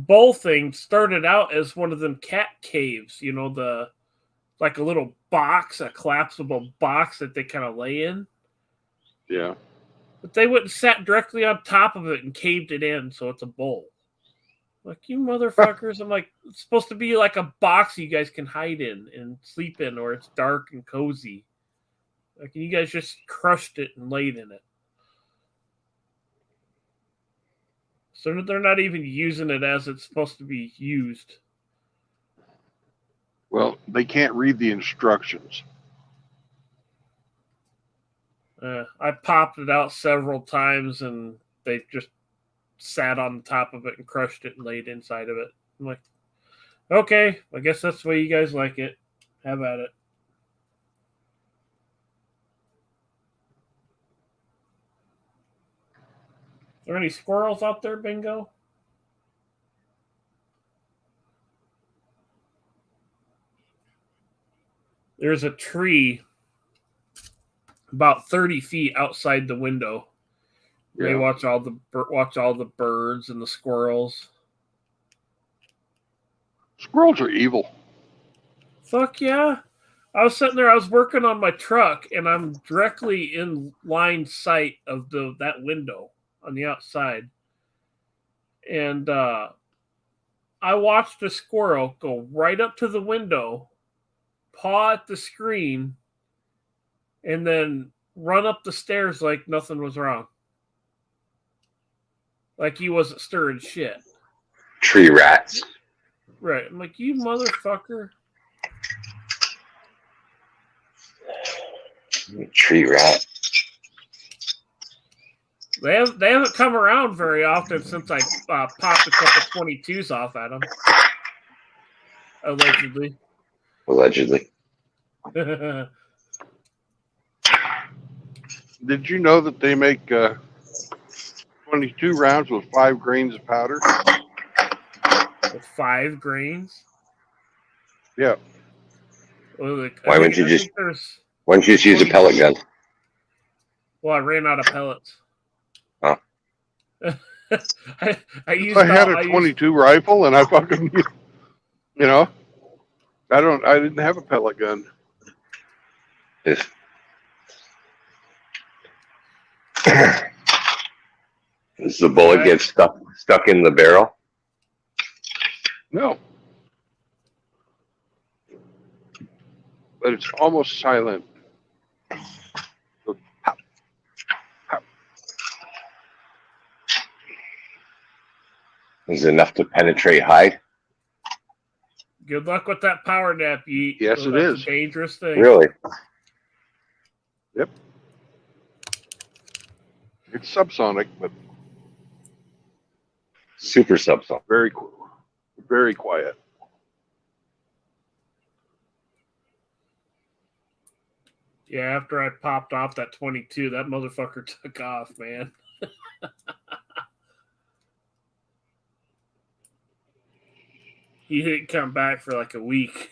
bowl thing started out as one of them cat caves. Like a little box, a collapsible box that they kind of lay in. Yeah. But they went and sat directly on top of it and caved it in, so it's a bowl. Like, you motherfuckers. I'm like, it's supposed to be like a box you guys can hide in and sleep in, or it's dark and cozy. Like, you guys just crushed it and laid in it. So they're not even using it as it's supposed to be used. Well, they can't read the instructions. I popped it out several times, and they just sat on top of it and crushed it and laid inside of it. I'm like, okay, I guess that's the way you guys like it. Have at it. Are there any squirrels out there, Bingo? There's a tree about 30 feet outside the window. They watch all the birds and the squirrels. Squirrels are evil. Fuck yeah. I was sitting there, I was working on my truck, and I'm directly in line sight of that window on the outside. And I watched a squirrel go right up to the window, paw at the screen, and then run up the stairs like nothing was wrong. Like he wasn't stirring shit. Tree rats. Right. I'm like, you motherfucker. Tree rat. They haven't come around very often since I popped a couple 22s off at them. Allegedly. Allegedly. Did you know that they make 22 rounds with 5 grains of powder? With 5 grains? Yeah. Well, Why wouldn't you just use a pellet gun? Well, I ran out of pellets. Oh. I had a 22 rifle, and I fucking, I didn't have a pellet gun. Does the bullet get stuck in the barrel? No. But it's almost silent. So, pop, pop. Is it enough to penetrate hide? Good luck with that power nap, Yeet. Yes, it That's is. a dangerous thing. Really? Yep. It's subsonic, but Super subsonic. very cool. Very quiet. Yeah, after I popped off that 22, that motherfucker took off, man. He didn't come back for like a week.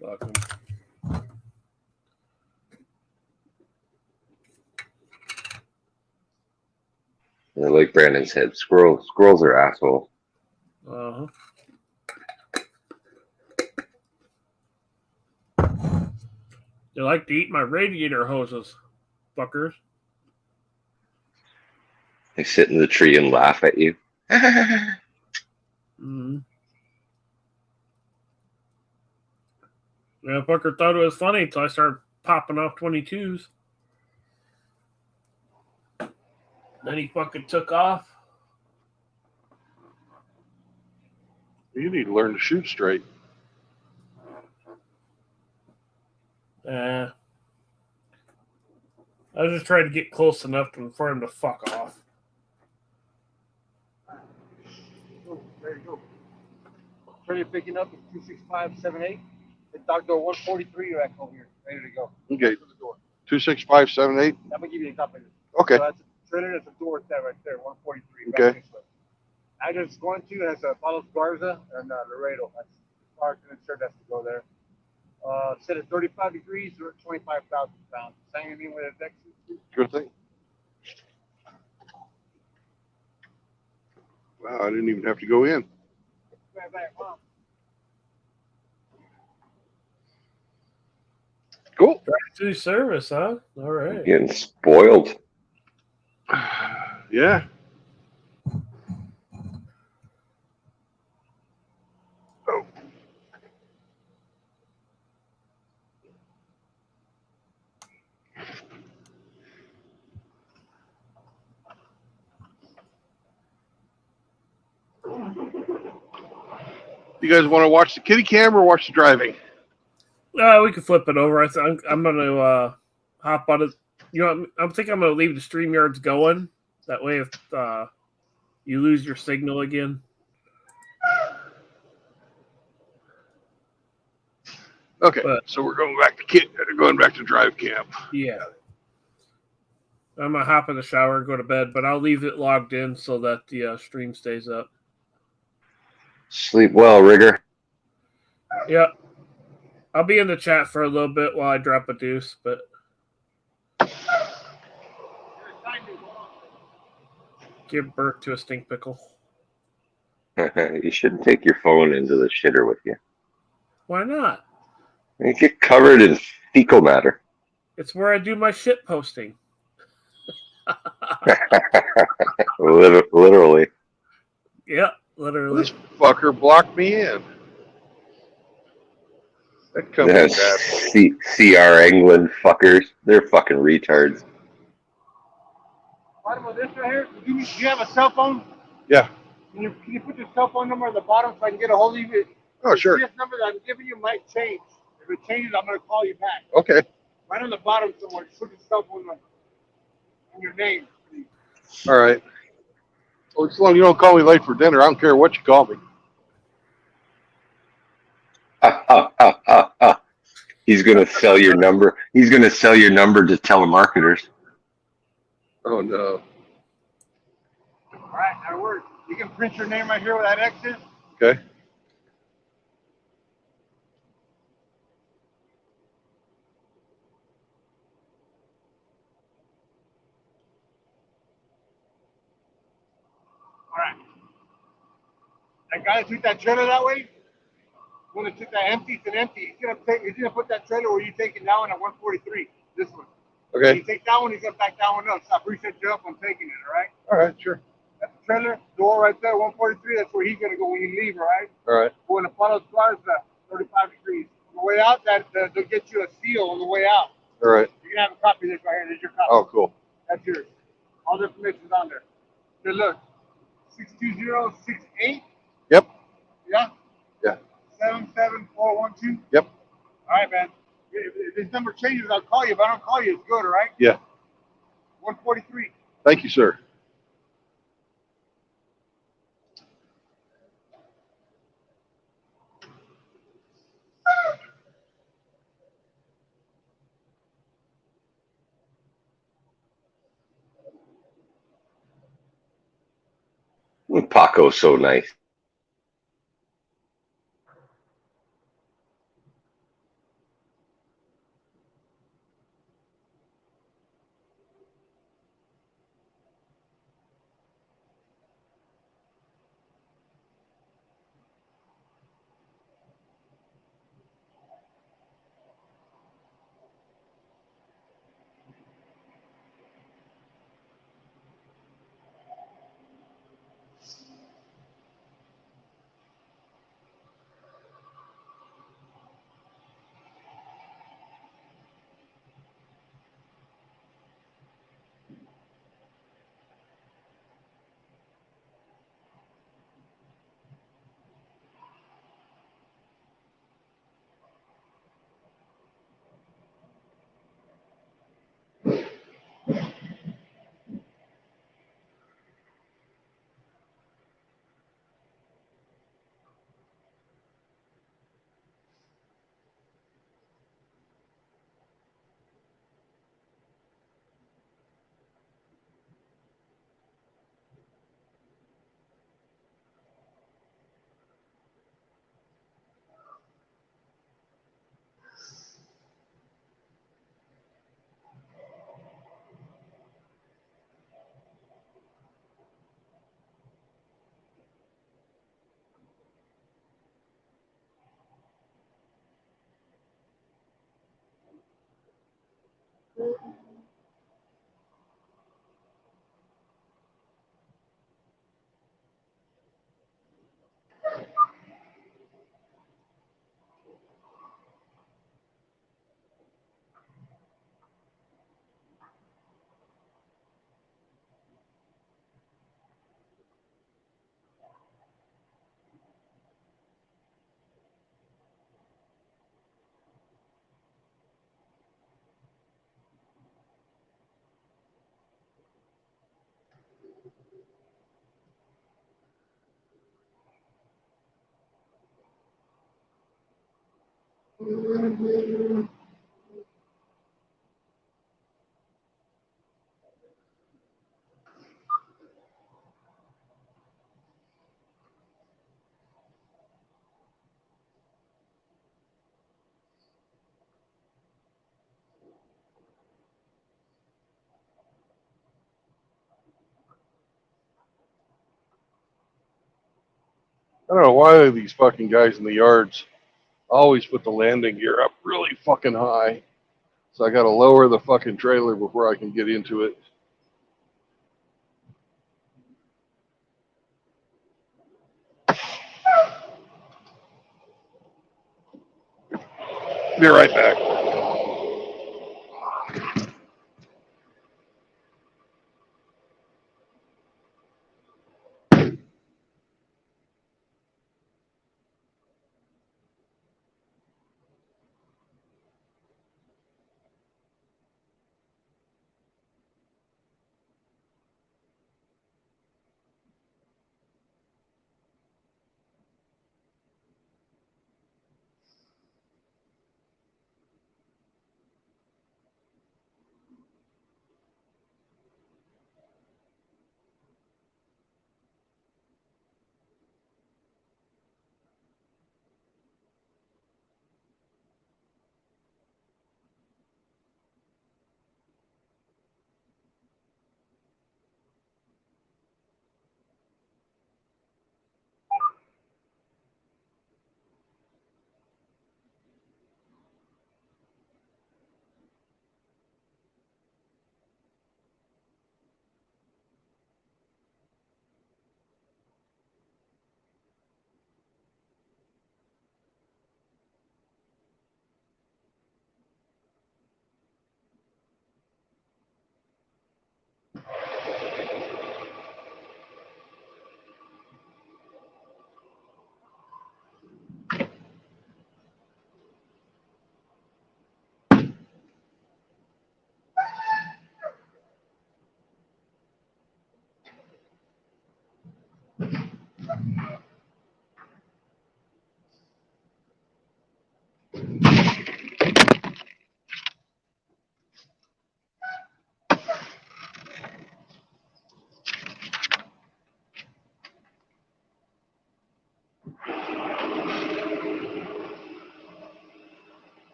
Fuck him. I like Brandon said, squirrels are assholes. Uh-huh. They like to eat my radiator hoses, fuckers. They sit in the tree and laugh at you. Mm-hmm. Yeah, fucker thought it was funny until I started popping off 22s. Then he fucking took off. You need to learn to shoot straight. I was just trying to get close enough for him to fuck off. Oh, there you go. Ready picking up at 26578. The dog door 143 rack over here, ready to go. Okay. 26578. I'm gonna give you a copy of this. Okay. So that's a trailer, that's a door set right there, 143. Okay. I just going to has a Palos Garza and Laredo. That's our shirt has to go there. Set at 35 degrees or 25,000 pounds. Signing in with a deck. Good thing. Wow, I didn't even have to go in. Right back, huh? Cool. Drive-through service, huh? All right. Getting spoiled. Yeah. Oh. You guys want to watch the kitty cam or watch the driving? We can flip it over. I'm going to hop on it. You know, I'm thinking I'm going to leave the StreamYards going. That way, if you lose your signal again. Okay, so we're going back to drive camp. Yeah. I'm going to hop in the shower and go to bed, but I'll leave it logged in so that the stream stays up. Sleep well, Rigger. Yep. I'll be in the chat for a little bit while I drop a deuce, but give birth to a stink pickle. You shouldn't take your phone into the shitter with you. Why not? You get covered in fecal matter. It's where I do my shit posting. Literally. Yep, literally. This fucker blocked me in. That company's asshole. CR England fuckers. They're fucking retards. Bottom of this right here, do you have a cell phone? Yeah. Can you put your cell phone number at the bottom so I can get a hold of you? Oh, sure. This number that I'm giving you might change. If it changes, I'm going to call you back. Okay. Right on the bottom somewhere, just put your cell phone number and your name, please. All right. Well, as long as you don't call me late for dinner, I don't care what you call me. He's gonna sell your number. He's gonna sell your number to telemarketers. Oh no. All right, that'll work. You can print your name right here where that X is. Okay. All right. That guy that took that trailer that way, when it took that empty, it's an empty. He's gonna put that trailer where you take it now in at 143. This one. Okay. When you take that one, he's gonna back that one up. So I appreciate you up on taking it. All right. All right. Sure. That's the trailer door right there, 143. That's where he's gonna go when you leave. All right. All right. When the Palos Garza, 35 degrees. On the way out, they'll get you a seal on the way out. All right. You can have a copy of this right here. There's your copy. Oh, cool. That's yours. All the information's on there. Good luck. 62068. Yep. Yeah. Yeah. 77412. Yep. All right, man. If this number changes, I'll call you. If I don't call you, it's good, all right? Yeah. 143. Thank you, sir. Paco's so nice. I don't know why these fucking guys in the yards always put the landing gear up really fucking high. So I got to lower the fucking trailer before I can get into it. Be right back.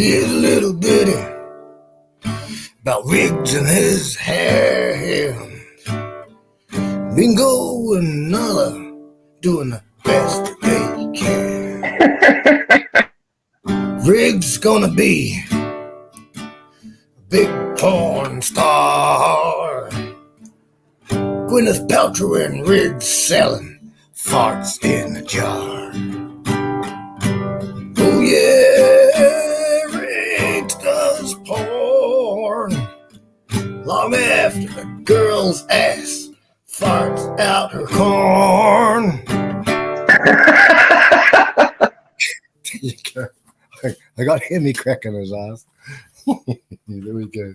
Here's a little ditty about Riggs and his hair. Bingo and Nala doing the best that they can. Riggs gonna be a big porn star. Gwyneth Paltrow and Riggs selling farts in a jar. Oh yeah, Riggs does porn long after the girl's ass farts out her corn. There you go. I got Hemi cracking his eyes. There we go.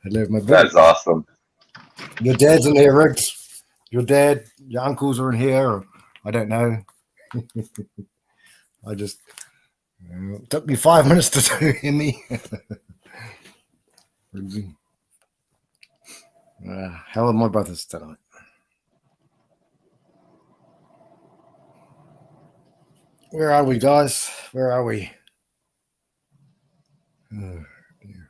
I love my book. That's awesome. Your dad's in here, Riggs. Your dad, your uncles are in here. Or, I don't know. I just it took me 5 minutes to do Hemi. How are my brothers tonight? Where are we, guys? Where are we? Oh, dear.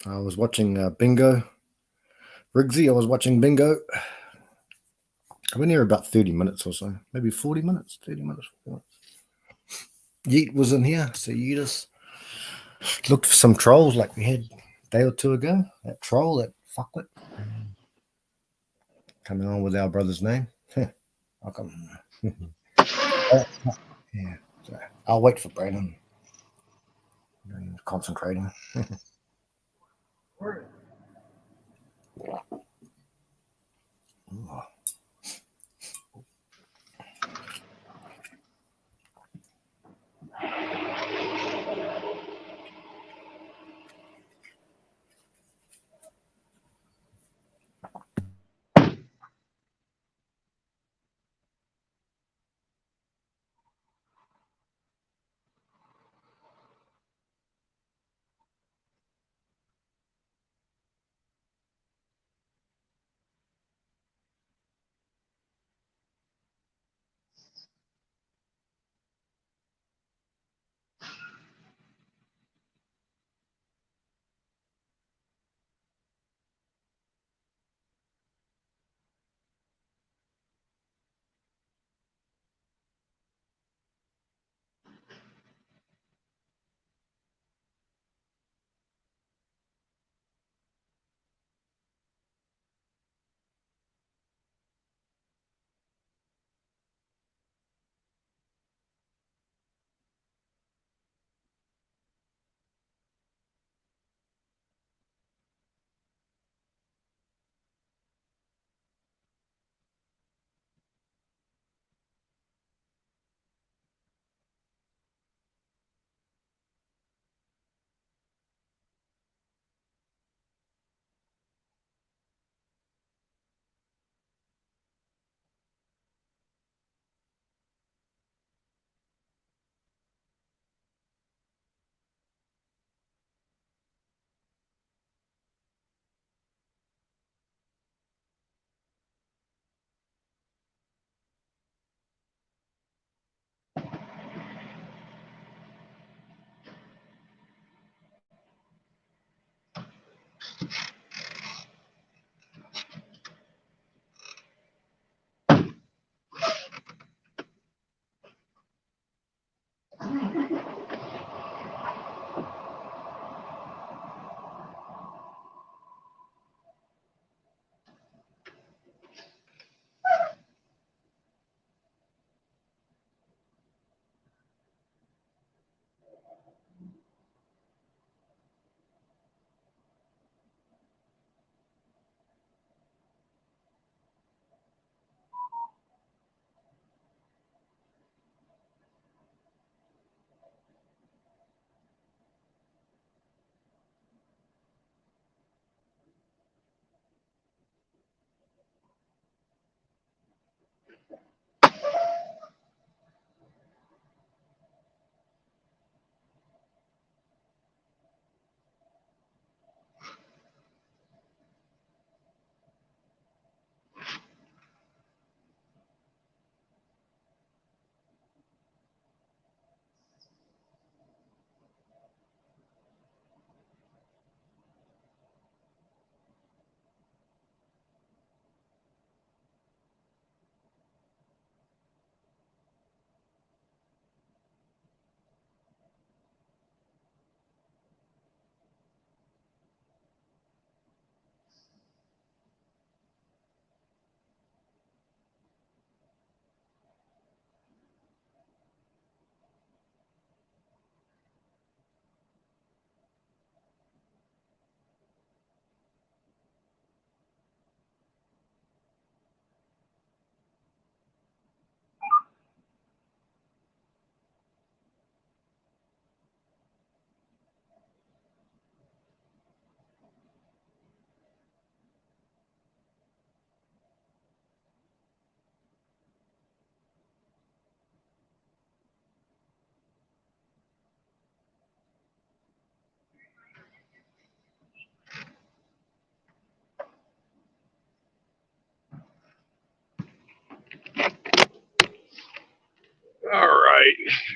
I was watching Bingo. Riggsy, I was watching Bingo. I've been here about 30 minutes or so. Maybe 40 minutes. 30 minutes. 40 minutes. Yeet was in here. So Yeetus looked for some trolls like we had a day or two ago. That troll, that fuckwit. Coming on with our brother's name. Welcome. Yeah. So I'll wait for Brandon. Concentrating. Ooh.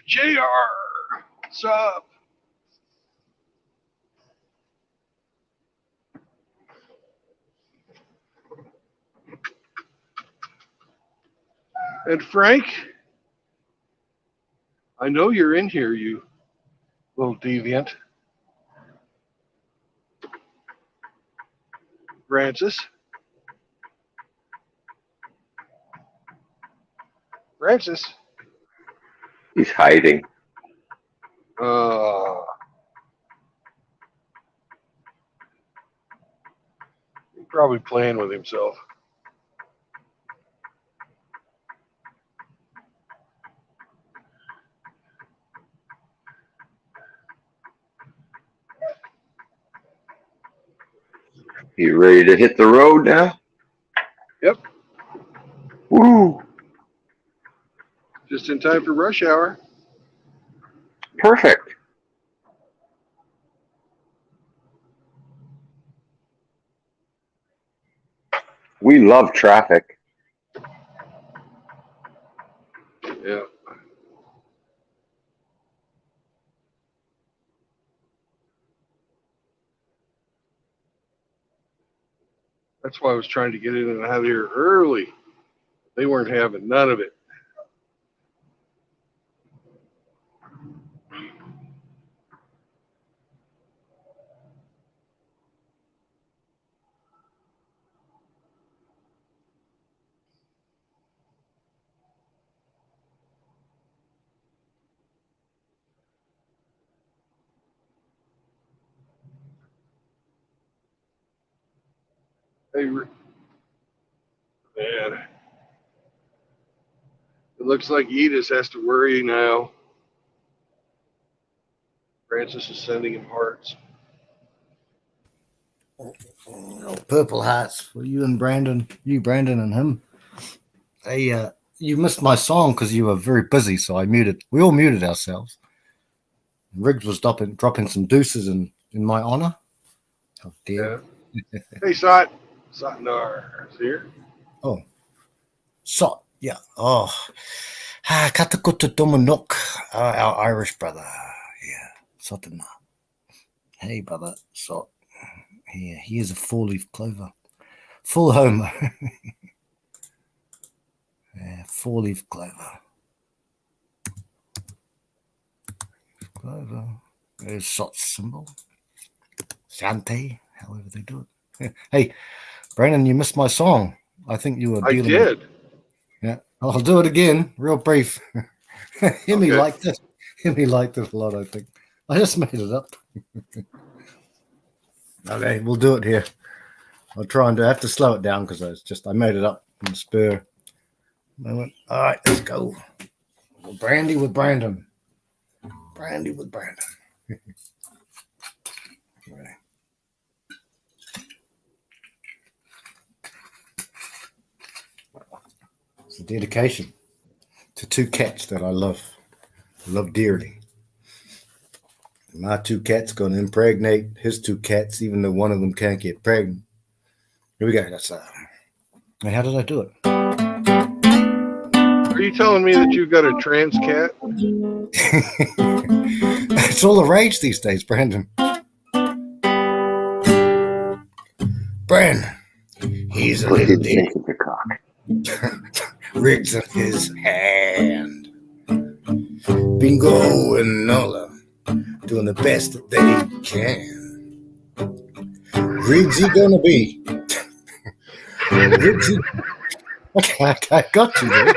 JR. What's up? And Frank, I know you're in here, you little deviant. Francis. Francis. He's hiding. He's probably playing with himself. You ready to hit the road now? Yep. Woo! Just in time for rush hour. Perfect. We love traffic. Yeah. That's why I was trying to get in and out of here early. They weren't having none of it. Hey, man. It looks like Edith has to worry now. Francis is sending him hearts. Purple hearts for you and Brandon. You, Brandon, and him. Hey, you missed my song because you were very busy, so I muted. We all muted ourselves. Riggs was dropping some deuces in my honor. Oh dear. Yeah. Hey, Sot. Sotnar is here. Oh. Sot, yeah. Oh. Katakuta Dominok, our Irish brother. Yeah. Sotana. Hey, brother. Sot. Yeah, he is a four-leaf clover. Full homer. Yeah, four-leaf clover. Clover. There's Sot's symbol. Shante, however they do it. Hey, Brandon, you missed my song. I think you were dealing with. Yeah, I'll do it again, real brief. Himmy liked it. Himmy liked it a lot, I think. I just made it up. Okay, we'll do it here. I'll try and I have to slow it down because I made it up in the spur moment. All right, let's go. Brandy with Brandon. Brandy with Brandon. Right. It's a dedication to two cats that I love dearly. My two cats going to impregnate his two cats, even though one of them can't get pregnant. Here we go. That's how did I do it? Are you telling me that you've got a trans cat? It's all the rage these days, Brandon. Brandon, he's a little dick. Riggs in his hand. Bingo and Nola doing the best that they can. Riggs he gonna be. Riggs he... I got you there.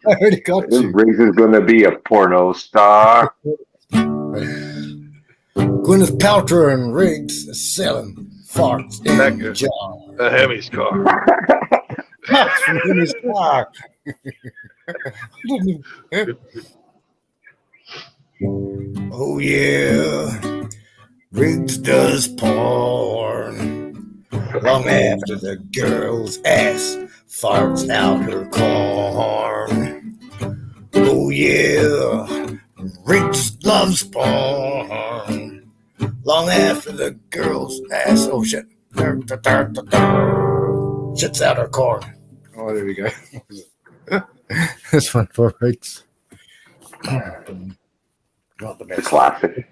I already got you. Riggs is gonna be a porno star. Gwyneth Paltrow and Riggs is selling farts in the jar. A Hemi's car. Farts from Hemi's car. Oh yeah, Riggs does porn long after the girl's ass farts out her corn. Oh yeah, Riggs loves porn long after the girl's ass. Oh shit, shits out her corn. Oh, there we go. This one for Riggs. Not the It's a best. classic.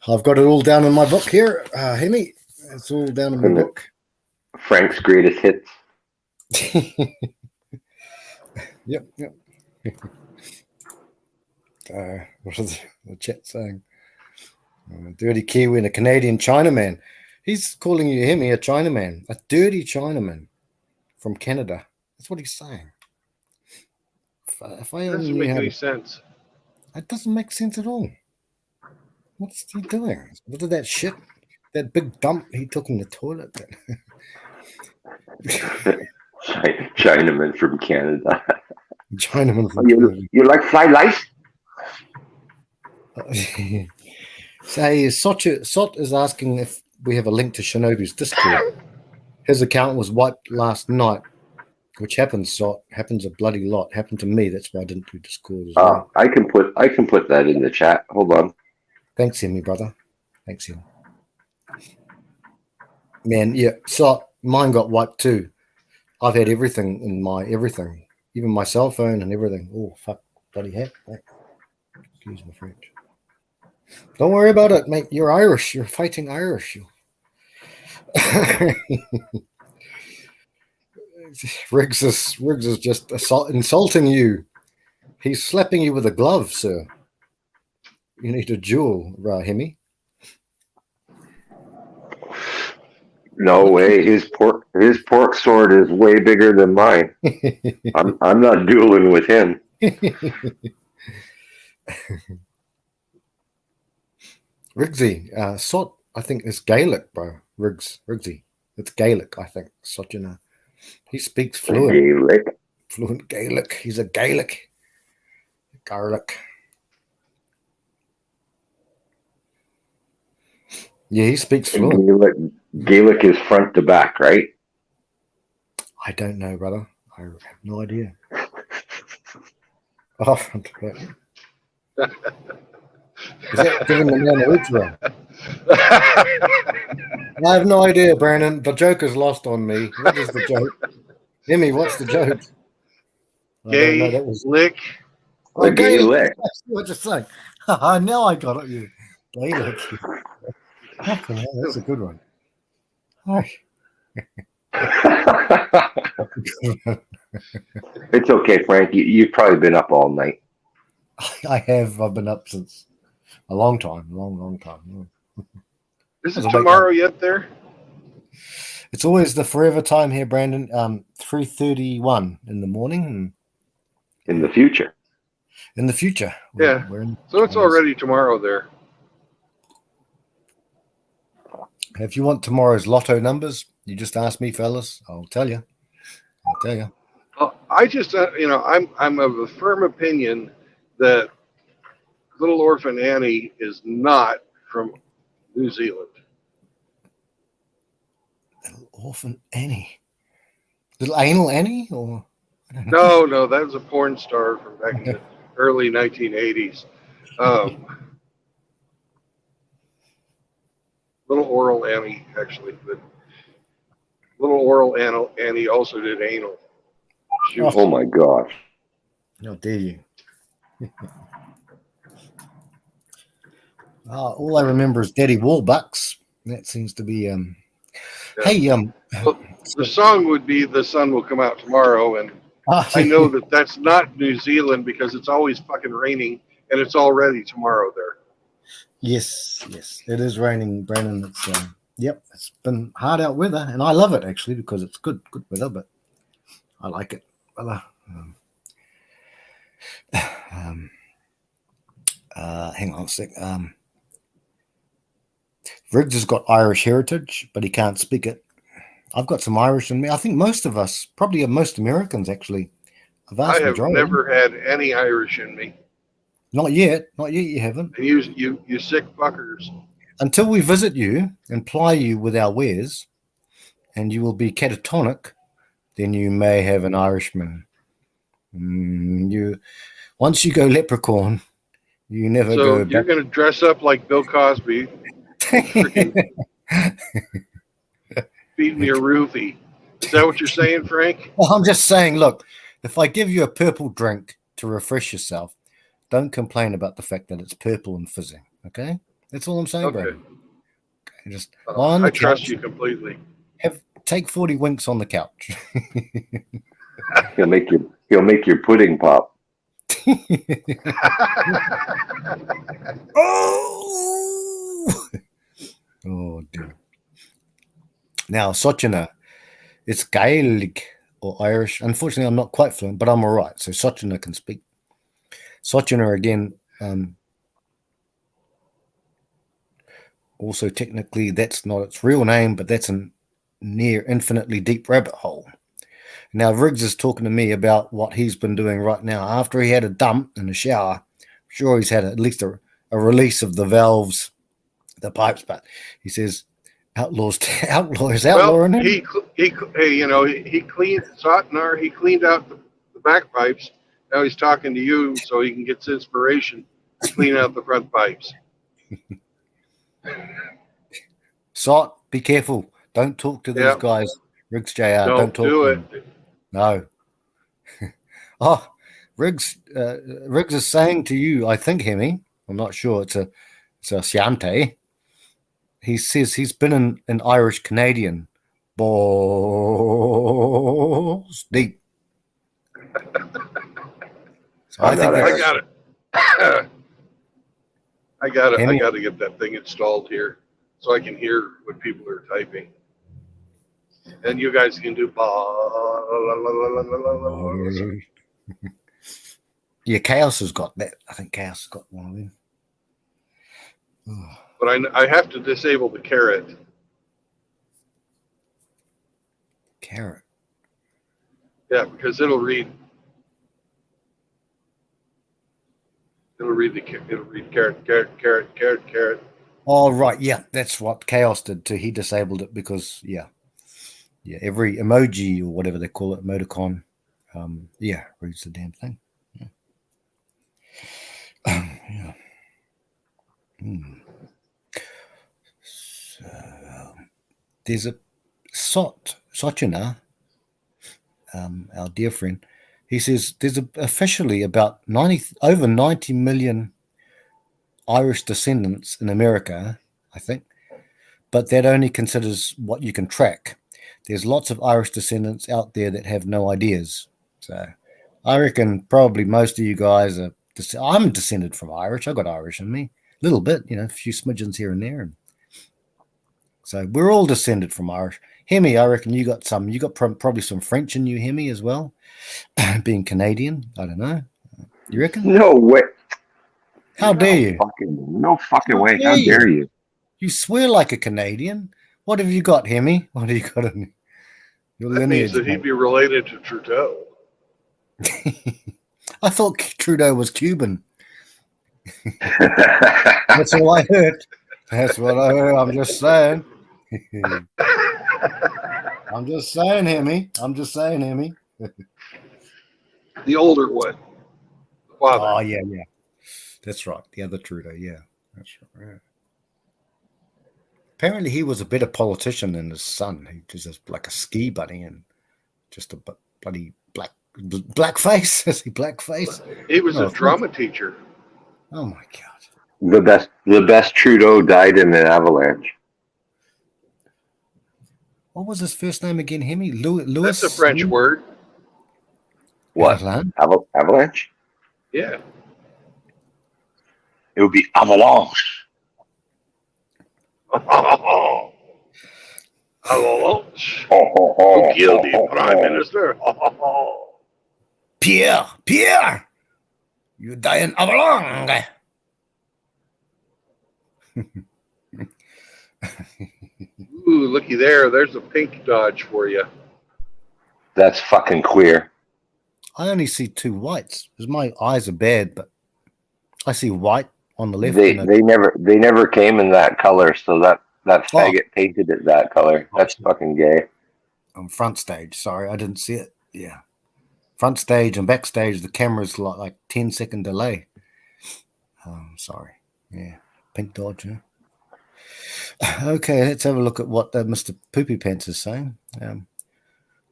I've got it all down in my book here, Hemi. It's all down in my book. Frank's greatest hits. Yep. What is the chat saying? Dirty Kiwi and a Canadian Chinaman. He's calling you, Hemi, a Chinaman. A dirty Chinaman from Canada. That's what he's saying. If I It only doesn't knew make how any to, sense. that doesn't make sense at all. What's he doing? What did that shit, that big dump he took in the toilet? Chinaman from Canada. Chinaman from you, Canada. you like fried rice? Say, Sot is asking if we have a link to Shinobu's Discord. His account was wiped last night, which happens, Sot. Happens a bloody lot. Happened to me. That's why I didn't do Discord as well. I can put that in the chat. Hold on. Thanks, Hemi, brother. Thanks, Hemi. Man, yeah, Sot, mine got wiped too. I've had everything in everything, even my cell phone and everything. Oh, fuck, bloody heck. Excuse my French. Don't worry about it, mate. You're Irish. You're fighting Irish. Riggs is just insulting you. He's slapping you with a glove, sir. You need a jewel, Hemi. No way. His pork sword is way bigger than mine. I'm not dueling with him. Riggsy, Sot, I think is Gaelic, bro. Riggsy. It's Gaelic, I think. Sot, you know. He speaks fluent Gaelic. He's a Gaelic. Garlic. Yeah, he speaks fluent. Gaelic is front to back, right? I don't know, brother. I have no idea. Oh, front to back. Is that giving the man a ritual? I have no idea, Brandon. The joke is lost on me. What is the joke? Hemi, what's the joke? Gay lick. Oh, gay lick. What you saying? Now I got it. You gay lick. Okay, that's a good one. It's okay, Frank. You've probably been up all night. I have. I've been up since a long time. Long time. Is it tomorrow yet there? It's always the forever time here, Brandon. 3:31 in the morning. In the future. In the future. Yeah. So it's already tomorrow there. If you want tomorrow's lotto numbers, you just ask me, fellas. I'll tell you. Well, I just, I'm of the firm opinion that Little Orphan Annie is not from New Zealand. Little Orphan Annie. Little Anal Annie? Or I don't know. No, that was a porn star from back in the early 1980s. Little Oral Annie, actually, but Little Oral Annie also did anal. Oh my gosh! How dare you? All I remember is Daddy Warbucks. That seems to be. Yeah. Hey, well, the song would be "The Sun Will Come Out Tomorrow," and I know that that's not New Zealand because it's always fucking raining, and it's already tomorrow there. Yes, it is raining, Brandon. It's been hard out weather, and I love it actually because it's good weather. But I like it. Hang on a sec. Riggs has got Irish heritage, but he can't speak it. I've got some Irish in me. I think most of us, probably most Americans, actually. I have never had any Irish in me. Not yet. You haven't. And you sick fuckers. Until we visit you and ply you with our wares, and you will be catatonic, then you may have an Irishman. Once you go leprechaun, you never go back. So you're going to dress up like Bill Cosby, feed me a roofie. Is that what you're saying, Frank? Well, I'm just saying, look, if I give you a purple drink to refresh yourself, don't complain about the fact that it's purple and fizzing. Okay, that's all I'm saying, Okay. Brandon. Okay, just lie on I the trust couch. you completely. Take 40 winks on the couch. He'll make your pudding pop. Oh dear. Now, Sochina, it's Gaelic or Irish. Unfortunately, I'm not quite fluent, but I'm all right. So Sochina can speak. Sochina, again, also technically that's not its real name, but that's a near infinitely deep rabbit hole. Now, Riggs is talking to me about what he's been doing right now. After he had a dump in the shower, I'm sure he's had at least a release of the valves, the pipes, but he says outlaws Well, outlawing him. he cleaned Sotnar. He cleaned out the back pipes. Now he's talking to you so he can get his inspiration to clean out the front pipes. Sot, be careful. Don't talk to these guys. Riggs JR, don't talk do to it. them. No. Oh, Riggs is saying to you, I think, Hemi, I'm not sure, it's a Siante. He says he's been an Irish Canadian. Balls deep. So I think I got it. I got it. Hemi, I got to get that thing installed here so I can hear what people are typing. And you guys can do. Yeah, Chaos has got that. I think Chaos has got one of them. But I have to disable the carrot. Carrot. Yeah, because it'll read. It'll read carrot. Oh, right. Yeah, that's what Chaos did too. He disabled it because, yeah, every emoji or whatever they call it, emoticon, reads the damn thing. Yeah. Yeah. So, there's a Sochina, our dear friend. He says there's officially about over 90 million Irish descendants in America, I think, but that only considers what you can track. There's lots of Irish descendants out there that have no ideas. So I reckon probably most of you guys are. I'm descended from Irish. I got Irish in me, a little bit, a few smidgens here and there. And so we're all descended from Irish. Hemi, I reckon you got some. You got probably some French in you, Hemi, as well. Being Canadian, I don't know. You reckon? No way. How dare you? No fucking way. How dare you? You swear like a Canadian. What have you got, Hemi? What have you got in your That lineage? means that he'd be related to Trudeau. I thought Trudeau was Cuban. That's all I heard. That's what I heard. I'm just saying. I'm just saying, Hemi. The older one. The father. Oh, yeah. That's right. The other Trudeau, yeah. That's right. Apparently he was a better politician than his son. He was just like a ski bunny and just a bloody blackface. Is he blackface? He was a drama teacher. Oh my God. The best Trudeau died in an avalanche. What was his first name again, Hemi? Louis? That's a French word. What? Avalanche? Yeah. It would be avalanche. Avalanche. Who killed the Prime Minister? Pierre, you die in avalanche. Ooh, looky there. There's a pink Dodge for you. That's fucking queer. I only see two whites because my eyes are bad, but I see white on the left. They never came in that color, so that faggot painted it that color. That's fucking gay. On front stage, sorry, I didn't see it. Yeah, front stage and backstage, the camera's like 10-second delay. Sorry. Yeah, pink Dodge. Yeah. Okay, let's have a look at what Mr. Poopy Pants is saying.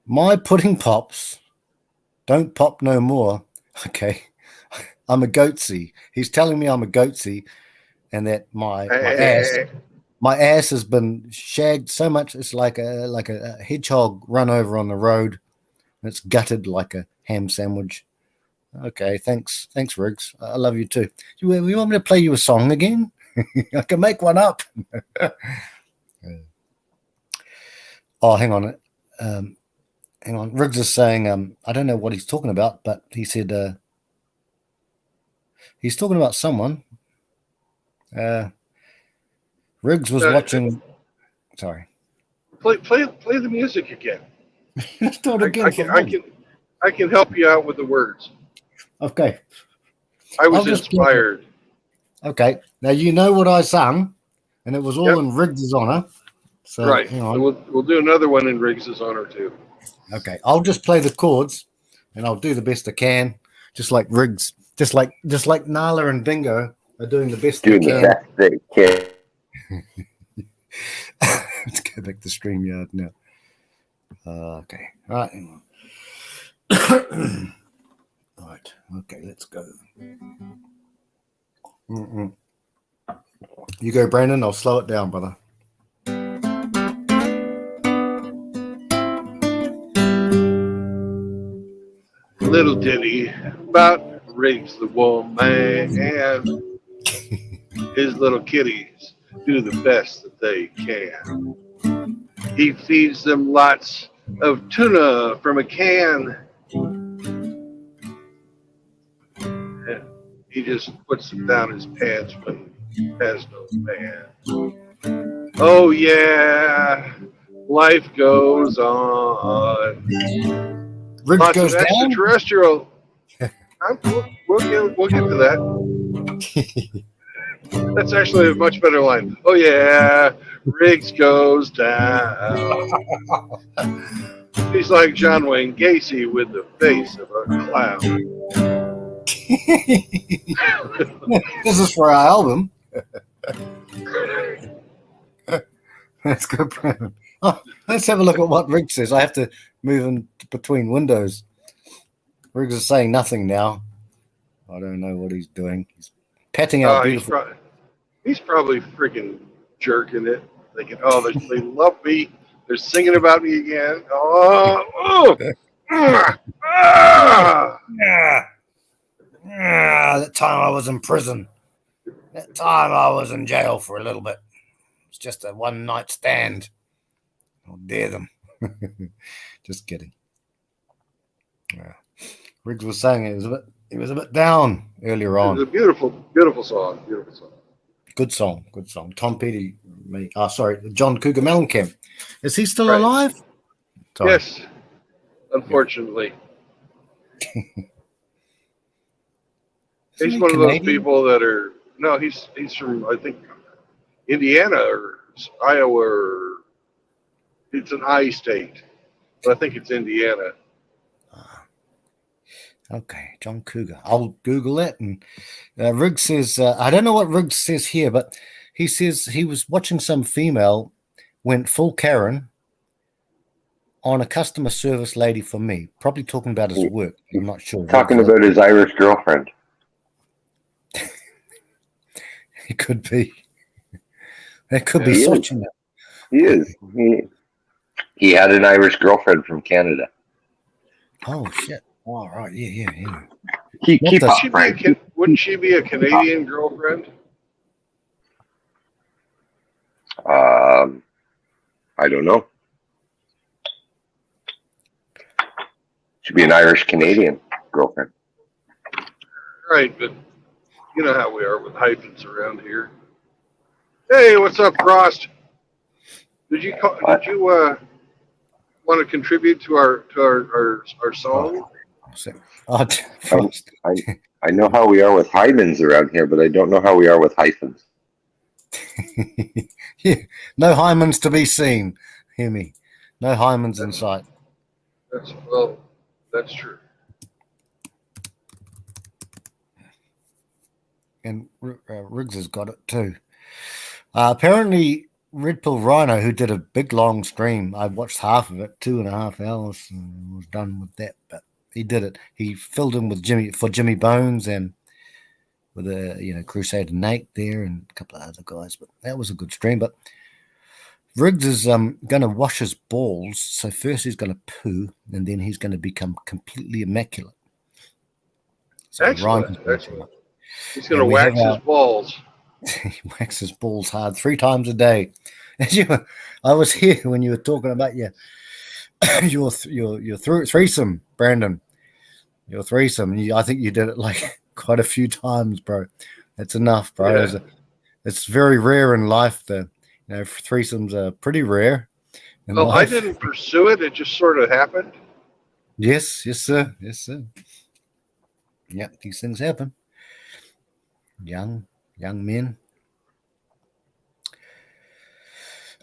My pudding pops don't pop no more. Okay, I'm a goatsy. He's telling me I'm a goatsy, and that my ass has been shagged so much it's like a hedgehog run over on the road, and it's gutted like a ham sandwich. Okay, thanks, Riggs. I love you too. You want me to play you a song again? I can make one up. Oh, hang on. Hang on. Riggs is saying, I don't know what he's talking about, but he said he's talking about someone. Riggs was watching. Sorry. Play the music again. Let's do it again. I can help you out with the words. Okay. I was inspired. Okay. Now you know what I sang, and it was all in Riggs's honor. So, right. So we'll do another one in Riggs's honor too. Okay. I'll just play the chords, and I'll do the best I can, just like Riggs, just like Nala and Bingo are doing the best they can. Let's go back to StreamYard now. Okay. All right. Hang on. All right. Okay. Let's go. You go, Brandon. I'll slow it down, brother. Little ditty about Riggs the woman. His little kitties do the best that they can. He feeds them lots of tuna from a can. And he just puts them down his pants when he has no man. Oh yeah, life goes on. Riggs lots goes of extraterrestrial. We'll get to that. That's actually a much better line. Oh yeah, Riggs goes down. He's like John Wayne Gacy with the face of a clown. This is for our album. Let's go, Brandon. Oh, let's have a look at what Riggs says. I have to move in between windows. Riggs is saying nothing now. I don't know what he's doing. He's petting out beautiful. He's probably freaking jerking it, thinking, "Oh, they love me. They're singing about me again." That time I was in prison. That time I was in jail for a little bit. It's just a one night stand. I'll dare them. Just kidding. Riggs was saying he was a bit down earlier on. It was a beautiful song. Beautiful song. Good song. Tom Petty. John Cougar Mellencamp. Is he still alive? Sorry. Yes, unfortunately. He's one of those people that are he's from, I think, Indiana or Iowa, or it's an I state, but I think it's Indiana. Okay, John Cougar. I'll Google it. And Riggs says, I don't know what Riggs says here, but he says he was watching some female went full Karen on a customer service lady for me. Probably talking about his work. I'm not sure. Talking about his Irish girlfriend. It could be. That could be switching it. He is. He had an Irish girlfriend from Canada. Oh, shit. All right. Yeah. Wouldn't she be a Canadian girlfriend? I don't know. Should be an Irish Canadian girlfriend. Right, but you know how we are with hyphens around here. Hey, what's up, Frost? Did you want to contribute to our song? I know how we are with hymens around here, but I don't know how we are with hyphens. Yeah, no hymens to be seen. Hear me. No hymens in sight. That's true. And Riggs has got it too. Apparently, Red Pill Rhino, who did a big long stream, I watched half of it, 2.5 hours, and was done with that. But he did it. He filled in with Jimmy Bones and with Crusader Nate there and a couple of other guys. But that was a good stream. But Riggs is going to wash his balls. So first he's going to poo, and then he's going to become completely immaculate. So Excellent. He's going to wax his balls. He waxes balls hard 3 times a day. I was here when you were talking about your threesome, Brandon. Your threesome. I think you did it like quite a few times, bro. That's enough, bro. Yeah. It's very rare in life. Threesomes are pretty rare. Well, I didn't pursue it. It just sort of happened. Yes, sir. Yeah, these things happen. Young men.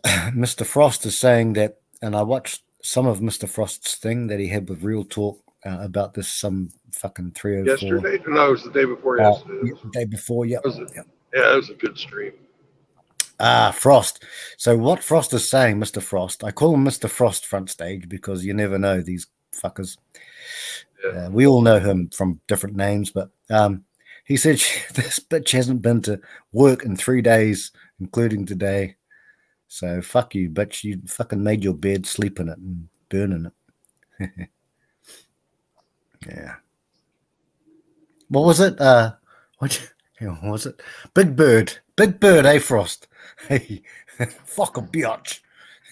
Mr. Frost is saying that, and I watched some of Mr. Frost's thing that he had with Real Talk about this some fucking 304. Yesterday? No, it was the day before yesterday. The day before, yeah. It was a good stream. Frost. So what Frost is saying, Mr. Frost, I call him Mr. Frost front stage because you never know these fuckers. Yeah. We all know him from different names, but he said this bitch hasn't been to work in 3 days, including today. So fuck you, bitch. You fucking made your bed, sleep in it, and burn in it. Yeah. What was it? What was it? Big Bird, eh, Frost? Hey, fuck a biatch,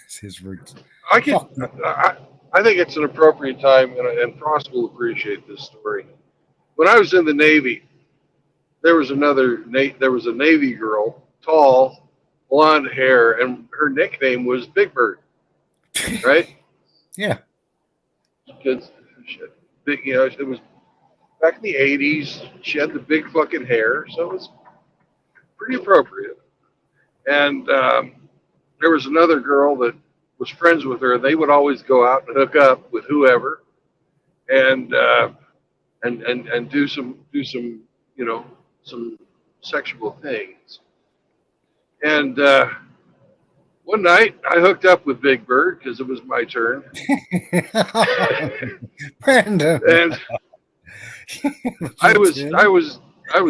says Riggs. I think it's an appropriate time, and Frost will appreciate this story. When I was in the Navy, there was a Navy girl, tall, blonde hair, and her nickname was Big Bird, right? Yeah. Because it was back in the 80s. She had the big fucking hair, so it was pretty appropriate. And there was another girl that was friends with her. They would always go out and hook up with whoever, and do some some sexual things. And one night I hooked up with Big Bird because it was my turn. Brandon. And I was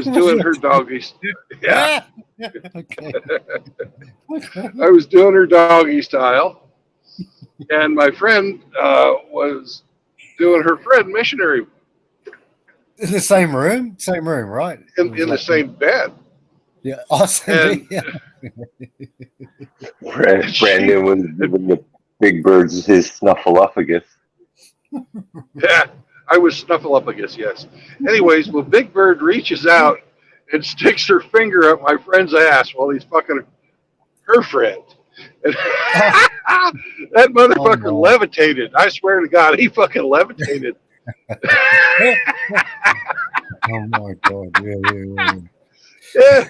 doing her doggy. Yeah. Okay. I was doing her doggy style, and my friend was doing her friend missionary. In the same room, right? In the same bed. Yeah, awesome. Yeah. Brandon was giving the Big Birds his snuffleupagus. Yeah, I was snuffleupagus, yes. Anyways, well, Big Bird reaches out and sticks her finger up my friend's ass while he's fucking her friend. And that motherfucker levitated. I swear to God, he fucking levitated. Oh my God! Yeah. Yeah.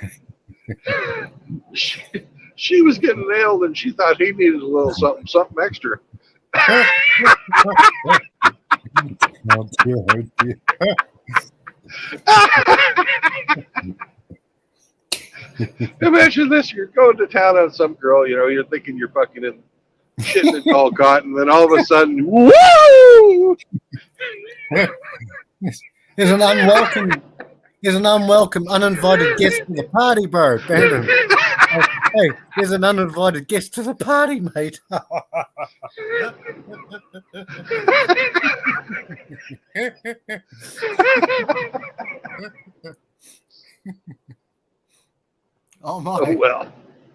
She was getting nailed, and she thought he needed a little something extra. Oh dear. Imagine this: you're going to town on some girl, you're thinking you're fucking in shitting it all cotton, and then all of a sudden, woo! There's an unwelcome, uninvited guest to the party, bro. Brandon. Hey, there's an uninvited guest to the party, mate. Oh my! Oh well.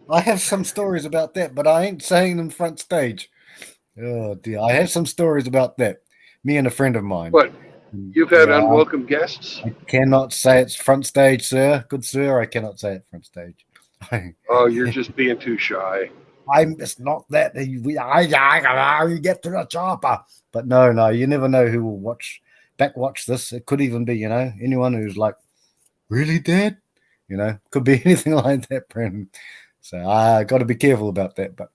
I have some stories about that, but I ain't saying them front stage. Oh dear, I have some stories about that. Me and a friend of mine. What? You've had unwelcome guests? I cannot say it's front stage, sir. Good sir, I cannot say it front stage. Oh, you're just being too shy. It's not that. You get to the chopper. But no, you never know who will watch this. It could even be, anyone who's like, really, Dad? Could be anything like that, Brandon. So I got to be careful about that. But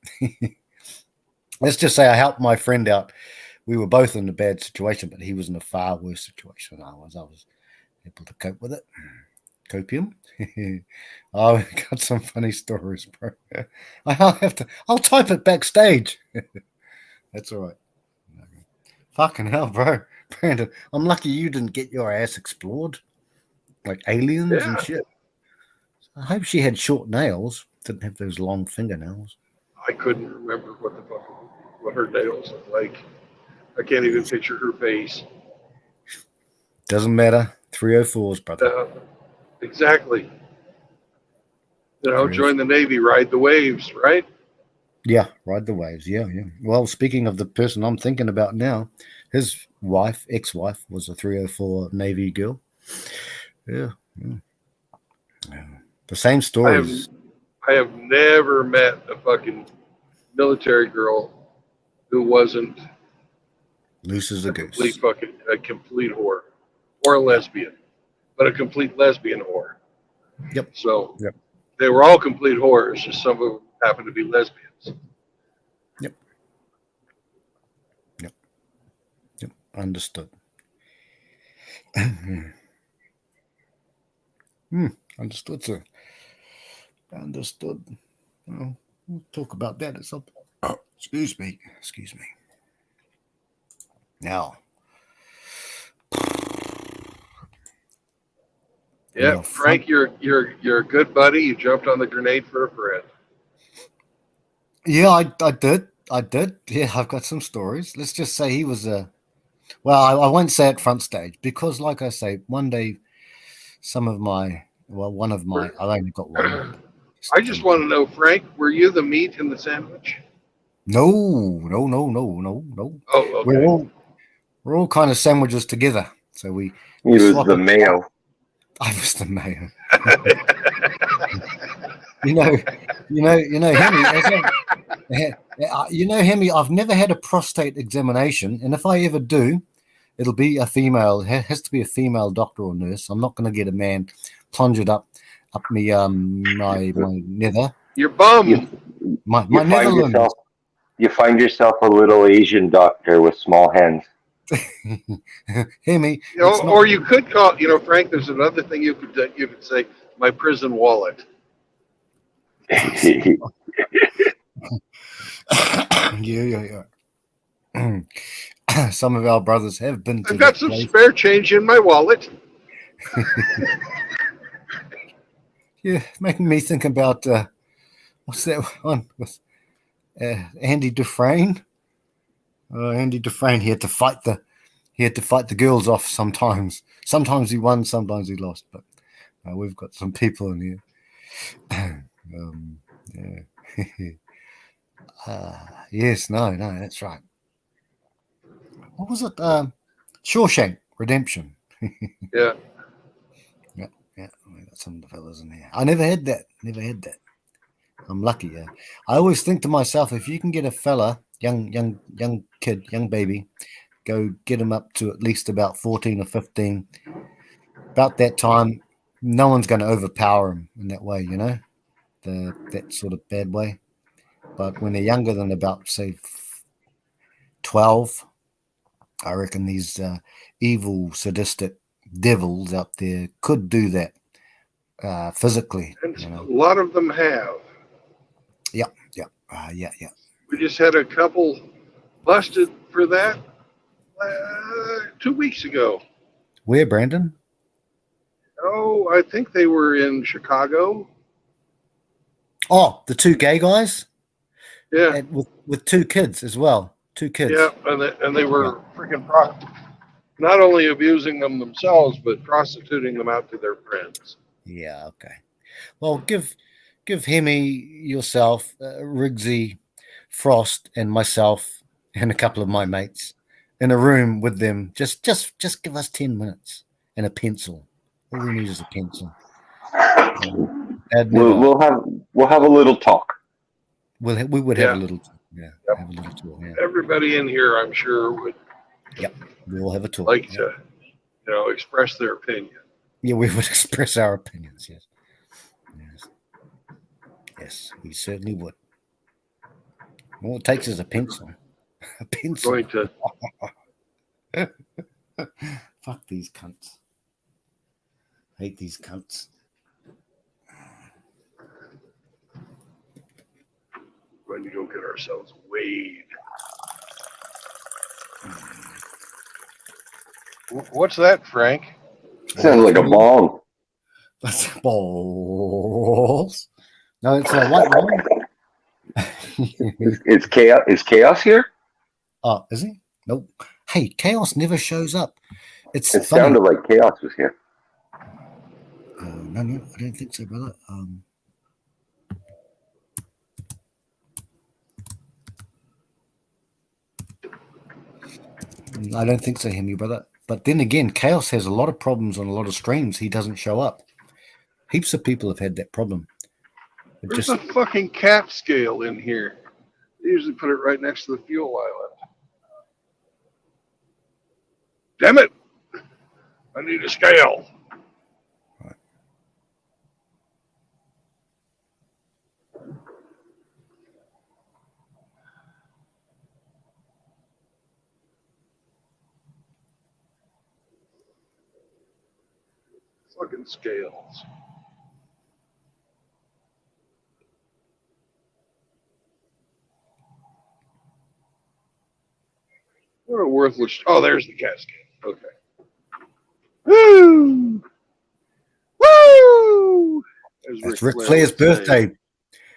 let's just say I helped my friend out. We were both in a bad situation, but he was in a far worse situation than I was. I was able to cope with it. Copium. Oh, got some funny stories, bro. I'll type it backstage. That's all right. Fucking hell, bro. Brandon, I'm lucky you didn't get your ass explored. like aliens and Yeah. shit. I hope she had short nails. Didn't have those long fingernails. I couldn't remember what her nails look like. I can't even picture her face. Doesn't matter. 304s, brother. Exactly. Join the Navy, ride the waves, right? Yeah, ride the waves. Yeah. Well, speaking of the person I'm thinking about now, his wife, ex-wife, was a 304 Navy girl. Yeah. The same stories. I have never met a fucking military girl who wasn't Loose as a goose. a complete whore or a lesbian, but a complete lesbian whore. Yep. So they were all complete whores. Just some of them happened to be lesbians. Yep. Understood. Understood, sir. Understood. Well, we'll talk about that at some point. Oh, excuse me. Now. Yeah, Frank, you're a good buddy. You jumped on the grenade for a friend. Yeah, I did. Yeah, I've got some stories. Let's just say he was a. Well, I won't say it front stage because, like I say, one day, one of my. I've only got one. I just want to know, Frank, were you the meat in the sandwich? No. Oh, okay. We're all kind of sandwiches together. So we. He was the mayo. I was the mayo. Hemi, I've never had a prostate examination, and if I ever do, it'll be a female. It has to be a female doctor or nurse. I'm not going to get a man plunge it up me my nether. Your bum. My nether. You find yourself a little Asian doctor with small hands. Hemi. Or you could call, Frank. There's another thing you could say. My prison wallet. Yeah. Some of our brothers have been. I've got some spare change in my wallet. Yeah, making me think about what's that one with Andy Dufresne. Andy Dufresne. He had to fight the girls off sometimes. Sometimes he won, sometimes he lost. But we've got some people in here. Yes, no, that's right. What was it? Shawshank Redemption. Yeah. We got some of the fellas in here. I never had that. I'm lucky. Yeah. I always think to myself, if you can get a fella, young kid, young baby, go get him up to at least about 14 or 15. About that time, no one's going to overpower him in that way, that sort of bad way. But when they're younger than about, say, 12, I reckon these evil, sadistic devils out there could do that physically. And a lot of them have. Yeah. We just had a couple busted for that 2 weeks ago. Where, Brandon? Oh, I think they were in Chicago. Oh, the two gay guys? Yeah. And with two kids as well. 2 kids. Yeah, and they were freaking not only abusing them themselves, but prostituting them out to their friends. Yeah, okay. Well, give Hemi, yourself, Riggsy, Frost, and myself, and a couple of my mates in a room with them. Just give us 10 minutes and a pencil. All we need is a pencil. We'll have a little talk. We would have a little talk. Yeah, have a little talk. Yeah. Everybody in here, I'm sure, would. Yep, we will have a talk. Like to, express their opinion. Yeah, we would express our opinions. Yes, we certainly would. All it takes is a pencil. A pencil. Going to. Fuck these cunts. Hate these cunts. Going to go get ourselves weighed. What's that, Frank? Sounds like a bong. That's balls. No, it's a white wine. Is chaos? Is chaos here? Oh, is he? Nope. Hey, Chaos never shows up. It's It funny. sounded like chaos was here. No, I don't think so, brother. I don't think so, Hemi, brother. But then again, Chaos has a lot of problems on a lot of streams. He doesn't show up. Heaps of people have had that problem. There's a fucking cap scale in here. They usually put it right next to the fuel island. Damn it! I need a scale. Right. Fucking scales. What a worthless. Oh, there's the cascade. Okay. Woo! Woo! It's Ric Flair's birthday.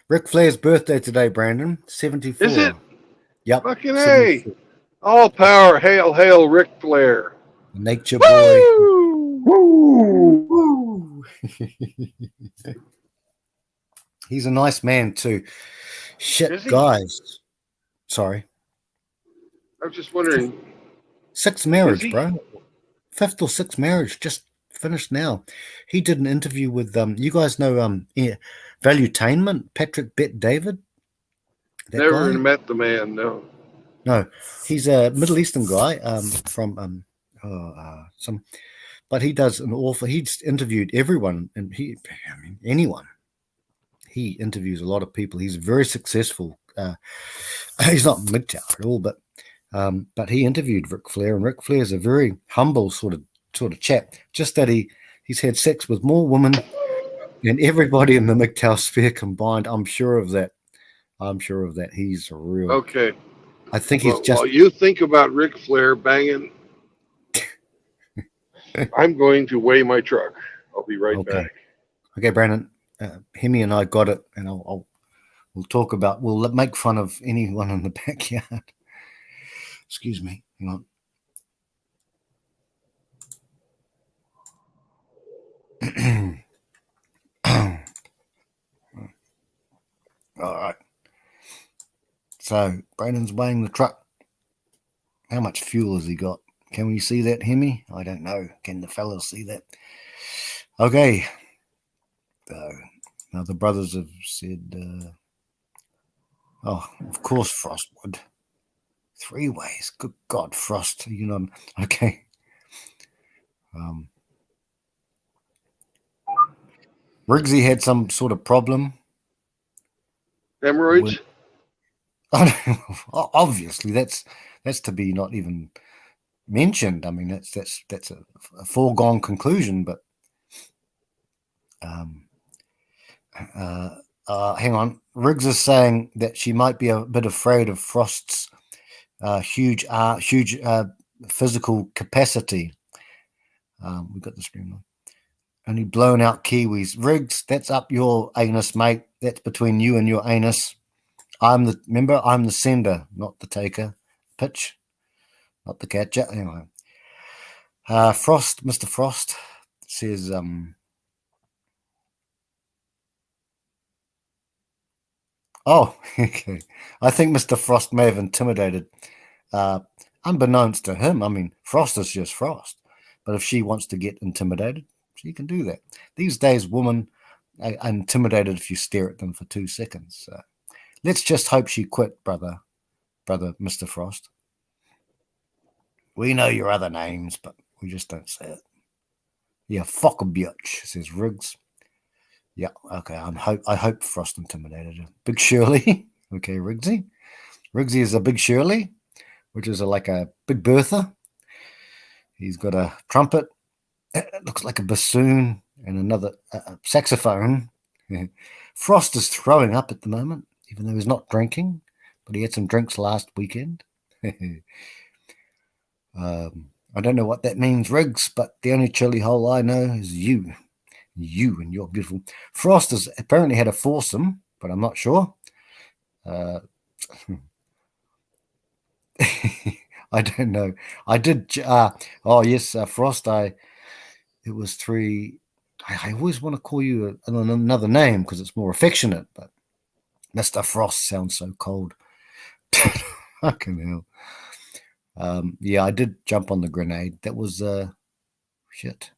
Ric Flair's birthday today, Brandon. 74. Is it? Yep. Fucking A. All power. Hail, hail, Ric Flair. Nature boy. Woo! Woo! He's a nice man too. Shit, guys. Sorry. I was just wondering. Sixth marriage, bro. Fifth or sixth marriage just finished now. He did an interview with you guys know Valuetainment, Patrick Bet David. Never met the man, no. No. He's a Middle Eastern guy from but he does an awful. He's interviewed everyone, and anyone. He interviews a lot of people. He's very successful. He's not MGTOW at all, but he interviewed Ric Flair, and Ric Flair is a very humble sort of chap. Just that he's had sex with more women than everybody in the MGTOW sphere combined. I'm sure of that. He's a real. Okay. I think he's just. While you think about Ric Flair banging, I'm going to weigh my truck. I'll be right back. Okay, Brandon. Hemi and I got it, and we'll talk about. We'll make fun of anyone in the backyard. Excuse me. Hang on. All right. So Brandon's weighing the truck. How much fuel has he got? Can we see that, Hemi? I don't know. Can the fellas see that? Okay. So now the brothers have said, oh, of course Frost would. 3 ways. Good God, Frost. You know, okay. Riggsy had some sort of problem. Hemorrhoids? Obviously, that's to be not even mentioned. I mean, that's a foregone conclusion. But hang on. Riggs is saying that she might be a bit afraid of Frost's huge physical capacity. We've got the screen on. Only blown out Kiwis. Riggs, that's up your anus, mate. That's between you and your anus. I'm the sender, not the taker. Pitch, not the catcher. Anyway. Frost, Mr. Frost says, oh, okay. I think Mr. Frost may have intimidated. Unbeknownst to him, I mean, Frost is just Frost. But if she wants to get intimidated, she can do that. These days, women are intimidated if you stare at them for 2 seconds. So let's just hope she quit, brother Mr. Frost. We know your other names, but we just don't say it. Yeah, fuck a bitch, says Riggs. Yeah, okay. I hope Frost intimidated her. Big Shirley. Okay, Riggsy. Riggsy is a Big Shirley, which is like a Big Bertha. He's got a trumpet. It looks like a bassoon and another saxophone. Frost is throwing up at the moment, even though he's not drinking, but he had some drinks last weekend. I don't know what that means, Riggs, but the only chili hole I know is you. You and your beautiful Frost has apparently had a foursome, but I'm not sure. I don't know. I did. Oh yes, Frost. It was 3. I always want to call you another name because it's more affectionate, but Mr. Frost sounds so cold. Fucking hell. Yeah, I did jump on the grenade. That was shit.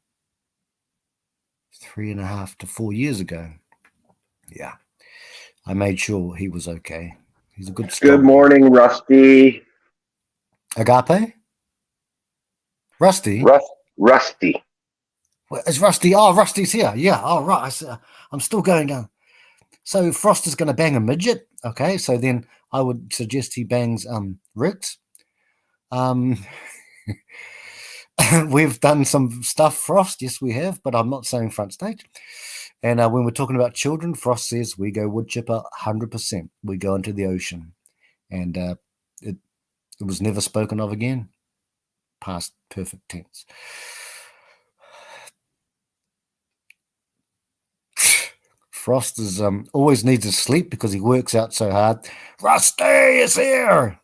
3.5 to 4 years ago. Yeah. I made sure he was okay. He's a good Good strong morning, Rusty. Agape? Rusty? Rusty. Is Rusty? Oh, Rusty's here. Yeah. All right. I'm still going down. So Frost is going to bang a midget. Okay. So then I would suggest he bangs Riggs. We've done some stuff, Frost. Yes, we have, but I'm not saying front stage. And when we're talking about children, Frost says we go wood chipper 100%. We go into the ocean. And it was never spoken of again. Past perfect tense. Frost is always needs his sleep because he works out so hard. Rusty is here.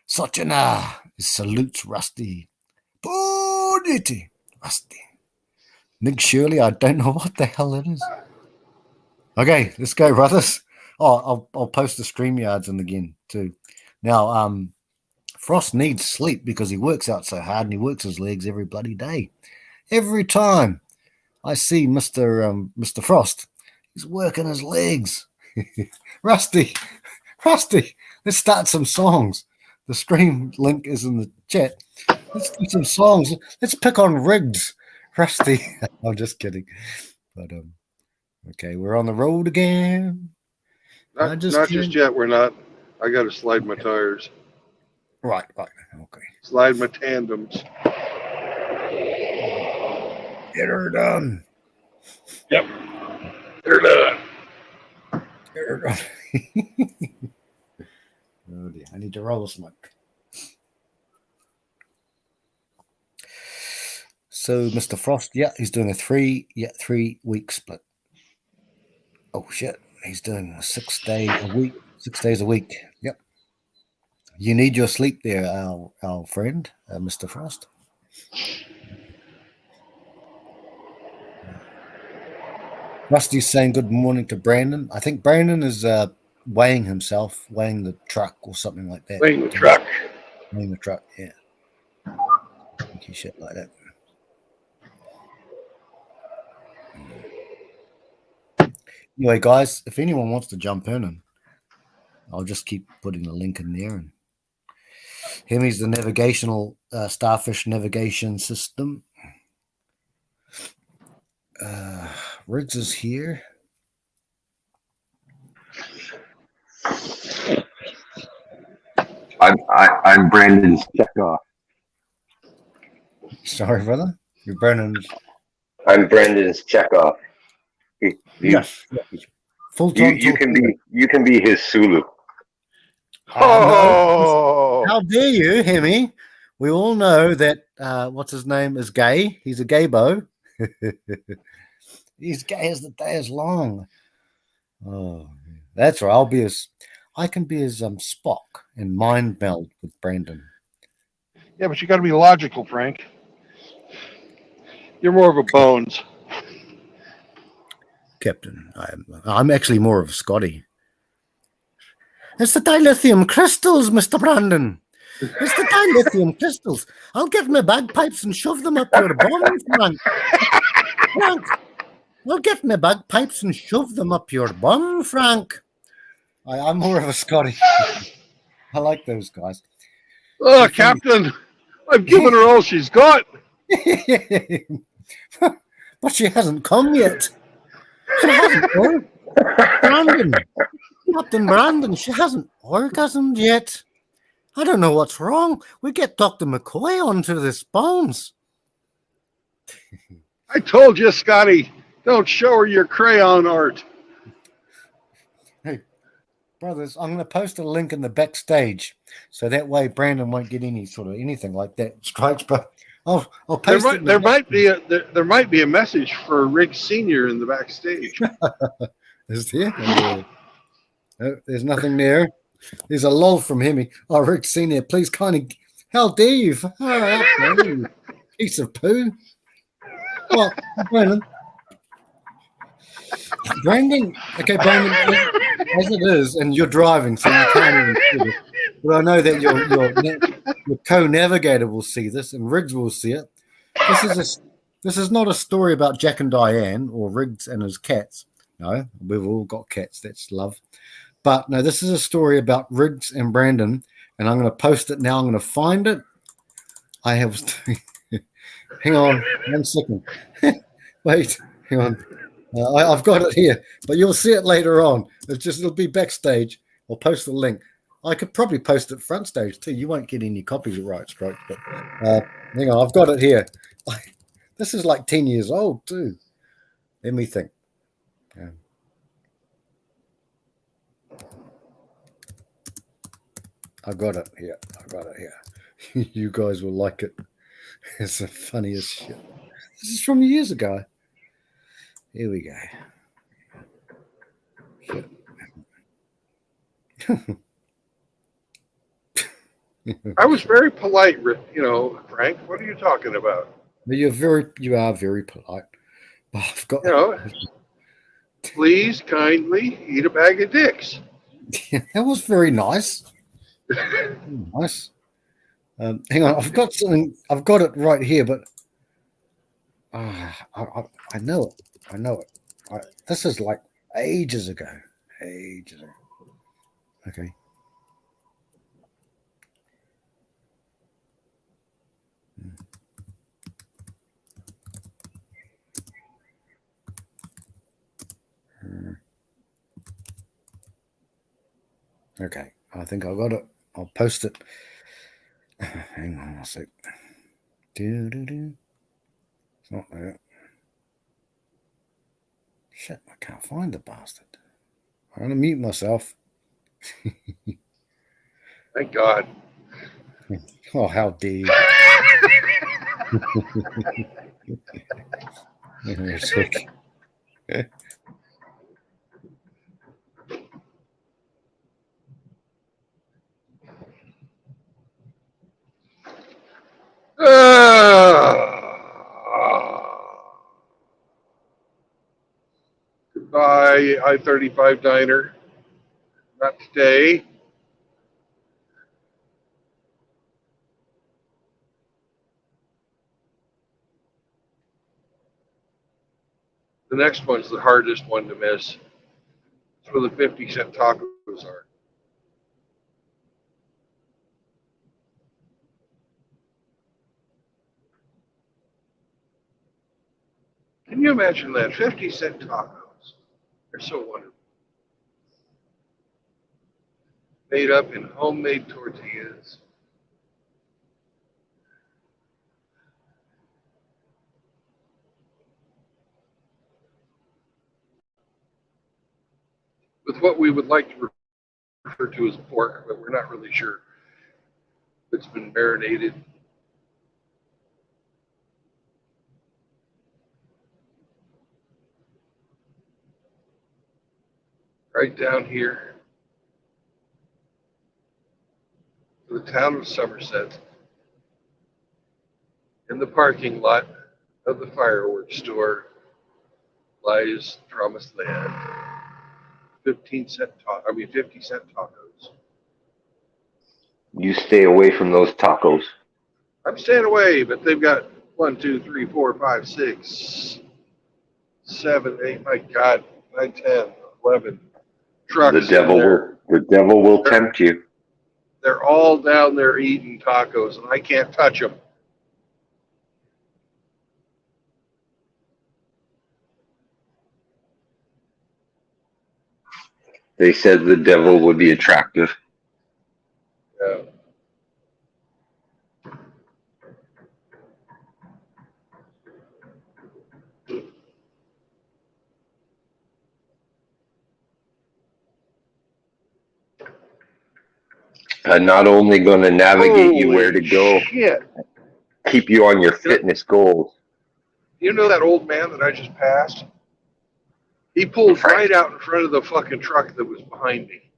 Sochina salutes Rusty. Bonity. Rusty. Nick Shirley, I don't know what the hell it is. Okay, let's go, brothers. Oh, I'll post the StreamYards in again too. Now, Frost needs sleep because he works out so hard and he works his legs every bloody day. Every time I see Mr. Frost, he's working his legs. Rusty, let's start some songs. The stream link is in the chat. Let's do some songs. Let's pick on Riggs. Rusty. I'm just kidding. But okay, we're on the road again. Not just yet. We're not. I got to slide my tires. Right. Okay. Slide my tandems. Get her done. Yep. They're done. Get her done. Oh dear. I need to roll a smoke. So Mr. Frost, yeah, he's doing a 3-week split. Oh shit. He's doing a 6 day a week. 6 days a week. Yep. You need your sleep there, our friend, Mr. Frost. Rusty's saying good morning to Brandon. I think Brandon is weighing the truck or something like that. Weighing the truck. Weighing the truck, yeah. Funky shit like that. Anyway, guys, if anyone wants to jump in, and I'll just keep putting the link in there. And Hemi's the navigational starfish navigation system. Riggs is here. I'm Brandon's checkoff. Sorry, brother. You're Brandon's. I'm Brandon's checkoff. Yes. Full time. You can be his Sulu. No. How dare you, Hemi? We all know that what's his name is gay. He's a gaybo. He's gay as the day is long. Oh, that's right. I can be as Spock and mind meld with Brandon. Yeah, but you got to be logical, Frank. You're more of a Bones. Captain, I'm actually more of a Scotty. It's the dilithium crystals, Mr. Brandon. It's the dilithium crystals. I'll get my bagpipes and shove them up your bum, Frank. Frank, I'll get my bagpipes and shove them up your bum, Frank. I'm more of a Scotty. I like those guys. Oh, Captain, I've given her all she's got. But she hasn't come yet. She hasn't. Brandon. Captain Brandon, she hasn't orgasmed yet. I don't know what's wrong. We get Dr. McCoy onto this Bones. I told you, Scotty, don't show her your crayon art. Hey, brothers, I'm going to post a link in the backstage so that way Brandon won't get any sort of anything like that strikes. But I'll paste it. There might be a message for Rick Senior in the backstage. Is there? No, there's nothing there. There's a lull from him. Oh, Rick Senior, please kindly. How dare you? You piece of poo. Well, Brandon. Okay, Brandon, as it is, and you're driving, so you can't even see it. But I know that your co-navigator will see this, and Riggs will see it. This is not a story about Jack and Diane or Riggs and his cats. No, we've all got cats. That's love. But no, this is a story about Riggs and Brandon, and I'm going to post it now. I'm going to find it. I have. Hang on 1 second. Wait, hang on. I've got it here, but you'll see it later on. It'll be backstage. I'll post the link. I could probably post it front stage too. You won't get any copyright strikes, but hang on, I've got it here. This is like 10 years old too. Let me think. I got it here. You guys will like it. It's the funniest shit. This is from years ago. Here we go. I was very polite, Frank. What are you talking about? You are very polite. I've got. Please kindly eat a bag of dicks. That was very nice. Nice. Hang on, I've got something. I've got it right here, but I know it. This is like ages ago. Okay. Okay, I think I got it. I'll post it. Hang on a sec. It's not there. Shit, I can't find the bastard. I'm going to mute myself. Thank God. Oh, how dare you. Goodbye, I-35 diner. Not today. The next one's the hardest one to miss. It's where the 50-cent tacos are. Can you imagine that? 50-cent tacos. They're so wonderful. Made up in homemade tortillas. With what we would like to refer to as pork, but we're not really sure. It's been marinated. Right down here, the town of Somerset, in the parking lot of the fireworks store, lies promised land. 50-cent tacos. You stay away from those tacos. I'm staying away, but they've got 1, 2, 3, 4, 5, 6, 7, 8. My God, 9, 10, 11 trucks. The devil will tempt you. They're all down there eating tacos, and I can't touch them. They said the devil would be attractive. Yeah. Not only going to navigate you where to go. Shit. keep you on your fitness goals. You know that old man that I just passed? He pulled right out in front of the fucking truck that was behind me.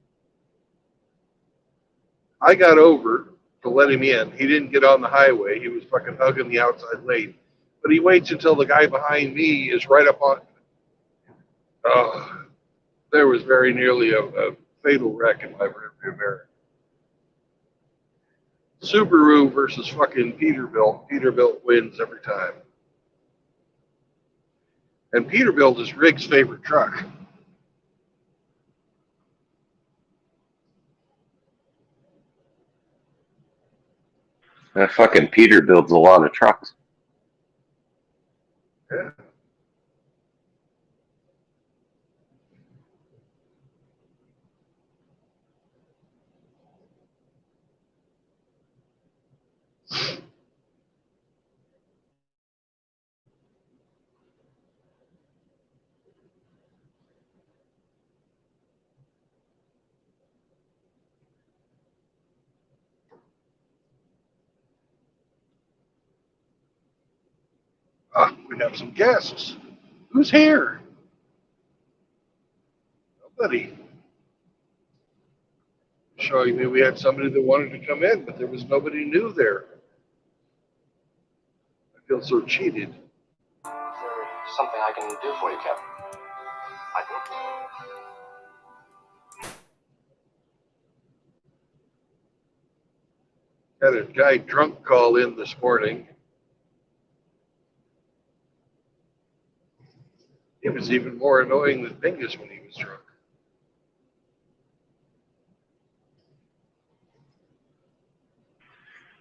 I got over to let him in. He didn't get on the highway. He was fucking hugging the outside lane. But he waits until the guy behind me is right up on. There was very nearly a fatal wreck in my rearview mirror. Subaru versus fucking Peterbilt. Peterbilt wins every time. And Peterbilt is Rig's favorite truck. That fucking Peter builds a lot of trucks. Yeah. We have some guests. Who's here? Nobody. Showing me we had somebody that wanted to come in, but there was nobody new there. I feel so cheated. Is there something I can do for you, Captain? Had a guy drunk call in this morning. He was even more annoying than Bingus when he was drunk.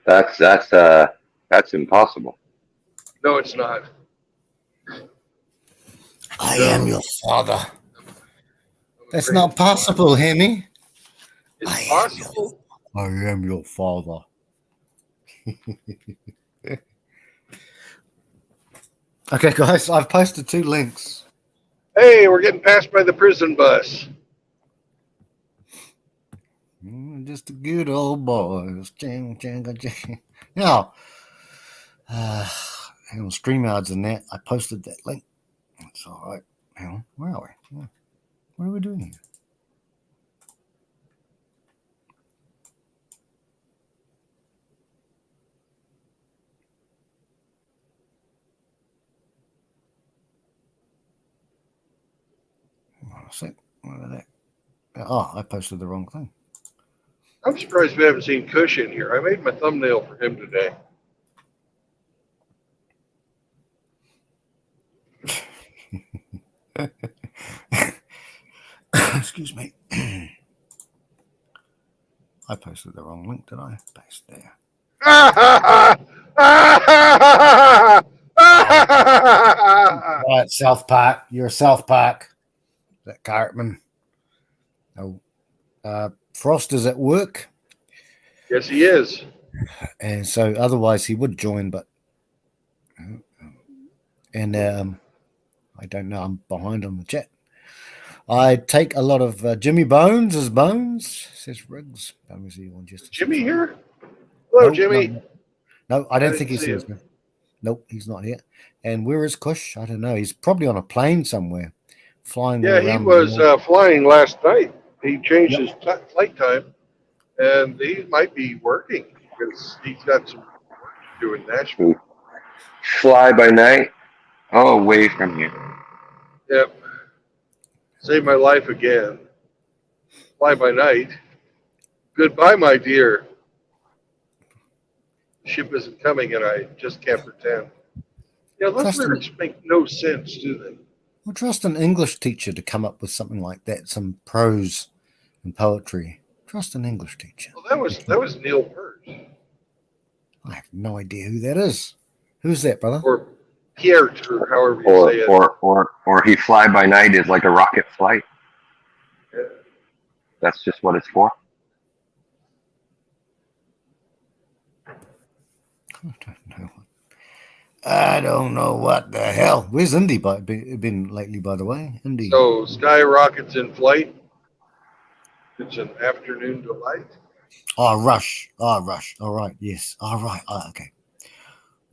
That's impossible. No, it's not. I am your father. That's not possible, Hemi. It's possible. I am your father. Okay, guys, I've posted 2 links. Hey, we're getting passed by the prison bus. Just a good old boys. Ching, ching, ching. Now, hang on, StreamYard's in that. I posted that link. It's all right. Hang on, where are we? Yeah. What are we doing here? Oh, I posted the wrong thing. I'm surprised we haven't seen Kush in here. I made my thumbnail for him today. Excuse me. I posted the wrong link, did I? Paste there. Right, South Park. You're South Park. Is that Cartman? Oh, Frost is at work. Yes, he is. And so otherwise he would join, but and I don't know. I'm behind on the chat. I take a lot of Jimmy Bones as Bones, says Riggs. Jimmy here? Hello, No, Jimmy. No, I don't think didn't he's see here. him. Nope, he's not here. And where is Kush? I don't know. He's probably on a plane somewhere, flying. Yeah, all he around was the world. flying last night. He changed Yep. his flight time, and he might be working because he's got some work to do in Nashville. Fly by night. Oh, away from here. Yep. Saved my life again. Fly by night. Goodbye, my dear. The ship isn't coming, and I just can't pretend. Yeah, those Trust lyrics make no sense, do they? We'll trust an English teacher to come up with something like that, some prose and poetry. Trust an English teacher. Well, that was Neil Peart. I have no idea who that is. Who's that, brother? Or Piert, or however you say it. Or he fly by night is like a rocket flight. Yeah. That's just what it's for. I don't know what the hell. Where's Indy been lately, by the way? Indy. So skyrockets in flight. It's an afternoon delight. Oh, Rush. Oh, Rush. All right. Yes. All right. Okay.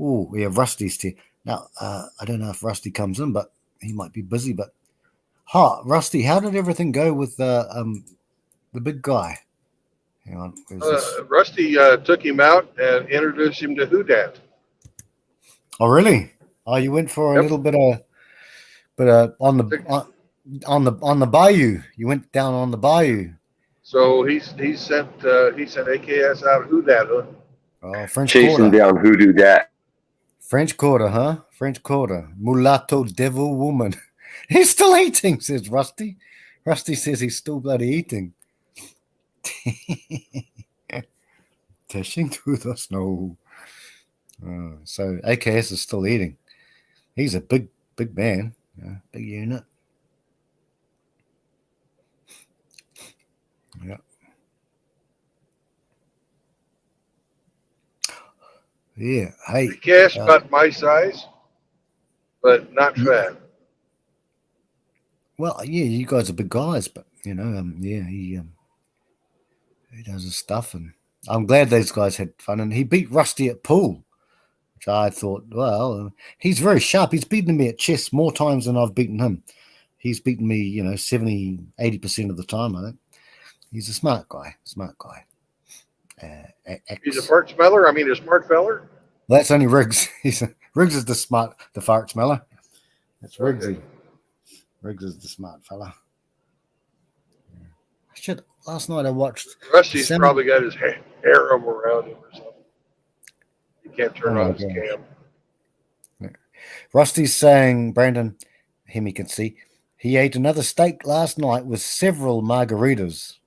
Oh, yeah, Rusty's here. Now, I don't know if Rusty comes in, but he might be busy. But, Rusty, how did everything go with the big guy? Hang on. Where's this? Rusty took him out and introduced him to Who Dat. Oh, really? Oh, you went for a little bit of on the bayou. You went down on the bayou. So he sent AKS out Who Dat. Oh, French Chasing Quarter. down Who Do Dat. French Quarter, huh? French Quarter. Mulatto devil woman. He's still eating, says Rusty. Rusty says he's still bloody eating. Dashing through the snow. So AKS is still eating. He's a big man. Big unit. Yeah. Yeah. Hey. AKS about my size, but not fat. Well, yeah, you guys are big guys, but yeah, he does his stuff, and I'm glad those guys had fun. And he beat Rusty at pool, which I thought, well, he's very sharp. He's beaten me at chess more times than I've beaten him. He's beaten me, 70-80% of the time, I think. He's a smart guy. He's a fart smeller. I mean, a smart feller. That's only Riggs. Riggs is the fart smeller. That's Riggsy. Okay. Riggs is the smart fella. Shit, last night I watched. Rusty's probably got his harem around him or something. He can't turn on his cam. Yeah. Rusty's saying, Brandon, him he can see, he ate another steak last night with several margaritas.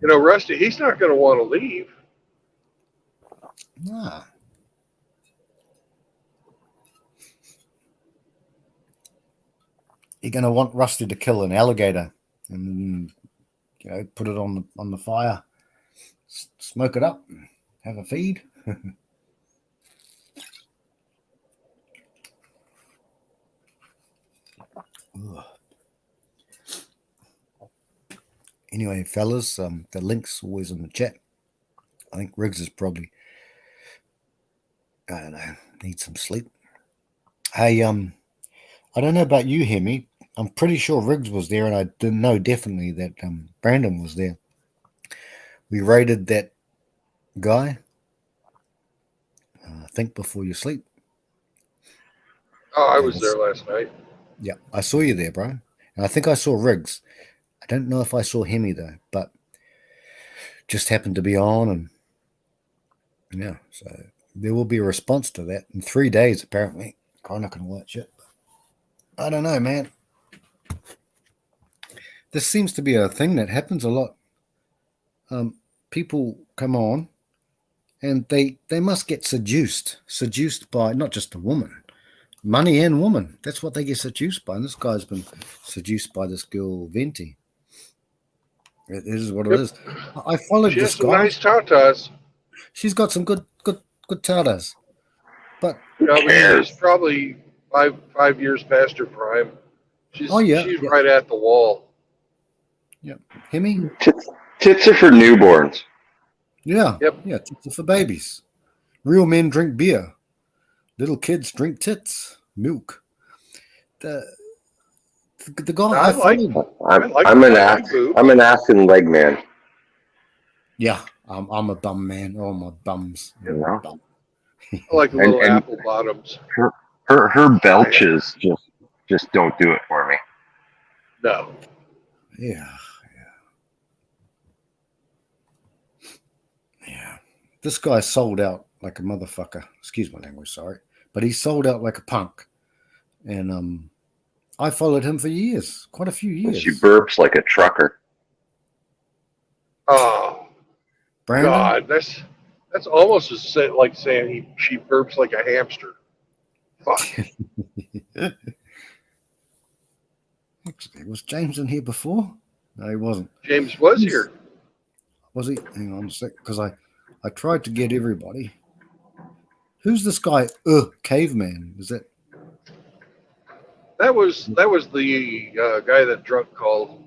Rusty, he's not going to want to leave. Nah. You're going to want Rusty to kill an alligator and put it on the fire, smoke it up, have a feed. Anyway, fellas, the link's always in the chat. I think Riggs is probably, I don't know, needs some sleep. Hey, I don't know about you, Hemi. I'm pretty sure Riggs was there, and I didn't know definitely that Brandon was there. We raided that guy. Think before you sleep. Oh, I was there last night. Yeah, I saw you there, bro. And I think I saw Riggs. I don't know if I saw Hemi though, but just happened to be on, and yeah, so there will be a response to that in 3 days apparently. Kind of can watch it. I don't know, man. This seems to be a thing that happens a lot. People come on, and they must get seduced by not just a woman, money and woman. That's what they get seduced by. And this guy's been seduced by this girl, Venti. It is what it is. I followed this guy. Nice tatas. She's got some good tatas. But she's probably five years past her prime. She's right at the wall. Yep. Hemi? Tits are for newborns. Yeah. Yep. Yeah, tits are for babies. Real men drink beer. Little kids drink tits. Milk. The guy I'm an ass and leg man. Yeah, I'm a bum man. Oh, my bums. Yeah. I like the little apple bottoms. Her belches just don't do it for me. No. Yeah. This guy sold out like a motherfucker. Excuse my language, sorry. But he sold out like a punk. And I followed him for years, quite a few years. She burps like a trucker. Oh, Brandon? God, that's almost like saying she burps like a hamster. Fuck. Actually, was James in here before? No, he wasn't. James was here. Was he? Hang on a sec, because I tried to get everybody. Who's this guy? Caveman. Is that? That was the guy that drunk called.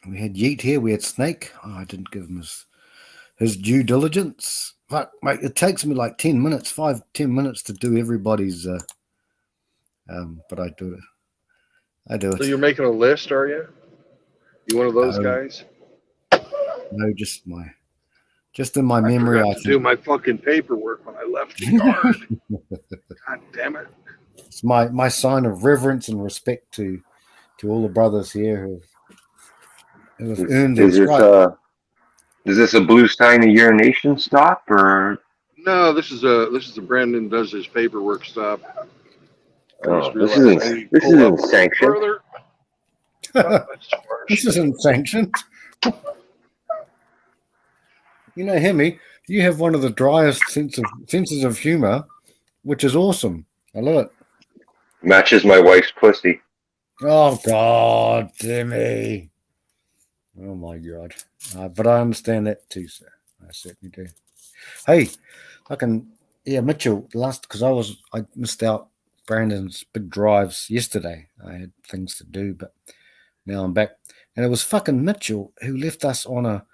We had Yeet here. We had Snake. Oh, I didn't give him his due diligence. Fuck, mate, it takes me like 10 minutes, 5-10 minutes to do everybody's. But I do it. I do it. So you're making a list, are you? You one of those guys? No, just in my memory. I forgot to do my fucking paperwork when I left the yard. God damn it! It's my sign of reverence and respect to all the brothers here who have earned their stripes. Is this a Blue Stein urination stop or? No, this is a Brandon does his paperwork stop. This isn't sanctioned. This isn't sanctioned. You know, Hemi, you have one of the driest senses of humor, which is awesome. I love it. Matches my wife's pussy. Oh God, Timmy. Oh my God. But I understand that too, sir. I certainly do. Hey, Mitchell, because I missed out Brandon's big drives yesterday. I had things to do, but now I'm back. And it was fucking Mitchell who left us on a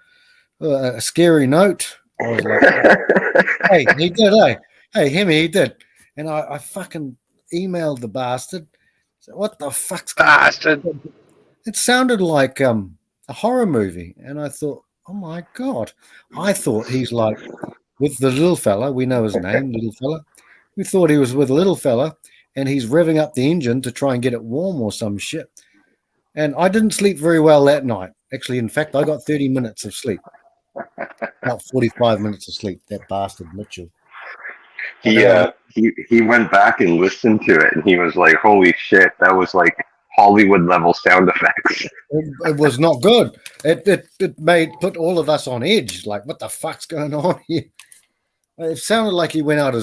scary note. I was like, hey, he did, eh? Hey, Hemi, he did. And I fucking emailed the bastard. So what the fuck's bastard? It sounded like a horror movie. And I thought, oh my God. I thought he's like with the little fella. We know his name, little fella. We thought he was with a little fella and he's revving up the engine to try and get it warm or some shit. And I didn't sleep very well that night. Actually, in fact, I got 30 minutes of sleep. About 45 minutes of sleep, that bastard Mitchell. He went back and listened to it and he was like, holy shit, that was like Hollywood level sound effects. It was not good. It put all of us on edge. Like, what the fuck's going on here? It sounded like he went out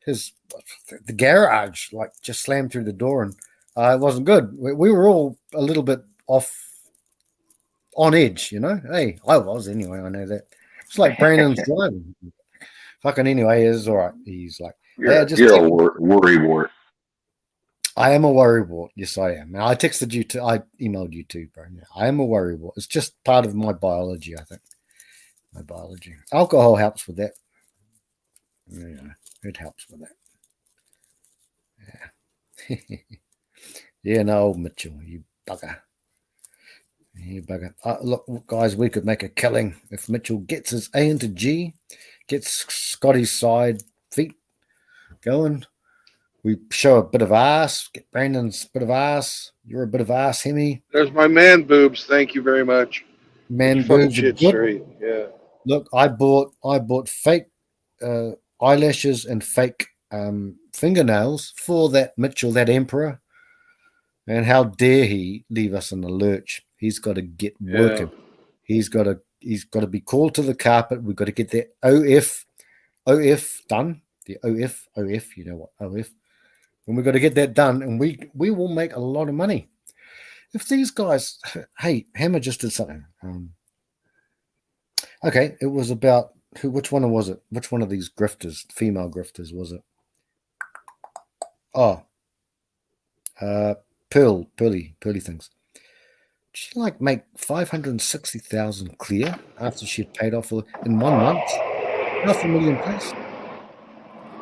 the garage, like just slammed through the door, and it wasn't good. We were all a little bit on edge, you know. Hey, I was anyway. I know that. It's like Brandon's driving. Fucking anyway, it's all right. He's like, you're a worry wart. I am a worry wart. Yes, I am. And I texted you I emailed you too, bro. I am a worry wart. It's just part of my biology, I think. My biology. Alcohol helps with that. Yeah, it helps with that. Yeah. Yeah, no, Mitchell, you bugger. You bugger. Look, guys, we could make a killing if Mitchell gets his A into G, gets Scotty's side feet going. We show a bit of ass, get Brandon's bit of ass. You're a bit of ass, Hemi. There's my man boobs. Thank you very much. Man boobs. Shit straight. Yeah. Look, I bought fake eyelashes and fake fingernails for that Mitchell, that emperor. And how dare he leave us in the lurch? He's got to get working. He's got to be called to the carpet. We've got to get that OF done. The OF, you know what OF. And we've got to get that done, and we will make a lot of money. If these guys, hey, Hammer just did something. Okay, it was about which one was it? Which one of these grifters, female grifters, was it? Oh, Pearly things. She like make 560,000 clear after she had paid off in 1 month. $500,000 plus.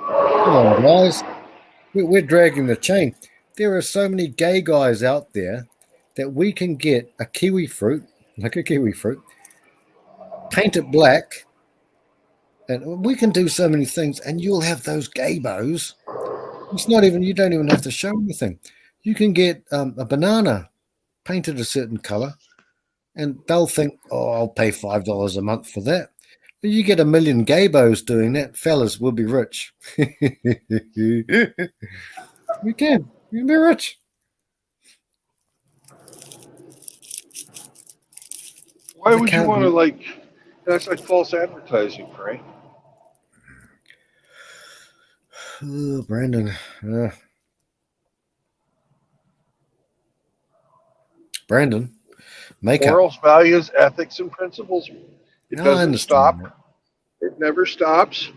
Come on, guys. We're dragging the chain. There are so many gay guys out there that we can get a kiwi fruit, like a kiwi fruit, paint it black, and we can do so many things, and you'll have those gay bows. You don't even have to show anything. You can get a banana painted a certain color, and they'll think, oh, I'll pay $5 a month for that. But you get 1 million gay bows doing that, fellas will be rich. You can be rich. Why would you want to that's like false advertising, right? Oh, Brandon. Brandon, makeup. Morals, values, ethics, and principles. It doesn't stop. It never stops.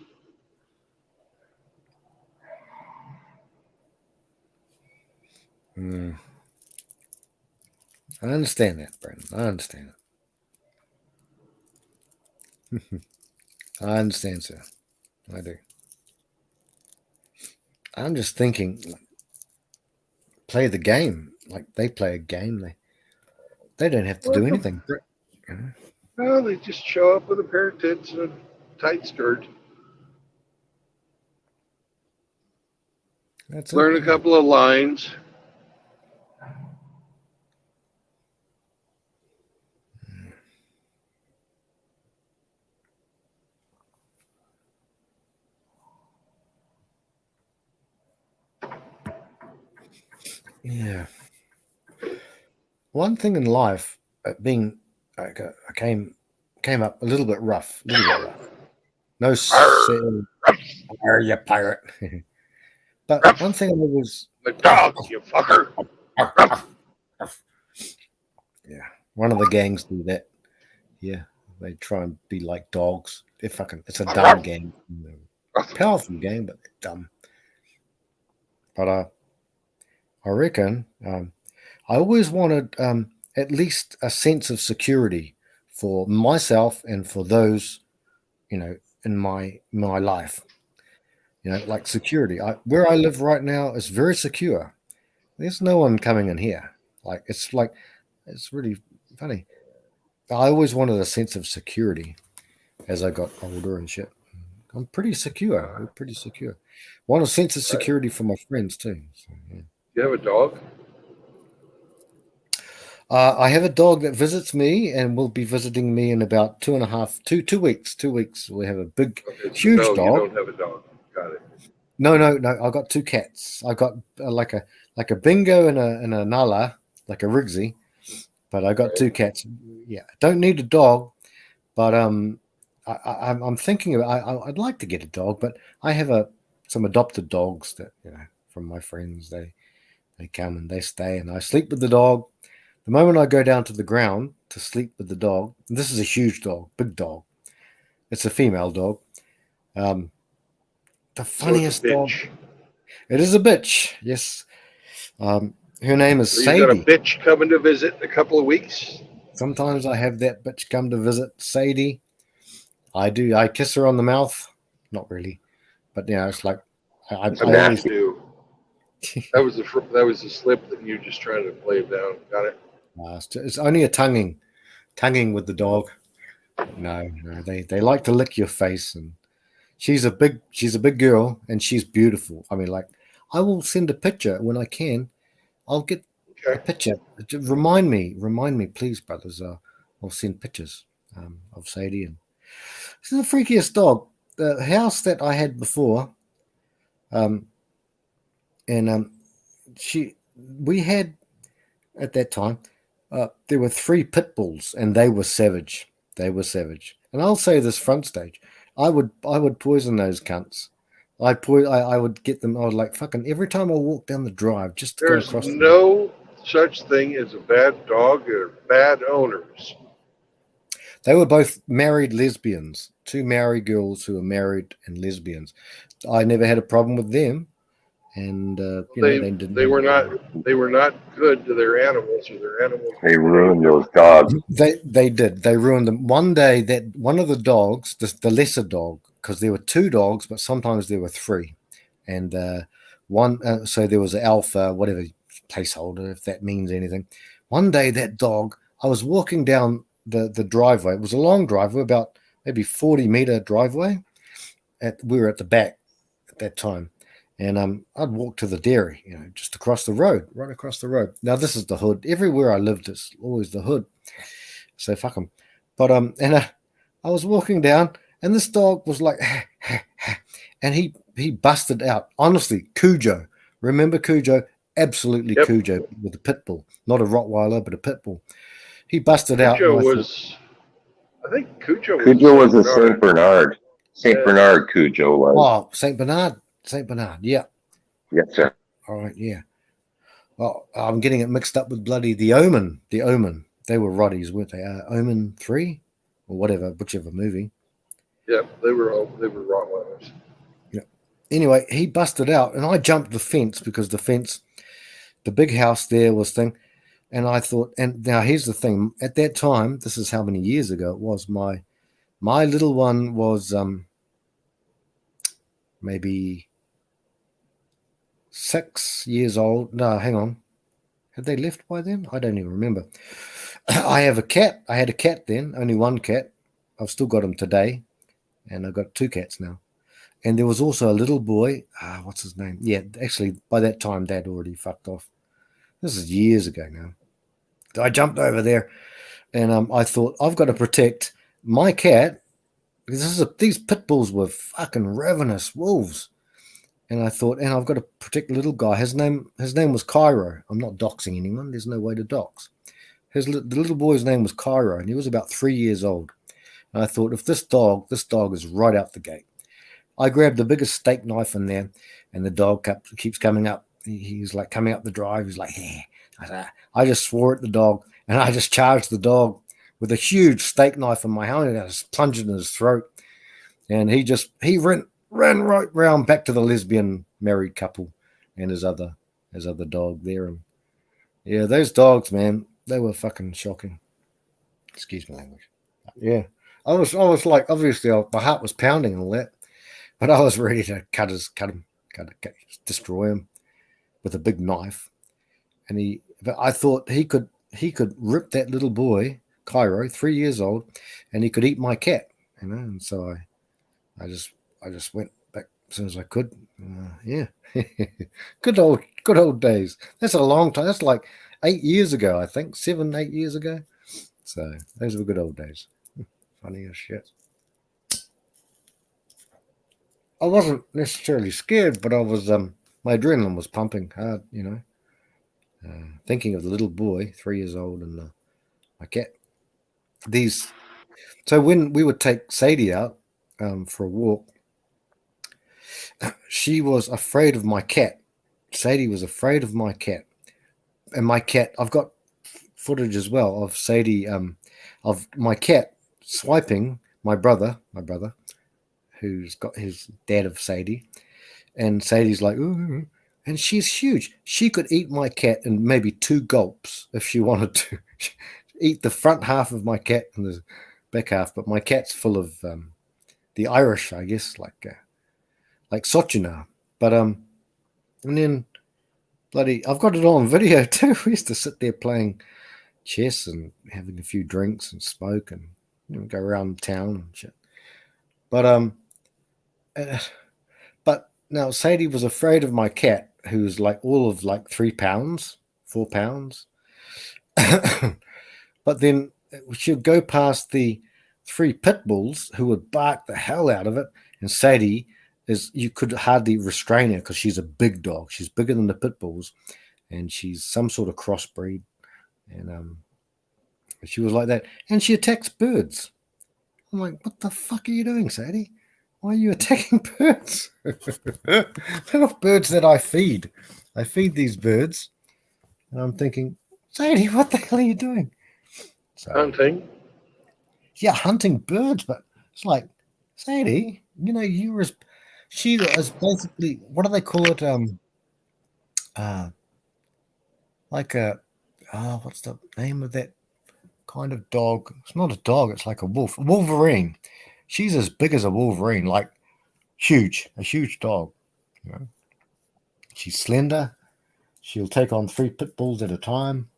I understand that, Brandon. I understand it. I understand, sir. I do. I'm just thinking, play the game. Like they play a game. They don't have to do anything. No, they just show up with a pair of tits and a tight skirt. That's Learn a couple of lines. Yeah. One thing in life, being I came up a little bit rough. No, are you pirate? But one thing I was the dog, you fucker. Yeah, one of the gangs do that. Yeah, they try and be like dogs. They're fucking. It's a dumb game, powerful game, but they're dumb. But I reckon I always wanted at least a sense of security for myself and for those, in my life. Like security. Where I live right now is very secure. There's no one coming in here. It's really funny. I always wanted a sense of security as I got older and shit. I'm pretty secure. We're pretty secure. Want a sense of security for my friends too. So, yeah. You have a dog? I have a dog that visits me and will be visiting me in about 2 weeks. 2 weeks. We have a big, huge dog. You don't have a dog. Got it. No. I got 2 cats. I got like a Bingo and a Nala, like a Rigsy, but I got 2 cats. Yeah, don't need a dog, but I'm thinking of. I'd like to get a dog, but I have some adopted dogs that from my friends. They come and they stay, and I sleep with the dog. The moment I go down to the ground to sleep with the dog, and this is a huge dog, big dog. It's a female dog. The funniest dog. It is a bitch. Yes. Her name is Sadie. You got a bitch coming to visit in a couple of weeks? Sometimes I have that bitch come to visit, Sadie. I do. I kiss her on the mouth. Not really, but it's like I always do. That was the slip that you just trying to play it down. Got it. It's only a tonguing with the dog. No, they like to lick your face, and she's a big girl, and she's beautiful. I mean, like, I will send a picture when I can. I'll get a picture. Remind me, please, brothers. I'll send pictures of Sadie, and she's the freakiest dog. The house that I had before, we had at that time. There were 3 pit bulls, and they were savage. And I'll say this front stage, I would poison those cunts. I would get them. I would like fucking every time I walk down the drive just to go across. There's no such thing as a bad dog or bad owners. They were both married lesbians, 2 married girls who were married and lesbians. I never had a problem with them. And they were not good to their animals, or their animals. They ruined those dogs. They did. They ruined them. One day, that one of the dogs, the lesser dog, because there were 2 dogs, but sometimes there were 3, and one. So there was an alpha, whatever placeholder, if that means anything. One day, that dog. I was walking down the driveway. It was a long driveway, about maybe 40-meter driveway. We were at the back at that time. And I'd walk to the dairy, just across the road, right across the road. Now, this is the hood. Everywhere I lived, it's always the hood. So fuck them. But I was walking down, and this dog was like, and he busted out. Honestly, Cujo. Remember Cujo? Absolutely, yep. Cujo with a pit bull, not a Rottweiler, but a pit bull. He busted out. I think Cujo was a Saint Bernard. Saint Bernard Cujo was. Oh, Saint Bernard. St. Bernard, yeah. Yes, sir. All right, yeah. Well, I'm getting it mixed up with bloody the Omen. The Omen. They were Roddies, weren't they? Omen 3? Or whatever, whichever movie. Yeah, they were Rottweilers. Yeah. Anyway, he busted out, and I jumped the fence because the big house there was thing. And I thought, and now here's the thing. At that time, this is how many years ago it was. My little one was maybe 6 years old. No, hang on. Had they left by then? I don't even remember. I have a cat. I had a cat then, only one cat. I've still got him today, and I've got 2 cats now. And there was also a little boy. What's his name? Yeah, actually, by that time, Dad already fucked off. This is years ago now. I jumped over there, and I thought, I've got to protect my cat, because these pit bulls were fucking ravenous wolves. And I thought, and I've got to protect the little guy. His name was Cairo. I'm not doxing anyone. There's no way to dox. The little boy's name was Cairo, and he was about 3 years old. And I thought, if this dog is right out the gate. I grabbed the biggest steak knife in there, and the dog keeps coming up. He's like coming up the drive. He's like, hey. I just swore at the dog, and I just charged the dog with a huge steak knife in my hand, and I just plunged it in his throat. And he ran right round back to the lesbian married couple and his other dog there. And yeah, those dogs, man, they were fucking shocking. Excuse my language. Yeah, I was like, obviously, my heart was pounding and all that, but I was ready to destroy him with a big knife. But I thought he could rip that little boy, Cairo, 3 years old, and he could eat my cat, you know. And so I just went back as soon as I could. Yeah, good old days. That's a long time. That's like 8 years ago, I think, 7, 8 years ago. So those were good old days. Funny as shit. I wasn't necessarily scared, but I was. My adrenaline was pumping hard, you know. Thinking of the little boy, 3 years old, and my cat. So when we would take Sadie out for a walk, she was afraid of my cat. Sadie was afraid of my cat, and my cat. I've got footage as well of Sadie, of my cat swiping my brother, who's got his dad of Sadie, and Sadie's like, ooh, and she's huge. She could eat my cat in maybe 2 gulps if she wanted to. Eat the front half of my cat and the back half, but my cat's full of the Irish, I guess, like Sochina. But and then bloody, I've got it on video too. We used to sit there playing chess and having a few drinks and smoke and go around town and shit. But but now Sadie was afraid of my cat, who's like all of like 3 pounds, 4 pounds. But then she'd go past the 3 pit bulls who would bark the hell out of it, and Sadie you could hardly restrain her because she's a big dog. She's bigger than the pit bulls, and she's some sort of crossbreed. And she was like that, and she attacks birds. I'm like, what the fuck are you doing, Sadie? Why are you attacking birds? They're not birds that I feed. I feed these birds, and I'm thinking, Sadie, what the hell are you doing? So, Hunting. Yeah, hunting birds, but it's like, Sadie, you know, she is basically, what do they call it? Like what's the name of that kind of dog? It's not a dog, it's like a wolf. A Wolverine. She's as big as a Wolverine, like a huge dog. You know, she's slender. She'll take on 3 pit bulls at a time,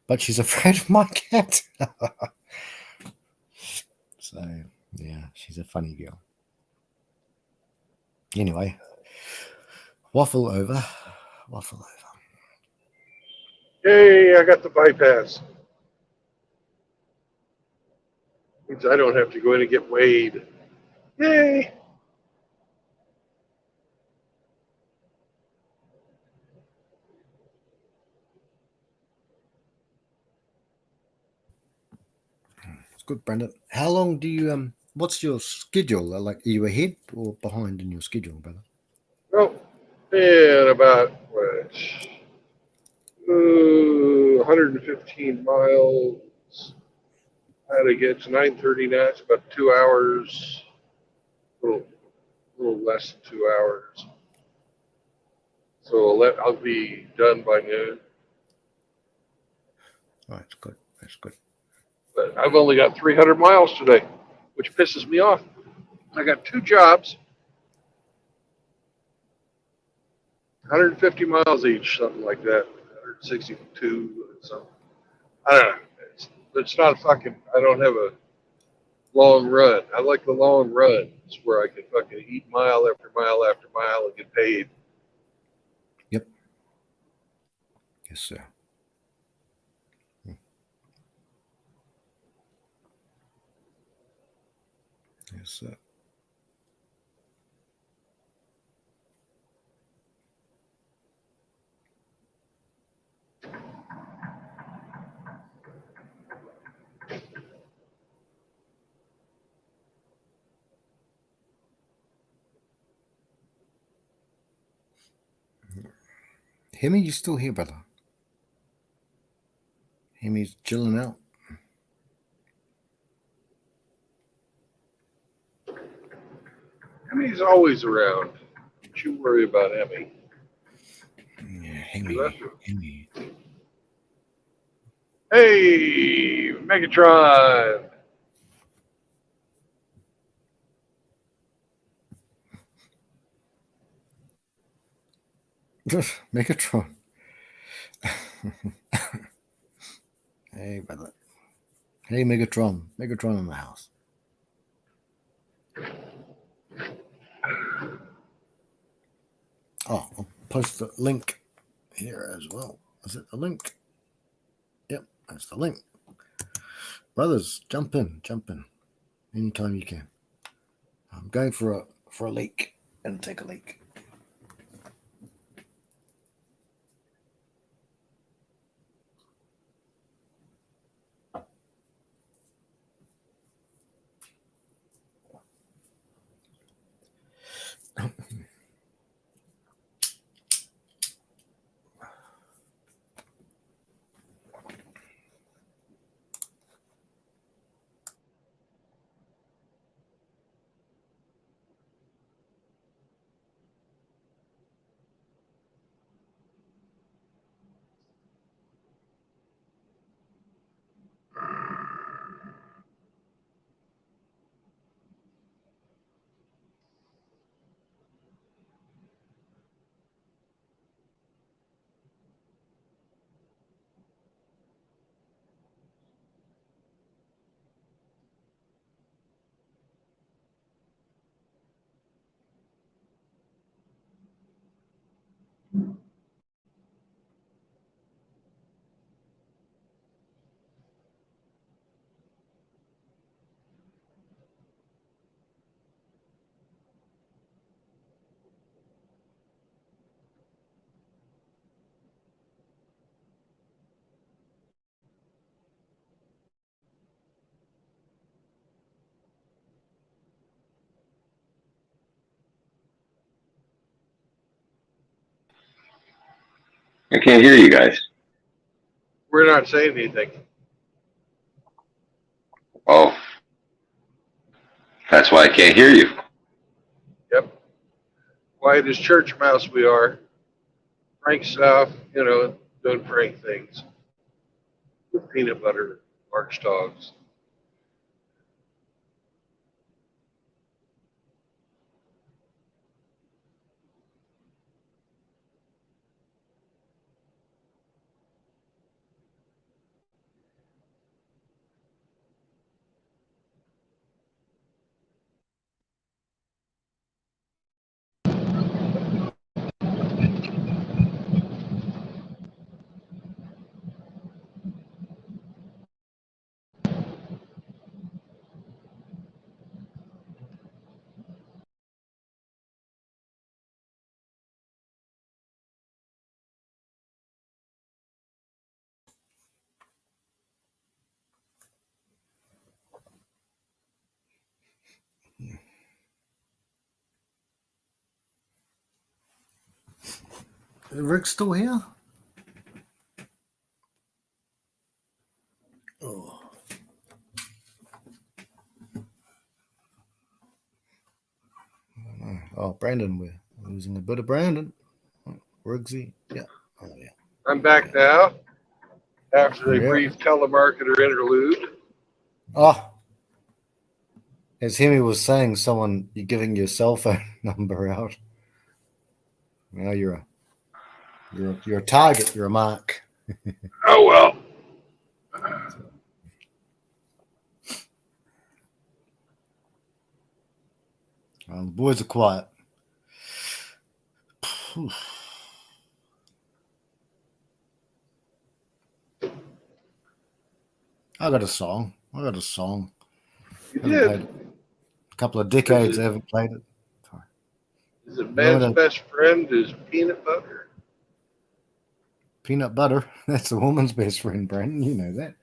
but she's afraid of my cat. So yeah, she's a funny girl. Anyway, waffle over. Yay, I got the bypass. Means I don't have to go in and get weighed. Yay. It's good, Brandon. How long do you what's your schedule? Like, are you ahead or behind in your schedule, brother? Well, in about 115 miles. I had to get to 9:30 now. It's about 2 hours, a little less than 2 hours. So I'll be done by noon. Oh, that's good. That's good. But I've only got 300 miles today, which pisses me off. I got 2 jobs, 150 miles each, something like that, 162, something. I don't know. It's not fucking. I don't have a long run. I like the long run. It's where I can fucking eat mile after mile after mile and get paid. Yep. Yes, sir. Yes, sir. Hemi, you still here, brother? Hemi's chilling out. Emmy's always around. Don't you worry about Emmy. Yeah, Hemi. Hemi. Hey, Megatron. Megatron. Hey, brother. Hey, Megatron. Megatron in the house. Oh, I'll post the link here as well. Is it the link? Yep, that's the link. Brothers, jump in anytime you can. I'm going for a leak and take a leak. I can't hear you guys. We're not saying anything. Oh, that's why I can't hear you. Yep. Quiet as church mouse we are. Frank's off, doing Frank things with peanut butter, large dogs. Is Rick still here? Oh. Oh, Brandon, we're losing a bit of Brandon. Riggsy, yeah. Oh, yeah. I'm back now. after a Yeah. brief telemarketer interlude. Oh, as Hemi was saying, you're giving your cell phone number out. Now you're a target. You're a mark. Oh well. The boys are quiet. I got a song. You Haven't did. played it. A couple of decades I haven't played it. Is it man's best friend is peanut butter? Peanut butter. That's a woman's best friend, Brandon. You know that.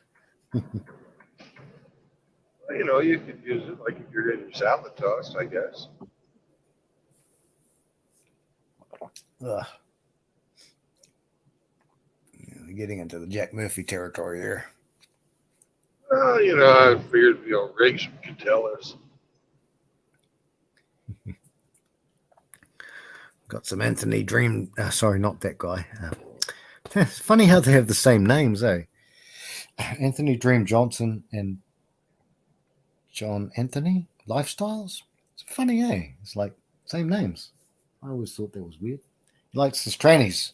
You know, you could use it like if you're in your salad toast, I guess. Ugh. Yeah, we're getting into the Jack Murphy territory there. Well, you know, I figured, Riggs could tell us. Got some Anthony Dream. Sorry, not that guy. It's funny how they have the same names, eh? Anthony Dream Johnson and John Anthony Lifestyles. It's funny, eh? It's like same names. I always thought that was weird. He likes his trannies.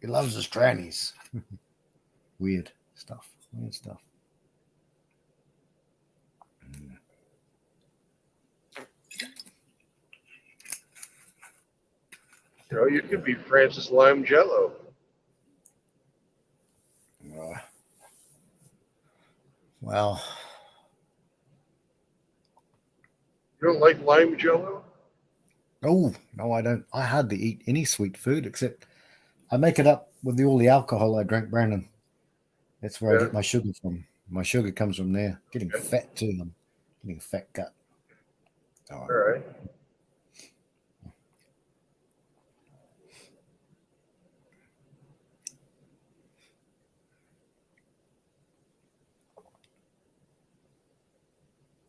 He loves his trannies. Weird stuff. You know, you could be Francis Lime Jello. Well, You don't like lime Jello? oh no, I don't. I hardly eat any sweet food except I make it up with all the alcohol I drink, Brandon. That's where I get my sugar from. My sugar comes from there. Getting fat too. I'm getting a fat gut. All right.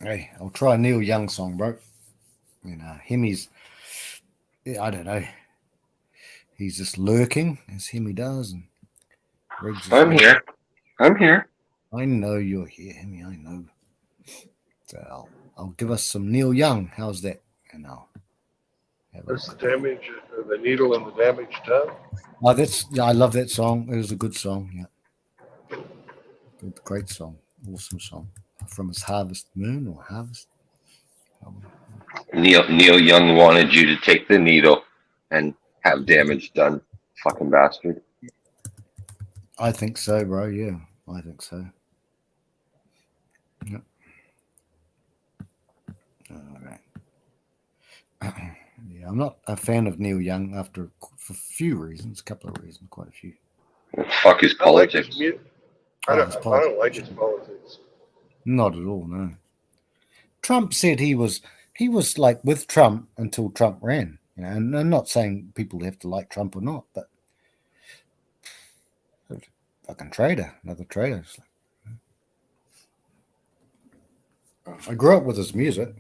Hey, I'll try a Neil Young song, bro. You know, Hemi's, I don't know. He's just lurking, as Hemi does. And I'm here. I'm here. I know you're here, Hemi. I know. So I'll give us some Neil Young. How's that? And I'll have That's the damage, the needle and the damaged tongue. Oh, I love that song. It was a good song. Yeah, great song, awesome song. From his Harvest Moon or Harvest. Neil Young wanted you to take the needle and have damage done. Fucking bastard. I think so, bro. Yeah, I think so. Yep. All right. Yeah, I'm not a fan of Neil Young for a few reasons, a couple of reasons, quite a few. Fuck his politics. I don't like his politics. Not at all, no. Trump said he was like with Trump until Trump ran. You know, and I'm not saying people have to like Trump or not, but fucking traitor, another traitor. I grew up with his music.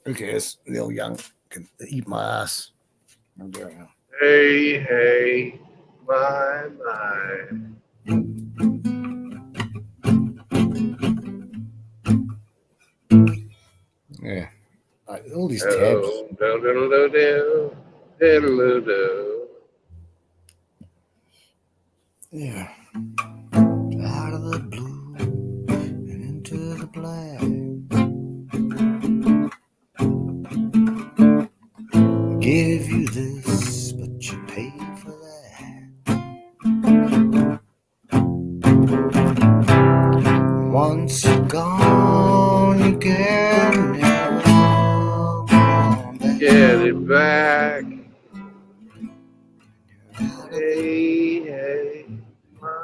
Who cares? Neil Young can eat my ass. Hey, my. Yeah. All these tabs. Yeah. Out of the blue and into the black. Give you this, but you pay for that. Once you're gone, you can never come back. Get it back. Hey, my.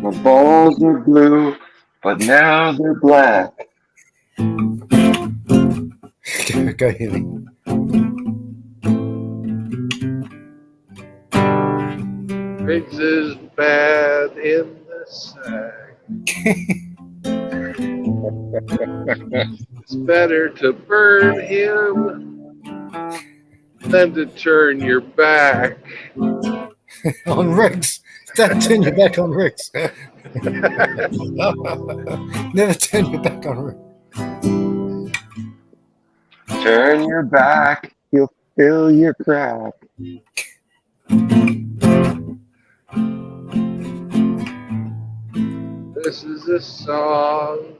My balls are blue, but now they're black. Go Healy. Riggs is bad in the sack. It's better to burn him than to turn your back. On Riggs. Don't turn your back on Riggs. Never turn your back on Riggs. Turn your back, you'll fill your crack. This is a song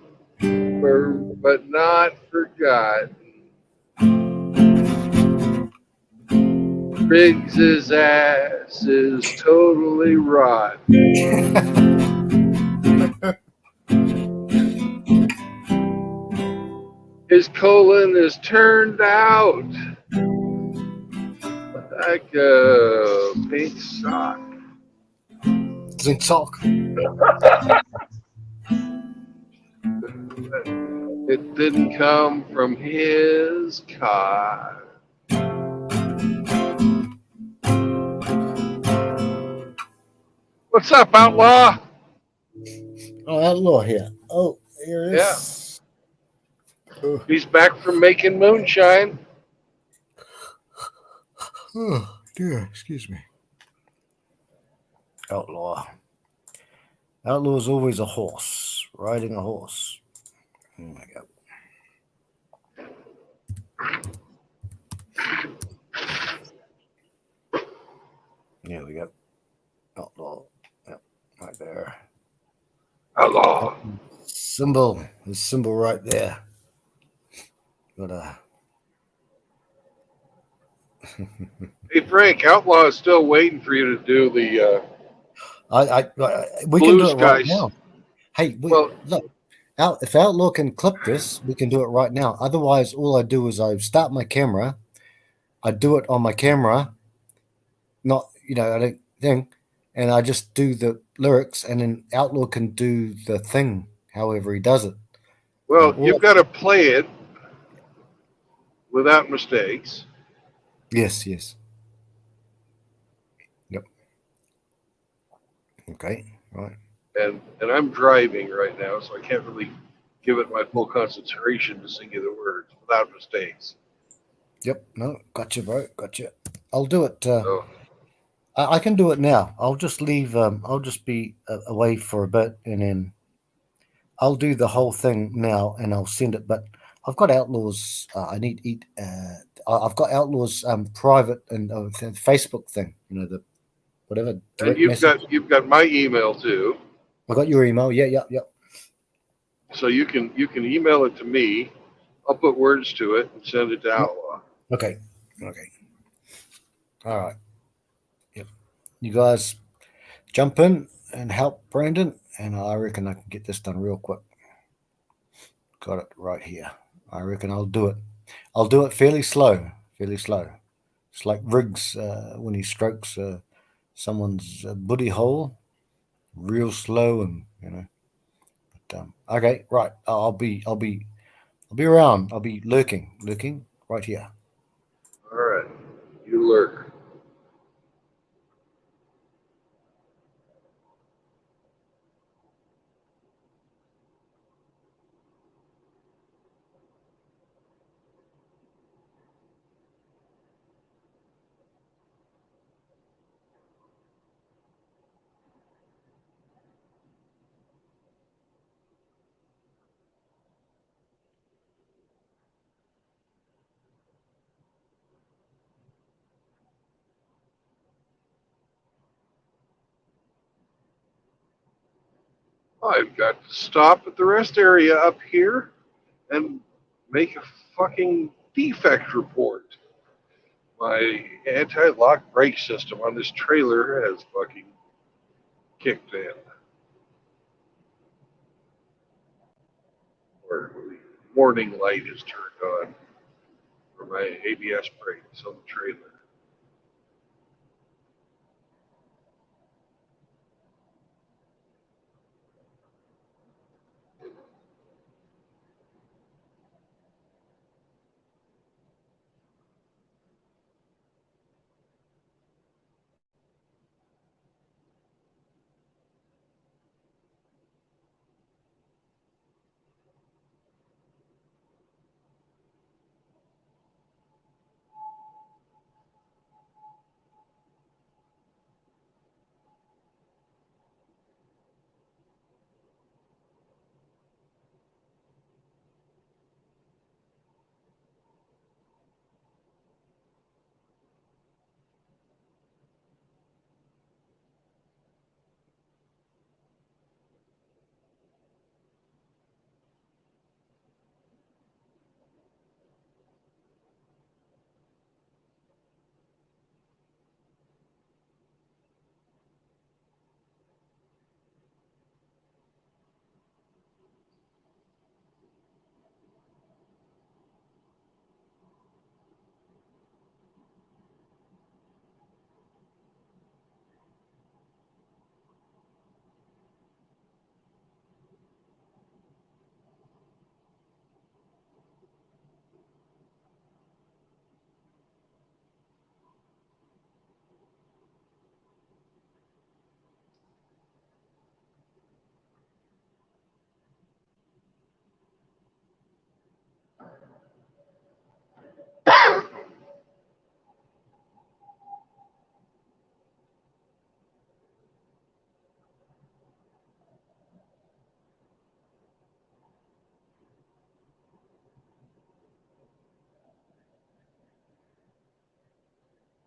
but not forgotten. Riggs's ass is totally rotten. His colon is turned out like a pink sock. Zinc sock. It didn't come from his cock. What's up, Outlaw? Oh, Outlaw here. Oh, here it is. Yeah. He's back from making moonshine. Oh, dear. Excuse me. Outlaw. Outlaw is always a horse. Riding a horse. Oh, my God. There we go. Outlaw. Yep, right there. Outlaw. Symbol. His symbol right there. Got a. Hey, Frank, Outlaw is still waiting for you to do the we Blue can do it right Skies. now. Hey, look. If Outlaw can clip this, we can do it right now. Otherwise, all I do is I start my camera. I do it on my camera. Not, I don't think. And I just do the lyrics, and then Outlaw can do the thing, however he does it. Well, you've got to play it without mistakes. Yes. Yep. Okay. Right. And I'm driving right now, so I can't really give it my full concentration to sing you the words without mistakes. Yep. No. Gotcha, bro. Gotcha. I'll do it. I can do it now. I'll just leave. I'll just be away for a bit, and then I'll do the whole thing now, and I'll send it. But I've got Outlaws. I need to eat. I've got Outlaws private and Facebook thing. The whatever. And you've got my email too. I got your email. Yeah. So you can email it to me. I'll put words to it and send it to Outlaw. Okay. All right. Yep. You guys jump in and help Brandon, and I reckon I can get this done real quick. Got it right here. I reckon I'll do it. I'll do it fairly slow. It's like Riggs when he strokes someone's booty hole, real slow, and But, okay, right. I'll be around. I'll be lurking right here. All right, you lurk. I've got to stop at the rest area up here and make a fucking defect report. My anti-lock brake system on this trailer has fucking kicked in. Or the warning light is turned on for my ABS brakes on the trailer.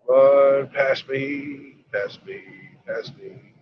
Run past me, past me, past me.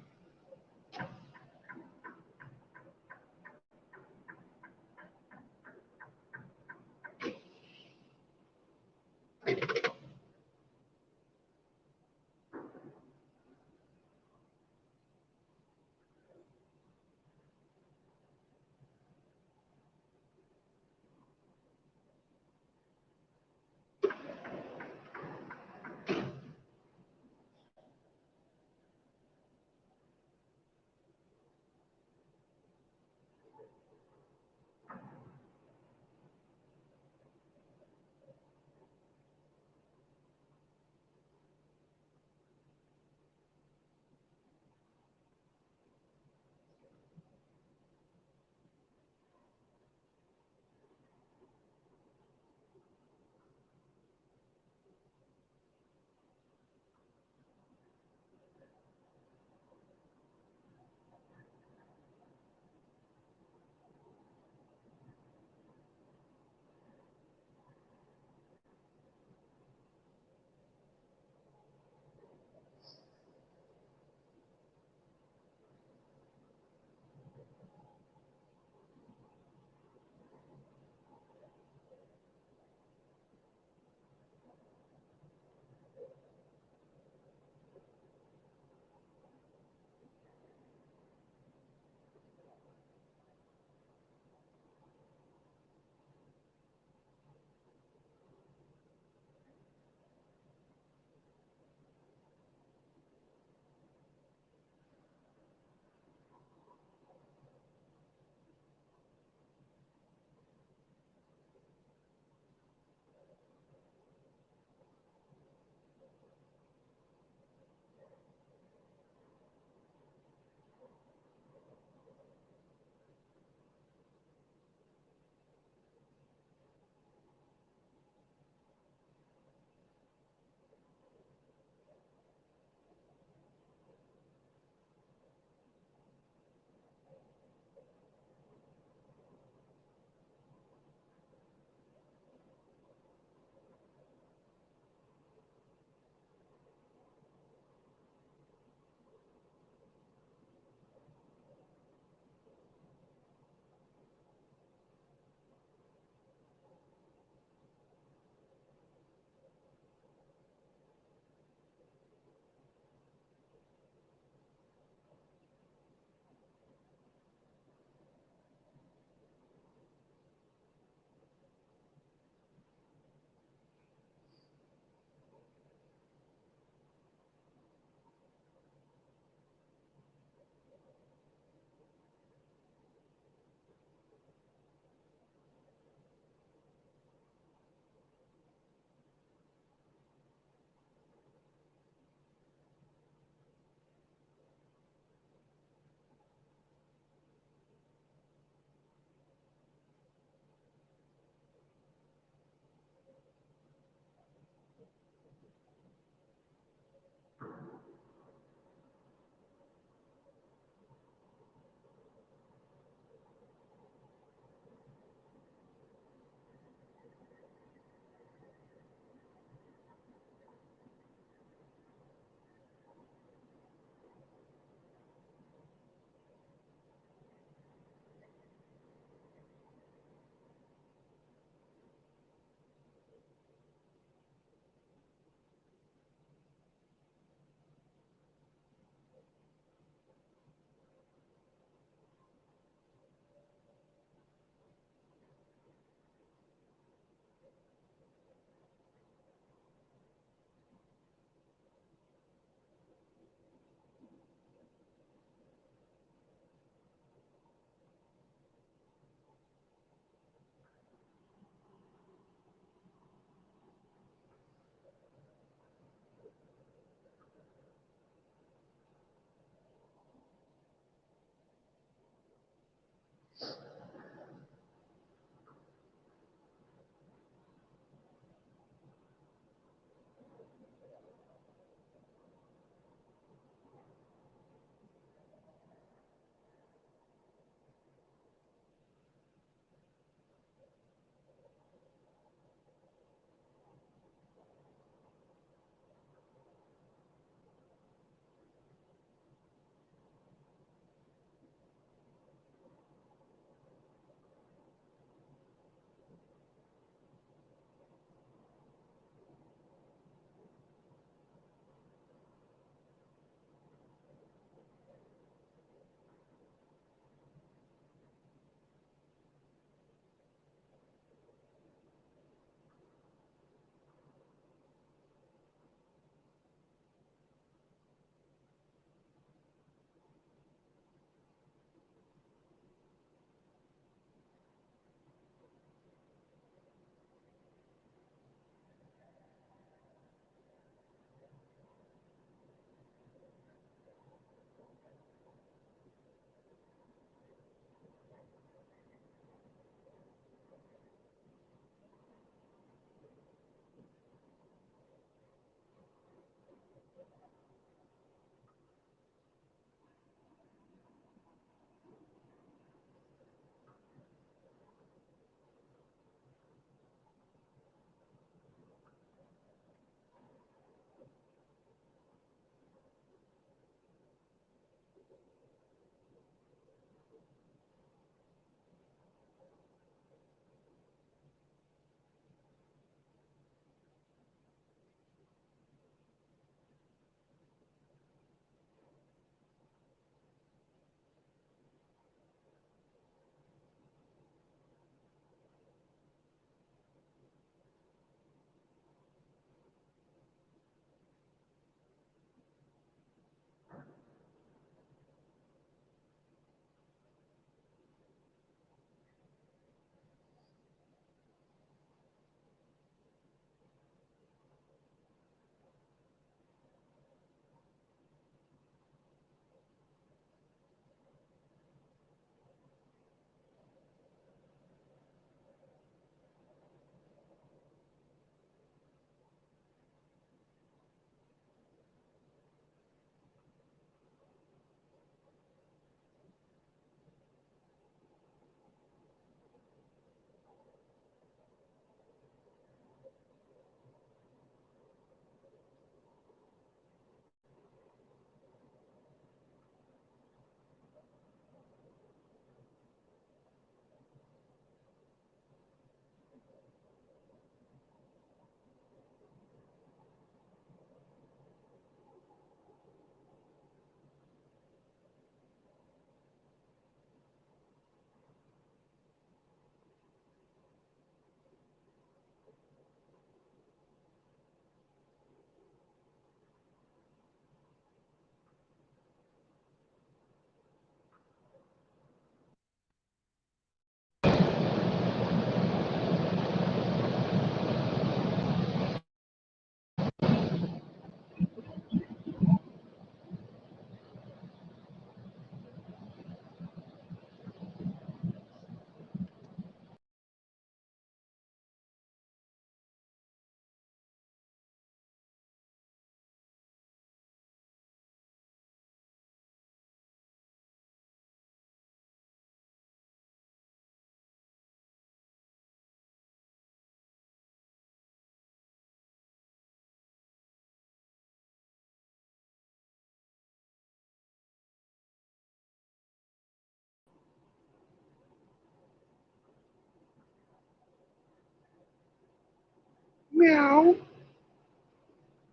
Meow.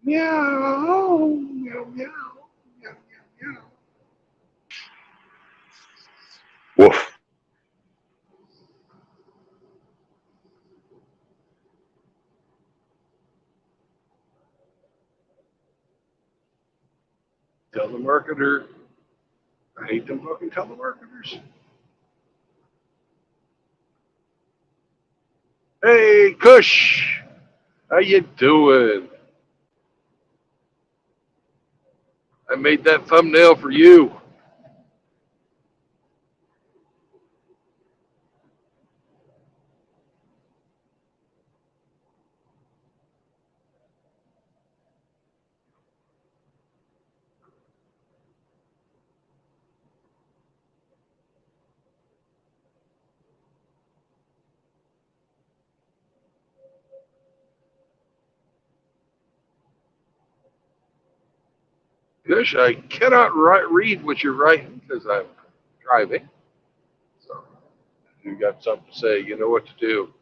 Meow. Meow. Meow. Meow. Meow. Woof. Telemarketer. I hate them fucking telemarketers. Hey, Kush. How you doing? I made that thumbnail for you. Kush, I cannot read what you're writing because I'm driving. So if you got something to say, you know what to do.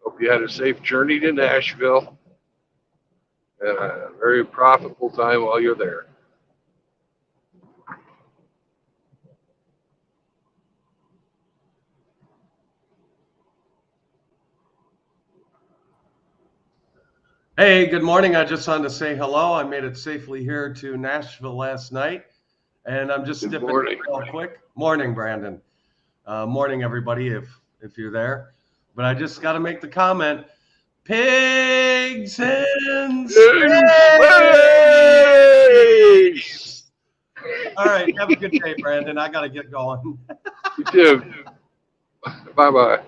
Hope you had a safe journey to Nashville and a very profitable time while you're there. Hey, good morning. I just wanted to say hello. I made it safely here to Nashville last night, and I'm just dipping in real quick. Morning, Brandon. Morning, everybody, if you're there. But I just got to make the comment: pigs in space. All right, have a good day, Brandon. I got to get going. You too. Bye-bye.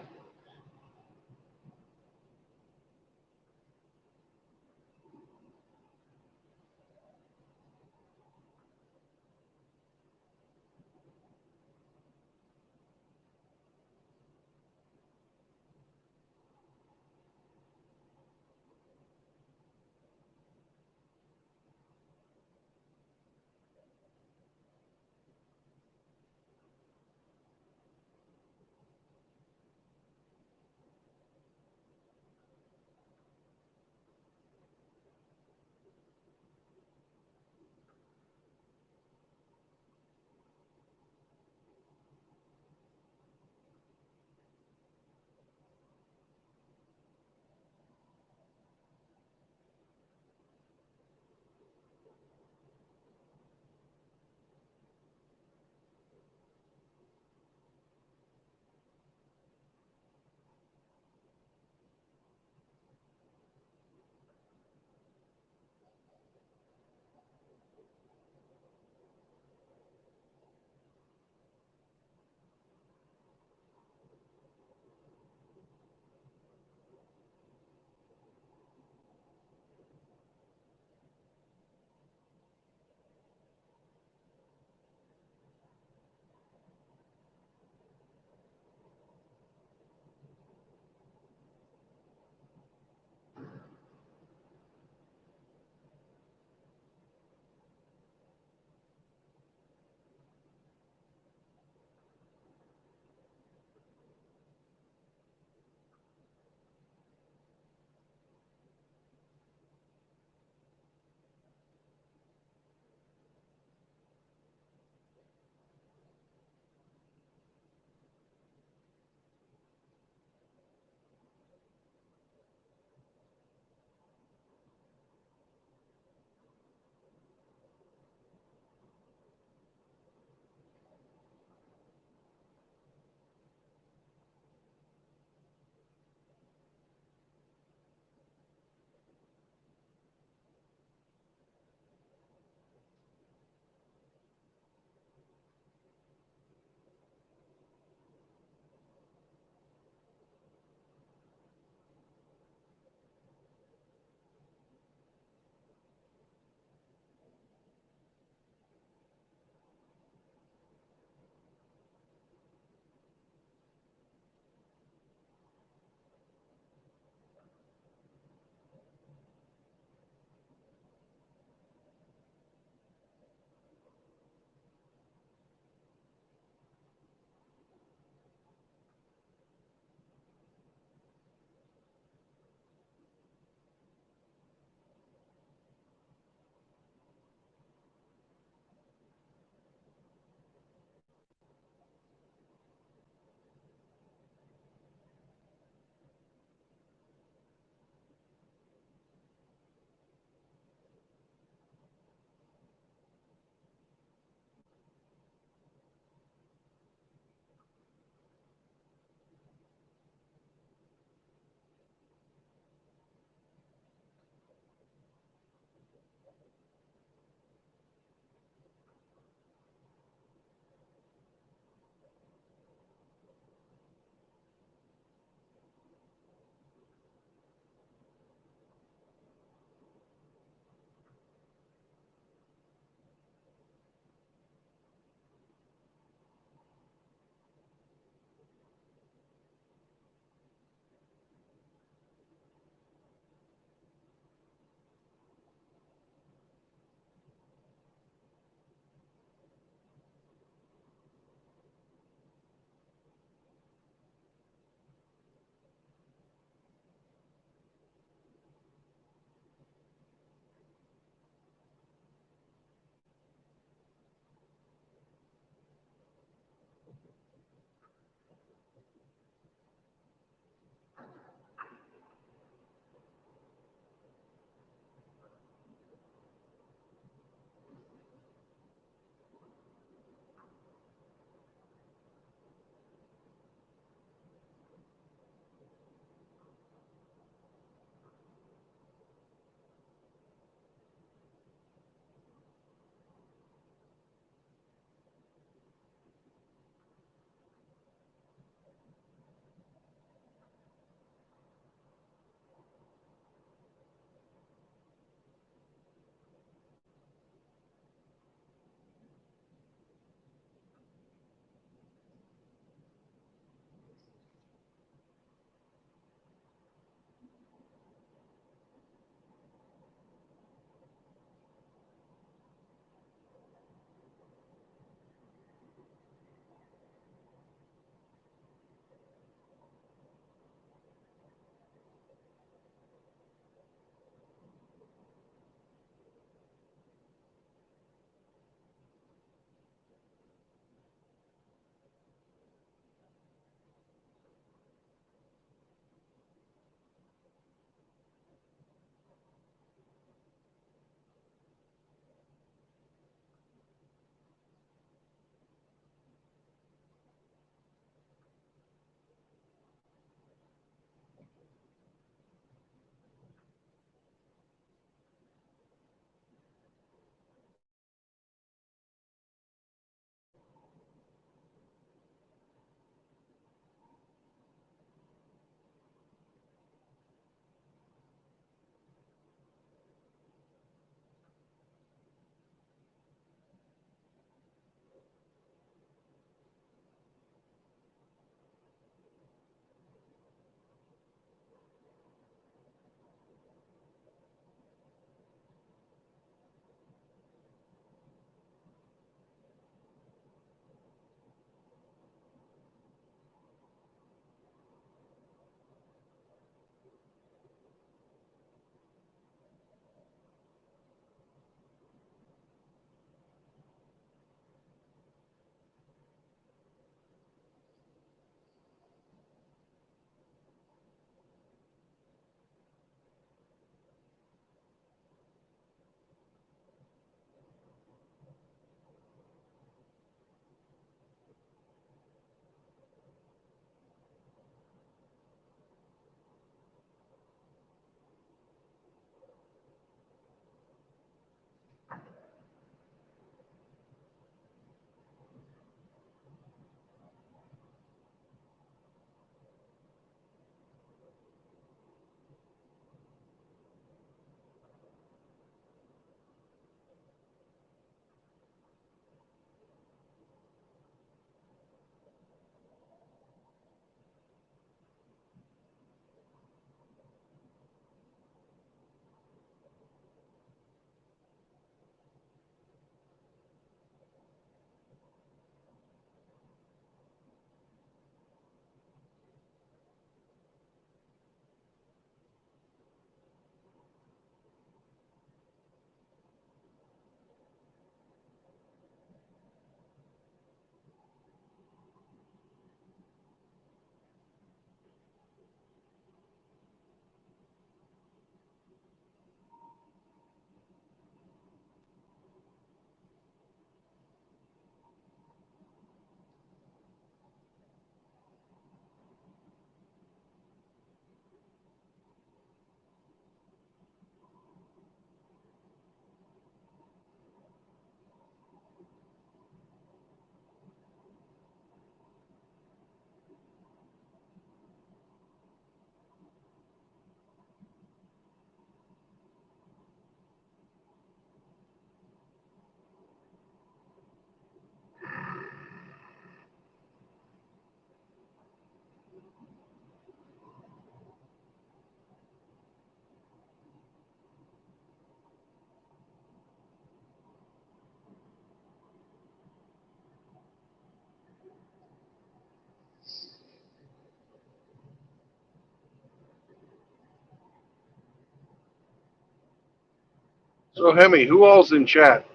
So, Hemi, who all's in chat?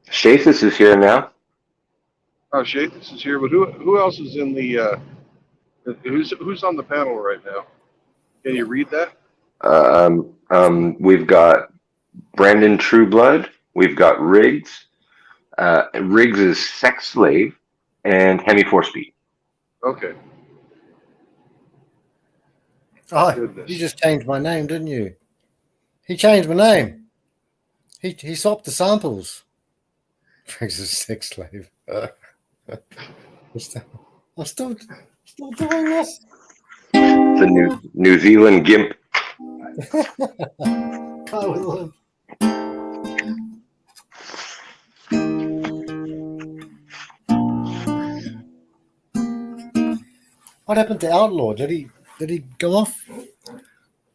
Shathis is here now. Oh, Shathis is here, but who else is in the? Who's on the panel right now? Can you read that? We've got Brandon Trueblood. We've got Riggs. Riggs is Sex Slave, and Hemi Four-Speed. Okay. Oh, Goodness. you just changed my name, didn't you? He changed my name. He swapped the samples. Brings a sex slave. I'm still doing this. It's a New Zealand gimp. Go with him. What happened to Outlaw? Did he go off?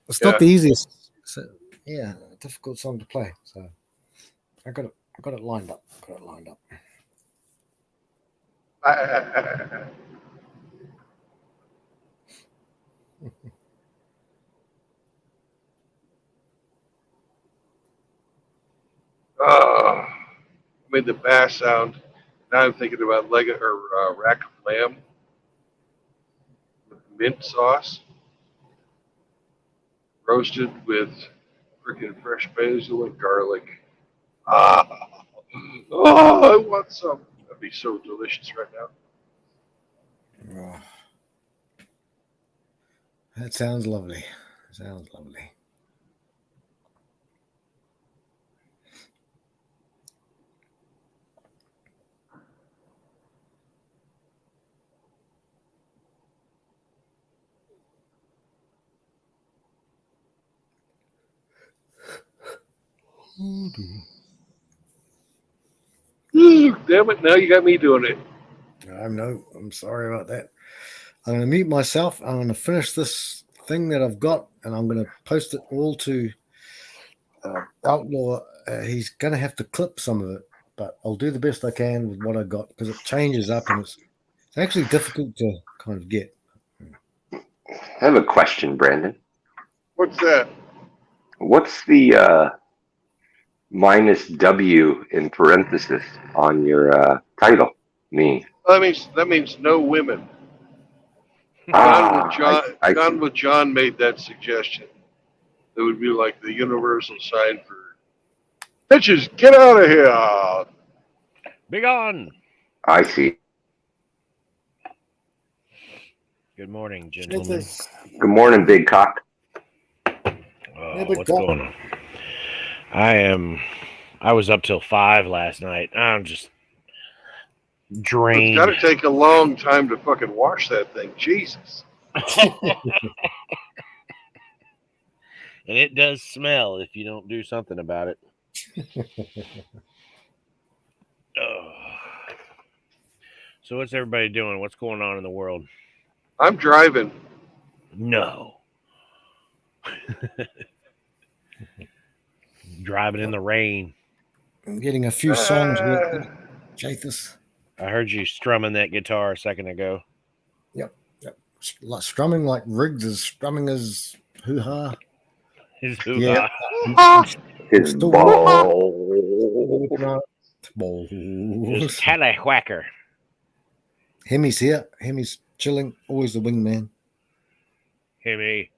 It's not the easiest. So, yeah, difficult song to play. So I got it lined up. Oh, made the bass sound. Now I'm thinking about rack of lamb with mint sauce, roasted with freaking fresh basil and garlic. Ah, oh, I want some. That'd be so delicious right now. Oh, that sounds lovely. Damn it! Now you got me doing it. I'm sorry about that. I'm going to mute myself. I'm going to finish this thing that I've got, and I'm going to post it all to Outlaw. He's going to have to clip some of it, but I'll do the best I can with what I got because it changes up, and it's actually difficult to kind of get. I have a question, Brandon. What's that? What's the minus W in parenthesis on your title mean? That means no women. Gone with John made that suggestion. It would be like the universal sign for bitches, get out of here. Be gone. I see. Good morning, gentlemen. Good morning, big cock. What's going on? I was up till 5 last night. I'm just drained. It's got to take a long time to fucking wash that thing. Jesus. And it does smell if you don't do something about it. So what's everybody doing? What's going on in the world? I'm driving. No. Driving in the rain. I'm getting a few songs with Jathus. I heard you strumming that guitar a second ago. Yep. Strumming like Riggs is strumming his hoo-ha. His hoo-ha. Yeah. His balls. His tallywhacker. Hemi's here. Hemi's chilling. Always the wingman. Hemi.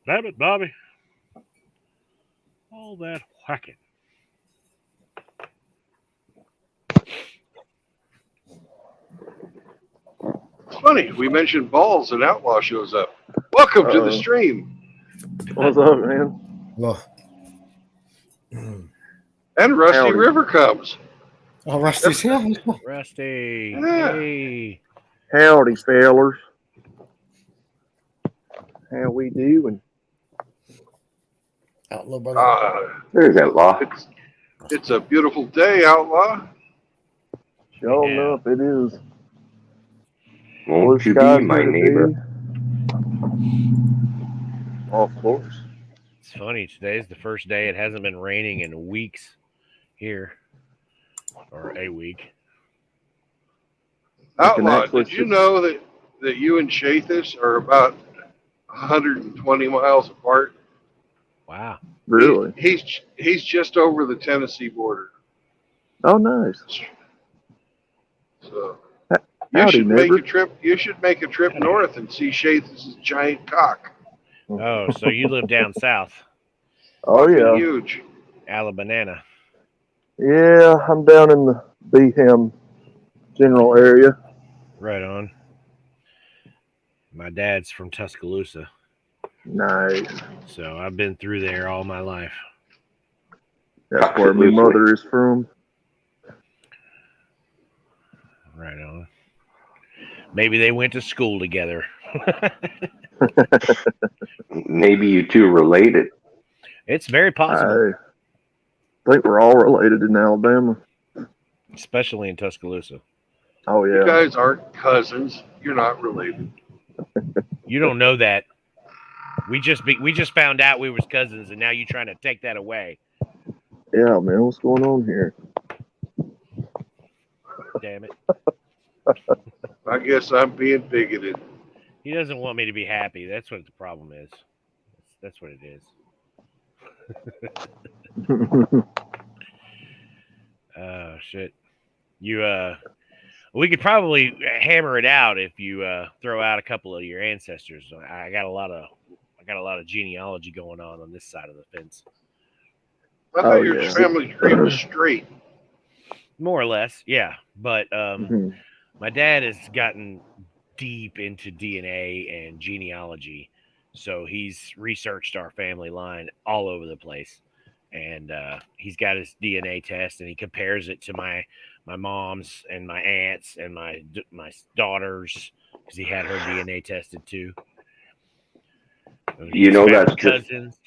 Damn it, Bobby. All that whacking. It's funny. We mentioned balls and Outlaw shows up. Welcome to the stream. What's up, man? Well, and Rusty Howdy. River comes. Oh, Rusty's here. Rusty. Yeah. Hey. Howdy, fellers. How we doing? Outlaw, brother. There's Outlaw. It's a beautiful day, Outlaw. Sure enough, it is. Won't you be my neighbor? Of course. It's funny. Today's the first day it hasn't been raining in weeks here. or a week. Outlaw, did you know that you and Shathis are about 120 miles apart? Wow. Really? He's just over the Tennessee border. Oh, nice. So you Howdy, should neighbor. make a trip. You should make a trip north and see Shathis' giant cock. Oh, so you live down south? Oh, yeah. Huge. Alabama. Yeah, I'm down in the Beham general area. Right on. My dad's from Tuscaloosa. Nice. So I've been through there all my life. That's where my mother is from. Right on. Maybe they went to school together. Maybe you two related. It's very possible. I think we're all related in Alabama. Especially in Tuscaloosa. Oh, yeah. You guys aren't cousins. You're not related. You don't know that. We just found out we was cousins, and now you're trying to take that away. Yeah, man. What's going on here? Damn it. I guess I'm being bigoted. He doesn't want me to be happy. That's what the problem is. That's what it is. Oh, shit. We could probably hammer it out if you throw out a couple of your ancestors. I got a lot of genealogy going on this side of the fence. I thought your family tree was straight. More or less, yeah. But my dad has gotten deep into DNA and genealogy, so he's researched our family line all over the place. And he's got his DNA test, and he compares it to my mom's and my aunt's and my daughters, because he had her DNA tested too. You know that's cousins.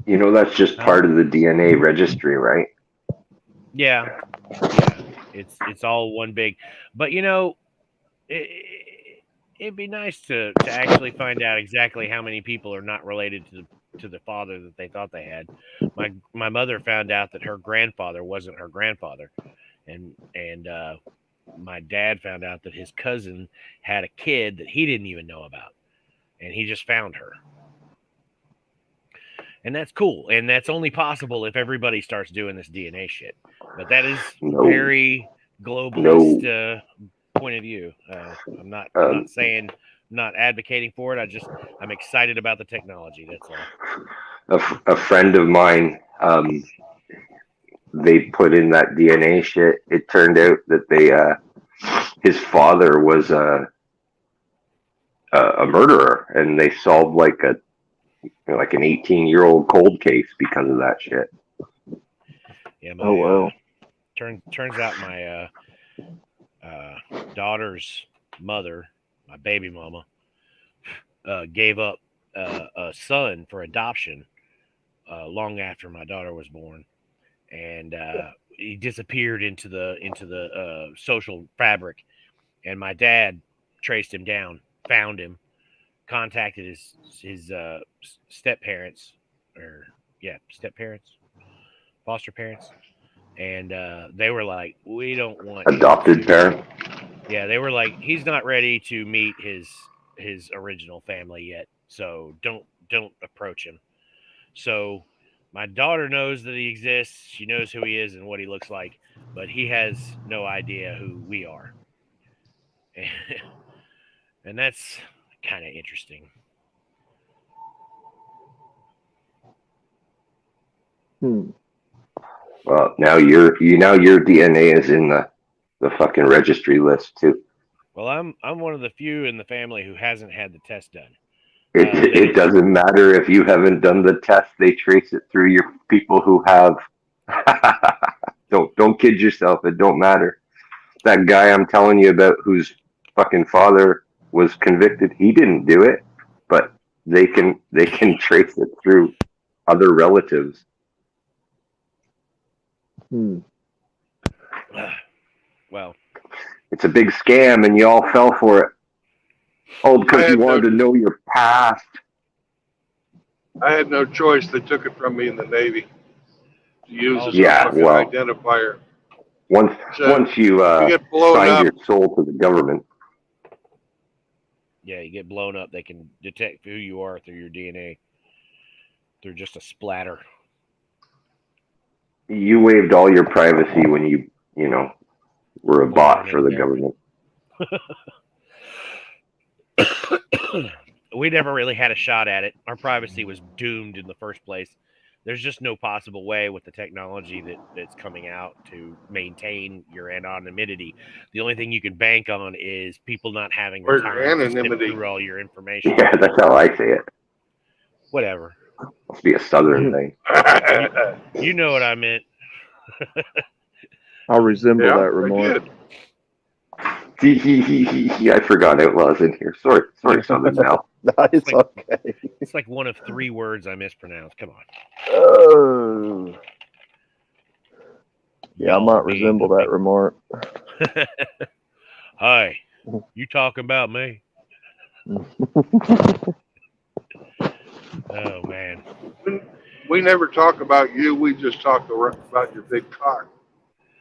That's just part of the DNA registry, right? Yeah. It's all one big. But it'd be nice to actually find out exactly how many people are not related to the father that they thought they had. My mother found out that her grandfather wasn't her grandfather, and my dad found out that his cousin had a kid that he didn't even know about, and he just found her. And that's cool, and that's only possible if everybody starts doing this DNA shit. But that is very globalist point of view. I'm not saying, not advocating for it. I'm excited about the technology. That's all. A friend of mine, they put in that DNA shit. It turned out that his father was a murderer, and they solved like an 18-year-old cold case because of that shit. Yeah. Wow. Turns out my daughter's mother, my baby mama, gave up a son for adoption long after my daughter was born, and he disappeared into the social fabric. And my dad traced him down, found him, contacted his step-parents, foster parents, and they were like, we don't want adopted parent. Yeah, they were like, he's not ready to meet his original family yet, so don't approach him. So my daughter knows that he exists. She knows who he is and what he looks like, but he has no idea who we are. And that's kind of interesting. Well, now your DNA is in the fucking registry list too. Well, I'm one of the few in the family who hasn't had the test done. It doesn't matter if you haven't done the test. They trace it through your people who have. Don't kid yourself. It don't matter. That guy I'm telling you about, whose fucking father was convicted, he didn't do it, but they can trace it through other relatives. Well, it's a big scam, and you all fell for it. Oh, because you wanted to know your past. I had no choice. They took it from me in the Navy to use as a fucking identifier. Once you get blown sign up. your soul to the government, Yeah, you get blown up. They can detect who you are through your DNA. They're just a splatter. you waived all your privacy when you were a bot for the government. We never really had a shot at it. Our privacy was doomed in the first place. There's just no possible way with the technology that's coming out to maintain your anonymity. The only thing you can bank on is people not having the Or time to sift anonymity. through all your information. Yeah, that's how I say it. Whatever. Must be a Southern thing. You know what I meant. I resemble Yeah, that remark. I forgot Outlaw's in here. Sorry, Southern Mel. No, it's okay. It's like one of 3 words I mispronounced. Come on. Oh. Yeah, I might resemble that remark. Hi, you talking about me? Oh, man. We never talk about you. We just talk about your big cock.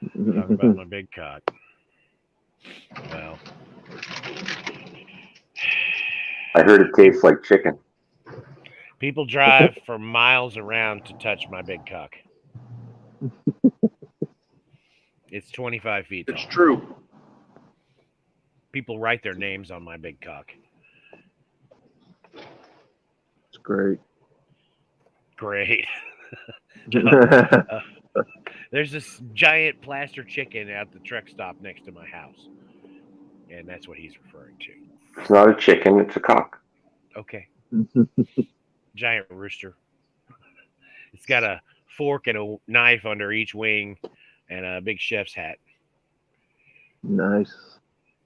Talk about my big cock. Well, I heard it tastes like chicken. people drive for miles around to touch my big cock. It's 25 feet tall. It's true. People write their names on my big cock. It's great. Great. There's this giant plaster chicken at the truck stop next to my house. And that's what he's referring to. It's not a chicken, it's a cock. Okay. Giant rooster. It's got a fork and a knife under each wing and a big chef's hat. Nice.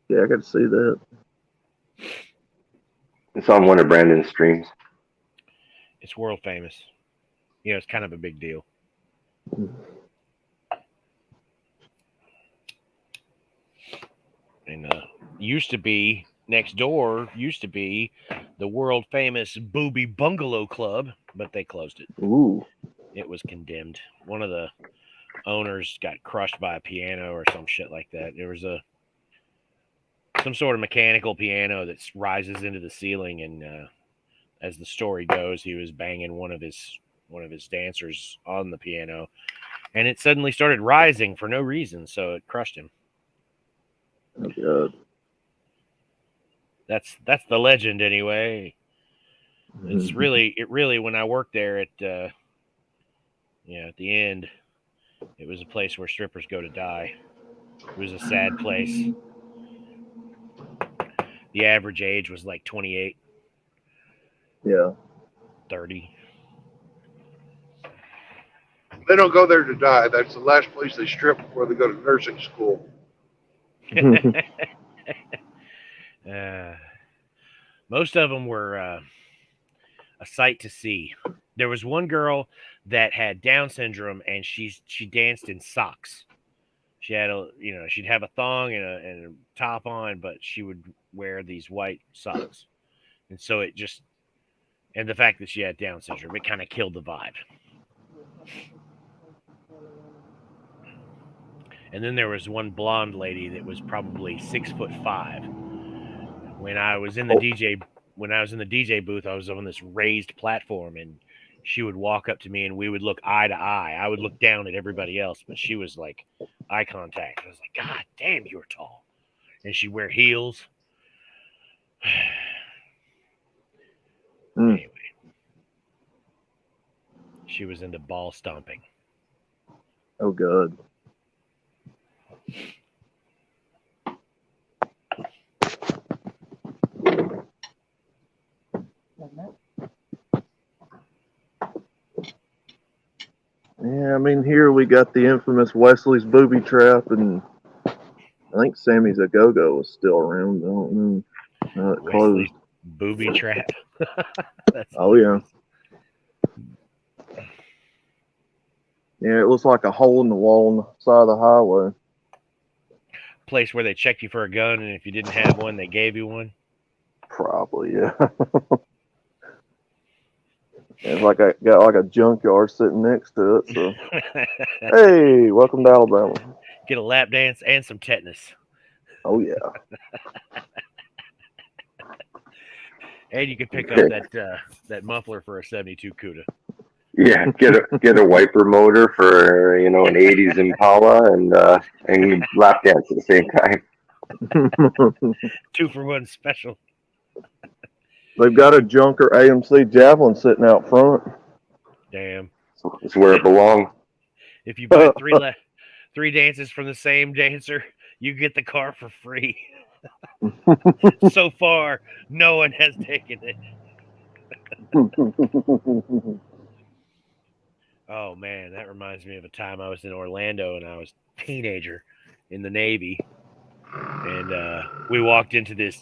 Yeah, I got to see that. It's on one of Brandon's streams. It's world famous. You know, it's kind of a big deal. And used to be next door, used to be the world famous Booby Bungalow Club, but they closed it. Ooh. It was condemned. One of the owners got crushed by a piano or some shit like that. There was some sort of mechanical piano that rises into the ceiling, and as the story goes, he was banging one of his dancers on the piano, and it suddenly started rising for no reason, so it crushed him. Oh, God. That's the legend anyway. It really when I worked there at the end, it was a place where strippers go to die. It was a sad place. The average age was like 28. Yeah. 30. They don't go there to die. That's the last place they strip before they go to nursing school. Most of them were a sight to see. There was one girl that had Down syndrome, and she danced in socks. She had she'd have a thong and a top on, but she would wear these white socks, and so and the fact that she had Down syndrome, it kind of killed the vibe. And then there was one blonde lady that was probably 6'5". When I was in the DJ booth, I was on this raised platform, and she would walk up to me, and we would look eye to eye. I would look down at everybody else, but she was like eye contact. I was like, God damn, you're tall. And she'd wear heels. Anyway, she was into ball stomping. Oh, God. Yeah, I mean, here we got the infamous Wesley's Booby Trap, and I think Sammy's A Go-Go is still around. I don't know. It closed. Booby Trap. Oh, yeah. Yeah, it was like a hole in the wall on the side of the highway. Place where they checked you for a gun, and if you didn't have one, they gave you one. Probably, yeah. It's like I got like a junkyard sitting next to it. So, hey, welcome to Alabama. Get a lap dance and some tetanus. Oh yeah. And you could pick up that muffler for a 72 CUDA. Yeah, get a wiper motor for an '80s Impala and lap dance at the same time. 2-for-1 special. They've got a Junker AMC Javelin sitting out front. Damn. It's where it belongs. If you buy three dances from the same dancer, you get the car for free. So far, no one has taken it. Oh man, that reminds me of a time I was in Orlando and I was a teenager in the Navy, and we walked into this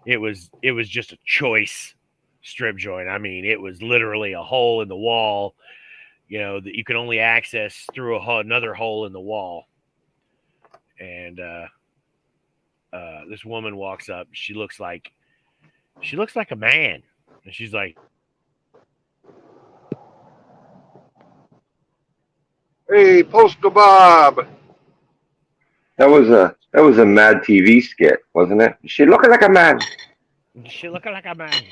it was just a choice strip joint. I mean, it was literally a hole in the wall, that you can only access through another hole in the wall. And this woman walks up. She looks like a man, and she's like, "Hey, Postal Bob." That was a Mad TV skit, wasn't it? She looking like a man. She looking like a man.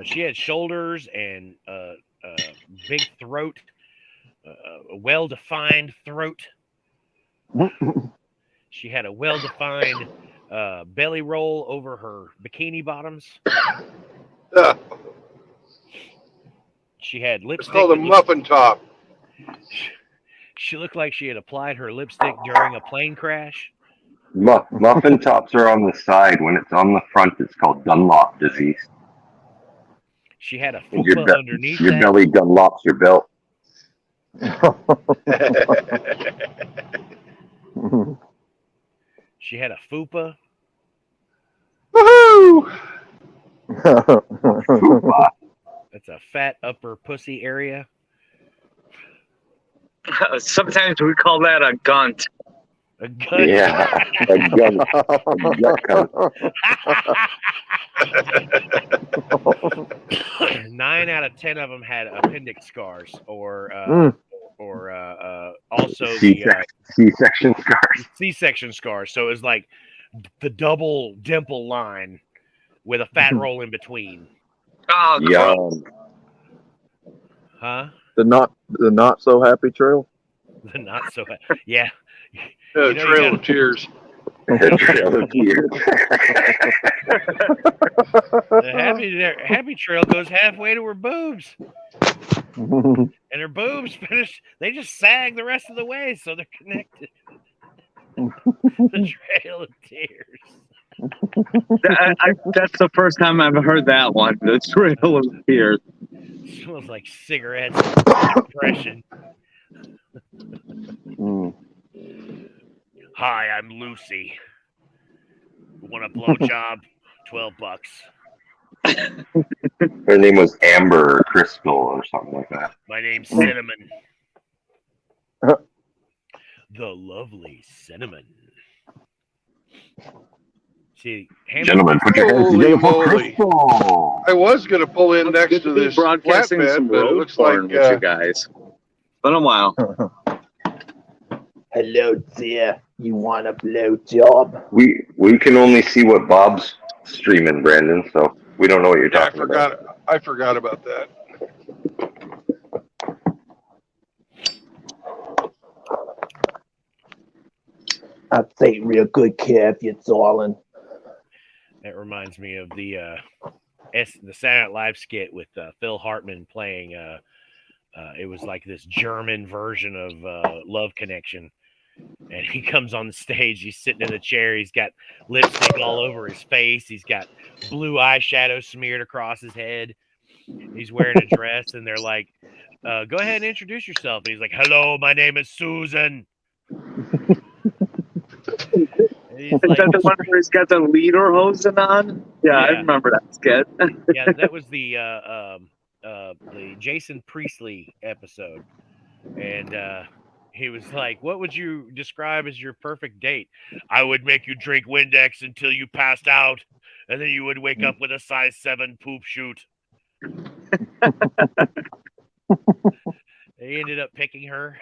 She had shoulders and a big throat, a well-defined throat. She had a well-defined belly roll over her bikini bottoms. She had lipstick. It's called a muffin top. She looked like she had applied her lipstick during a plane crash. Muffin tops are on the side. When it's on the front, it's called Dunlop disease. She had a fupa underneath your that. belly Dunlops your belt. She had a fupa. Woohoo! Fupa. That's a fat upper pussy area. Sometimes we call that a gunt. A gunt. Yeah, a gunt. A gut cunt. 9 out of 10 of them had appendix scars, or also C-section scars. C-section scars. So it was like the double dimple line with a fat roll in between. Oh, gross. Huh? The not so happy trail. The not so yeah. Trail of Tears. The Trail of Tears. The happy trail goes halfway to her boobs. And her boobs finish, they just sag the rest of the way, so they're connected. The Trail of Tears. That's the first time I've heard that one. The Trail of Tears. Smells like cigarettes and depression. Hi, I'm Lucy. Want a blowjob? $12. Her name was Amber or Crystal or something like that. My name's Cinnamon. The lovely Cinnamon. See, gentlemen, put your hands together for Crystal. I was going to pull in next to this broadcasting some flatbed, but it road looks like porn with you guys. Been a while. Hello there. You want a blowjob? We can only see what Bob's streaming, Brandon, so we don't know what you're talking about. I forgot about that. I'll take real good care of you, darling. That reminds me of the Saturday Night Live skit with Phil Hartman playing. It was like this German version of Love Connection, and he comes on the stage. He's sitting in a chair. He's got lipstick all over his face. He's got blue eyeshadow smeared across his head. He's wearing a dress, and they're like, "Go ahead and introduce yourself." And he's like, "Hello, my name is Susan." Is that the one where he's got the leader hosing on? Yeah, I remember that skit. Yeah, that was the Jason Priestley episode, and he was like, "What would you describe as your perfect date?" "I would make you drink Windex until you passed out, and then you would wake up with a size 7 poop chute." They ended up picking her.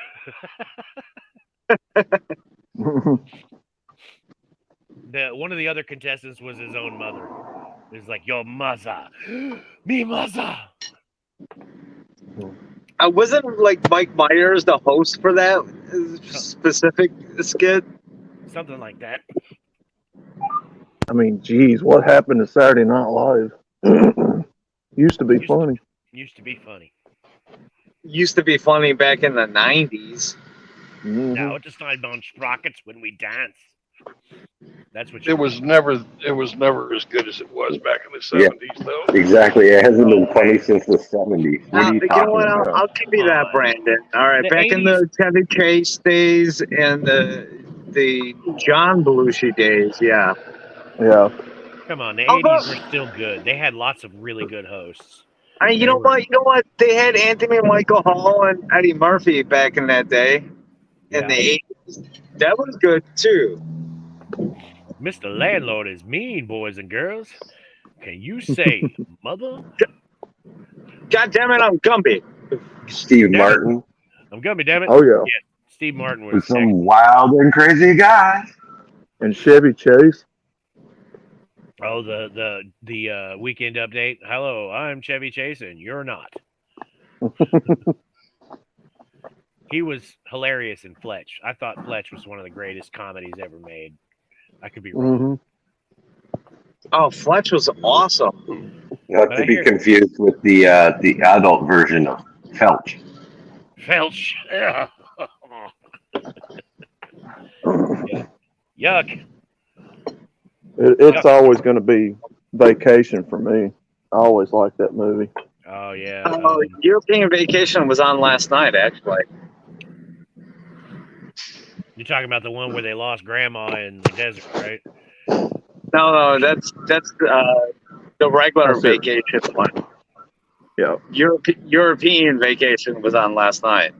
One of the other contestants was his own mother. It was like, your mother, me mother. Wasn't like Mike Myers the host for that specific skit? Something like that. I mean, geez, what happened to Saturday Night Live? Used to be funny. Used to be funny. Used to be funny back in the 90s. Now it's just not on sprockets when we dance. That's what It was never as good as it was back in the 70s, though. Exactly. It hasn't been funny since the 70s. What are you You know talking what? about? I'll give you that, Brandon. All right, The back in the Chevy Chase days and the John Belushi days, yeah. Yeah. Come on, the 80s were still good. They had lots of really good hosts. I mean, you know what? They had Anthony Michael Hall and Eddie Murphy back in that day. In the 80s. That was good, too. Mr. Landlord is mean, boys and girls. Can you say mother? God damn it, I'm Gumby. Steve Martin. I'm Gumby, damn it. Oh, yeah. Steve Martin was With some wild and crazy guy. And Chevy Chase. Oh, the weekend update. Hello, I'm Chevy Chase, and you're not. He was hilarious in Fletch. I thought Fletch was one of the greatest comedies ever made. I could be wrong. Oh, Fletch was awesome. Not to be confused with the adult version of Felch. Felch. Yeah. Yuck. It's always going to be Vacation for me. I always liked that movie. Oh, yeah. European Vacation was on last night, actually. You're talking about the one where they lost grandma in the desert, right? No, that's the regular Vacation one. Yeah. European Vacation was on last night.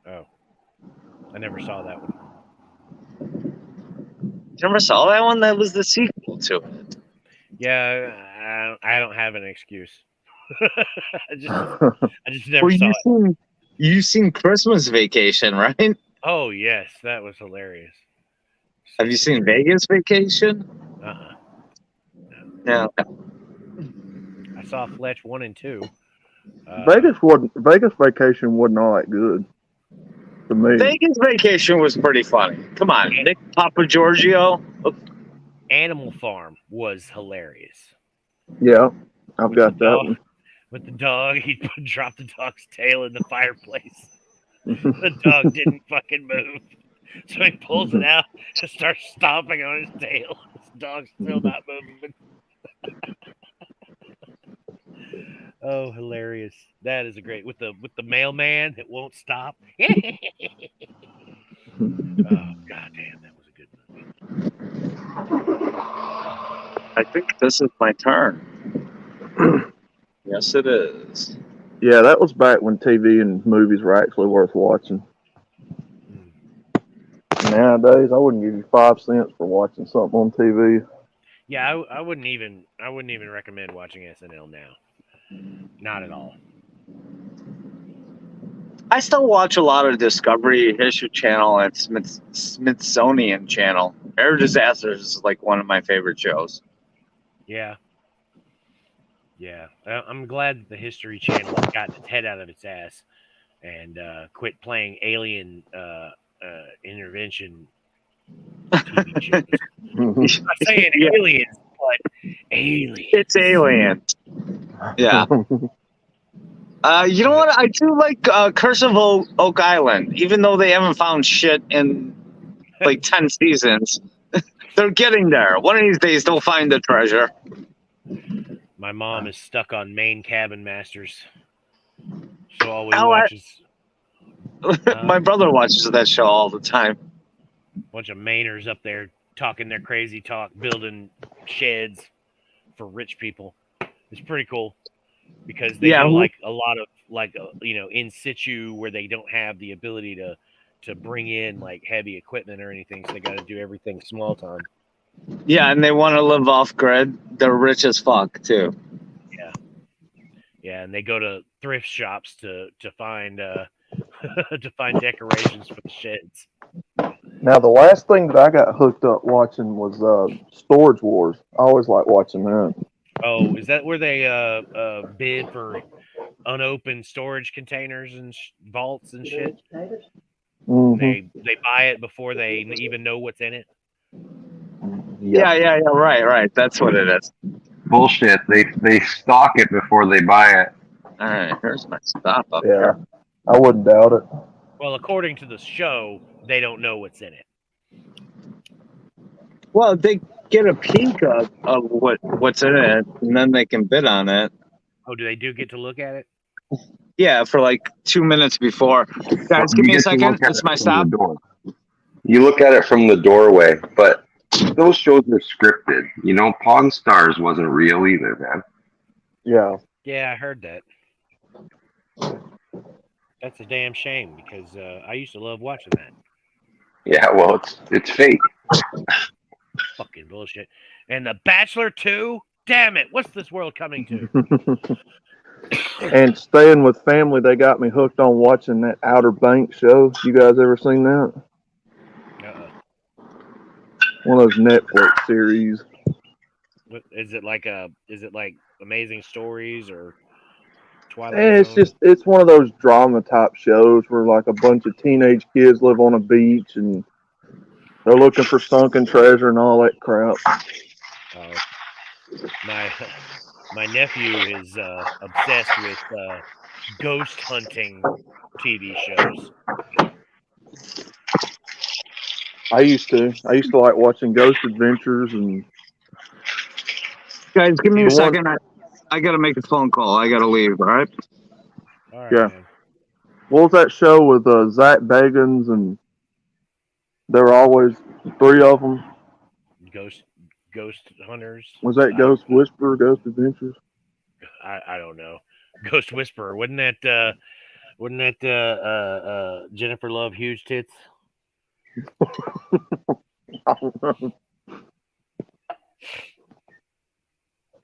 Oh. I never saw that one. You never saw that one? That was the sequel to it. Yeah, I don't have an excuse. I just never saw it. You've seen Christmas Vacation, right? Oh, yes. That was hilarious. Have you seen Vegas Vacation? Uh-uh. No. I saw Fletch 1 and 2. Vegas Vacation wasn't all that good to me. Vegas Vacation was pretty funny. Come on, Nick Papa Giorgio. Animal Farm was hilarious. Yeah, I've got that one. With the dog, he'd drop the dog's tail in the fireplace. The dog didn't fucking move. So he pulls it out and starts stomping on his tail. His dog's still not moving. Oh, hilarious. That is a great with the mailman that won't stop. Oh, goddamn, that was a good movie. I think this is my turn. Yes, it is. Yeah, that was back when TV and movies were actually worth watching. Nowadays, I wouldn't give you 5 cents for watching something on TV. Yeah, I wouldn't even recommend watching SNL now. Not at all. I still watch a lot of Discovery, History Channel, and Smithsonian Channel. Air Disasters is like one of my favorite shows. Yeah. Yeah. I'm glad that the History Channel has gotten its head out of its ass and quit playing alien intervention TV shows. I'm not saying aliens, but aliens. It's aliens. Yeah. You know what? I do like Curse of Oak Island, even though they haven't found shit in like 10 seasons. They're getting there. One of these days, they'll find the treasure. My mom is stuck on Maine Cabin Masters. So all we watch is... My brother watches that show all the time. Bunch of Mainers up there talking their crazy talk, building sheds for rich people. It's pretty cool because they do like a lot of in situ where they don't have the ability to bring in like heavy equipment or anything, so they got to do everything small time. Yeah, and they want to live off grid. They're rich as fuck too. Yeah, and they go to thrift shops to find to find decorations for the sheds. Now, the last thing that I got hooked up watching was Storage Wars. I always like watching that. Oh, is that where they bid for unopened storage containers and vaults and shit? Mm-hmm. They buy it before they even know what's in it. Yeah. Right. That's what it is. Bullshit. They stock it before they buy it. All right, here's my stop up Yeah, here. I wouldn't doubt it. Well, according to the show, they don't know what's in it. Well, they get a peek of what's in it, and then they can bid on it. Oh, do they get to look at it? Yeah, for like 2 minutes before. Guys, give me a second. It's my stop. You look at it from the doorway, but those shows are scripted. You know, Pawn Stars wasn't real either, man. Yeah. Yeah, I heard that. That's a damn shame because I used to love watching that. Yeah, well, it's fake. Fucking bullshit. And The Bachelor 2? Damn it! What's this world coming to? And staying with family, they got me hooked on watching that Outer Banks show. You guys ever seen that? One of those Netflix series. Is it like Amazing Stories or Twilight And Zone? it's one of those drama type shows where like a bunch of teenage kids live on a beach and they're looking for sunken treasure and all that crap. Oh, my nephew is obsessed with ghost hunting TV shows. I used to like watching Ghost Adventures and. Guys, give me a second. I gotta make a phone call. I gotta leave. All right. Yeah. What was that show with Zach Bagans and there were always 3 of them? Ghost hunters. Was that Ghost Whisperer, Ghost Adventures? I don't know. Ghost Whisperer. Wasn't that Jennifer Love Huge Tits? I don't know.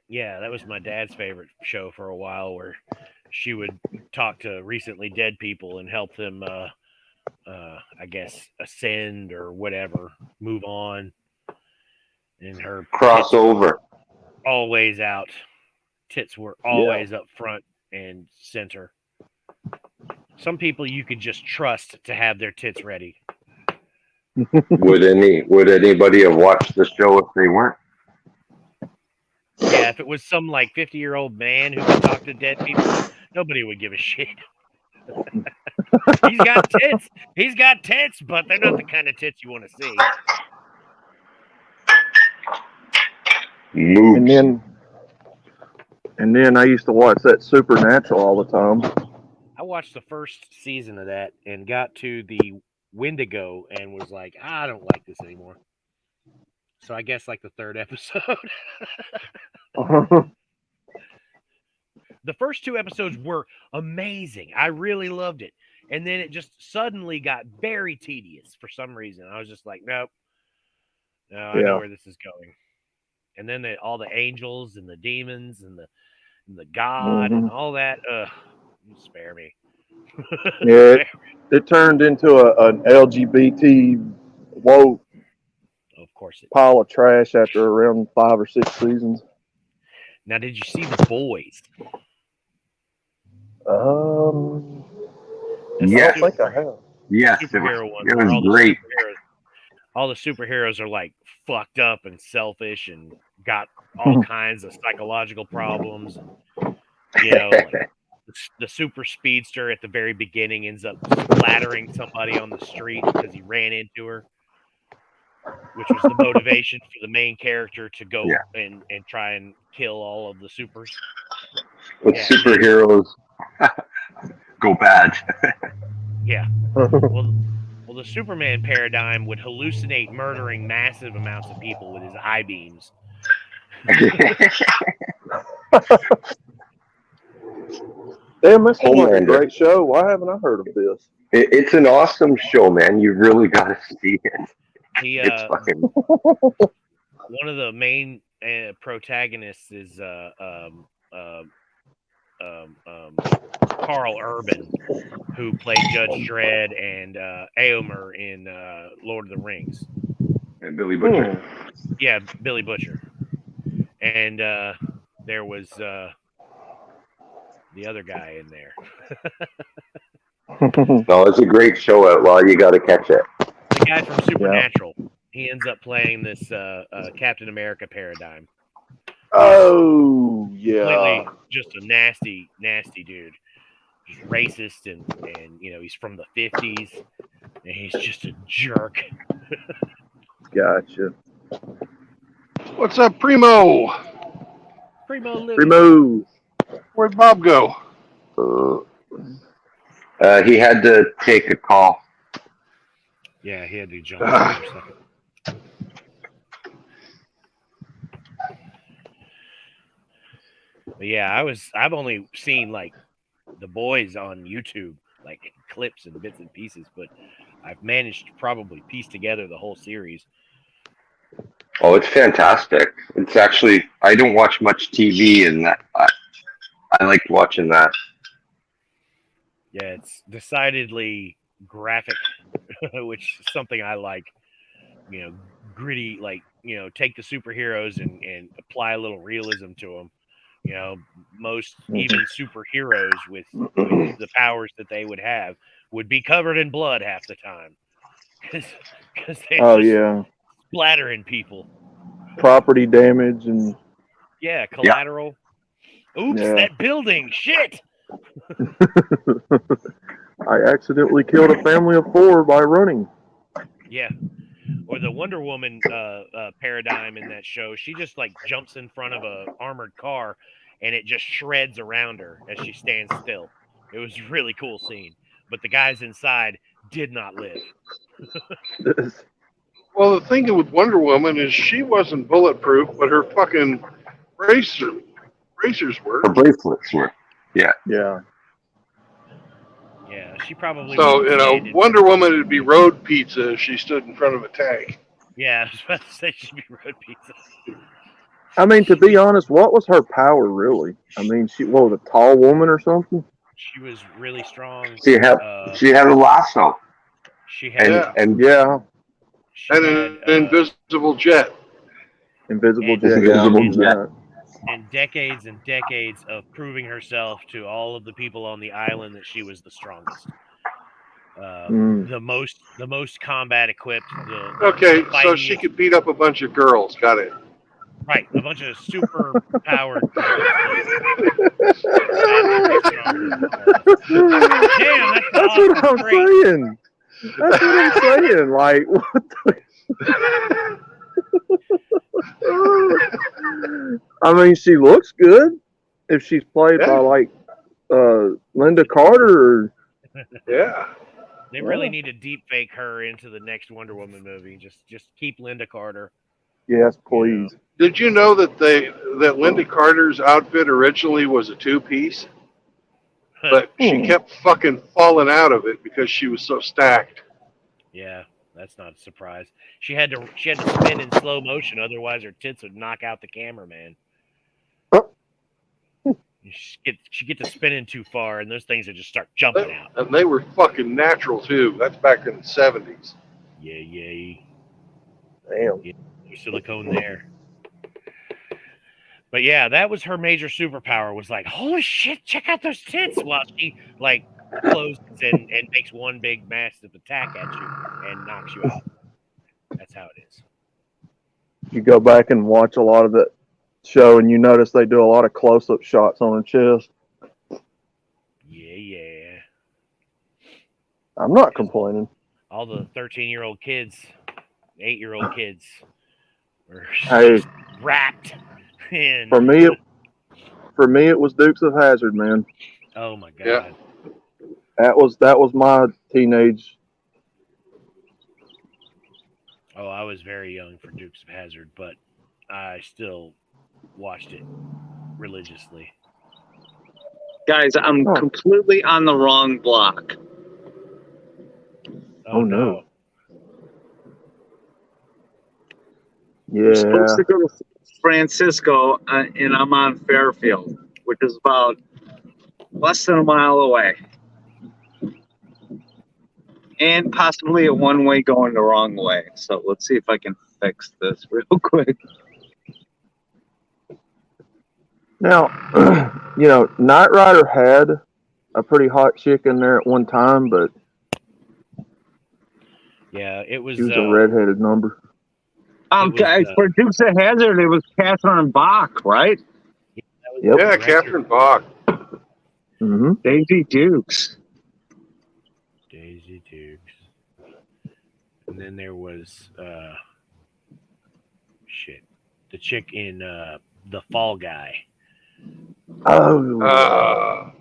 Yeah, that was my dad's favorite show for a while, where she would talk to recently dead people and help them, I guess, ascend or whatever, move on. And her Crossover. Always out. Tits were always up front and center. Some people you could just trust to have their tits ready. Would anybody have watched the show if they weren't? Yeah, if it was some like 50-year-old man who could talk to dead people, nobody would give a shit. He's got tits. He's got tits, but they're not the kind of tits you want to see. And then I used to watch that Supernatural all the time. I watched the first season of that and got to the Wendigo and was like, I don't like this anymore. So I guess like the 3rd episode. The first 2 episodes were amazing. I really loved it. And then it just suddenly got very tedious for some reason. I was just like, nope. No, I know where this is going. And then all the angels and the demons and the God and all that. Spare me. Yeah, it turned into an LGBT woke pile of trash after around 5 or 6 seasons. Now, did you see The Boys? Yes. I don't think I have. Yes, Superhero one. it was great. All the superheroes are like fucked up and selfish and got all kinds of psychological problems. And, you know, like the super speedster at the very beginning ends up splattering somebody on the street because he ran into her, which was the motivation for the main character to go and try and kill all of the supers. But superheroes go bad. Yeah. Well, the Superman paradigm would hallucinate murdering massive amounts of people with his eye beams. Damn, this seems like a great show. Why haven't I heard of this? It's an awesome show, man. You really got to see it. It's fucking... One of the main protagonists is Carl Urban, who played Judge Dredd and Éomer in Lord of the Rings. And Billy Butcher. Yeah, Billy Butcher. And there was the other guy in there. No, it's a great show, Outlaw. You got to catch it. The guy from Supernatural. He ends up playing this Captain America paradigm. Oh, yeah. Completely just a nasty, nasty dude. Just racist and you know, he's from the 50s and he's just a jerk. Gotcha. What's up, Primo? Primo. Where'd Bob go? He had to take a call. Yeah, he had to jump for a second. But yeah, I've only seen like The Boys on YouTube, like clips and bits and pieces, but I've managed to probably piece together the whole series. Oh, it's fantastic. It's actually, I don't watch much TV, and that I liked watching that. Yeah, it's decidedly graphic, which is something I like. You know, gritty, like, you know, take the superheroes and apply a little realism to them. You know, most even superheroes with the powers that they would have would be covered in blood half the time. Because they're just splattering people. Property damage and... Yeah, collateral. Oops, that building. Shit! I accidentally killed a family of 4 by running. Yeah. Or the Wonder Woman paradigm in that show. She just like jumps in front of a armored car and it just shreds around her as she stands still. It was a really cool scene. But the guys inside did not live. Well, the thing with Wonder Woman is she wasn't bulletproof, but her fucking racers were. Her bracelets were. Yeah. Yeah. Yeah, she probably. So, you know, Wonder Woman would be road pizza if she stood in front of a tank. Yeah, I was about to say she'd be road pizza. I mean, to be honest, what was her power, really? I mean, she was a tall woman or something? She was really strong. She had a lasso. She had and an invisible jet. Invisible jet. And decades and decades of proving herself to all of the people on the island that she was the strongest. The most combat equipped. Okay, so she could beat up a bunch of girls. Got it. Right, a bunch of super powered. Damn, that's what I'm saying. That's what I'm saying. Like, what the? I mean, she looks good if she's played by like Linda Carter. Yeah. They really need to deep fake her into the next Wonder Woman movie. Just keep Linda Carter. Yes, please. Did you know that Linda Carter's outfit originally was a 2-piece? But she kept fucking falling out of it because she was so stacked. Yeah, that's not a surprise. She had to spin in slow motion, otherwise her tits would knock out the cameraman. She get to spinning too far, and those things would just start jumping out. And they were fucking natural too. That's back in the 70s. Yeah. Damn. Yeah, there's silicone there. But yeah, that was her major superpower. Was like, holy shit, check out those tits! While she like closes and makes one big massive attack at you and knocks you out. That's how it is. You go back and watch a lot of that show, and you notice they do a lot of close-up shots on her chest. Yeah. I'm not complaining. All the 13-year-old kids, 8-year-old kids were wrapped in. For me, it was Dukes of Hazzard, man. Oh my god. Yeah. That was my teenage. Oh, I was very young for Dukes of Hazzard, but I still watched it religiously. Guys, I'm completely on the wrong block. Oh no. Yeah. I'm supposed to go to Francisco, and I'm on Fairfield, which is about less than a mile away. And possibly a one-way going the wrong way. So let's see if I can fix this real quick. Now, Knight Rider had a pretty hot chick in there at one time, but Yeah, it was. she was a redheaded number. Guys, for Dukes of Hazzard, it was Catherine Bach, right? Yep. Yeah, Catherine Bach. Mm-hmm. Daisy Dukes. Daisy Dukes. And then there was the chick in The Fall Guy. Oh.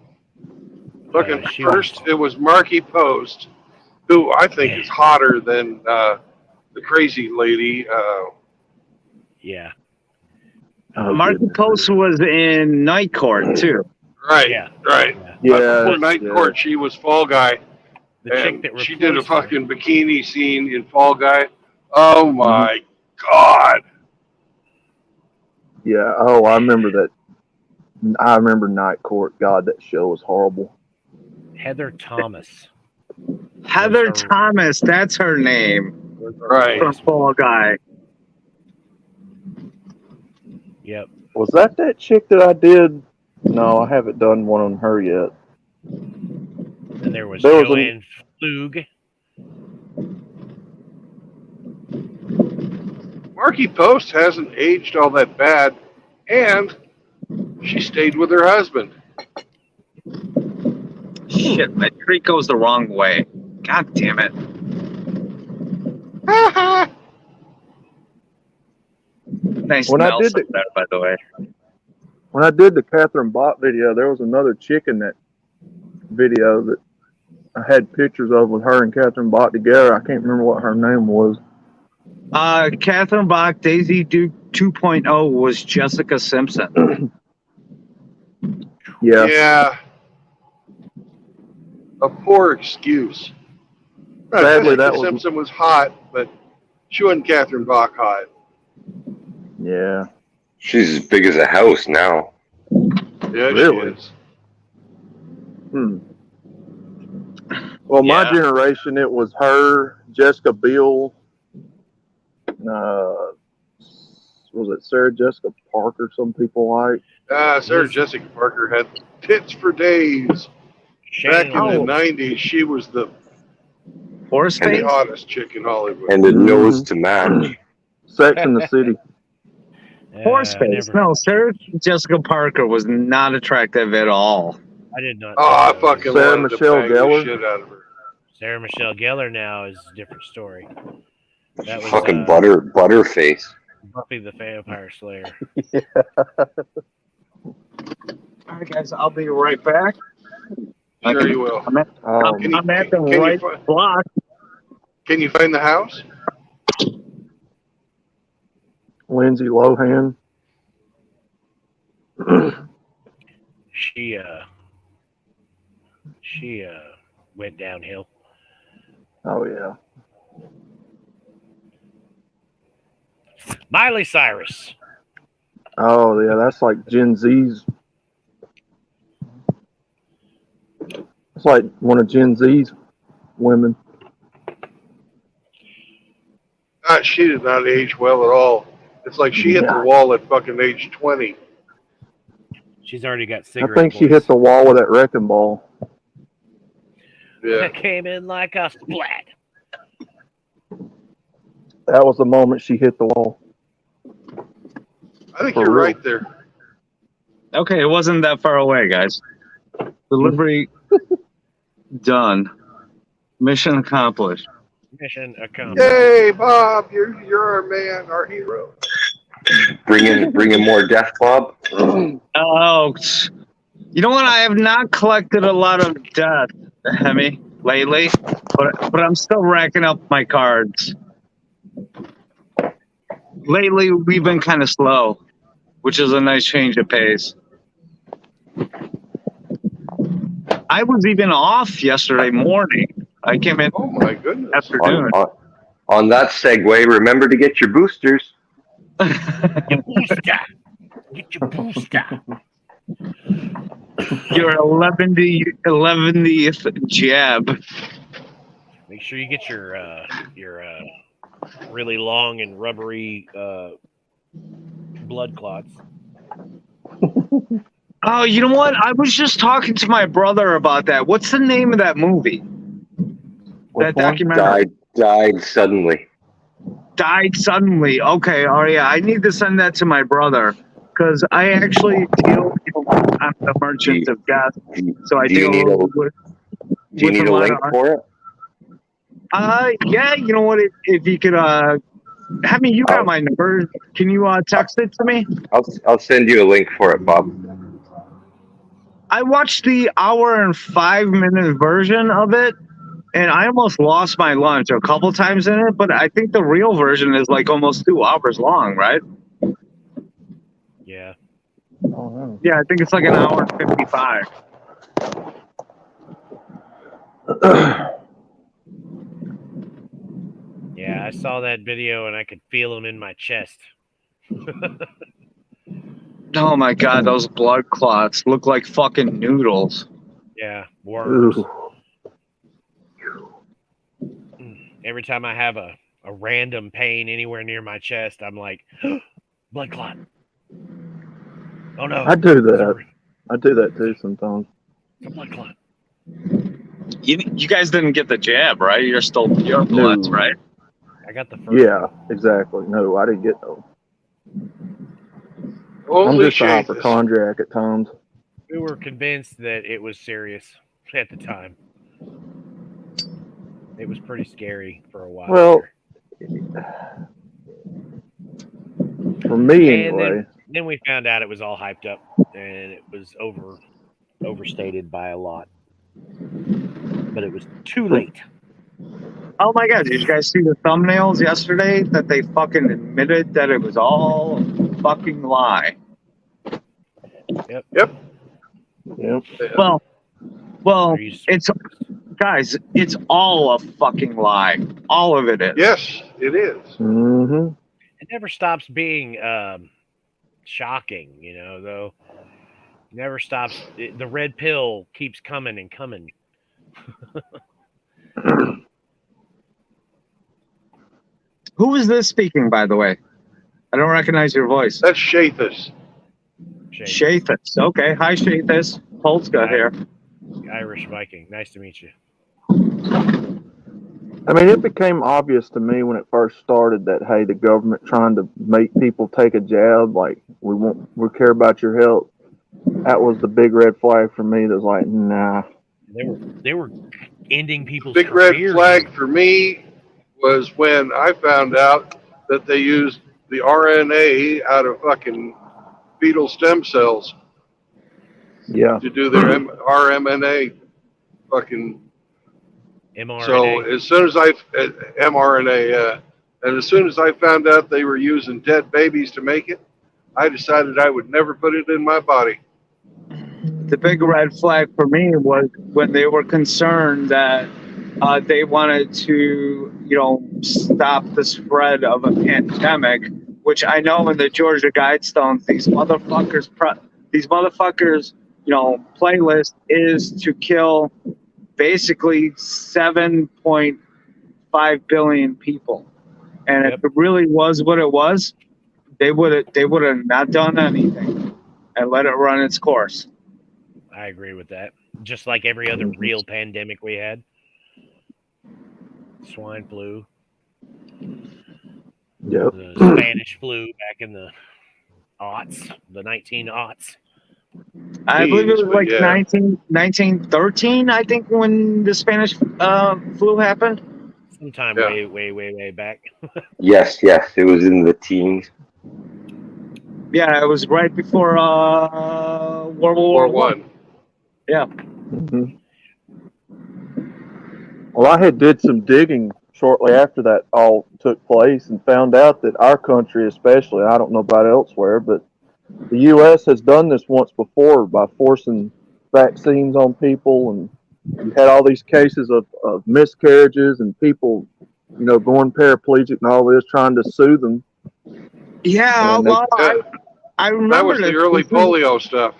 Looking first, it was Marky Post, who I think is hotter than the crazy lady. Yeah. Marky Post was in Night Court, too. Right, Yeah. right. Yeah. Before Night Court, she was Fall Guy. The chick And that she did a replaced her. fucking bikini scene in Fall Guy. Oh my God. Yeah. Oh, I remember that. I remember Night Court. God, that show was horrible. Heather Thomas. Heather Thomas, that's her name. Right. From Fall Guy. Yep. Was that chick that I did? No, I haven't done one on her yet. And there was There was Joanne Flug. Marky Post hasn't aged all that bad, and she stayed with her husband. Shit, my tree goes the wrong way. God damn it. Nice When I smell did from that, by the way. When I did the Catherine Bott video, there was another chick in that video that I had pictures of with her and Catherine Bott together. I can't remember what her name was. Catherine Bach, Daisy Duke 2.0 was Jessica Simpson. Yeah. Yeah. A poor excuse. Sadly, Jessica that was- Simpson was hot, but she wasn't Catherine Bach hot. Yeah. She's as big as a house now. Yeah, Really? she is. Well, my Yeah. generation, it was her, Jessica Biel, was it Sarah Jessica Parker? Some people like. Sarah Jessica Parker had tits for days. Back in the 90s, she was the Horse face? hottest chick in Hollywood. And the nose to match. Sex in the City. Horse face. No, Sarah Jessica Parker was not attractive at all. I did not. Oh, I fucking Sarah wanted Michelle to bang Gellar? the shit out of her. Sarah Michelle Gellar now is a different story. That was Fucking butterface. Buffy the Vampire Slayer. All right, guys, I'll be right back. Sure you will. I'm at the can you right fi- block. Can you find the house? Lindsay Lohan. She went downhill. Oh, yeah. Miley Cyrus. Oh, yeah, that's like Gen Z's. It's like one of Gen Z's women. She did not age well at all. It's like she hit the wall at fucking age 20. She's already got I cigarette think she voice. hit the wall with that wrecking ball. Yeah. That came in like a splat. That was the moment she hit the wall. I think For you're real. right there. Okay, it wasn't that far away, guys. Delivery done. Mission accomplished. Mission accomplished. Yay, Bob! You're our man, our hero. Bring in more Death Club. Oh, you know what? I have not collected a lot of death, Hemi, lately, but I'm still racking up my cards. Lately, we've been kind of slow, which is a nice change of pace. I was even off yesterday morning. I came in. Oh my goodness! Afternoon. On that segue, remember to get your boosters. Your booster. Get your booster. Your 11th jab. Make sure you get your really long and rubbery blood clots. Oh, you know what? I was just talking to my brother about that. What's the name of that movie? That documentary. Died suddenly. Died suddenly. Okay. Oh yeah. I need to send that to my brother because I actually deal. I'm the merchant of death, so I deal with. Do you need a link for it? Yeah. You know what? If you could, have me. You got my number. Can you text it to me? I'll send you a link for it, Bob. I watched the 1 and 5 minute version of it, and I almost lost my lunch a couple times in it. But I think the real version is like almost 2 hours long, right? Yeah. Oh, no. Yeah, I think it's like 1 hour and 55. Yeah, I saw that video and I could feel them in my chest. Oh my god, those blood clots look like fucking noodles. Yeah, worms. Ooh. Every time I have a random pain anywhere near my chest, I'm like, blood clot. Oh no. I do that. I do that too sometimes. It's a blood clot. You guys didn't get the jab, right? You're bloods, right? I got the first. Yeah, exactly. No, I didn't get those. I'm Holy just a shit. hypochondriac at times. We were convinced that it was serious at the time. It was pretty scary for a while. Well, for me and anyway. then we found out it was all hyped up and it was overstated by a lot. But it was too late. Oh my god, did you guys see the thumbnails yesterday that they fucking admitted that it was all a fucking lie? Yep. Well, it's guys, it's all a fucking lie. All of it is. Yes, it is. Mm-hmm. It never stops being shocking, though. It never stops. The red pill keeps coming and coming. Who is this speaking, by the way? I don't recognize your voice. That's Shathus. Shathus. Okay. Hi, Shathus. Polska here. Irish Viking. Nice to meet you. I mean, it became obvious to me when it first started that, hey, the government trying to make people take a jab, like, we care about your health. That was the big red flag for me. That was like, nah. They were ending people's Big red careers. flag for me was when I found out that they used the RNA out of fucking fetal stem cells Yeah. to do their RMNA fucking mRNA. So as soon as mRNA, and as soon as I found out they were using dead babies to make it, I decided I would never put it in my body. The big red flag for me was when they were concerned that they wanted to, stop the spread of a pandemic, which I know in the Georgia Guidestones, these motherfuckers, playlist is to kill basically 7.5 billion people. And if it really was what it was, they would have not done anything and let it run its course. I agree with that. Just like every other real pandemic we had. Swine flu. Yep. The Spanish flu back in the aughts, the 1900s. I believe it was like 1913, I think, when the Spanish flu happened. Sometime way back. Yes, it was in the teens. Yeah, it was right before World War One. Yeah. Mm-hmm. Well, I did some digging shortly after that all took place and found out that our country especially, I don't know about elsewhere, but the U.S. has done this once before by forcing vaccines on people, and you had all these cases of miscarriages and people, going paraplegic and all this, trying to sue them. Yeah, well, I remember that was the early polio stuff.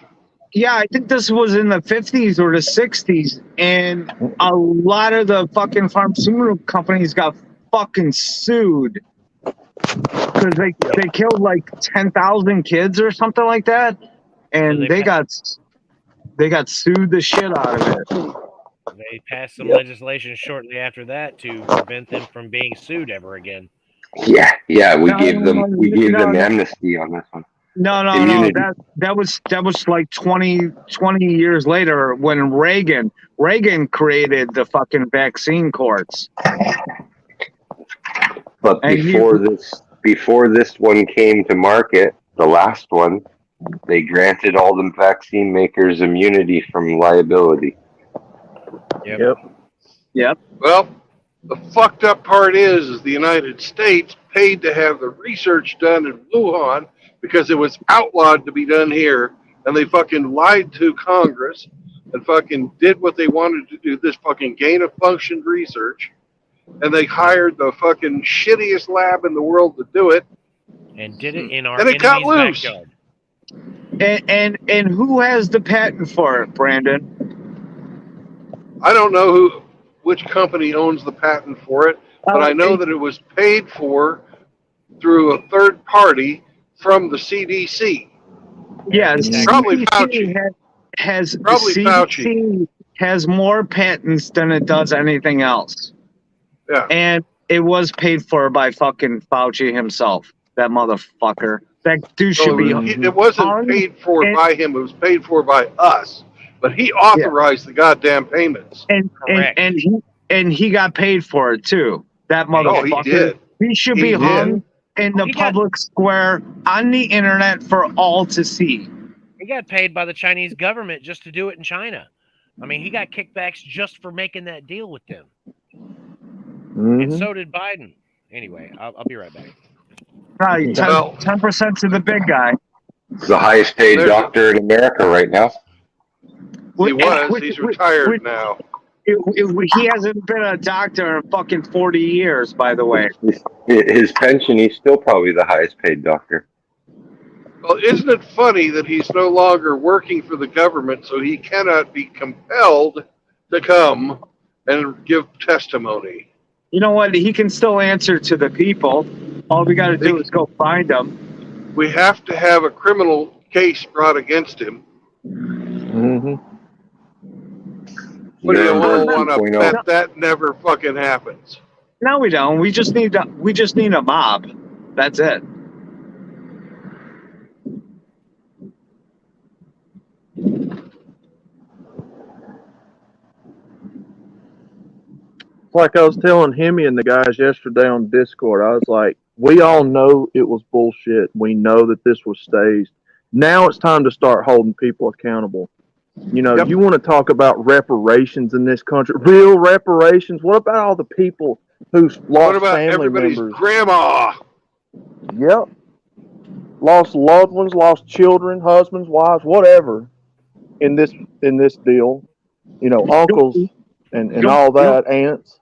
Yeah, I think this was in the 50s or the 60s, and a lot of the fucking pharmaceutical companies got fucking sued because they killed like 10,000 kids or something like that, and they got sued the shit out of it. They passed some legislation shortly after that to prevent them from being sued ever again. Yeah, we gave them amnesty on this one. No, Immunity. that was like 20 years later when Reagan created the fucking vaccine courts. But before this one came to market, the last one, they granted all the vaccine makers immunity from liability. Yep. Well, the fucked up part is the United States paid to have the research done in Wuhan because it was outlawed to be done here, and they fucking lied to Congress and fucking did what they wanted to do, this fucking gain-of-function research, and they hired the fucking shittiest lab in the world to do it. And did it in our And it got enemy's loose. backyard. And who has the patent for it, Brandon? I don't know which company owns the patent for it, but I know that it was paid for through a third party from the CDC. Yes, Probably CDC Fauci. CDC has more patents than it does anything else. Yeah. And it was paid for by fucking Fauci himself. That motherfucker. That dude should be. It wasn't paid for by him. It was paid for by us. But he authorized the goddamn payments. And he got paid for it too. That motherfucker. Oh, he did. He should be hung in the public square on the internet for all to see. He got paid by the Chinese government just to do it in China. I mean, he got kickbacks just for making that deal with them. And so did Biden. Anyway, I'll be right back. Probably 10% to the big guy. The highest paid doctor in America right now. He's retired now. He hasn't been a doctor in fucking 40 years, by the way. His pension, he's still probably the highest paid doctor. Well, isn't it funny that he's no longer working for the government, so he cannot be compelled to come and give testimony? You know what? He can still answer to the people. All we got to do is go find him. We have to have a criminal case brought against him. What do you all want to bet that never fucking happens? No, we don't. We just need a mob. That's it. Like I was telling Hemi and the guys yesterday on Discord, I was like, we all know it was bullshit. We know that this was staged. Now it's time to start holding people accountable. You know, you want to talk about reparations in this country, real reparations. What about all the people who's lost family everybody's members? Grandma. Yep. Lost loved ones, lost children, husbands, wives, whatever in this deal. You know, uncles and all that, aunts.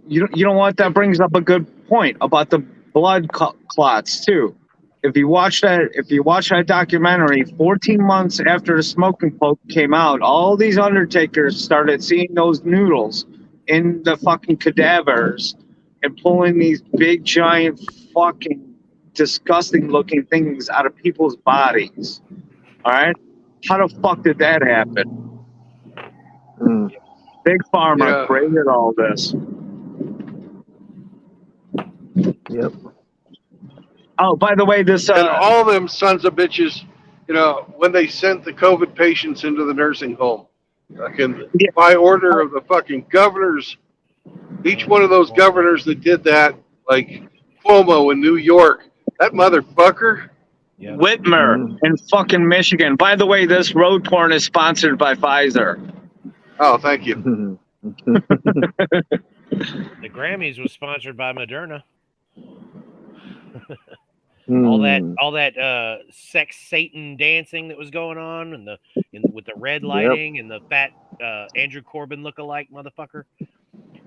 You know what? That brings up a good point about the blood clots too. If you watch that documentary, 14 months after the smoking cloak came out, all these undertakers started seeing those noodles in the fucking cadavers and pulling these big, giant, fucking disgusting looking things out of people's bodies. All right? How the fuck did that happen? Big Pharma created all this. Yep. Oh, by the way, this and all them sons of bitches, you know, when they sent the COVID patients into the nursing home, by order of the fucking governors, each one of those governors that did that, like Cuomo in New York, that motherfucker. Whitmer in fucking Michigan. By the way, this road porn is sponsored by Pfizer. Oh, thank you. The Grammys was sponsored by Moderna. All that sex Satan dancing that was going on, and with the red lighting and the fat Andrew Corbin lookalike motherfucker.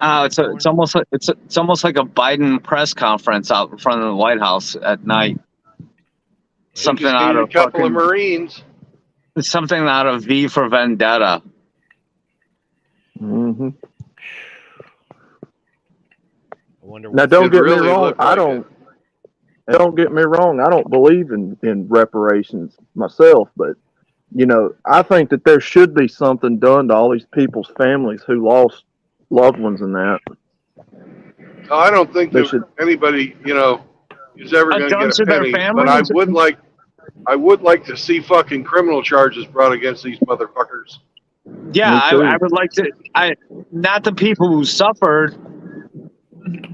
Oh, it's almost like it's almost like a Biden press conference out in front of the White House at night. Something out of a couple of Marines. something out of V for Vendetta. Mm-hmm. I wonder. Now, What don't get really me wrong. look like Don't get me wrong. I don't believe in reparations myself, but I think that there should be something done to all these people's families who lost loved ones in that. No, I don't think They that should. anybody, is ever going to Done get to a their penny. But I families. would like to see fucking criminal charges brought against these motherfuckers. Yeah, Me too. I would like to. Not the people who suffered,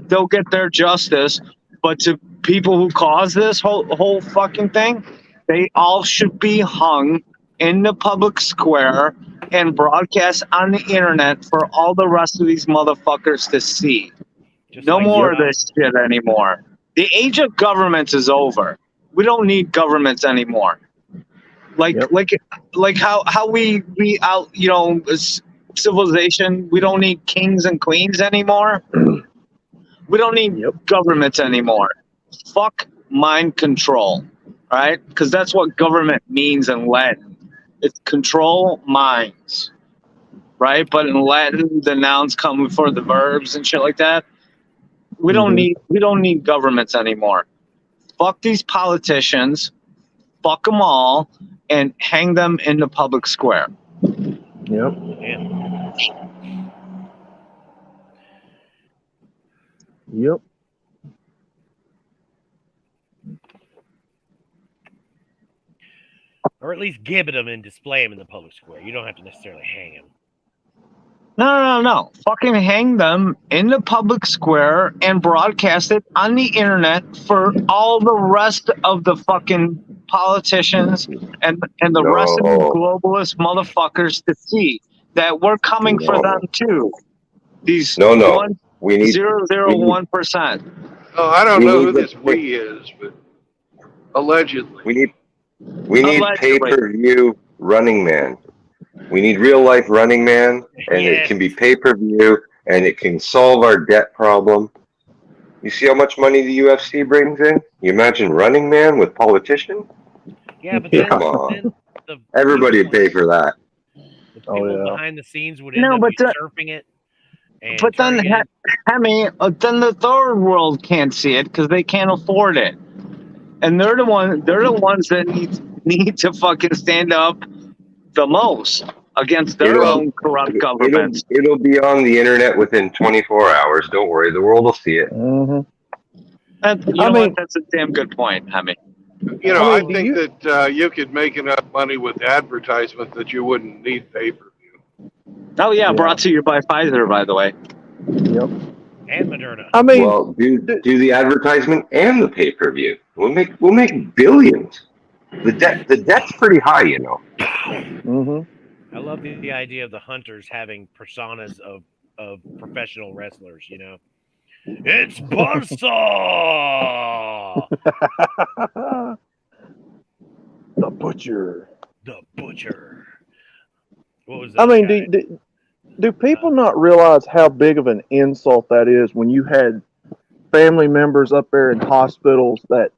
they'll get their justice, but to people who caused this whole fucking thing, they all should be hung in the public square and broadcast on the internet for all the rest of these motherfuckers to see. Just No like more of this shit anymore. The age of governments is over. We don't need governments anymore. Like how we out civilization. We don't need kings and queens anymore. We don't need governments anymore. Fuck mind control, right? Because that's what government means in Latin. It's control minds, right? But in Latin, the nouns come before the verbs and shit like that. We don't need governments anymore. Fuck these politicians. Fuck them all and hang them in the public square. Yep. Yeah. Yep. Or at least gibbet them and display them in the public square. You don't have to necessarily hang them. No. Fucking hang them in the public square and broadcast it on the internet for all the rest of the fucking politicians and the rest of the globalist motherfuckers to see that we're coming for them too. These We need 0.001%. No, I don't We know need who the- this we is, but allegedly. We need Allegedly. pay-per-view Running Man. We need real life Running Man, and it can be pay-per-view, and it can solve our debt problem. You see how much money the UFC brings in? You imagine Running Man with politicians? Yeah, but then, Come on. then the Everybody would people, pay for that. the people behind the scenes would end No, up but usurping it. And But then, turning it then the third world can't see it because they can't afford it, and they're the ones that need to fucking stand up the most against their own corrupt governments. It'll be on the internet within 24 hours. Don't worry, the world will see it. Mm-hmm. What? That's a damn good point, Hemi. I think that you could make enough money with advertisement that you wouldn't need pay-per-view. Oh yeah, brought to you by Pfizer, by the way. Yep. And Moderna. Well, do the advertisement and the pay-per-view. We'll make billions. The debt's pretty high, you know. Mm-hmm. I love the idea of the hunters having personas of professional wrestlers. It's Buzzsaw. The Butcher. The Butcher. What was that? I mean, do people not realize how big of an insult that is when you had family members up there in hospitals that,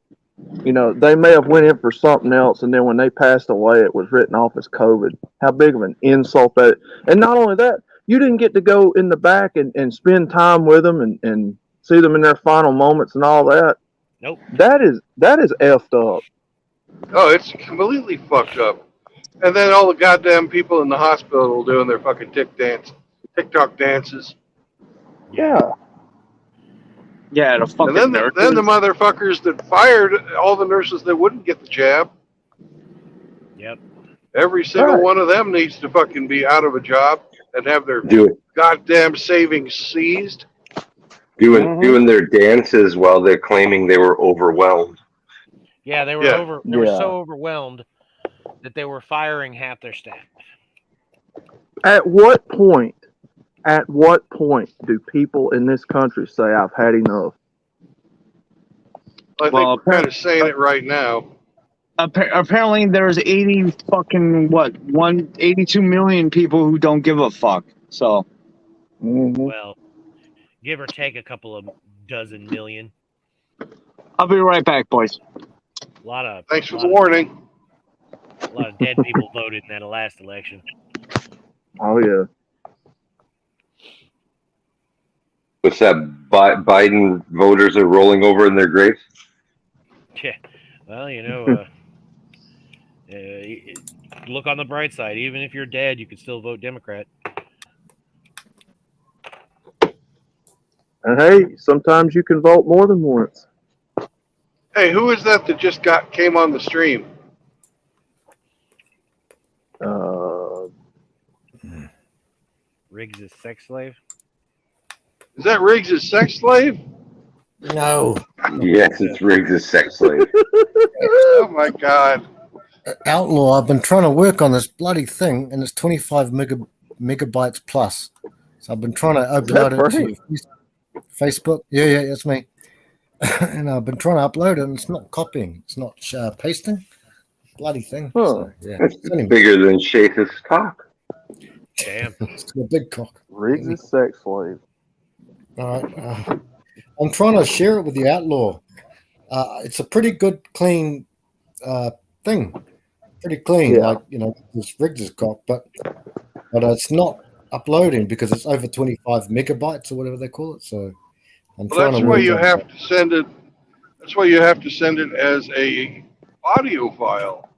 they may have went in for something else, and then when they passed away, it was written off as COVID. How big of an insult that! And not only that, you didn't get to go in the back and spend time with them and see them in their final moments and all that. Nope. That is effed up. Oh, it's completely fucked up. And then all the goddamn people in the hospital doing their fucking TikTok dances. Yeah. Yeah, the fucking And then the motherfuckers that fired all the nurses that wouldn't get the jab. Yep. Every single one of them needs to fucking be out of a job and have their goddamn savings seized. Doing their dances while they're claiming they were overwhelmed. Yeah, they were They were so overwhelmed that they were firing half their staff. At what point do people in this country say I've had enough? I think we're kind of saying it right now. Apparently, there's 82 million people who don't give a fuck. So, Well, give or take a couple of dozen million. I'll be right back, boys. Thanks for the warning. A lot of dead people voted in that last election. Oh yeah. What's that? Biden voters are rolling over in their graves. Yeah. Well, look on the bright side. Even if you're dead, you can still vote Democrat. And hey, sometimes you can vote more than once. Hey, who is that just came on the stream? Riggs' sex slave? Is that Riggs' sex slave? No. Yes, it's Riggs' sex slave. Oh my God. Outlaw, I've been trying to work on this bloody thing, and it's 25 megabytes plus. So I've been trying to upload it to Facebook. Yeah, that's me. And I've been trying to upload it, and it's not copying. It's not pasting. Bloody thing. Huh. So, yeah. It's Anyway. bigger than Chase's cock. Damn. It's a big cock. Riggs' sex slave. All right. I'm trying to share it with the Outlaw. It's a pretty good, clean thing. Pretty clean, Yeah. like, this Riggs' cock, but it's not uploading because it's over 25 megabytes or whatever they call it. So I'm trying That's to why work you on have that. to send it. That's why you have to send it as a audio file.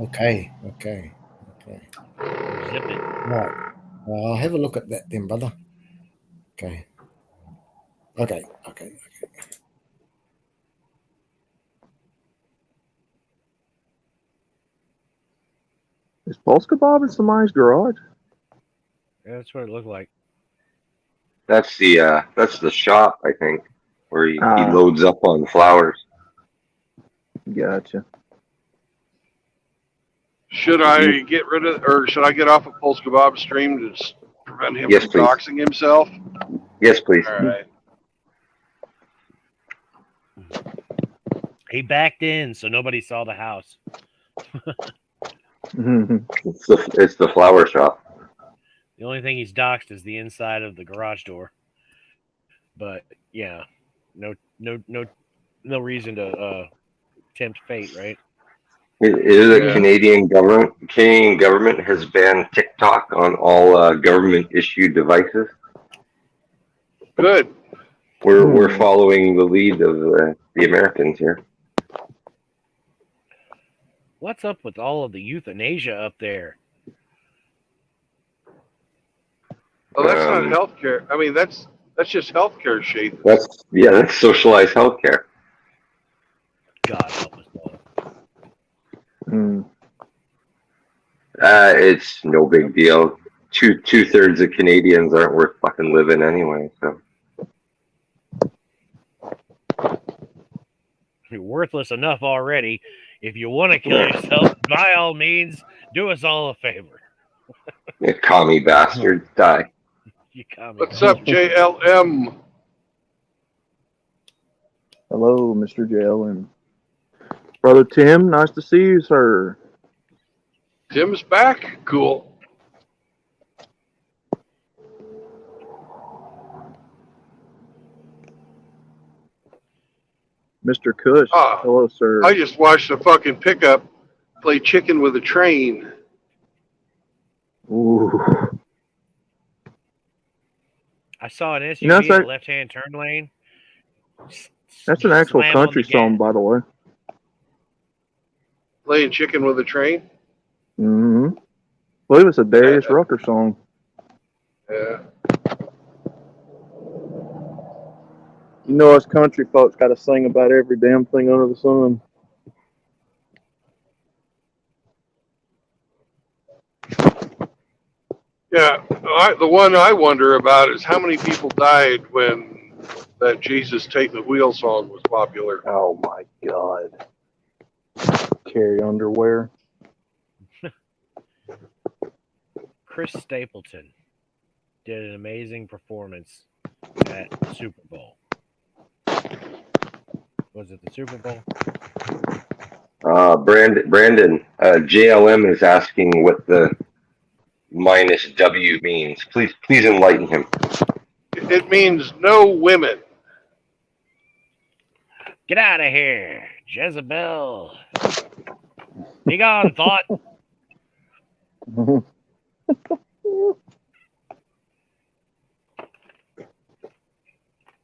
Okay. Zip it. Right. I'll have a look at that then, brother. Okay. Is Polska Bob in somebody's garage? Yeah, that's what it looked like. That's the shop, I think, where he Ah. loads up on flowers. Gotcha. Should I get rid of, or should I get off of Polska Bob's stream to prevent him Yes, from please. doxing himself? Yes, please. All right. He backed in, so nobody saw the house. It's the flower shop. The only thing he's doxed is the inside of the garage door. But yeah, no reason to tempt fate, right? It is a Canadian government. Canadian government has banned TikTok on all government issued devices. Good. We're following the lead of the Americans here. What's up with all of the euthanasia up there? Well, that's not healthcare. I mean, that's just healthcare shit. That's socialized healthcare. God help us all. It's no big deal. Two-thirds of Canadians aren't worth fucking living anyway. So You're worthless enough already. If you want to kill yourself, by all means, do us all a favor. you commie bastard, die. You commie What's up, JLM? Hello, Mr. JLM. Brother Tim, nice to see you, sir. Tim's back. Cool. Mr. Cush. Hello, sir. I just watched a fucking pickup play chicken with a train. Ooh. I saw an SUV You know, in the left-hand turn lane. That's an actual Slam on country the song, by the way. Playing chicken with a train? Mm-hmm. I believe it's a Darius Rucker song. Yeah. You know, us country folks got to sing about every damn thing under the sun. Yeah. The one I wonder about is how many people died when that Jesus Take the Wheel song was popular. Oh, my God. Carry underwear. Chris Stapleton did an amazing performance at the Super Bowl. Was it the Super Bowl? Brandon, JLM is asking what the -W means. Please enlighten him. It means no women. Get out of here. Jezebel. Be gone, thought.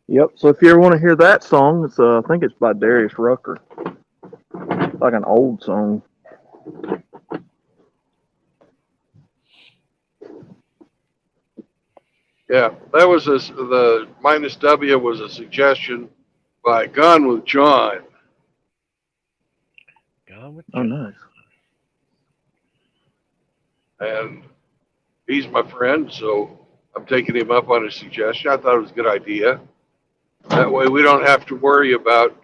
Yep. So if you ever want to hear that song, it's I think it's by Darius Rucker. It's like an old song. Yeah, that was the minus W was a suggestion by Gone with John. Gone with John. Oh, nice. And he's my friend, so I'm taking him up on his suggestion. I thought it was a good idea. That way we don't have to worry about,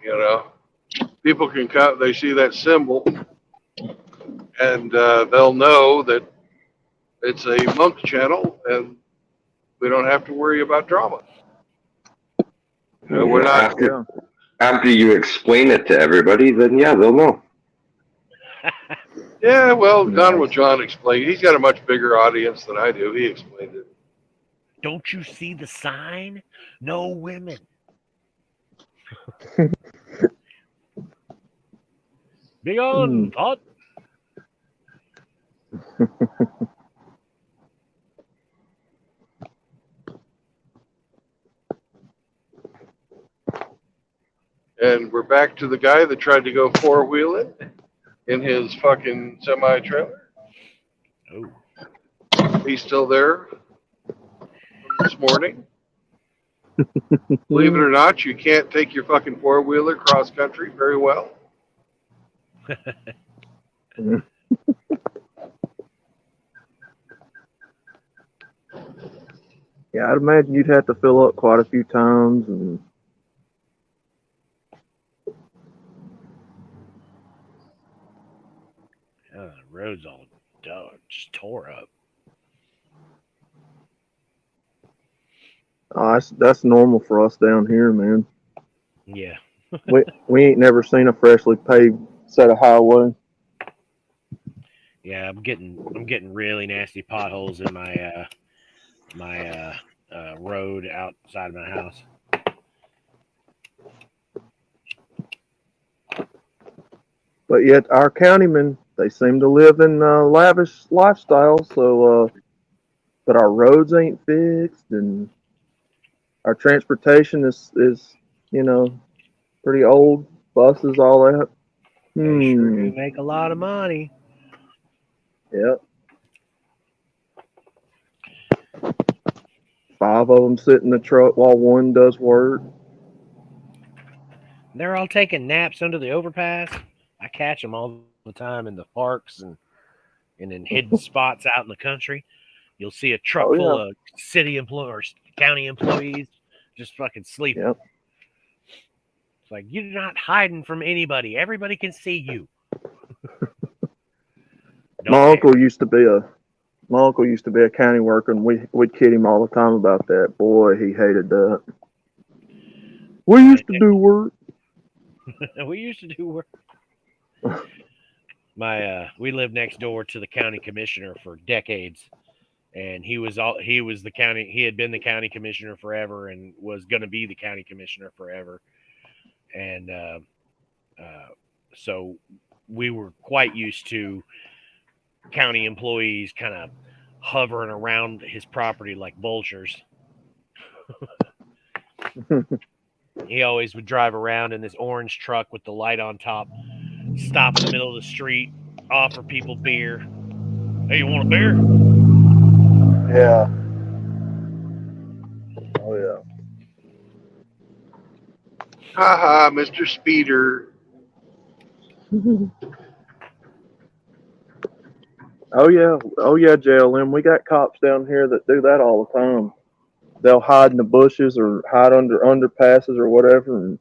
people can cut, they see that symbol, and they'll know that it's a monk channel, and we don't have to worry about drama. We're not. After you explain it to everybody, then yeah, they'll know. Yeah, well, Gone with John explained. He's got a much bigger audience than I do. He explained it. Don't you see the sign? No women. Big on, thought. And we're back to the guy that tried to go four-wheeling in his fucking semi-trailer. Oh. He's still there this morning. Believe it or not, you can't take your fucking four-wheeler cross-country very well. Yeah, I'd imagine you'd have to fill up quite a few times and the road's all just tore up. that's normal for us down here, man. Yeah. we ain't never seen a freshly paved set of highway. Yeah, I'm getting really nasty potholes in my road outside of my house. But yet our countymen, they seem to live in lavish lifestyles. So, but our roads ain't fixed, and our transportation is pretty old. Buses, all that. They sure do make a lot of money. Yep. 5 of them sit in the truck while one does work. They're all taking naps under the overpass. I catch them all the time in the parks and in hidden spots out in the country. You'll see a truck full of city employees, county employees, just fucking sleeping. Yep. It's like, you're not hiding from anybody. Everybody can see you. My uncle used to be a county worker, and we'd kid him all the time about that. Boy, he hated that. We used to do work. We used to do work. We lived next door to the county commissioner for decades, and he had been the county commissioner forever and was going to be the county commissioner forever. And so we were quite used to county employees kind of hovering around his property like vultures. He always would drive around in this orange truck with the light on top, stop in the middle of the street, offer people beer. Hey, you want a beer? Yeah. Oh, yeah. Ha, Mr. Speeder. Oh yeah, JLM. We got cops down here that do that all the time. They'll hide in the bushes or hide under underpasses or whatever, and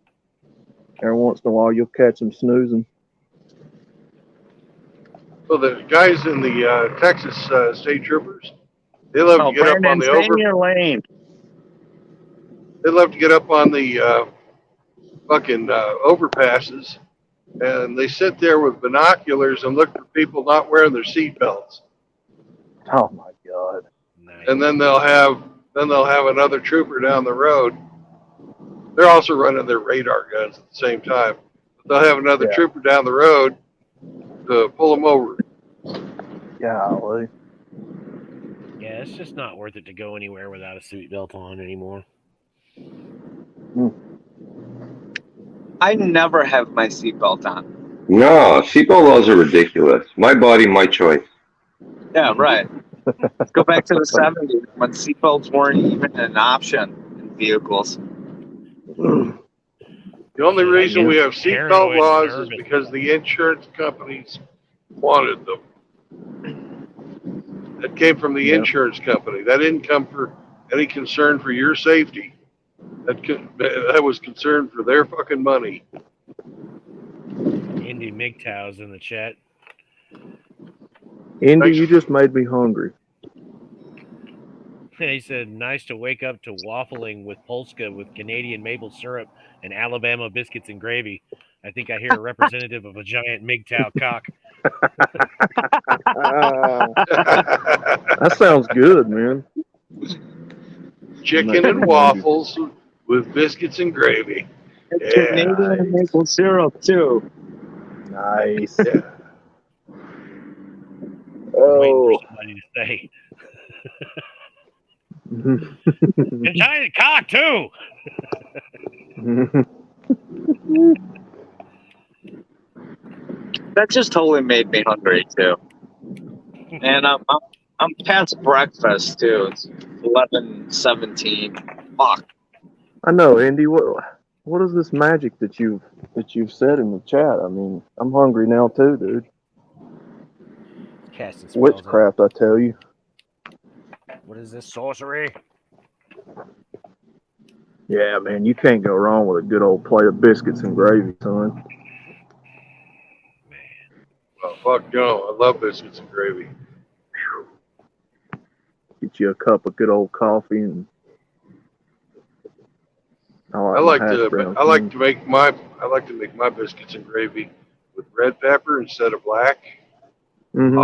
every once in a while you'll catch them snoozing. Well, the guys in the Texas state troopers, they love to get up on the They love to get up on the fucking overpasses, and they sit there with binoculars and look for people not wearing their seatbelts. Oh my God! And then they'll have another trooper down the road. They're also running their radar guns at the same time. they'll have another trooper down the road to pull them over. Golly. Yeah, it's just not worth it to go anywhere without a seatbelt on anymore. I never have my seatbelt on. No, seatbelt laws are ridiculous. My body, my choice. Yeah, right. Let's go back to the 70s when seatbelts weren't even an option in vehicles. The only reason we have Paranoid seatbelt and laws is nervous. because the insurance companies wanted them. That came from the insurance company. That didn't come for any concern for your safety. That was concern for their fucking money. Indy MGTOW's in the chat. Indy, you just made me hungry. He said, nice to wake up to waffling with Polska with Canadian maple syrup and Alabama biscuits and gravy. I think I hear a representative of a giant MGTOW cock. That sounds good, man. Chicken and waffles with biscuits and gravy. Canadian maple syrup, too. Nice. Yeah. Waiting for somebody to say. And giant cock, too! That just totally made me hungry, too. And I'm past breakfast, too. It's 11:17. Fuck. I know, Indy. What is this magic that you've said in the chat? I mean, I'm hungry now too, dude. Casting spells Witchcraft, I tell you. What is this, sorcery? Yeah, man, you can't go wrong with a good old plate of biscuits and gravy, son. Well, fuck no. I love biscuits and gravy. Get you a cup of good old coffee and I like to make my biscuits and gravy with red pepper instead of black. Mm-hmm.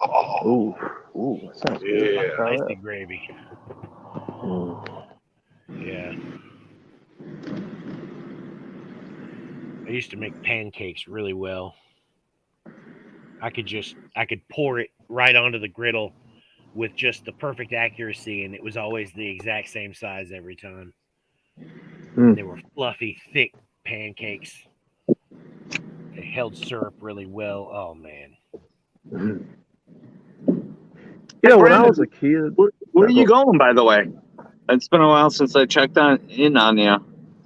Oh, ooh, that sounds yeah. good. Spicy gravy. Yeah. I used to make pancakes really well. I could pour it right onto the griddle with just the perfect accuracy, and it was always the exact same size every time. They were fluffy, thick pancakes. They held syrup really well. Oh, man. Yeah, when I was a kid. Where are you going, by the way? It's been a while since I checked in on you.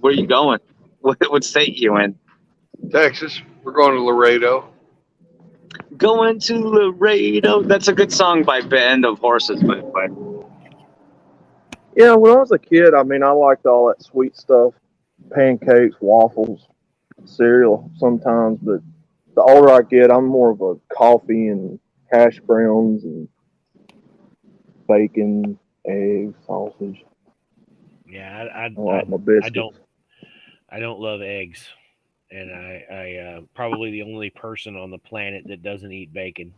Where are you going? What state you in? Texas. We're going to Laredo. Going to Laredo. That's a good song by Band of Horses, by the way. Yeah, when I was a kid, I mean, I liked all that sweet stuff. Pancakes, waffles, cereal sometimes, but the older I get, I'm more of a coffee and hash browns and bacon, eggs, sausage. Yeah, I like my biscuits. I don't love eggs, and I probably the only person on the planet that doesn't eat bacon.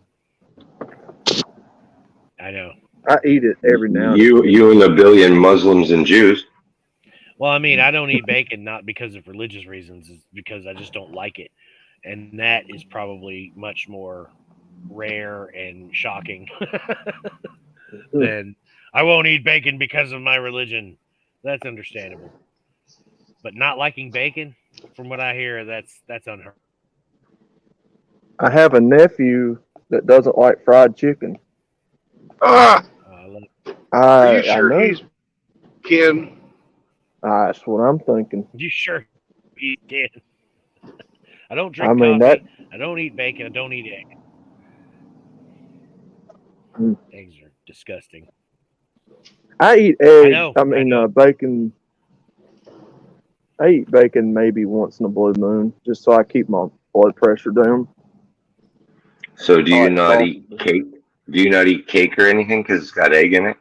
I know. I eat it every now and then. You and a billion Muslims and Jews. Well, I mean, I don't eat bacon not because of religious reasons, it's because I just don't like it, and that is probably much more rare and shocking than I won't eat bacon because of my religion. That's understandable. But not liking bacon, from what I hear, that's unheard. I have a nephew that doesn't like fried chicken. Are you I sure know. he's Ken? That's what I'm thinking. You sure he can? I don't drink coffee. I don't eat bacon. I don't eat eggs. Eggs are disgusting. I eat eggs. I mean, bacon. I eat bacon maybe once in a blue moon, just so I keep my blood pressure down. So do you not eat cake? Do you not eat cake or anything because it's got egg in it?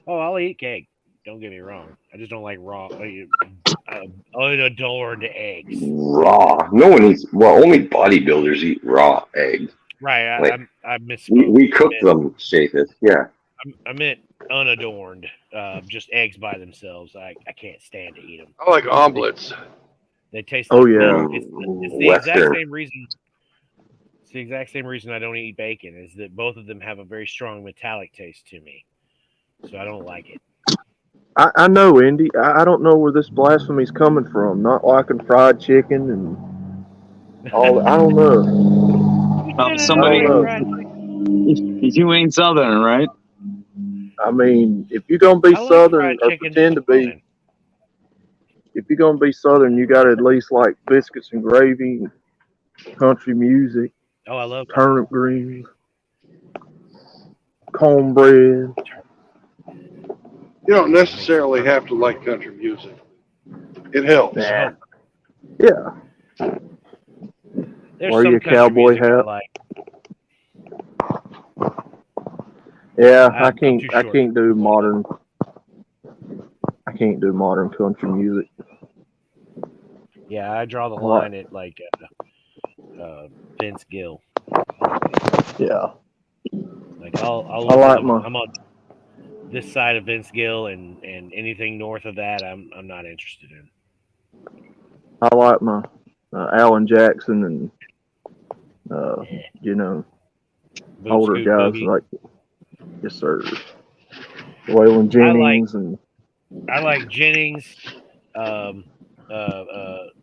Oh, I'll eat cake. Don't get me wrong. I just don't like raw, unadorned eggs. Raw. No one eats. Well, only bodybuilders eat raw eggs. Right. Like, I misspoke. We cook them, Shafis. Yeah. I meant unadorned, just eggs by themselves. I can't stand to eat them. I like omelets. They taste. Oh like yeah, it's the exact Western. same reason. It's the exact same reason I don't eat bacon. Is that both of them have a very strong metallic taste to me, so I don't like it. I know, Indy. I don't know where this blasphemy's coming from. Not liking fried chicken and all. I don't know. Oh, somebody, you ain't Southern, right? I mean, if you're gonna be I like Southern fried or chicken pretend to just be, if you're gonna be Southern, you got to at least like biscuits and gravy, country music, Oh, I love turnip greens, cornbread. You don't necessarily have to like country music. It helps. Yeah. Yeah. There's Wear some your country cowboy music I hat. like. Yeah, I'm too I short can't for do cowboy modern. I can't do modern country music. Yeah, I draw the I like- line at like Vince Gill. Yeah. Like I'll I listen like to, my. I'm on this side of Vince Gill, and anything north of that, I'm not interested in. I like my Alan Jackson and you know, Boot older Scoot guys Boogie. like yes sir, Waylon Jennings and I like Jennings,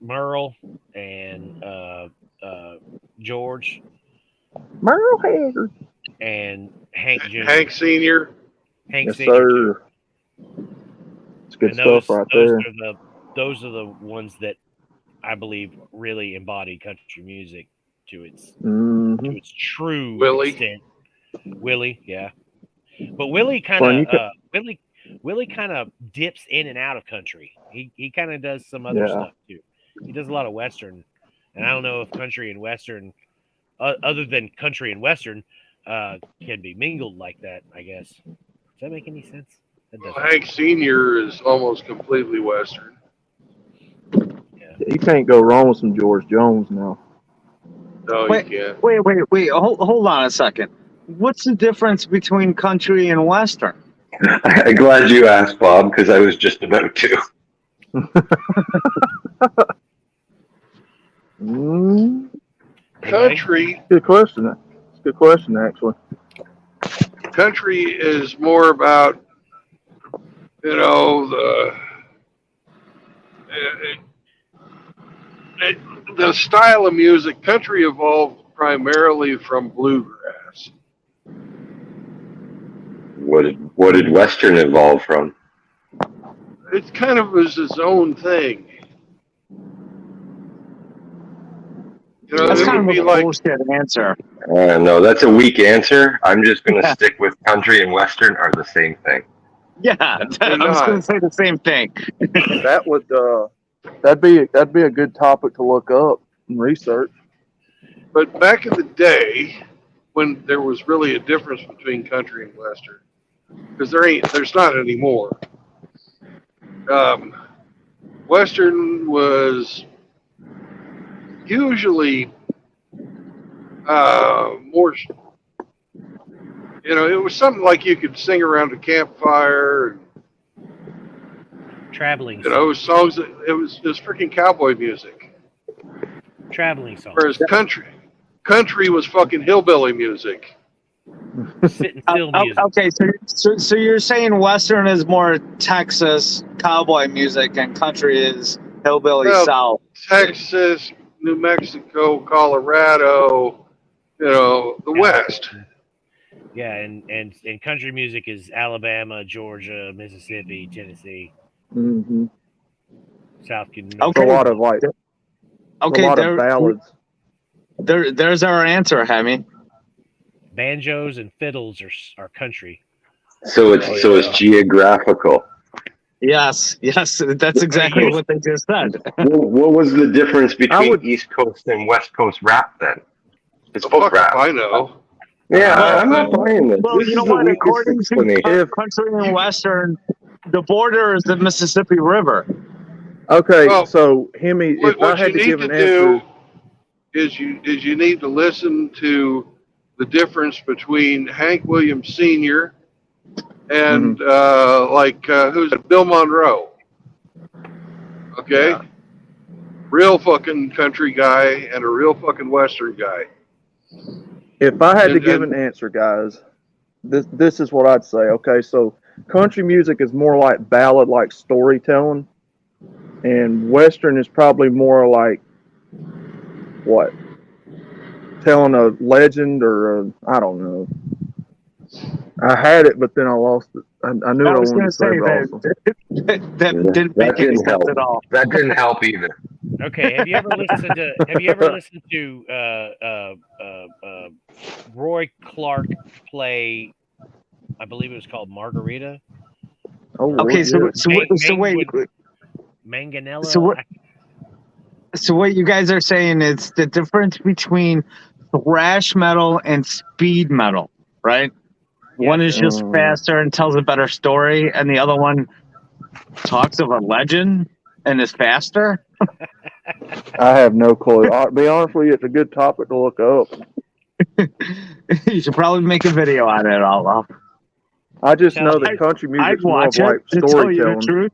Merle, and George Merle Haggard and Hank Jr. Hank Senior. Hank yes Senior too. sir. It's good And stuff right there. those are the ones that I believe really embody country music to its true Willie. extent. Willie, yeah, but Willie kind Fun, you of Willie kind of dips in and out of country. He kind of does some other Yeah. stuff too. He does a lot of western, and I don't know if country and western, other than country and western, can be mingled like that. I guess. Does that make any sense? That Well, doesn't. Hank Senior is almost completely Western. You can't go wrong with some George Jones now. No, Wait, you can't. wait. Hold on a second. What's the difference between country and western? I'm glad you asked, Bob, because I was just about to. Country. Good question. It's a good question, actually. Country is more about, you know, the style of music. Country evolved primarily from bluegrass. What did Western evolve from? It kind of was its own thing. You know, That's it kind would of be a like, bullshit answer. No, that's a weak answer. I'm just going to stick with country and Western are the same thing. Yeah, I was going to say the same thing. That would that'd be a good topic to look up and research. but back in the day, when there was really a difference between country and western, because there's not anymore. Western was usually more, you know, it was something like you could sing around a campfire. Traveling. You know, songs. It was freaking cowboy music. Traveling songs. Whereas country was fucking hillbilly music. Sitting still music. Okay, so you're saying Western is more Texas cowboy music and country is hillbilly South. Texas, New Mexico, Colorado, you know, the West. Yeah, and country music is Alabama, Georgia, Mississippi, Tennessee, Mm-hmm. South Carolina. Okay. A lot of like. Okay, a lot of ballads. There's our answer, Hemi. Banjos and fiddles are country. So it's geographical. Yes, that's exactly what they just said. What was the difference between East Coast and West Coast rap then? It's folk rap. I know. Yeah, I'm not buying this. Well, This you know is the what? weakest According explanation. to country and western, the border is the Mississippi River. Okay, Well, so Hemi, if I what had you to need give to an answer, do is you need to listen to the difference between Hank Williams Sr. and who's it? Bill Monroe. Okay, real fucking country guy and a real fucking Western guy. If I had to give an answer, guys, this is what I'd say. Okay, so country music is more like ballad, like storytelling, and Western is probably more like what? Telling a legend or I don't know. I had it, but then I lost it. I knew what I was wanted gonna to say, say but that didn't make any sense at all. That didn't help either. Okay, have you ever listened to Roy Clark play? I believe it was called Margarita. Oh, okay, so wait, Manganello. So what you guys are saying is the difference between thrash metal and speed metal, right? One is just faster and tells a better story, and the other one talks of a legend and is faster. I have no clue. I'll be honest with you, it's a good topic to look up. You should probably make a video on it, all. I just know that country music's more of like storytelling,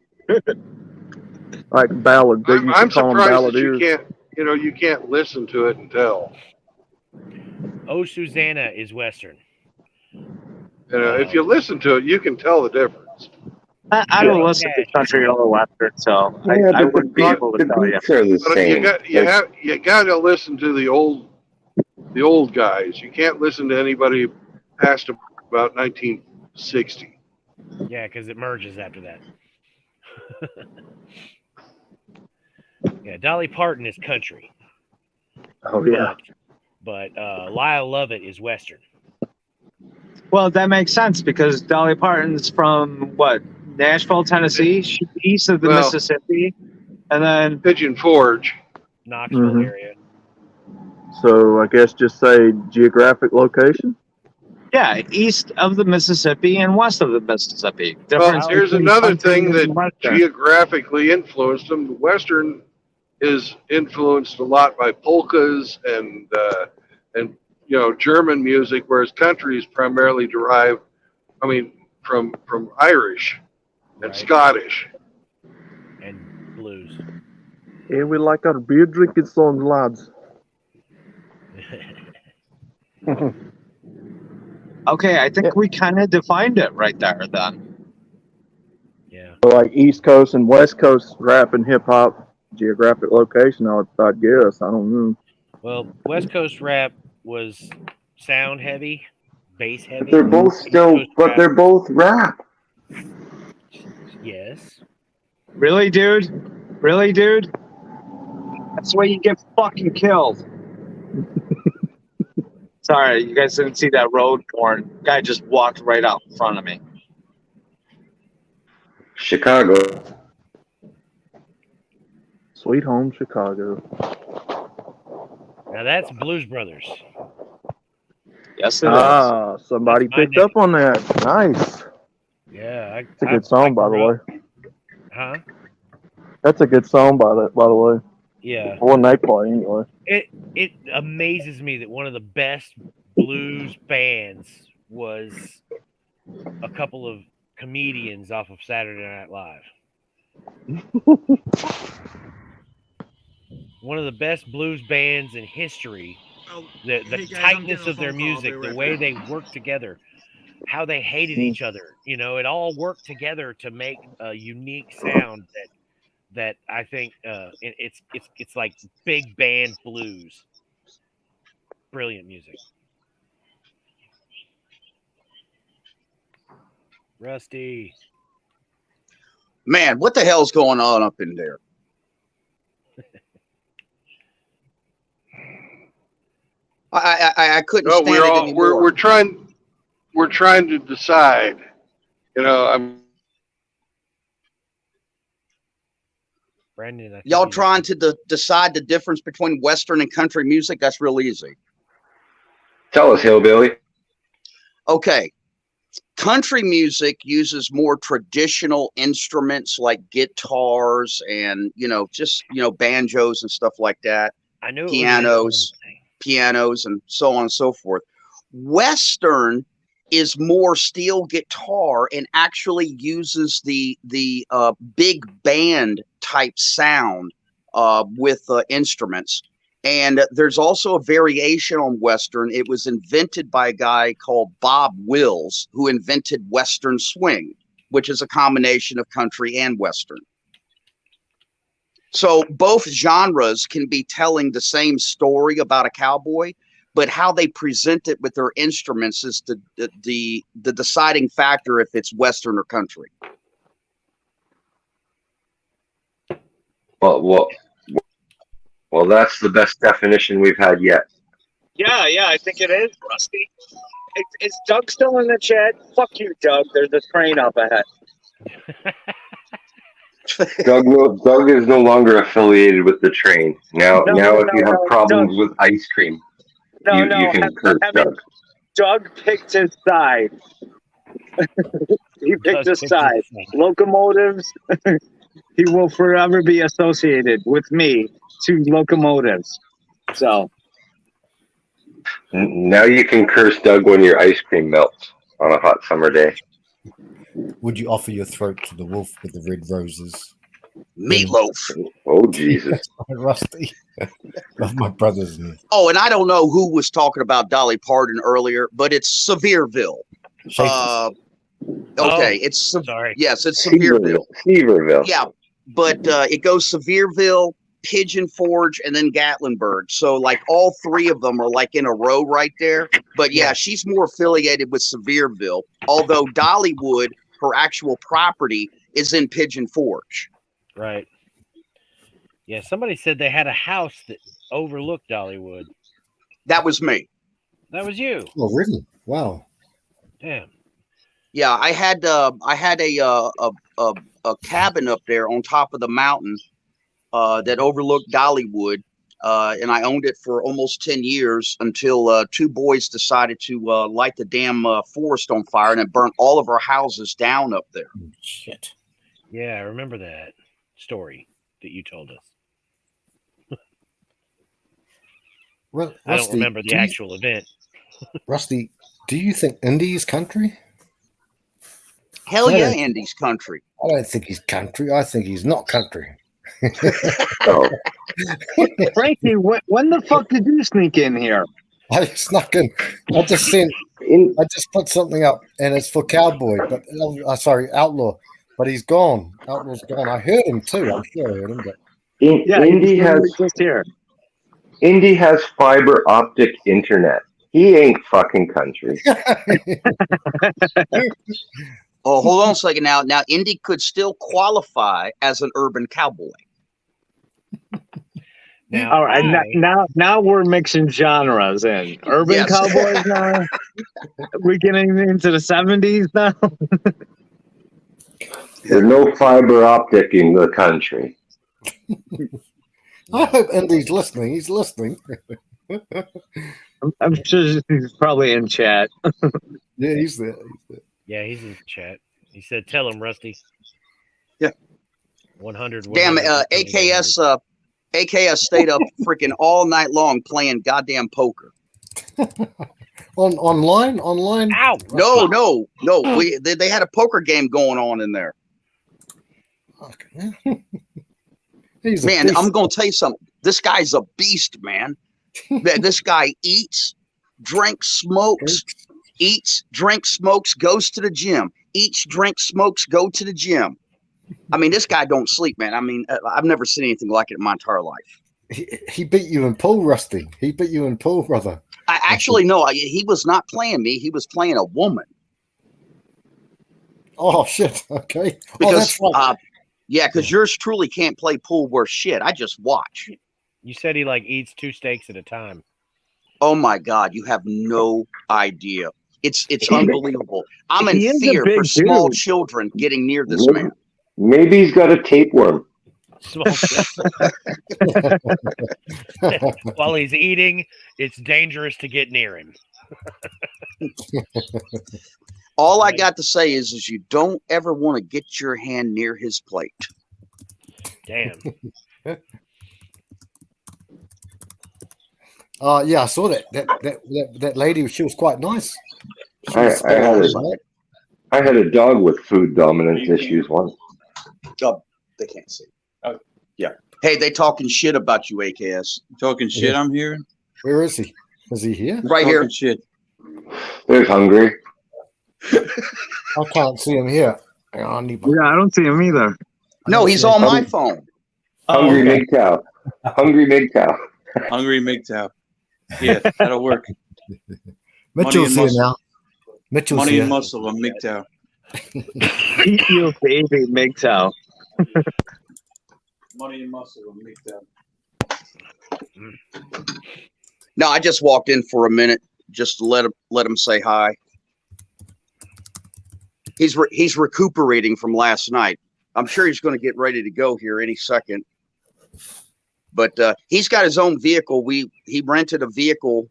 like ballad. I'm surprised that you can't listen to it and tell. Oh, Susanna is Western. If you listen to it, you can tell the difference. I don't listen to country or Western, so I wouldn't be able to tell you. But you got to listen to the old guys. You can't listen to anybody past about 1960. Yeah, because it merges after that. Yeah, Dolly Parton is country. Oh yeah. But Lyle Lovett is Western. Well, that makes sense because Dolly Parton's from what? Nashville, Tennessee, east of the Mississippi, and then Pigeon Forge, Knoxville area. So I guess just say geographic location. Yeah, east of the Mississippi and west of the Mississippi. Well, here's another thing that geographically influenced them. The Western is influenced a lot by polkas and German music, whereas country is primarily derived, from Irish and Scottish and blues. Yeah, we like our beer drinking songs, lads. Okay, I think we kind of defined it right there then. Yeah. So like East Coast and West Coast rap and hip hop, geographic location, I'd guess. I don't know. Well, West Coast rap was sound heavy, bass heavy. They're both rap. Yes. Really, dude? Really, dude? That's the way you get fucking killed. Sorry, you guys didn't see that road porn. Guy just walked right out in front of me. Chicago. Sweet home Chicago. Now that's Blues Brothers. Yes, it is. Somebody picked up on that. Nice. Yeah, it's a good song, by the way. Huh? That's a good song, by the way. Yeah. When they play, anyway. It amazes me that one of the best blues bands was a couple of comedians off of Saturday Night Live. One of the best blues bands in history. The hey guys, tightness of their music, the way they worked together, how they hated each other. It all worked together to make a unique sound that I think it's like big band blues. Brilliant music. Rusty. Man, what the hell's going on up in there? I couldn't stand it anymore. We're trying to decide. Brandon, y'all trying to decide the difference between Western and country music? That's real easy. Tell us, Hillbilly. Okay. Country music uses more traditional instruments like guitars and, banjos and stuff like that. I knew pianos and so on and so forth. Western is more steel guitar and actually uses the big band type sound with instruments. And there's also a variation on Western. It was invented by a guy called Bob Wills, who invented Western swing, which is a combination of country and Western. So both genres can be telling the same story about a cowboy, but how they present it with their instruments is the deciding factor if it's Western or country. Well, that's the best definition we've had yet. Yeah, I think it is, Rusty. Is Doug still in the chat? Fuck you, Doug. There's a train up ahead. Doug is no longer affiliated with the train. Now, if you have problems with ice cream, you can curse Doug. Doug picked his side. He picked his side. Locomotives. He will forever be associated with me to locomotives. So now you can curse Doug when your ice cream melts on a hot summer day. Would you offer your throat to the wolf with the red roses? Meatloaf. Oh, Jesus. Rusty. Love my brothers. Oh, and I don't know who was talking about Dolly Parton earlier, but it's Sevierville. It's sorry. Yes, it's Sevierville. Sevierville. Yeah, but it goes Sevierville, Pigeon Forge, and then Gatlinburg. So like all three of them are like in a row right there. But yeah, she's more affiliated with Sevierville, although Dollywood, her actual property, is in Pigeon Forge. Right. Yeah, somebody said they had a house that overlooked Dollywood. That was me. That was you. Oh, really? Wow. Damn. Yeah, I had a cabin up there on top of the mountain that overlooked Dollywood, and I owned it for almost 10 years until two boys decided to light the damn forest on fire, and it burnt all of our houses down up there. Shit. Yeah, I remember that story that you told us. Well, I don't remember the actual event. Rusty, do you think Indy's country? Hell yeah, Indy's country. I don't think he's country. I think he's not country. Frankie, when the fuck did you sneak in here? I snuck in. I just put something up, and it's for Cowboy, but sorry, Outlaw. But he's gone. Outlaw's gone. I heard him too. I'm sure I heard him. But Indy has fiber optic internet. He ain't fucking country. Oh, hold on a second now. Now, Indy could still qualify as an urban cowboy. All right, now we're mixing genres in. Urban cowboys now. We're getting into the 70s now. There's no fiber optic in the country. I hope Indy's listening. He's listening. I'm sure he's probably in chat. Yeah, he's there. Yeah, he's in chat. He said, "Tell him, Rusty." Yeah. 100. Damn, AKS stayed up freaking all night long playing goddamn poker. Online? Ow! No. They had a poker game going on in there. Man, I'm gonna tell you something. This guy's a beast, man. This guy eats, drinks, smokes, goes to the gym. Eats, drinks, smokes, go to the gym. I mean, this guy don't sleep, man. I mean, I've never seen anything like it in my entire life. He beat you in pool, Rusty. He beat you in pool, brother. I actually no. He was not playing me. He was playing a woman. Oh shit! Okay. Because because yours truly can't play pool worth shit. I just watch. You said he eats 2 steaks at a time. Oh my God, you have no idea. It's unbelievable. I'm in fear for small children getting near this man. Maybe he's got a tapeworm. While he's eating, it's dangerous to get near him. All I got to say is you don't ever want to get your hand near his plate. Damn. Yeah, I saw that lady. She was quite nice. I had a dog with food dominance issues once. Oh, they can't see. Oh, yeah. Hey, they talking shit about you, AKS. Talking shit, Yeah. I'm hearing. Where is he? Is he here? Right Talking here. shit. There's Hungry. I can't see him here. Hang on, I need my... Yeah, I don't see him either. No, he's on my phone. Hungry okay. MGTOW. Hungry MGTOW. Hungry MGTOW. Yeah, that'll work. Mitchell's here now. Mitchell's Money here. and muscle on MGTOW. Eat you, baby, MGTOW. Money and muscle on MGTOW. No, I just walked in for a minute just to let him say hi. He's recuperating from last night. I'm sure he's going to get ready to go here any second. But he's got his own vehicle. He rented a vehicle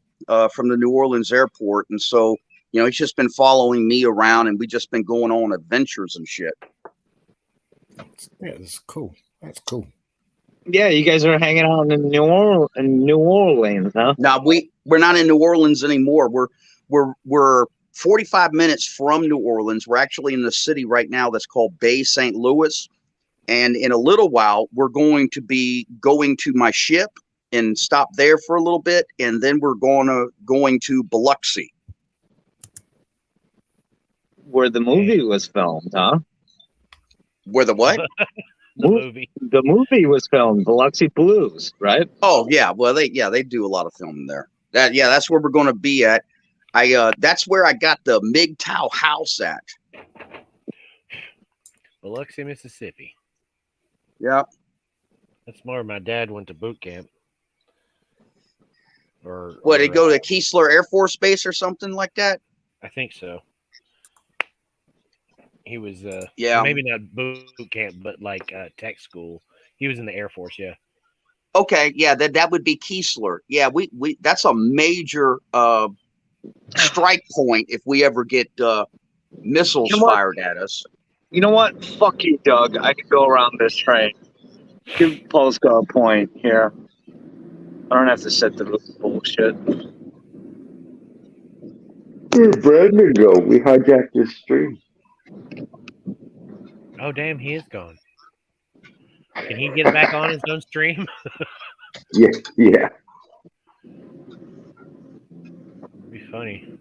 from the New Orleans airport, and so he's just been following me around, and we just been going on adventures and shit. Yeah, that's cool. That's cool. Yeah, you guys are hanging out in New Orleans, huh? Now we're not in New Orleans anymore. We're 45 minutes from New Orleans. We're actually in the city right now that's called Bay St. Louis. And in a little while, we're going to be going to my ship and stop there for a little bit. And then we're going to Biloxi. Where the movie was filmed, huh? Where the what? The movie was filmed, Biloxi Blues, right? Oh, yeah. Well, they do a lot of filming there. That's where we're going to be at. That's where I got the MGTOW house at. Biloxi, Mississippi. Yeah. That's where my dad went to boot camp. What, did he go to Keesler Air Force Base or something like that? I think so. He was yeah, maybe not boot camp, but like tech school. He was in the Air Force, yeah. Okay, yeah, that would be Keesler. Yeah, we that's a major strike point if we ever get missiles fired at us. You know what? Fuck you, Doug. I can go around this train. Give Polska a point here. I don't have to set the bullshit. Where'd Brandon go? We hijacked his stream. Oh, damn, he is gone. Can he get back on his own stream? Yeah. It'd be funny.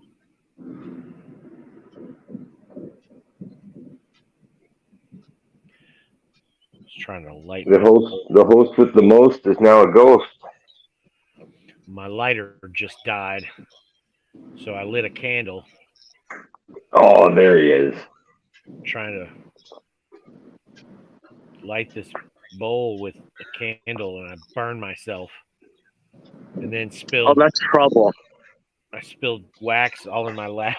Just trying to light The host with the most is now a ghost. My lighter just died, so I lit a candle. Oh, there he is. Trying to light this bowl with a candle, and I burned myself, and then spilled. Oh, that's trouble. I spilled wax all in my lap.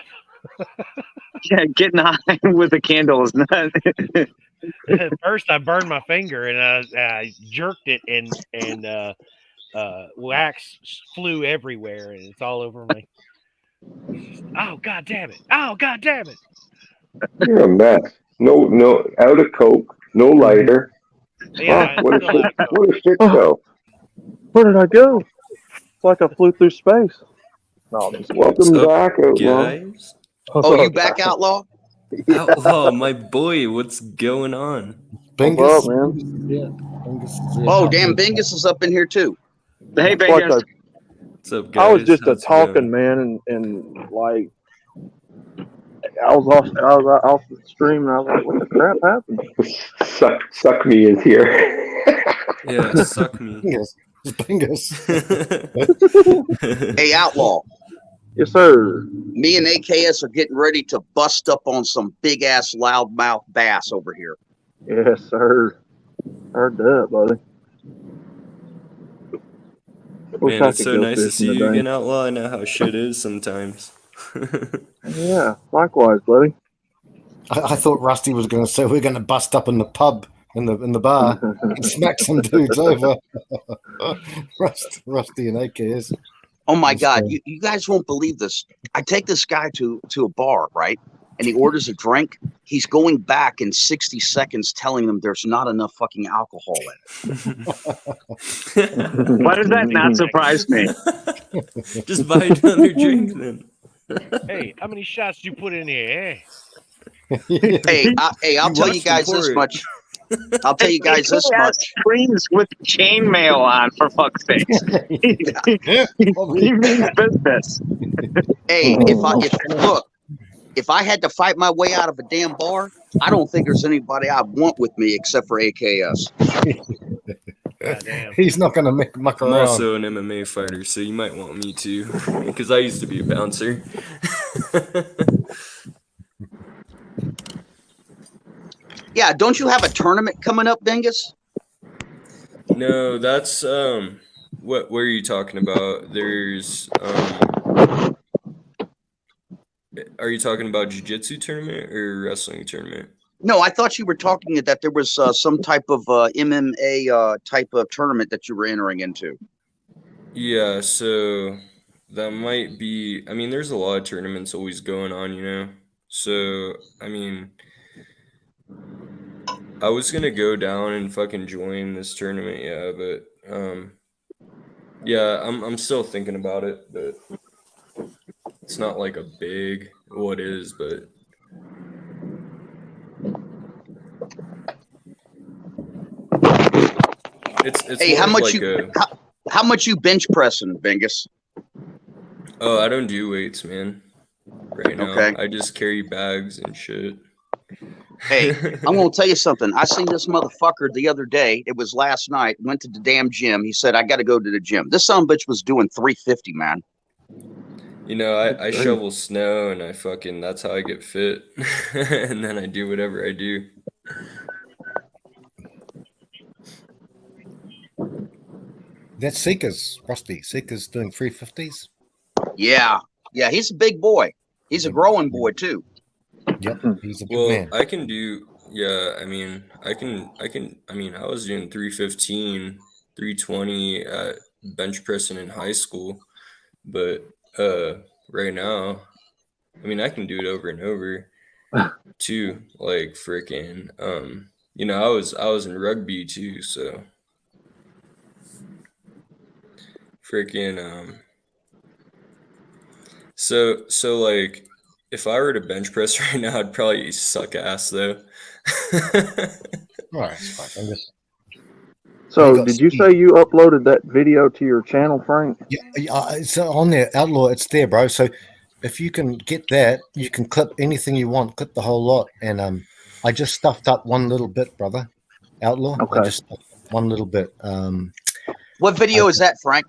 Yeah, getting high with a candle is not. At first, I burned my finger, and I jerked it, and wax flew everywhere, and it's all over me. Oh, God damn it! Oh, God damn it! You're a mess. No, out of coke, no lighter. Yeah, what a shit show. Where did I go? It's like I flew through space. No, I'm just Welcome back, Outlaw. Guys. Oh, you back, Outlaw? Outlaw, my boy, what's going on? Bingus. man? Yeah. Bingus. Oh, damn, Bingus is up in here too. Hey, Bingus. What's up, guys? I was just How's it talking, going? man, and like I was off the stream, and I was like, "What the crap happened?" Suck me is here. Yeah, suck me. Bingus. Hey, Outlaw. Yes, sir. Me and AKS are getting ready to bust up on some big ass loudmouth bass over here. Yes, sir. Heard that, buddy. Man, it's so nice to see you again, Outlaw. I know how shit is sometimes. Yeah, likewise, buddy. I thought Rusty was going to say we're going to bust up in the pub in the bar and smack some dudes over. Rusty and AKS. Oh my God, you guys won't believe this. I take this guy to a bar, right? And he orders a drink. He's going back in 60 seconds telling them there's not enough fucking alcohol in it. Why does that not surprise me? Just buy another drink then. Hey, how many shots did you put in here? Hey, I'll tell you guys this much. I'll tell you guys this much. Screens with chainmail on, for fuck's sakes. He means business. Hey, if I had to fight my way out of a damn bar, I don't think there's anybody I want with me except for AKS. He's not going to muck I'm around. also an MMA fighter, so you might want me too, because I used to be a bouncer. Yeah, don't you have a tournament coming up, Dingus? No, that's what are you talking about? There's are you talking about jiu-jitsu tournament or wrestling tournament? No, I thought you were talking that there was some type of MMA type of tournament that you were entering into. Yeah, so that might be, I mean, there's a lot of tournaments always going on, you know? So, I mean, I was gonna go down and fucking join this tournament, yeah, but yeah, I'm still thinking about it, but it's not like a big what is, but it's Hey, more of like how much you bench pressing, Bingus? Oh, I don't do weights, man. Right now, Okay. I just carry bags and shit. Hey, I'm gonna tell you something. I seen this motherfucker the other day. It was last night. Went to the damn gym. He said, "I got to go to the gym." This son of a bitch was doing 350, man. You know, I shovel snow and I fucking, that's how I get fit. And then I do whatever I do. That's Seeker's, Rusty. Seeker's doing 350s. Yeah, he's a big boy. He's a growing boy too. Yep, he's a good Well, man. I can do, yeah, I mean, I was doing 315, 320 at bench pressing in high school, but right now, I mean, I can do it over and over too, like freaking, you know, I was in rugby too, so freaking, so like, if I were to bench press right now, I'd probably suck ass though. All right, it's fine. So, did you say you uploaded that video to your channel, Frank? Yeah, it's on there, Outlaw. It's there, bro. So if you can get that, you can clip anything you want, clip the whole lot. And I just stuffed up one little bit, brother. Outlaw. Okay. I just stuffed up one little bit. What video is that, Frank?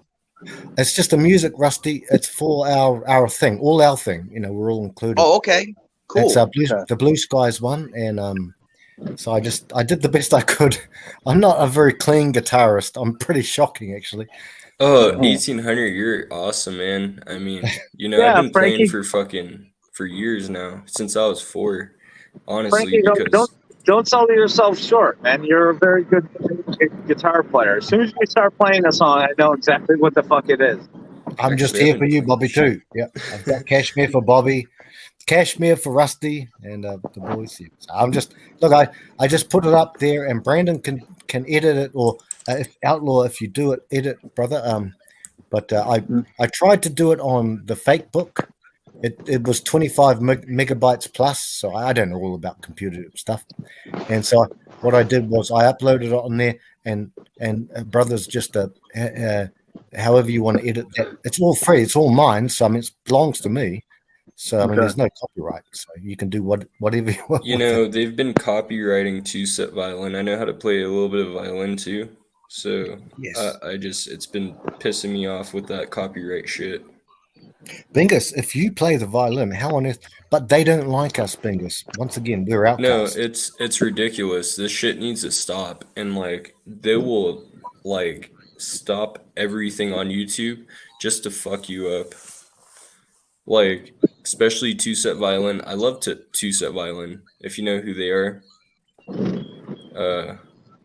It's just a music, Rusty. It's for our thing, all our thing. You know, we're all included. Oh, okay, cool. It's the Blue Skies one, and so I did the best I could. I'm not a very clean guitarist. I'm pretty shocking, actually. Oh, 1800, you're awesome, man. I mean, you know, Yeah, I've been Frankie. playing for years now, since I was 4. Honestly, Frankie, because don't sell yourself short, man. You're a very good guitar player. As soon as you start playing a song, I know exactly what the fuck it is. I'm just here for you, Bobby, too. Yeah, I've got Cashmere for Bobby, Cashmere for Rusty, and the boys here. So I'm just I just put it up there, and Brandon can edit it, or if Outlaw, if you do it, edit, brother. But I tried to do it on the fake book. It was 25 megabytes plus, so I don't know all about computer stuff. And so what I did was I uploaded it on there, and brothers, just however you want to edit that. It's all free. It's all mine. So I mean, it belongs to me. So I mean, there's no copyright. So you can do whatever you want. you know, they've been copywriting 2-set violin. I know how to play a little bit of violin too. So yes. It's been pissing me off with that copyright shit. Bingus, if you play the violin, how on earth? But they don't like us, Bingus. Once again, we're outcasts. No, it's ridiculous. This shit needs to stop, and like they will like stop everything on YouTube just to fuck you up. Like, especially 2-set violin. I love 2-set violin. If you know who they are,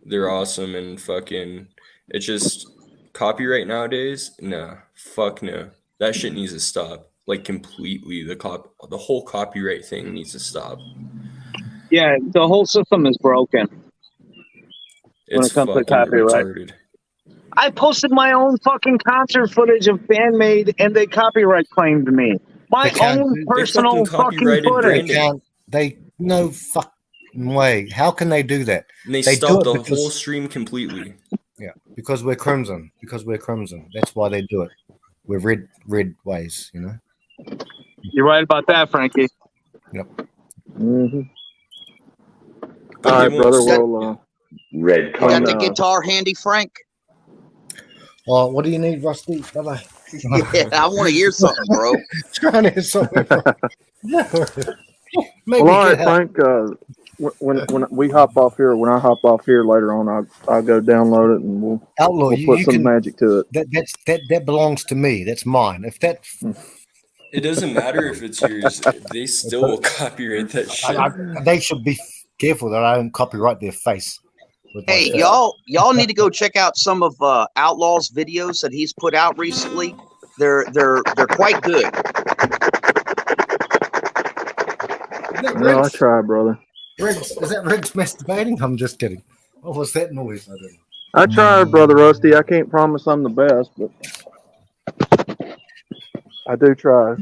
they're awesome, and fucking, it's just copyright nowadays. Nah, fuck no. That shit needs to stop. Like, completely. The whole copyright thing needs to stop. Yeah, the whole system is broken when It's it comes to fucking copyright. retarded. I posted my own fucking concert footage of Bandmade, and they copyright claimed me. My own personal fucking footage. They no fuck. way. How can they do that? And they do stopped it the because- whole stream completely. Yeah, because we're crimson. Because we're crimson. That's why they do it. We're red ways, you know. You're right about that, Frankie. Yep. Mm-hmm. But All they right, won't brother. stop- Well, Red You got the Congo. guitar handy, Frank? Oh, what do you need, Rusty? Bye-bye. Yeah, I want to hear something, bro. Trying to hear something. well, all right, Frank. When we hop off here, when I hop off here later on, I'll go download it and we'll Outlaw, we'll you, put you some can, magic to it. That belongs to me. That's mine. If that It doesn't matter if it's yours. They still will copyright that shit. they should be careful that I don't copyright their face. Hey, y'all need to go check out some of Outlaw's videos that he's put out recently. They're quite good. No, I try, brother. Riggs, is that Riggs masturbating? I'm just kidding. What was that noise? I don't know. I tried, brother Rusty. I can't promise I'm the best, but I do try.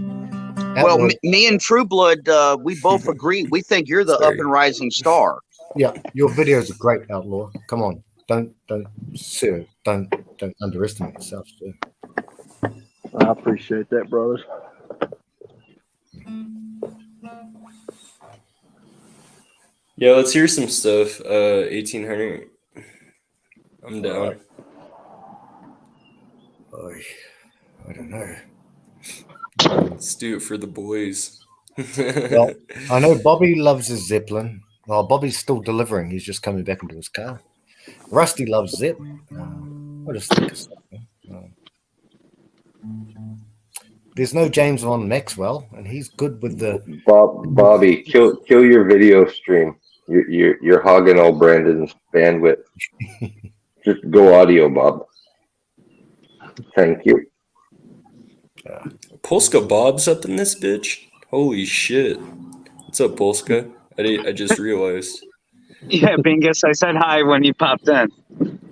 Well, me and True Blood, we both agree. We think you're the up and rising star. Yeah, your videos are great, Outlaw. Come on, don't underestimate yourself, sir. I appreciate that, brothers. Yeah, let's hear some stuff. 1800. I'm down. I don't know. Let's do it for the boys. Well, I know Bobby loves his Zeppelin. Well, Bobby's still delivering. He's just coming back into his car. Rusty loves Zep. I'll just think of something. There's no James Von Maxwell, and he's good with the Bobby, kill your video stream. You're hogging all Brandon's bandwidth. Just go audio, Bob. Thank you. Polska Bob's up in this bitch. Holy shit! What's up, Polska? I just realized. Yeah, Bingus, I said hi when you popped in.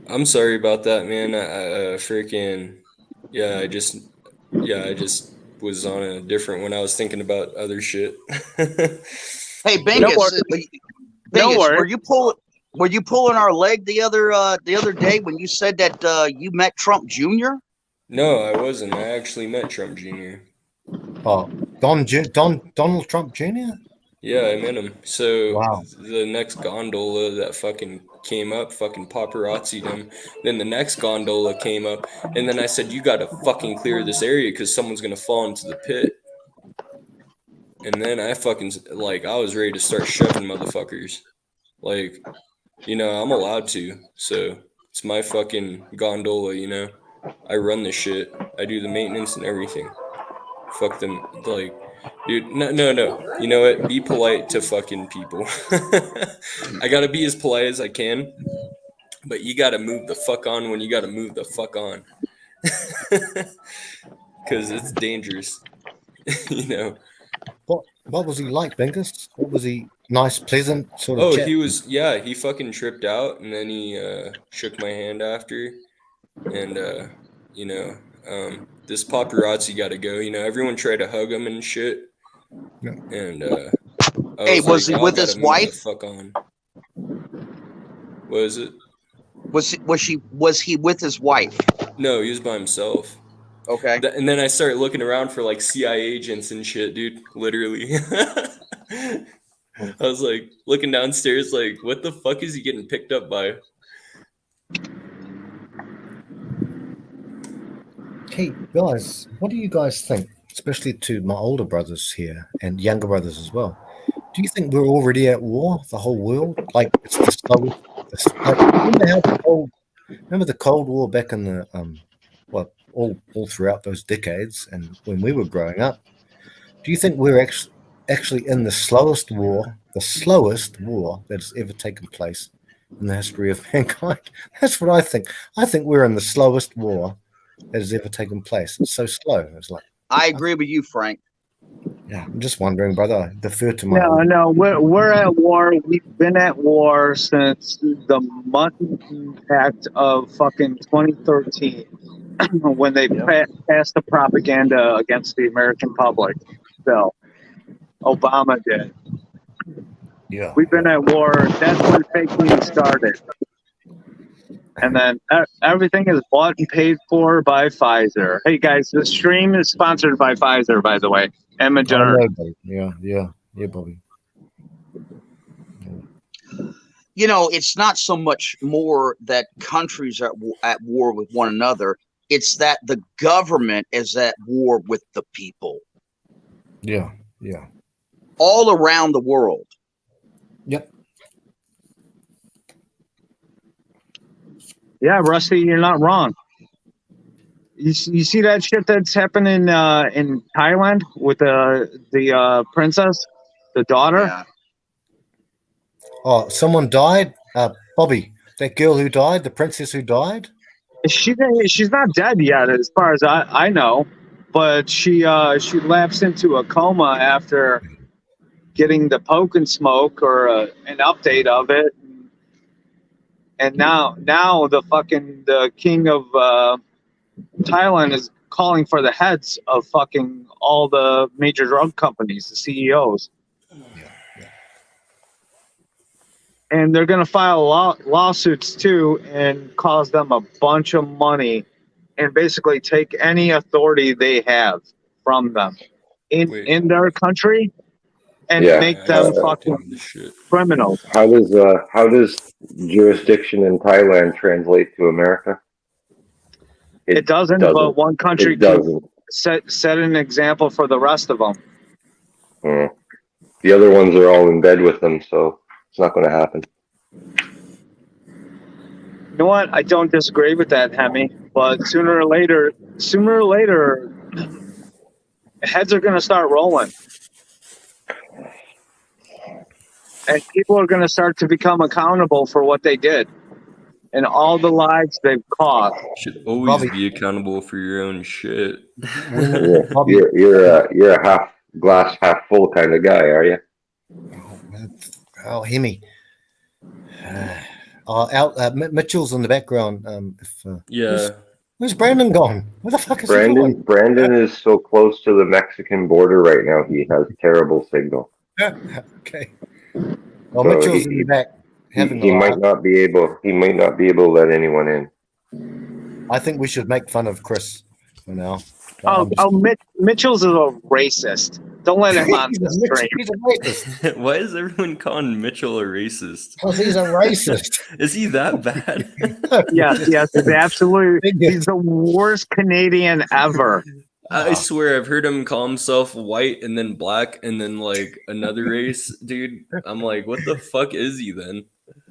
I'm sorry about that, man. Freaking I just was on a different when I was thinking about other shit. Hey, Bingus, were you pulling our leg the other day when you said that you met Trump Jr.? No, I wasn't. I actually met Trump Jr. Oh, Donald Trump Jr.? Yeah, I met him. So Wow. the next gondola that fucking came up, fucking paparazzi'd him. Then the next gondola came up, and then I said, "You gotta fucking clear this area because someone's gonna fall into the pit." And then I was ready to start shoving motherfuckers. Like, I'm allowed to. So it's my fucking gondola, I run the shit. I do the maintenance and everything. Fuck them, like, dude. No. You know what? Be polite to fucking people. I gotta be as polite as I can, but you gotta move the fuck on when you gotta move the fuck on, because it's dangerous. What was he like, Bingus? What was he? Nice, pleasant sort of Oh, chat? he fucking tripped out, and then he shook my hand after, and this paparazzi got to go. Everyone tried to hug him and shit. Yeah. And hey, was he with his wife? Fuck on. What is it? Was he with his wife? No, he was by himself. Okay. And then I started looking around for like CIA agents and shit, dude. Literally. I was like looking downstairs, like, what the fuck is he getting picked up by? Hey, guys, what do you guys think? Especially to my older brothers here and younger brothers as well. Do you think we're already at war, the whole world? Like, it's the slowest. Remember the Cold War back in the, all throughout those decades and when we were growing up? Do you think we're actually in the slowest war that's ever taken place in the history of mankind? That's what I think. I think we're in the slowest war that has ever taken place. It's so slow. It's like, I agree with you, Frank. Yeah, I'm just wondering, brother. I defer to my. No, we're at war. We've been at war since the Mutton Act of fucking 2013, when they passed the propaganda against the American public. So Obama did. Yeah. We've been at war. That's when fake news started. And then everything is bought and paid for by Pfizer. Hey guys, the stream is sponsored by Pfizer, by the way, and I Moderna. know, Bobby. Yeah, Bobby. You know, it's not so much more that countries are at war with one another. It's that the government is at war with the people Yeah. all around the world. Yep. Yeah, Rusty, you're not wrong. You see that shit that's happening in Thailand with the princess, the daughter? Yeah. Oh, someone died? Bobby, that girl who died, the princess who died? She's not dead yet, as far as I know, but she lapsed into a coma after getting the poke and smoke or an update of it, and now the king of Thailand is calling for the heads of fucking all the major drug companies, the CEOs. And they're going to file lawsuits too and cause them a bunch of money and basically take any authority they have from them in their country and make them fucking criminals. How does jurisdiction in Thailand translate to America? It doesn't, but one country It doesn't. can set an example for the rest of them. The other ones are all in bed with them, so it's not going to happen. You know what? I don't disagree with that, Hemi. But sooner or later, heads are going to start rolling, and people are going to start to become accountable for what they did and all the lives they've caused. Should always be accountable for your own shit. You're a half glass, half full kind of guy, are you? Oh, Hemi. Mitchell's in the background. Where's Brandon gone? Where the fuck is he going? Brandon is so close to the Mexican border right now. He has terrible signal. Okay. Well, So Mitchell's in the back. He might not be able. He might not be able to let anyone in. I think we should make fun of Chris for now. Mitchell's a racist. Don't let him on this train. He's a racist. Why is everyone calling Mitchell a racist? Because he's a racist. Is he that bad? Yes, he's absolutely. He's the worst Canadian ever. I swear I've heard him call himself white and then black and then like another race, dude. I'm like, what the fuck is he then?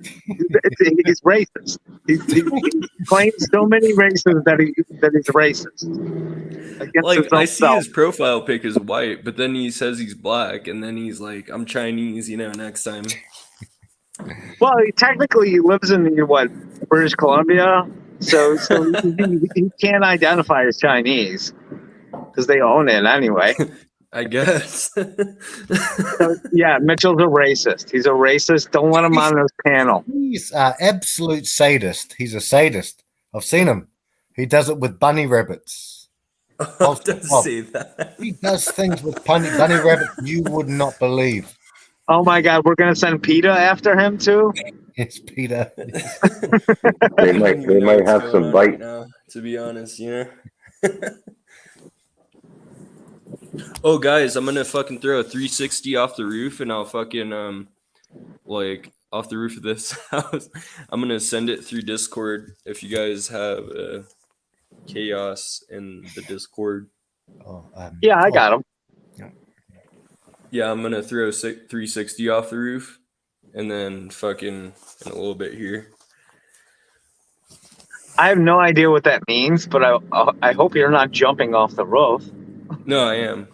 He's racist. He claims so many races that he's racist. Like I see his profile pic is white, but then he says he's black, and then he's like, "I'm Chinese," next time. Well, technically, he lives in British Columbia, so he can't identify as Chinese because they own it anyway. I guess. So, yeah, Mitchell's a racist. He's a racist. Don't let him on this panel. He's an absolute sadist. He's a sadist. I've seen him. He does it with bunny rabbits. Don't say that. He does things with bunny rabbits you would not believe. Oh my God, we're gonna send PETA after him too. Yes, PETA. They might have some bite. Now, to be honest, Oh, guys, I'm gonna fucking throw a 360 off the roof, and I'll fucking off the roof of this house. I'm gonna send it through Discord if you guys have chaos in the Discord. Yeah, I got him. Yeah, I'm gonna throw 360 off the roof, and then fucking in a little bit here. I have no idea what that means, but I hope you're not jumping off the roof. No, I am.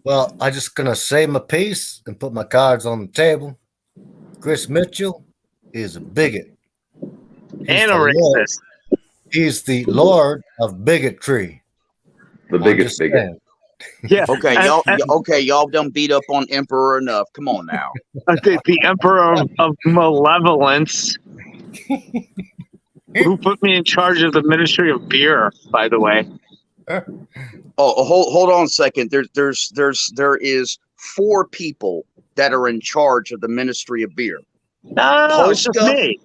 Well, I'm just going to say my piece and put my cards on the table. Chris Mitchell is a bigot. And a racist. He's the lord of bigotry. The biggest bigot. Yeah. Okay, y'all done beat up on Emperor enough. Come on now. The Emperor of Malevolence. Who put me in charge of the Ministry of Beer, by the way. hold on a second. There is 4 people that are in charge of the Ministry of Beer. No, it's just me.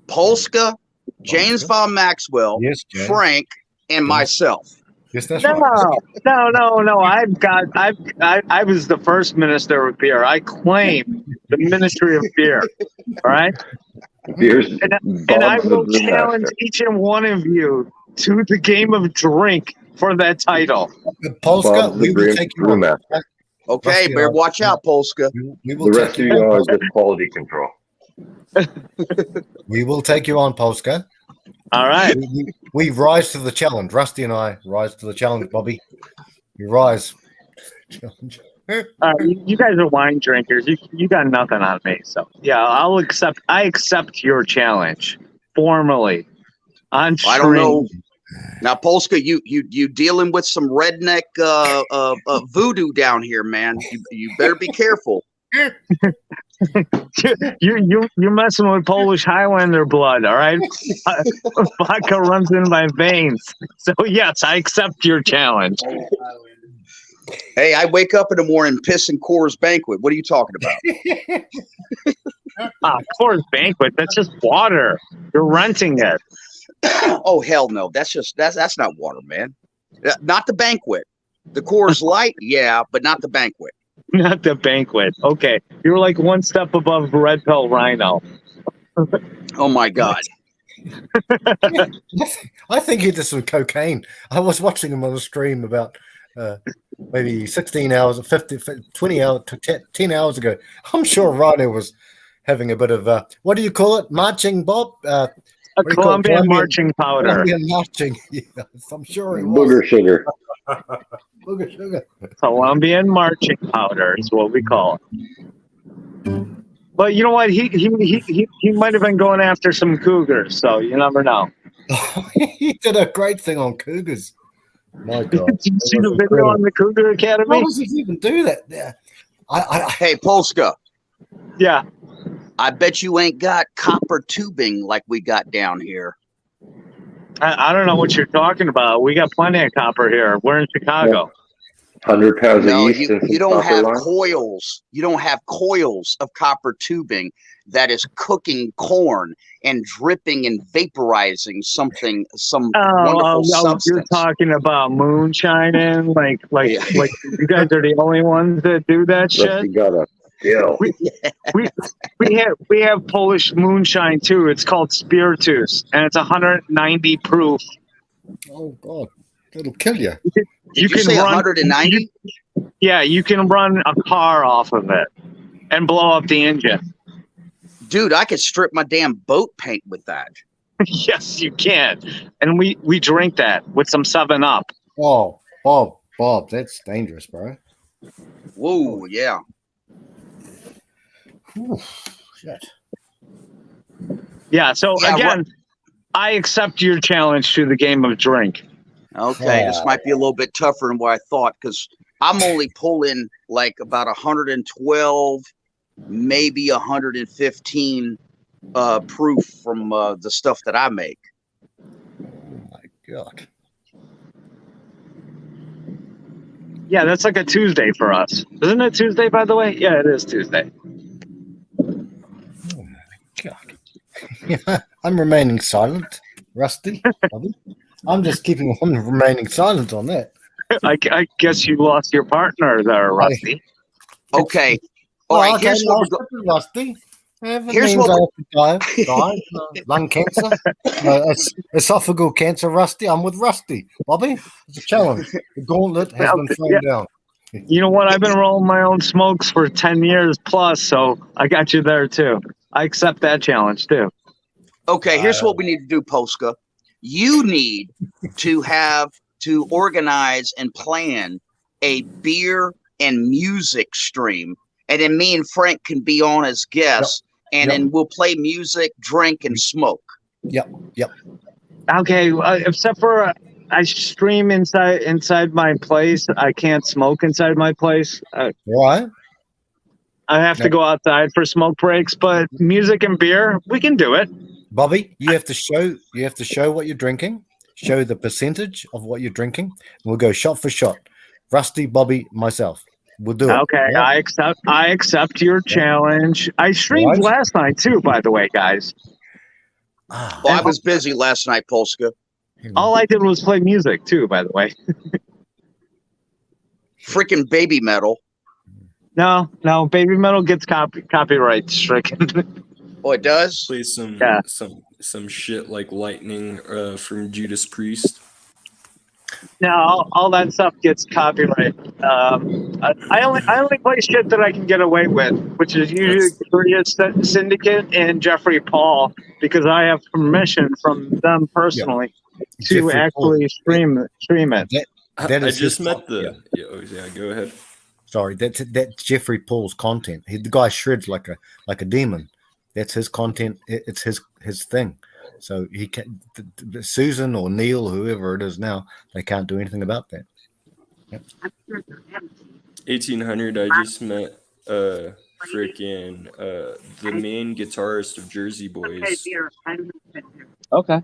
Polska, James Von Maxwell, Yes, James. Frank, and myself. Yes, that's No, right. no. I was the first minister of beer. I claim the Ministry of Beer. All right. Beer's And I Bob's the will challenge brewmaster. each and one of you to the game of drink for that title. Polska, Bob's we the will take you on. brewmaster. Okay, better watch out, Polska. We will The take rest of you you on. are just quality control. We will take you on, Polska. All right. We rise to the challenge. Rusty and I rise to the challenge, Bobby. You rise. Challenge. You guys are wine drinkers. You got nothing on me. So yeah, I accept your challenge formally on stream. I don't know. Now, Polska, you dealing with some redneck voodoo down here, man. You better be careful. You're messing with Polish Highlander blood, all right? Vodka runs in my veins. So yes, I accept your challenge. Hey, I wake up in the morning pissing Coors Banquet. What are you talking about? Coors Banquet, that's just water. You're renting it. Oh hell no. That's not water, man. Not the Banquet. The Coors Light, yeah, but not the Banquet. Not the Banquet. Okay. You're like one step above Red Pill Rhino. Oh my God. I think he did some cocaine. I was watching him on the stream about maybe 16 hours, 20 hours, 10 hours ago. I'm sure Rhino was having a bit of, what do you call it? Marching, Bob? A Colombian marching powder. Colombian marching. Yes, I'm sure he was. Booger sugar. Booger sugar. Colombian marching powder is what we call it. But you know what? He might have been going after some cougars, so you never know. He did a great thing on cougars. My God. Did you see the video on the Cougar Academy? How does he even do that? Yeah. Hey, Polska. Yeah. I bet you ain't got copper tubing like we got down here. I don't know what you're talking about. We got plenty of copper here. We're in Chicago. 100 pounds No, of yeast and you some don't copper have line. coils. You don't have coils of copper tubing that is cooking corn and dripping and vaporizing some wonderful substance. You're talking about moonshining, like you guys are the only ones that do that shit. Rusty got a deal. We have Polish moonshine too. It's called Spiritus, and it's 190 proof. Oh God, it'll kill you. Did you say 190? Yeah, you can run a car off of it and blow up the engine. Dude, I could strip my damn boat paint with that. Yes, you can. And we drink that with some 7-Up. Oh, Bob, that's dangerous, bro. Whoa, yeah. Ooh, shit. Yeah, so again, I accept your challenge to the game of drink. Okay, this might be a little bit tougher than what I thought because I'm only pulling like about 112, maybe 115 proof from the stuff that I make. Oh my God. Yeah, that's like a Tuesday for us. Isn't it Tuesday, by the way? Yeah, it is Tuesday. Oh my God. Yeah, I'm remaining silent, Rusty. I'm just keeping on remaining silent on that. I guess you lost your partner there, Rusty. Okay. All right, here's what we're going Rusty. Here's what I have to die. Lung cancer, esophageal cancer, Rusty. I'm with Rusty. Bobby, it's a challenge. The gauntlet has been thrown down. You know what? I've been rolling my own smokes for 10 years plus, so I got you there too. I accept that challenge too. Okay, here's what we need to do, Polska. You need to organize and plan a beer and music stream, and then me and Frank can be on as guests, and then we'll play music, drink, and smoke. Yep. Okay, except for I stream inside my place. I can't smoke inside my place. Right. I have to go outside for smoke breaks, but music and beer, we can do it. Bobby, you have to show what you're drinking. show the percentage of what you're drinking. We'll go shot for shot. Rusty, Bobby, myself. We'll do it. Okay, Right? I accept your challenge. I streamed Right. last night too, by the way, guys. Well, I was busy last night, Polska. All I did was play music too, by the way. Freaking baby metal. No, baby metal gets copyright stricken. Oh, it does? Play some Yeah. some shit like Lightning from Judas Priest. No, all that stuff gets copyright. I only play shit that I can get away with, which is usually Curious Syndicate and Jeffrey Paul, because I have permission from them personally to Jeffrey actually stream it. That I is just his met content. the go ahead. Sorry, that's Jeffrey Paul's content. The guy shreds like a demon. That's his content. It's his thing. So he can Susan or Neil, whoever it is now, they can't do anything about that. Yep. 1800. I just met freaking the main guitarist of Jersey Boys. Okay,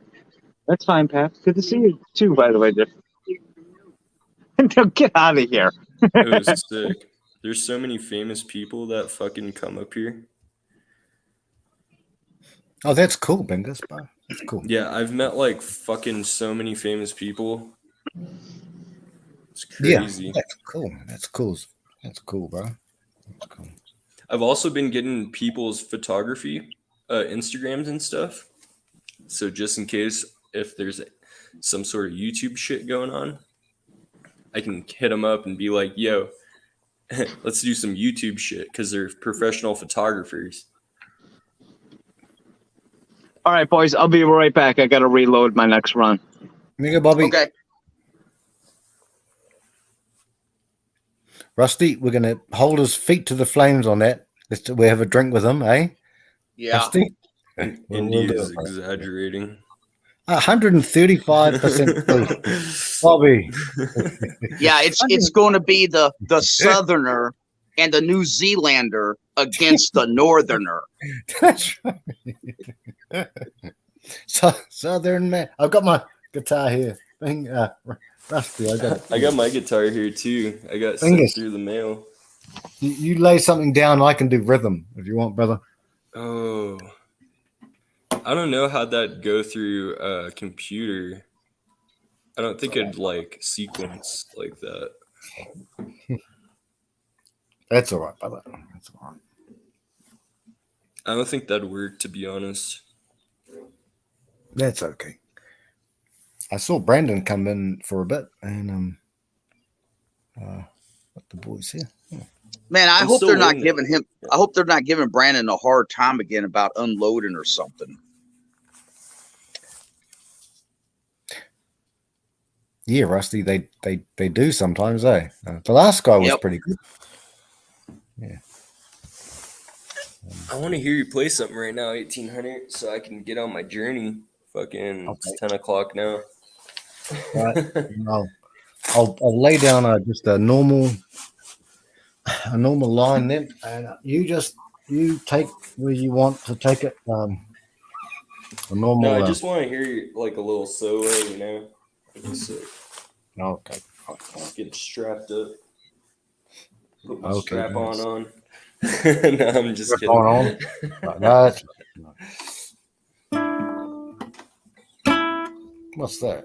that's fine, Pat. Good to see you too, by the way, Jeff. Get out of here. It was sick. There's so many famous people that fucking come up here. Oh, that's cool, Bingus, bro. That's cool. Yeah, I've met like fucking so many famous people. It's crazy. Yeah, that's cool. That's cool, bro. That's cool. I've also been getting people's photography, Instagrams and stuff. So just in case if there's some sort of YouTube shit going on, I can hit them up and be like, yo, let's do some YouTube shit because they're professional photographers. All right, boys, I'll be right back. I got to reload my next run. Here you go, Bobby. Okay. Rusty, we're going to hold his feet to the flames on that. We have a drink with him, eh? Yeah. Rusty? Indy is exaggerating. 135% Bobby. Yeah, it's going to be the Southerner and the New Zealander against the Northerner. That's right. Southern man. I've got my guitar here. Rusty, I got my guitar here too. I got sent through the mail. You lay something down, I can do rhythm if you want, brother. Oh, I don't know how that'd go through a computer. I don't think it'd like sequence like that. That's all right, brother. That's all right. I don't think that'd work, to be honest. That's okay. I saw Brandon come in for a bit, and what the boys here. Yeah. Man, I hope they're not giving him. I hope they're not giving Brandon a hard time again about unloading or something. Yeah, Rusty, they do sometimes, eh? The last guy was pretty good. Yeah. I want to hear you play something right now, 1800, so I can get on my journey. Fucking, It's 10 o'clock now. Right. I'll lay down just a normal line then, and you take where you want to take it. A normal. No, I just want to hear you like a little solo, you know. It'd be sick. Okay. Get strapped up. Put my Okay, strap nice. on. No, I'm just kidding. On. Nice. What's that?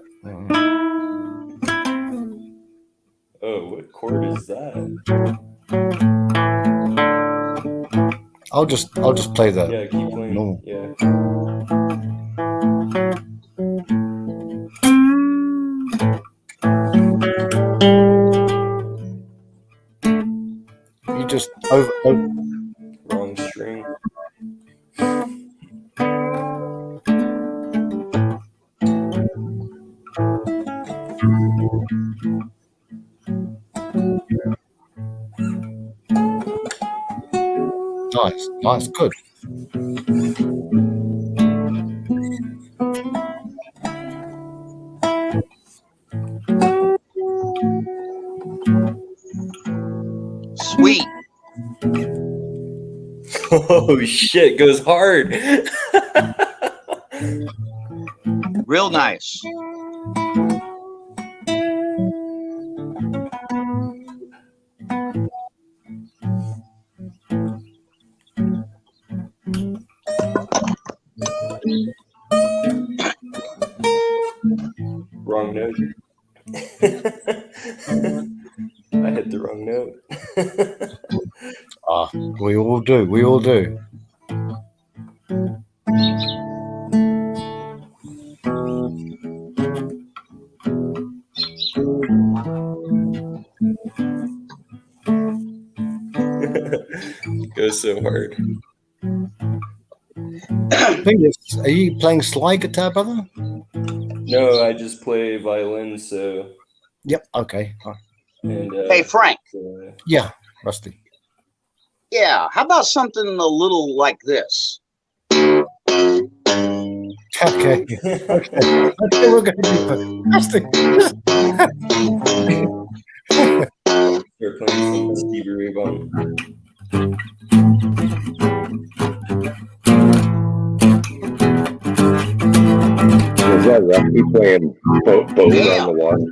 Oh, what chord is that? I'll just play the keep playing. normal. Yeah. You just over. Wrong string. Nice, good. Sweet. Oh shit, goes hard. Real nice. I hit the wrong note. We all do. We all do. Goes so hard. Pingus, are you playing slide guitar, brother? No, I just play violin. So. Yep. Okay. And, hey, Frank. Yeah, Rusty. Yeah. How about something a little like this? Okay. Okay, we're going to do it. Rusty. They're playing some Stevie Ray Vaughan. Was that Rusty playing boat on the water?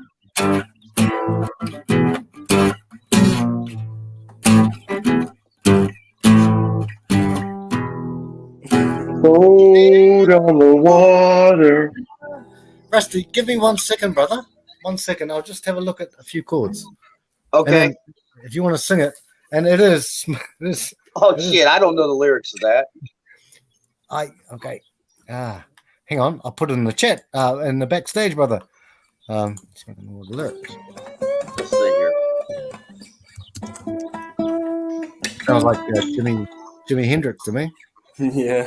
Boat on the water. Rusty, give me 1 second, brother. 1 second. I'll just have a look at a few chords. Okay. If you want to sing it, and it is. Oh shit! I don't know the lyrics of that. Okay. Hang on. I'll put it in the chat. In the backstage, brother. All the lyrics. Let's see here. Sounds like Jimi Hendrix to me. Yeah.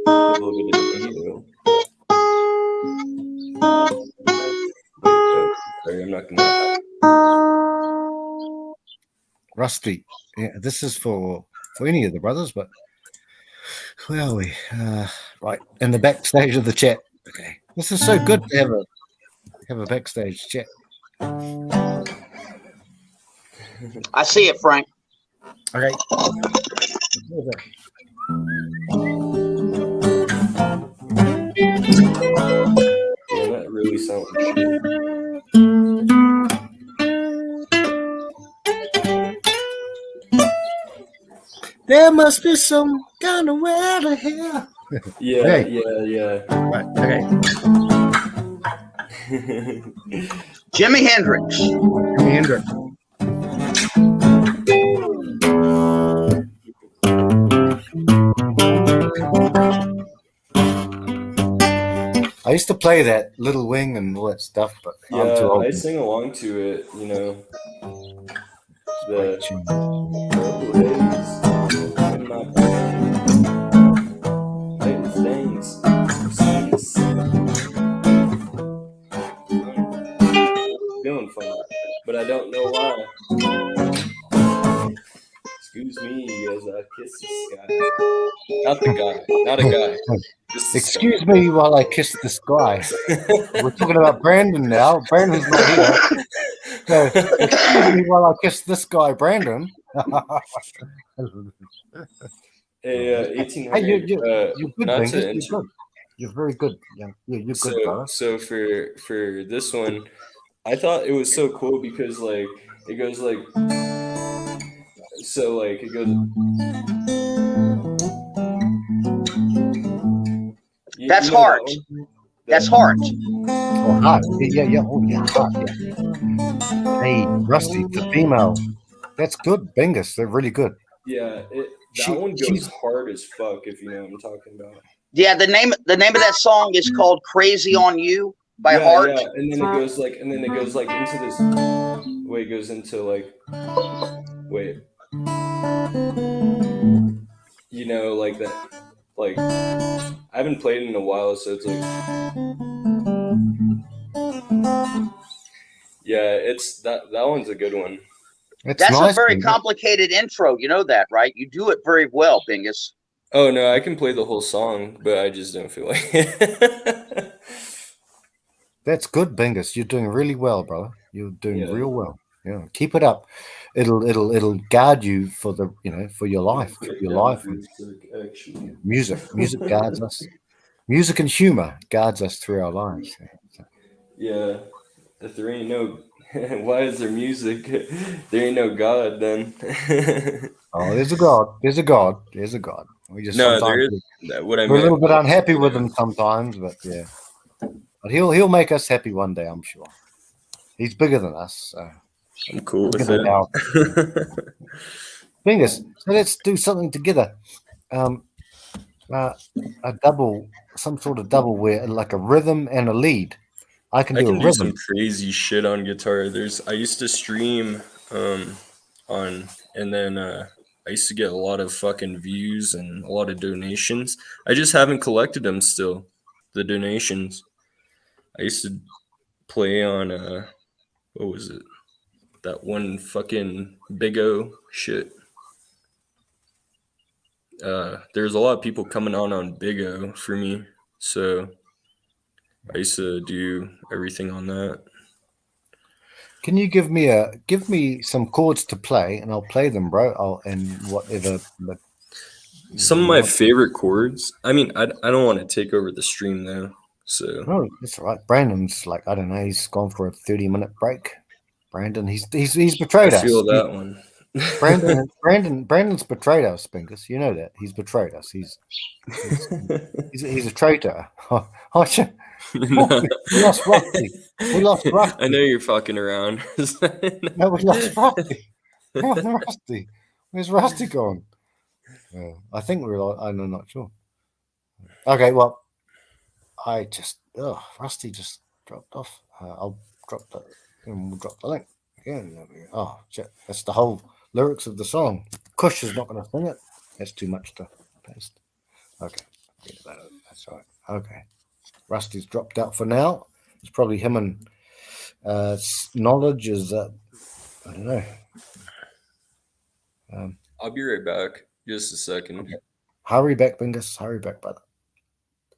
A little bit of ego. Sorry, I'm not gonna. Rusty. Yeah, this is for any of the brothers, but where are we? Right in the backstage of the chat. Okay, this is so good to have a backstage chat. I see it, Frank. Okay. Yeah, that really sounds shit. There must be some kind of way to here. Yeah, Okay. yeah. Right. Okay. Jimi Hendrix. Jimi Hendrix. I used to play that Little Wing and all that stuff, but I'm too old. I sing along to it, you know. The purple haze in my pocket. Things. Feeling fun, but I don't know why. Excuse me as I kiss the sky. Not the guy, not a guy. Excuse me while I kiss this guy. We're talking about Brandon now. Brandon's not here. So, excuse me while I kiss this guy, Brandon. Hey, 1800. Hey, you're good, not Bingus. to You're good. You're very good. You're good, brother. So for this one, I thought it was so cool because like it goes like so like it goes. That's heart. That's heart. Oh, heart. Yeah. Oh, yeah, heart. Yeah. Hey, Rusty, the female. That's good, Bingus. They're really good. Yeah, that one goes hard as fuck. If you know what I'm talking about. Yeah, the name of that song is called "Crazy on You" by Heart. Yeah, and then it goes like into this. Wait, it goes into like. Wait. You know, like that. Like, I haven't played it in a while, so it's like. Yeah, it's that one's a good one. That's nice, a very complicated intro. You know that, right? You do it very well, Bingus. Oh no, I can play the whole song, but I just don't feel like it. That's good, Bingus. You're doing really well, brother. You're doing real well. Yeah, keep it up. It'll guard you for for your life. Music guards us. Music and humor guards us through our lives. Yeah, if there ain't no, why is there music? There ain't no God then. Oh, there's a God. There's a God. There's a God. We just No, sometimes what I we're a little meant bit was, unhappy with him sometimes, but yeah. But he'll make us happy one day, I'm sure. He's bigger than us, so I'm cool with bigger than our it. fingers. So let's do something together. A double, some sort of double where like a rhythm and a lead. I can I do a can do some rhythm. crazy shit on guitar. I used to stream and then I used to get a lot of fucking views and a lot of donations. I just haven't collected them still. The donations. I used to play on what was it? That one fucking Big O shit. There's a lot of people coming on Big O for me, so I used to do everything on that. Can you give me some chords to play, and I'll play them, bro. And whatever. But Some of my favorite chords. I mean, I don't want to take over the stream though. So oh, that's all right. Brandon's like, I don't know. He's gone for a 30-minute break. Brandon, he's betrayed I us. feel that one. Brandon's betrayed us, Spinkus. You know that he's betrayed us. He's a traitor. No. We lost Rusty. We lost Rusty. I know you're fucking around. No, we lost Rusty. Where's Rusty? Where's Rusty gone? I think I'm not sure. Okay, well, Rusty just dropped off. I'll drop that, and we'll drop the link again. Oh shit, that's the whole lyrics of the song. Kush is not going to sing it. That's too much to paste. Okay, that's all right. Okay, Rusty's dropped out for now. It's probably him and knowledge is I don't know. I'll be right back. Just a second. Okay. Hurry back, Bingus. Hurry back, brother.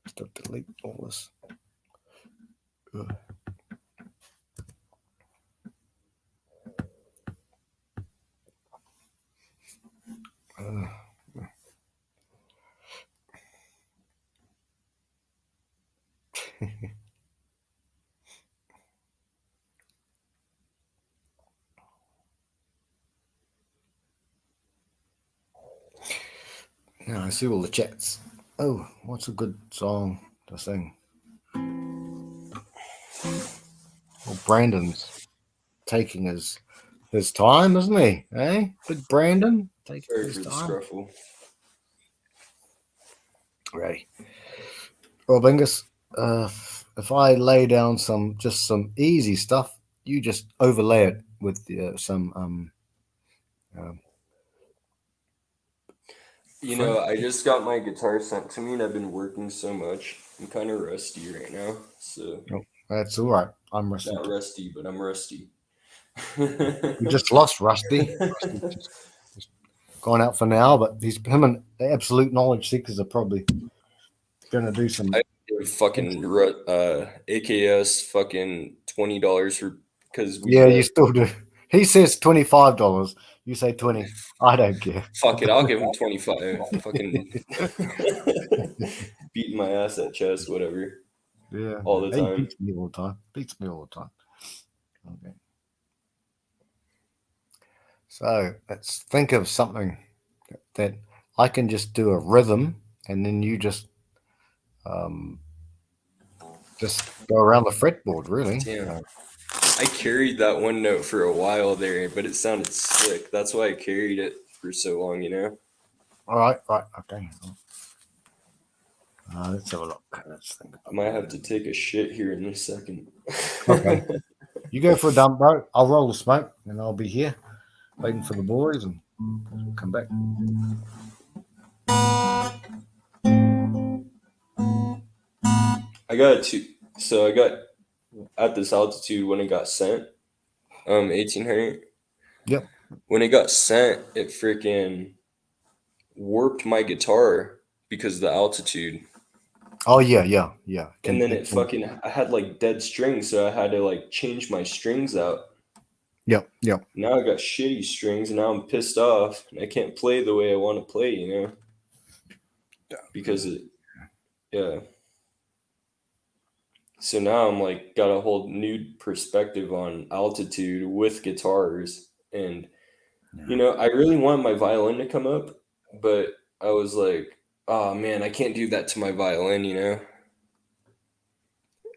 Just delete all this. Ugh. Yeah, I see all the chats. Oh, what's a good song to sing? Well, Brandon's taking his time, isn't he? Eh? Big Brandon taking Sorry his for the time. scruffle. Right. Well, Bingus, if I lay down some easy stuff, you just overlay it with some You know, I just got my guitar sent to me, and I've been working so much. I'm kind of rusty right now, so. Oh, that's all right. I'm rusty. Not rusty, but I'm rusty. We just lost Rusty. Rusty just gone out for now, but him and the absolute knowledge seekers are probably going to do some. I fucking AKS fucking $20 for because we. Yeah, you still do. He says $25. You say 20. I don't care. Fuck it, I'll give him 25. Fucking beating my ass at chess, whatever. Yeah, all the time. He beats me all the time. Okay. So let's think of something that I can just do a rhythm, and then you just go around the fretboard. Really. Damn. I carried that one note for a while there, but it sounded slick. That's why I carried it for so long, you know? All right, okay. Let's have a look. Let's think. I might have to take a shit here in a second. Okay. You go for a dump, bro. I'll roll the smoke, and I'll be here waiting for the boys, and we'll come back. I got at this altitude when it got sent, 1800. Yep. When it got sent, it freaking warped my guitar because of the altitude. Oh yeah. And then I had like dead strings, so I had to like change my strings out. Yep. Now I got shitty strings, and now I'm pissed off, and I can't play the way I want to play, you know? Because yeah. So now I'm like got a whole new perspective on altitude with guitars, and you know, I really want my violin to come up, but I was like, Oh man, I can't do that to my violin, you know?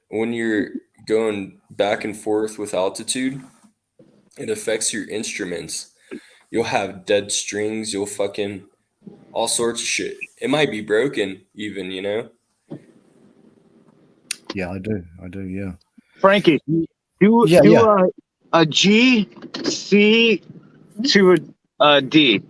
When you're going back and forth with altitude, it affects your instruments. You'll have dead strings, you'll fucking all sorts of shit. It might be broken even, you know? Yeah, I do. Yeah. Frankie, do a G, C to a D.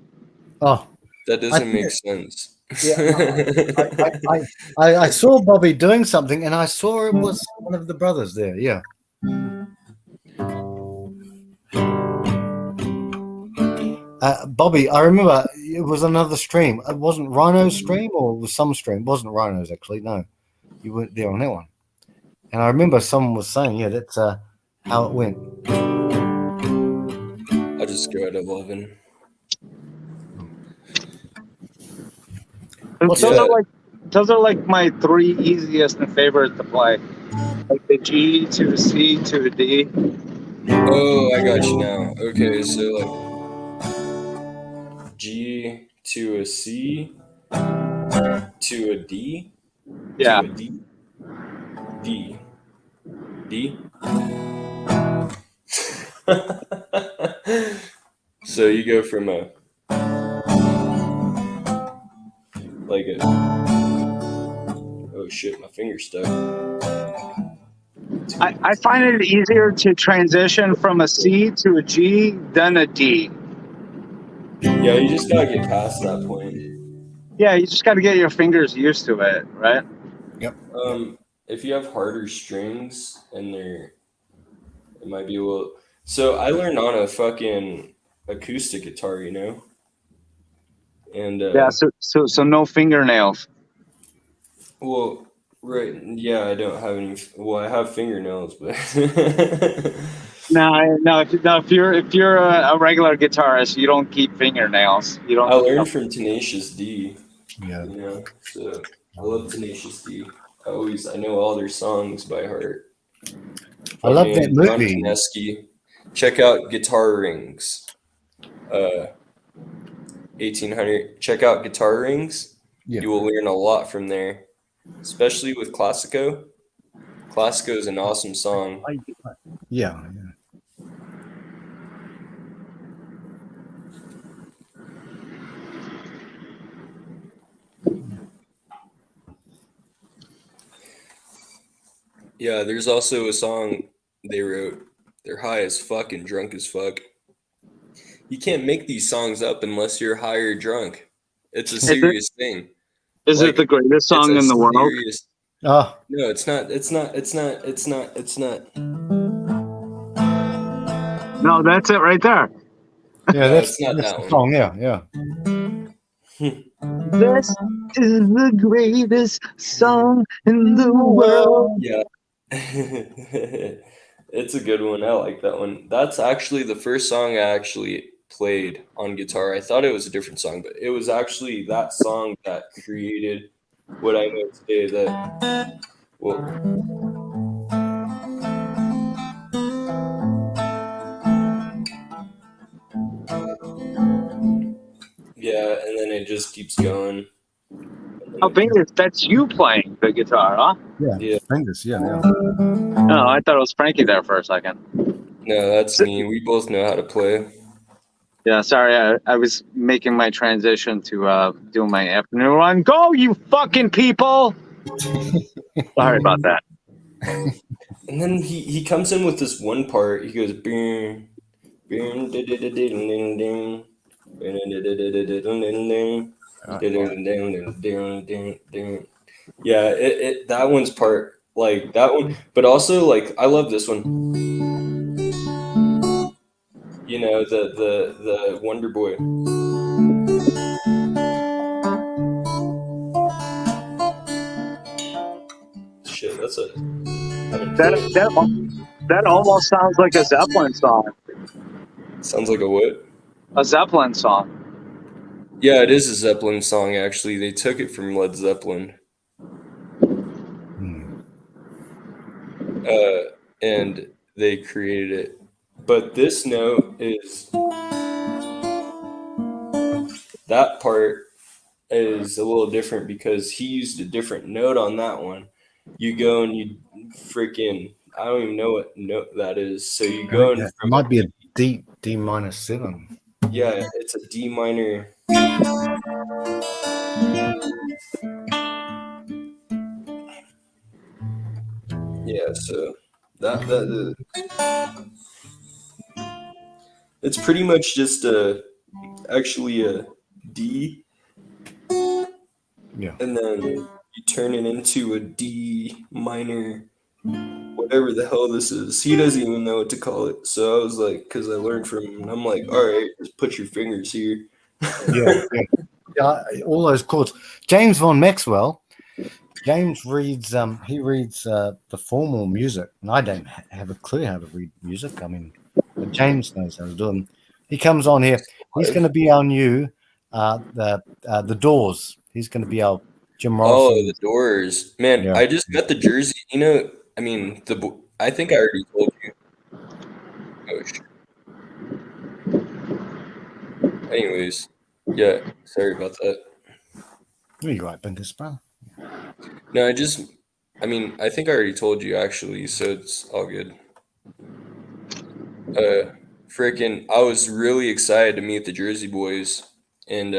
Oh, That doesn't make sense. Yeah, I saw Bobby doing something, and I saw it was one of the brothers there. Yeah. Bobby, I remember it was another stream. It wasn't Rhino's stream, or it was some stream. It wasn't Rhino's actually. No, you weren't there on that one. And I remember someone was saying, "Yeah, that's how it went." I'll just go at 11. Those are like my three easiest and favorite to play. Like the G to a C to a D. Oh, I got you now. Okay, so like G to a C to a D Yeah. to a D D D. So you go from a like a oh shit, my finger's stuck. I find it easier to transition from a C to a G than a D. Yeah, you just gotta get past that point. Yeah, you just got to get your fingers used to it, right? Yep. If you have harder strings and it might be a little. So I learned on a fucking acoustic guitar, you know, and Yeah, so no fingernails. well, right, yeah, I don't have any. Well, I have fingernails, but No. If you're a regular guitarist, you don't keep fingernails. You don't. I learned from Tenacious D. Yeah. You know, so I love Tenacious D. I know all their songs by heart. I love that John movie. Kineski. Check out Guitar Rings. 1800. Check out Guitar Rings. Yeah. You will learn a lot from there, especially with Classico. Classico is an awesome song. Yeah. Yeah, there's also a song they wrote. They're high as fuck and drunk as fuck. You can't make these songs up unless you're high or drunk. It's a serious thing. Is it the greatest song in the world? Oh. No, it's not. It's not. No, that's it right there. Yeah, No, that's it's not that's that the one. song. Yeah. This is the greatest song in the world. Yeah. It's a good one. I like that one. That's actually the first song I actually played on guitar. I thought it was a different song, but it was actually that song that created what I know today. Yeah, and then it just keeps going. Oh, Fingers, that's you playing the guitar, huh? Yeah. Fingers. Yeah. No, I thought it was Frankie there for a second. No, that's me. We both know how to play. Yeah, sorry, I was making my transition to do my afternoon run. Go, you fucking people! Sorry about that. And then he comes in with this one part. He goes boom, boom, ding, ding, ding, ding, ding. Yeah, that one's part like that one, but also like I love this one. You know, the Wonder Boy. Shit, that's a that almost sounds like a Zeppelin song. Sounds like a what? A Zeppelin song. Yeah, it is a Zeppelin song, actually. They took it from Led Zeppelin. And they created it. But this note is that part is a little different because he used a different note on that one. You go and you freaking, I don't even know what note that is. So you go and It might be a D minor 7. yeah, it's a D minor. Yeah, so that it's pretty much just actually a D, Yeah. and then you turn it into a D minor, whatever the hell this is. He doesn't even know what to call it. So I was like, because I learned from him, and I'm like, all right, just put your fingers here. Yeah, all those chords. James von Maxwell. James reads. He reads the formal music, and I don't have a clue how to read music. I mean, but James knows how to do them. He comes on here. He's going to be our new the Doors. He's going to be our Jim Oh, Morrison. the Doors, man! Yeah. I just got the jersey. You know, I mean, I think I already told you. Oh shit. Anyways, yeah, sorry about that. You right, Bendis, bro? No, I mean, I think I already told you actually, so it's all good. Freaking, I was really excited to meet the Jersey Boys, and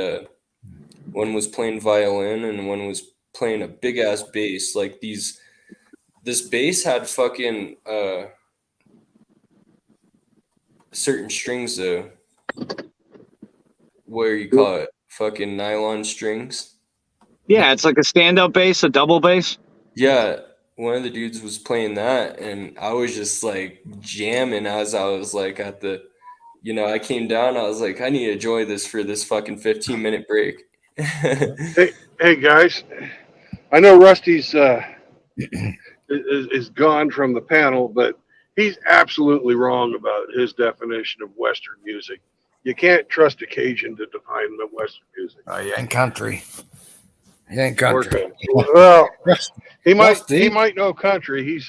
one was playing violin and one was playing a big ass bass. Like this bass had fucking certain strings though. What do you call it? Fucking nylon strings. Yeah, it's like a stand-up bass, a double bass. Yeah, one of the dudes was playing that, and I was just like jamming as I was like at the, I came down. I was like, I need to enjoy this for this fucking 15-minute break. Hey guys, I know Rusty's is gone from the panel, but he's absolutely wrong about his definition of Western music. You can't trust a Cajun to define the Western music. Oh, he ain't country. He ain't country. Well, he might know country.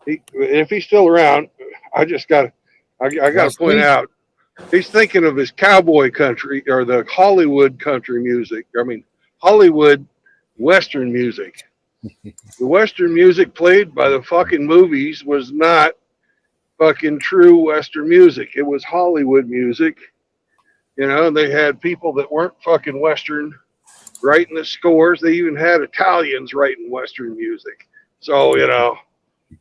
If he's still around, I got to point out, he's thinking of his cowboy country or the Hollywood country music. I mean, Hollywood Western music. The Western music played by the fucking movies was not fucking true Western music. It was Hollywood music. They had people that weren't fucking Western writing the scores. They even had Italians writing Western music. So,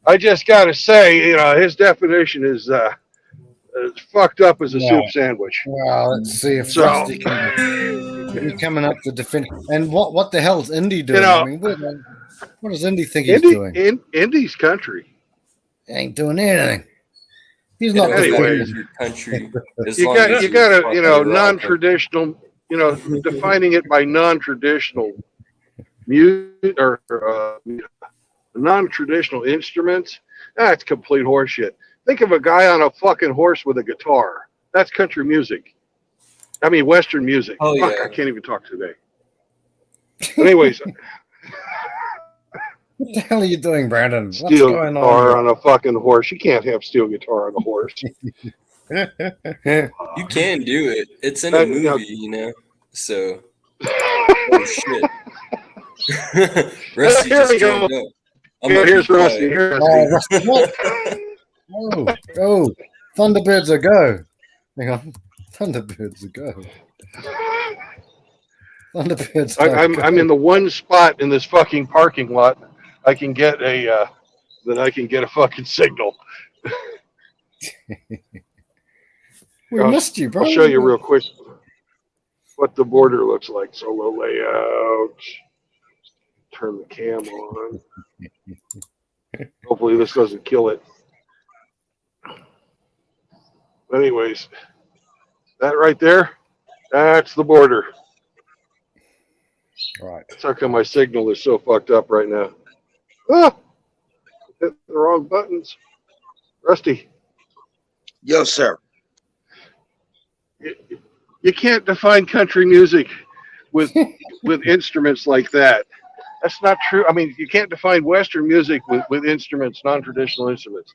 I just got to say, his definition is fucked up as a soup sandwich. Well, let's see if Rusty can be coming up to defend. And what the hell's Indy doing? I mean, what does Indy think he's doing? Indy's country. He ain't doing anything. He's It not doesn't matter defending. if you're country. As You long got as you you're got to fucking rock. non-traditional, defining it by non-traditional music or non-traditional instruments. That's complete horseshit. Think of a guy on a fucking horse with a guitar. That's country music. I mean, Western music. Oh, Fuck, yeah. I can't even talk today. But anyways, What the hell are you doing, Brandon? What's steel going guitar on? on a fucking horse. You can't have steel guitar on a horse. You can do it. It's in a movie, So, oh shit. Rusty Here we just go. joined up. Here's Rusty. Here's Rusty. Oh, Thunderbirds a go. Hang on. Thunderbirds a go. Thunderbirds I'm in the one spot in this fucking parking lot I can get a fucking signal. We missed you, bro. I'll show you real quick what the border looks like. Solo layout. Turn the cam on. Hopefully this doesn't kill it. Anyways, that right there, that's the border. Right. That's how come my signal is so fucked up right now. Ah! Hit the wrong buttons. Rusty. Yo, sir. You can't define country music with instruments like that. That's not true. I mean, you can't define Western music with instruments, non-traditional instruments,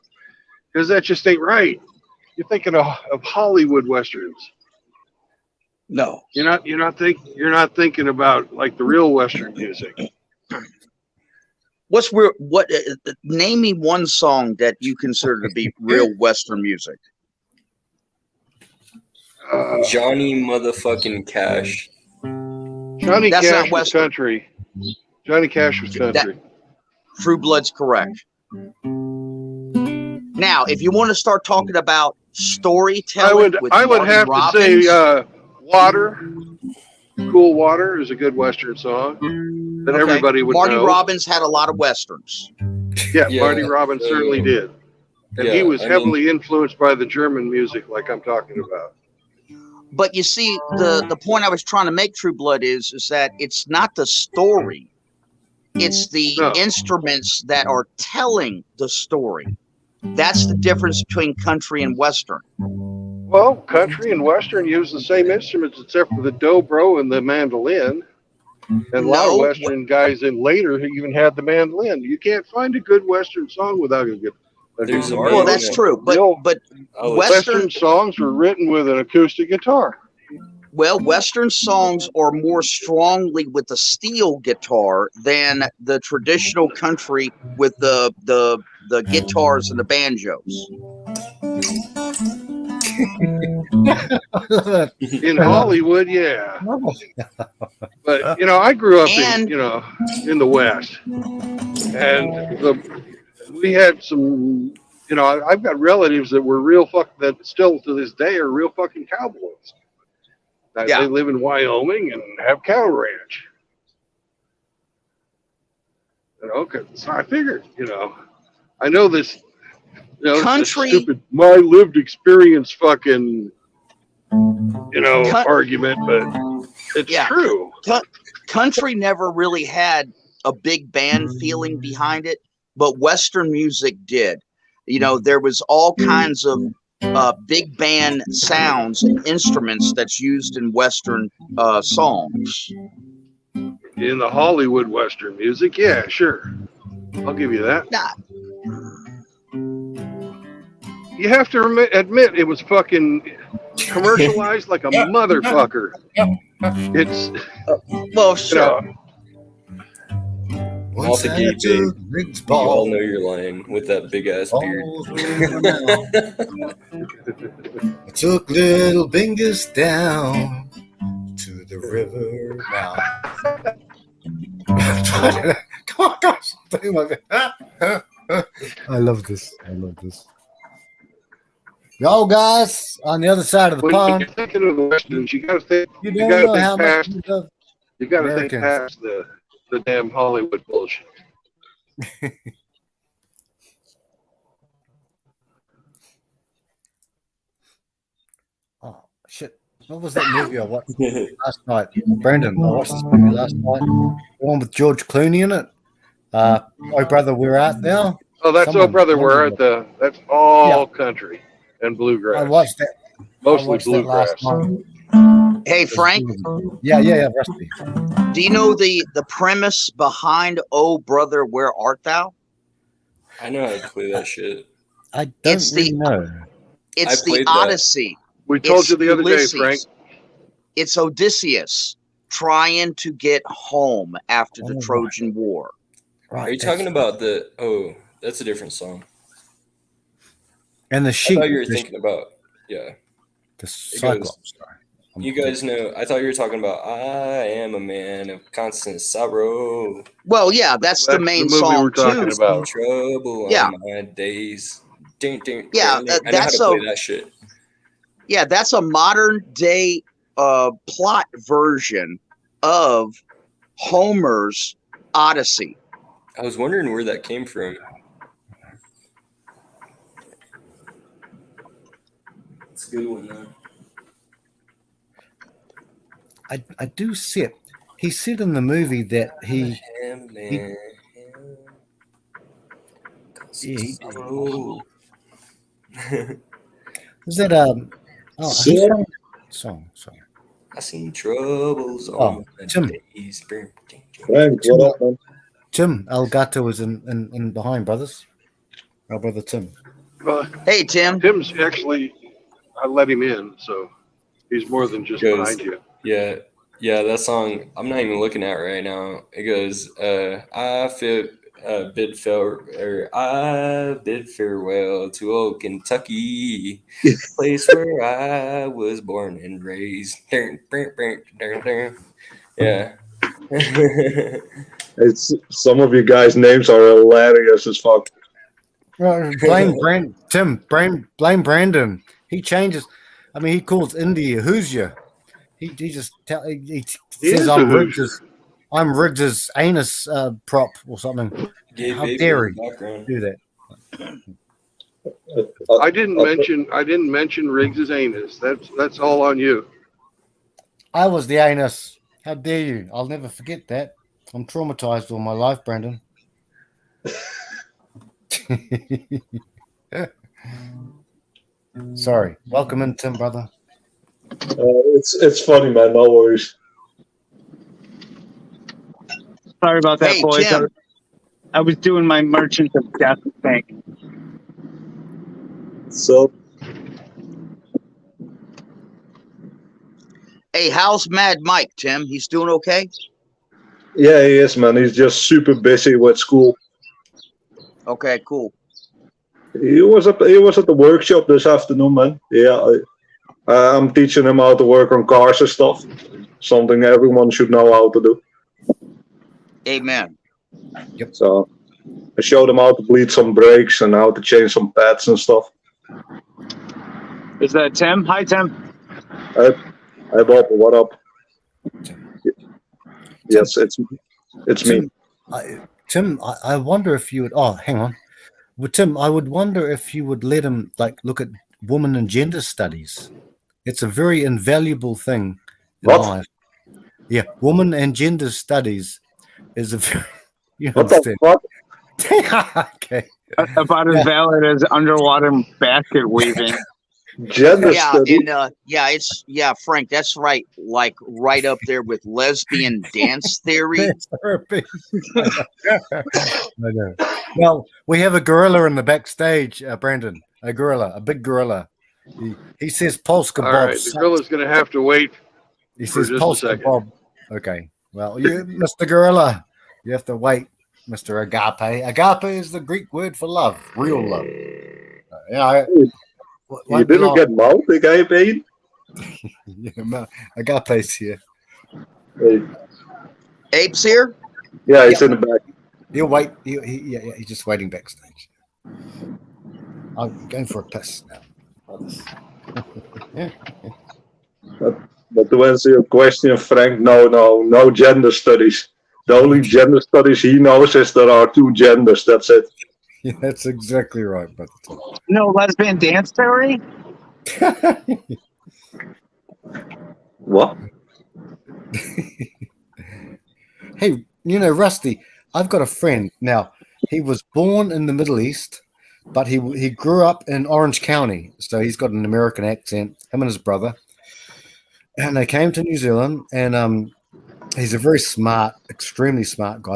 because that just ain't right. You're thinking of Hollywood Westerns. No, You're not thinking about like the real Western music. What's real? What? Name me one song that you consider to be real Western music. Johnny motherfucking Cash. Johnny That's Cash not was Western. country. Johnny Cash was country. True Blood's correct. Now, if you want to start talking about storytelling with I would Marty have Robbins, to say Water. Cool Water is a good Western song that okay, everybody would Marty know. Robbins had a lot of westerns. Yeah, Marty Robbins certainly did. And he was heavily influenced by the German music like I'm talking about. But you see, the point I was trying to make, True Blood, is that it's not the story. It's the instruments that are telling the story. That's the difference between country and Western. Well, country and Western use the same instruments except for the dobro and the mandolin. And a lot of Western guys in later who even had the mandolin. You can't find a good Western song without a guitar. Well, that's true. But Western songs were written with an acoustic guitar. Well, Western songs are more strongly with the steel guitar than the traditional country with the guitars and the banjos. In Hollywood, yeah. But I grew up in the West, and we had some. I've got relatives that were that still to this day are real fucking cowboys. They live in Wyoming and have cattle ranch. So I figured, I know this, country, this stupid my lived experience fucking, argument, but it's true. Country never really had a big band feeling behind it, but Western music did. There was all kinds of big band sounds and instruments that's used in Western songs. In the Hollywood Western music, yeah, sure. I'll give you that. You have to admit it was fucking commercialized like a motherfucker. It's well, sure. Off the gate, babe. You all know you're lying with that big ass beard. I took little Bingus down to the river now. Come on, gosh. I love this. Yo, guys, on the other side of the pond. You're thinking of the Westerns, you gotta think past the damn Hollywood bullshit. Oh shit! What was that movie I watched last night? Brandon, I watched this movie last night. The one with George Clooney in it. Oh brother, we're out now. Oh, that's brother, we're at that's all country and bluegrass. I watched that. Mostly bluegrass. Hey, Frank. Yeah. Rusty. Do you know the premise behind "Oh Brother, Where Art Thou"? I know how to play that shit. I don't know. It's the Odyssey. We told you the other day, Frank. It's Odysseus trying to get home after the Trojan War. Right. Are you talking about that's a different song. And the sheep. I thought you were thinking about, the Cyclops. You guys know, I thought you were talking about I am a man of constant sorrow. Well, yeah, that's the main song we're talking too. about. Trouble on my days. I know how that's to play that shit. Yeah, that's a modern day plot version of Homer's Odyssey. I was wondering where that came from. It's a good one, though. I do see it. He said in the movie that he is that song? Sorry. I seen troubles on my Tim. days. Frank, what up, man? Tim Elgato was in behind, brothers. Our brother Tim. Hey, Tim. Tim's actually, I let him in, so He's more than just Goes, behind you. yeah, that song, I'm not even looking at it right now. It goes, I bid farewell to old Kentucky, place where I was born and raised. Yeah. It's some of you guys' names are hilarious as fuck. Blame blame Brandon. He changes. I mean, he calls India Hoosier. He just he says I'm Riggs's anus prop or something. Gay How baby dare in he the background. do that? I didn't mention Riggs's anus. That's all on you. I was the anus. How dare you? I'll never forget that. I'm traumatized all my life, Brandon. Sorry. Welcome in, Tim, brother. It's funny, man. No worries. Sorry about that, Hey, boys. Tim. I was doing my Merchant of Death thing. So, Hey, how's Mad Mike, Tim? He's doing okay? yeah, he is, man. He's just super busy with school. Okay, cool. He was at the workshop this afternoon, man. Yeah, I'm teaching him how to work on cars and stuff. Something everyone should know how to do. Amen. Yep. So I showed him how to bleed some brakes and how to change some pads and stuff. Is that Tim? Hi, Tim. Hi, Bob. What up? Yes, it's Tim, me. Tim, I wonder if you would. Oh, hang on. Well, Tim, I would wonder if you would let him look at woman and gender studies. It's a very invaluable thing in What? life. Yeah, woman and gender studies is a very. You What understand? the fuck? Okay. About as valid as underwater basket weaving. Gender studies. And Frank, that's right. Like right up there with lesbian dance theory. I know. Well, we have a gorilla in the backstage, Brandon. A gorilla, a big gorilla. He says Polska All Bob. right, the gorilla's going to have to wait He for says just a Polska second. Bob. Okay. Well, you, Mr. Gorilla, you have to wait, Mr. Agape. Agape is the Greek word for love, real love. You didn't get mouth, Agape? Yeah, Agape's here. Hey. Ape's here? Yeah, he's in the back. He'll wait. He's just waiting backstage. I'm going for a piss now. But to answer your question, Frank, no gender studies. The only gender studies he knows is there are two genders. That's it. Yeah, that's exactly right, brother. No lesbian dance theory? What? Hey, Rusty, I've got a friend. Now, he was born in the Middle East, but he grew up in Orange County, so he's got an American accent, him and his brother. And they came to New Zealand, and he's a very smart, extremely smart guy.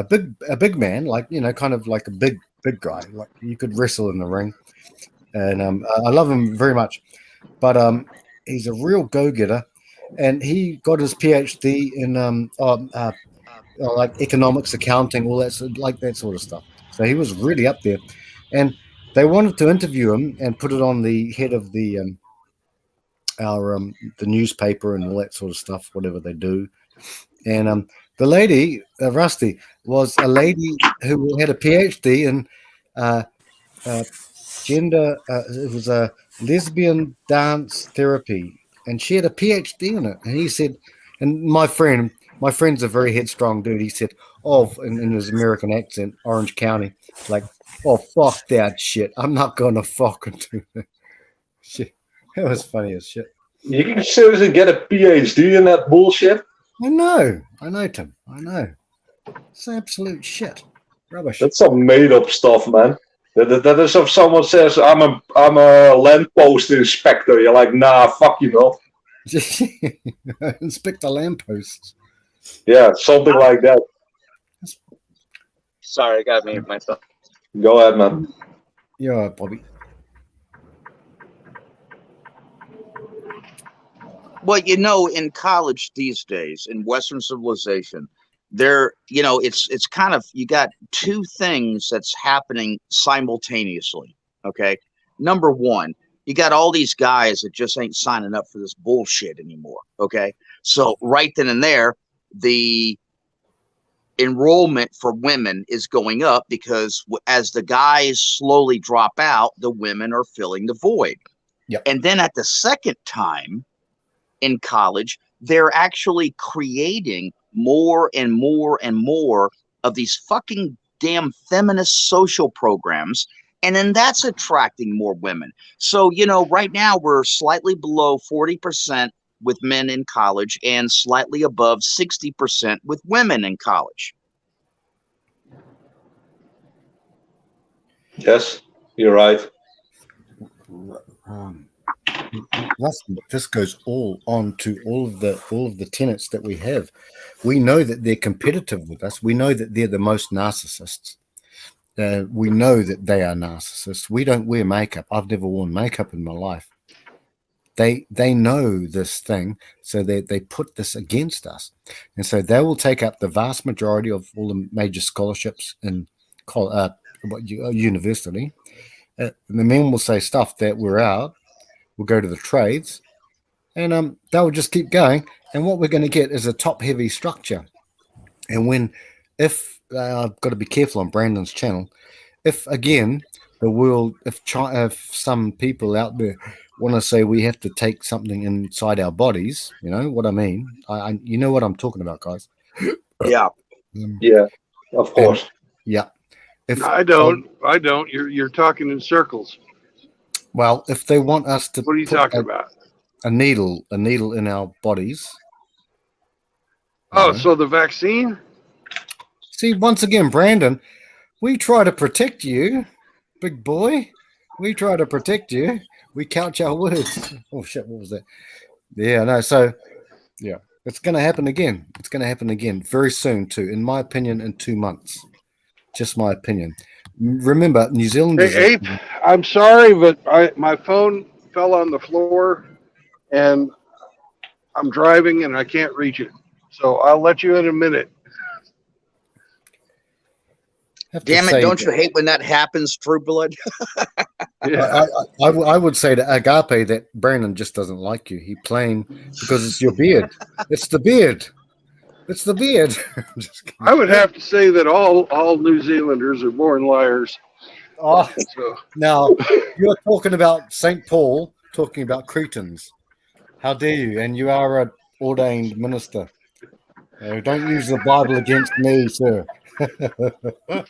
A big man, kind of like a big guy. Like you could wrestle in the ring. And I love him very much. But he's a real go-getter. And he got his PhD in like economics, accounting, all that, that sort of stuff. So he was really up there. And they wanted to interview him and put it on the head of the the newspaper and all that sort of stuff, whatever they do. And the lady, Rusty, was a lady who had a PhD in gender. It was a lesbian dance therapy, and she had a PhD in it. And he said, and my friend's a very headstrong dude. He said, "Oh," in his American accent, Orange County, like, "Oh, fuck that shit. I'm not gonna fucking do that." Shit, it was funny as shit. You can seriously get a PhD in that bullshit? I know, Tim. I know. It's absolute shit. Rubbish. That's some made-up stuff, man. That is if someone says, I'm a lamppost inspector. You're like, nah, fuck you, no. Inspect the lampposts. Yeah, something like that. Sorry, I got to mute myself. Go ahead, man. Yeah, Bobby. Well, you know, in college these days, in Western civilization, there, you know, it's kind of, you got two things that's happening simultaneously. Okay. Number one, you got all these guys that just ain't signing up for this bullshit anymore. Okay. So right then and there, the enrollment for women is going up because as the guys slowly drop out, the women are filling the void. Yep. And then at the second time in college, they're actually creating more and more and more of these fucking damn feminist social programs. And then that's attracting more women. So, you know, right now we're slightly below 40% with men in college and slightly above 60% with women in college. Yes, you're right. This goes all on to all of the tenets that we have. We know that they're competitive with us. We know that they're the most narcissists. We know that they are narcissists. We don't wear makeup. I've never worn makeup in my life. They know this thing, so they put this against us, and so they will take up the vast majority of all the major scholarships in university. And the men will say stuff that we're out. We'll go to the trades, and they'll just keep going. And what we're going to get is a top-heavy structure. And if I've got to be careful on Brandon's channel, if again the world, if some people out there want to say we have to take something inside our bodies, you know what I mean? You know what I'm talking about, guys. Yeah. Yeah, of course. Yeah. I don't. You're talking in circles. Well, if they want us to, what are you talking about? A needle in our bodies. Oh, so the vaccine? See, once again, Brandon, we try to protect you, big boy. We try to protect you. We couch our words. Oh shit, what was that? Yeah, no. So, yeah, it's going to happen again. It's going to happen again very soon too. In my opinion, in 2 months. Just my opinion. Remember, New Zealand. Hey, Ape, I'm sorry, but my phone fell on the floor, and I'm driving, and I can't reach it. So I'll let you in a minute. Damn it! Don't you hate when that happens, True Blood? Yeah. I would say to Agape that Brandon just doesn't like you. He playing because it's your beard. It's the beard. It's the beard. I would have to say that all New Zealanders are born liars. Oh, now you're talking about St. Paul, talking about Cretans. How dare you? And you are an ordained minister. Don't use the Bible against me, sir. I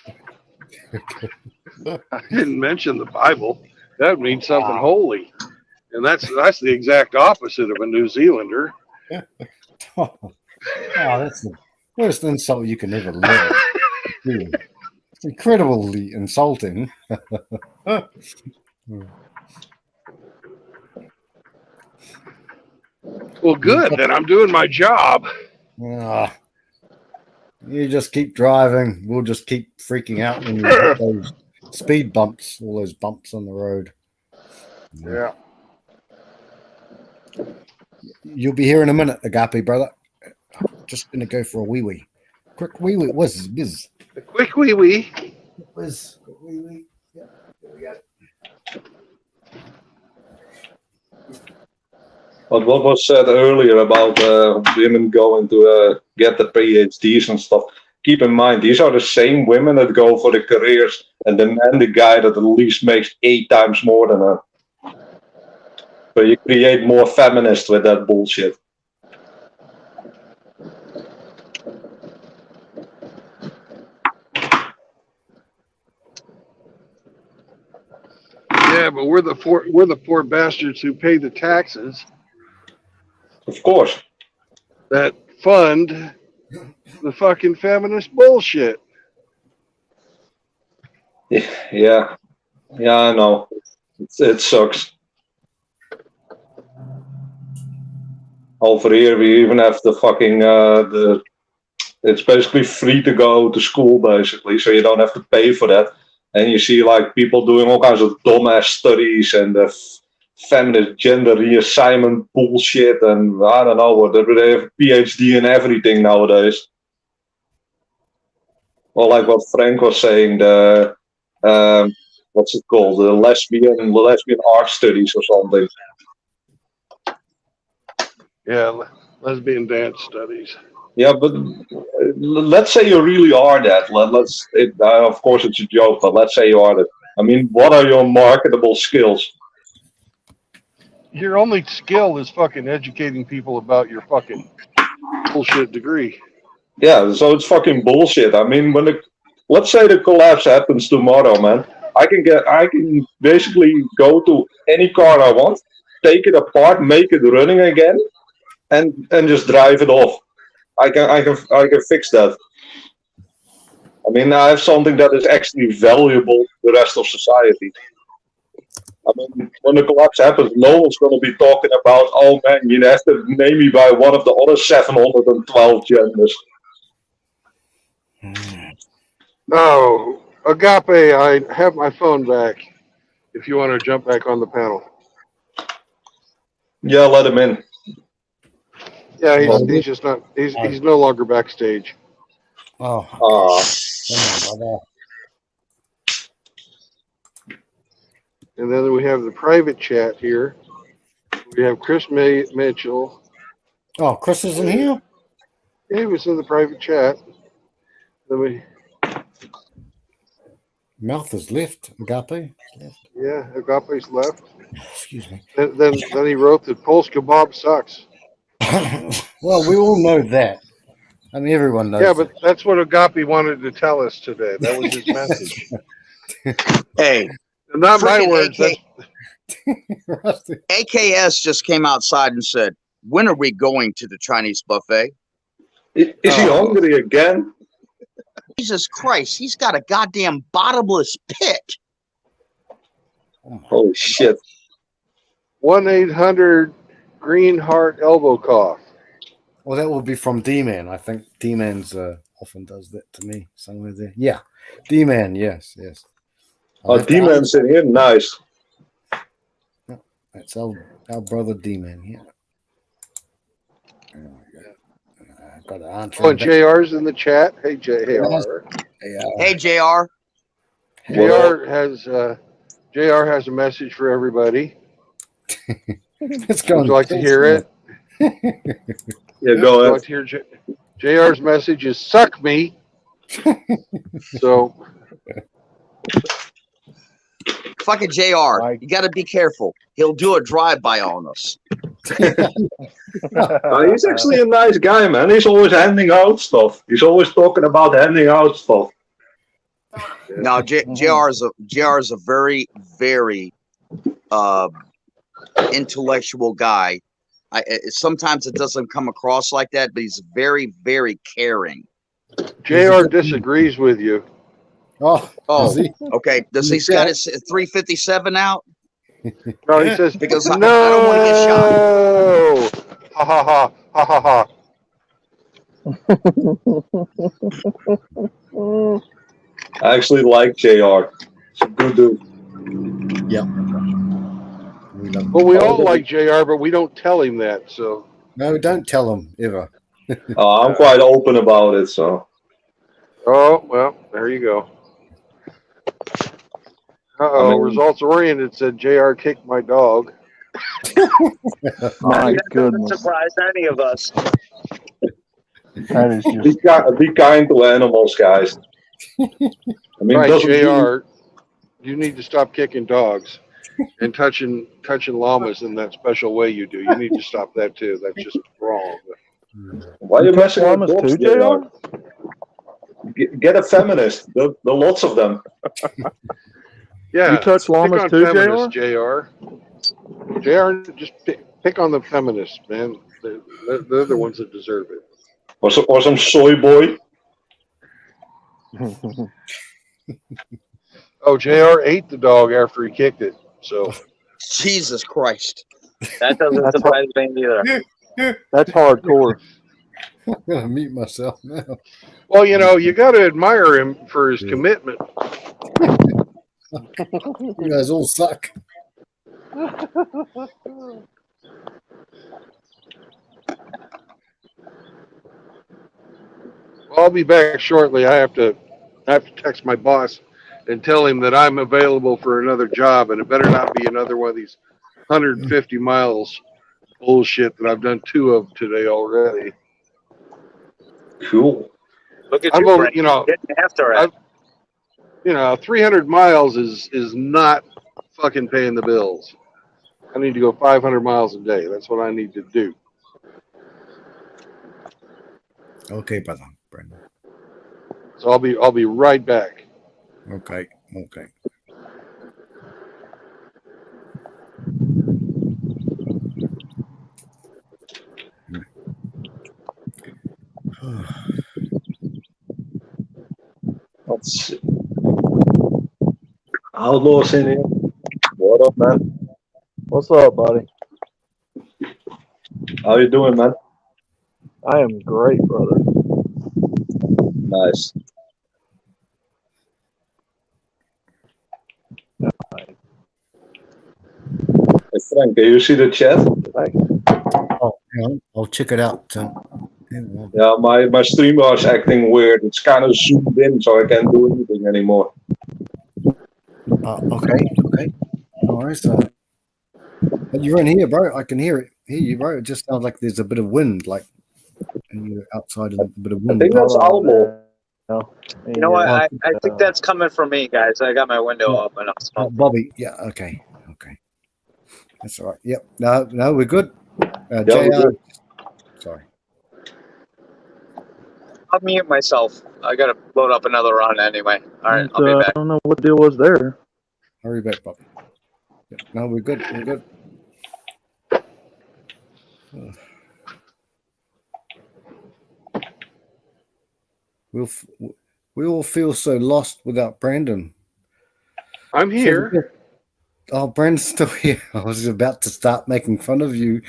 didn't mention the Bible. That means something holy, and that's the exact opposite of a New Zealander. That's the worst insult you can ever live. It's incredibly insulting. Well, good. Then I'm doing my job. You just keep driving. We'll just keep freaking out when you hit those speed bumps, all those bumps on the road. Yeah. You'll be here in a minute, Agape, brother. Just gonna go for a wee wee. Quick wee wee. What's biz? A quick wee wee. Whiz. Wee wee. Yeah, there we go. But what was said earlier about women going to get the PhDs and stuff, keep in mind, these are the same women that go for the careers and the man, the guy that at least makes 8 times more than her. So you create more feminists with that bullshit. Yeah, but we're the poor bastards who pay the taxes. Of course. That fund the fucking feminist bullshit. Yeah, I know. It sucks. Over here, we even have the fucking it's basically free to go to school, basically, so you don't have to pay for that. And you see like people doing all kinds of dumbass studies and feminist gender reassignment bullshit, and I don't know what. They have a PhD in everything nowadays. Or like what Frank was saying, the what's it called? The lesbian art studies or something. Yeah, lesbian dance studies. Yeah, but let's say you really are that. Of course, it's a joke, but let's say you are that. I mean, what are your marketable skills? Your only skill is fucking educating people about your fucking bullshit degree. Yeah, so it's fucking bullshit. I mean, let's say the collapse happens tomorrow, man. I can basically go to any car I want, take it apart, make it running again, and just drive it off. I can fix that. I mean, I have something that is actually valuable to the rest of society. I mean, when the collapse happens, no one's going to be talking about, oh man, you have to name me by one of the other 712 genders. Oh, Agape, I have my phone back. If you want to jump back on the panel. Yeah, let him in. Yeah, he's just not. He's no longer backstage. Oh. And then we have the private chat here. We have Chris Mitchell. Oh, Chris is in here? Yeah, he was in the private chat. Then we. Mouth is left. Agape. Left. Yeah, Agape's left. Excuse me. Then he wrote that Polska Bob sucks. Well, we all know that. I mean, everyone knows. Yeah, but that's what Agape wanted to tell us today. That was his message. Hey, not my words. AKS just came outside and said, "When are we going to the Chinese buffet?" Is he hungry again? Jesus Christ, he's got a goddamn bottomless pit. Holy shit. 1-800 Green Heart Elbow Cough. Well, that will be from D-Man. I think D-Man's often does that to me somewhere there. Yeah, D-Man. Yes. Oh, D-Man's in here. Nice. That's our brother D-Man. Yeah. Got to answer. Oh, and JR's in the chat. Hey, JR. Hey, JR. JR has a message for everybody. Would you like to hear it? Yeah, go ahead. Like to hear JR's message is "suck me." So, fucking JR, you got to be careful. He'll do a drive-by on us. He's actually a nice guy, man. He's always handing out stuff. He's always talking about handing out stuff. No, JR is a very, very intellectual guy. Sometimes it doesn't come across like that, but he's very, very caring. JR disagrees with you. Oh, okay. Does he's got his 357 out? No, he says because no. I don't want to get shot. Ha ha ha ha ha ha. I actually like JR. It's a good dude. Yeah. Well, we all like JR, but we don't tell him that. So no, don't tell him ever. I'm quite open about it. So. Oh well, there you go. Results oriented said JR kicked my dog. My that goodness. doesn't surprise any of us. That is just... Be kind to animals, guys. I mean, right, JR, you need to stop kicking dogs and touching llamas in that special way you do. You need to stop that too. That's just wrong. Why are you messing with llamas dogs, too, JR? Get a feminist. There are lots of them. Yeah, you touch llamas too, JR? JR, just pick on the feminists, man. They're the ones that deserve it. Or some soy boy. Oh, JR ate the dog after he kicked it. So Jesus Christ. That doesn't surprise me either. That's hardcore. I'm gonna mute myself now. Well, you got to admire him for his commitment. You guys all suck. Well, I'll be back shortly. I have to text my boss and tell him that I'm available for another job, and it better not be another one of these 150 miles bullshit that I've done 2 of today already. Cool. Look at I've you, only, Brent. Getting after it. 300 miles is not fucking paying the bills. I need to go 500 miles a day. That's what I need to do. Okay, brother, Brendan. So I'll be right back. Okay. Let's see. Outlaws in here. What up, man? What's up, buddy? How you doing, man? I am great, brother. Nice. Hey, Frank, can you see the chat? Oh, hang on. I'll check it out. Yeah, my stream was acting weird. It's kind of zoomed in, so I can't do anything anymore. Okay. No worries. But you're in here, bro. I can hear you, bro. It just sounds like there's a bit of wind, like you're outside and a bit of wind. I think that's Almo. You know what? I think that's coming from me, guys. I got my window up and I'm Bobby. Yeah. Okay. That's all right. Yep. No, we're good. Yeah, JR. we're good. Sorry. I'll mute myself. I gotta load up another run anyway. All right, I'll be I back. don't know what the deal was there. Hurry back, Bobby. Yep. No, we're good. We all feel so lost without Brandon. I'm here. Oh, Brandon's still here. I was about to start making fun of you.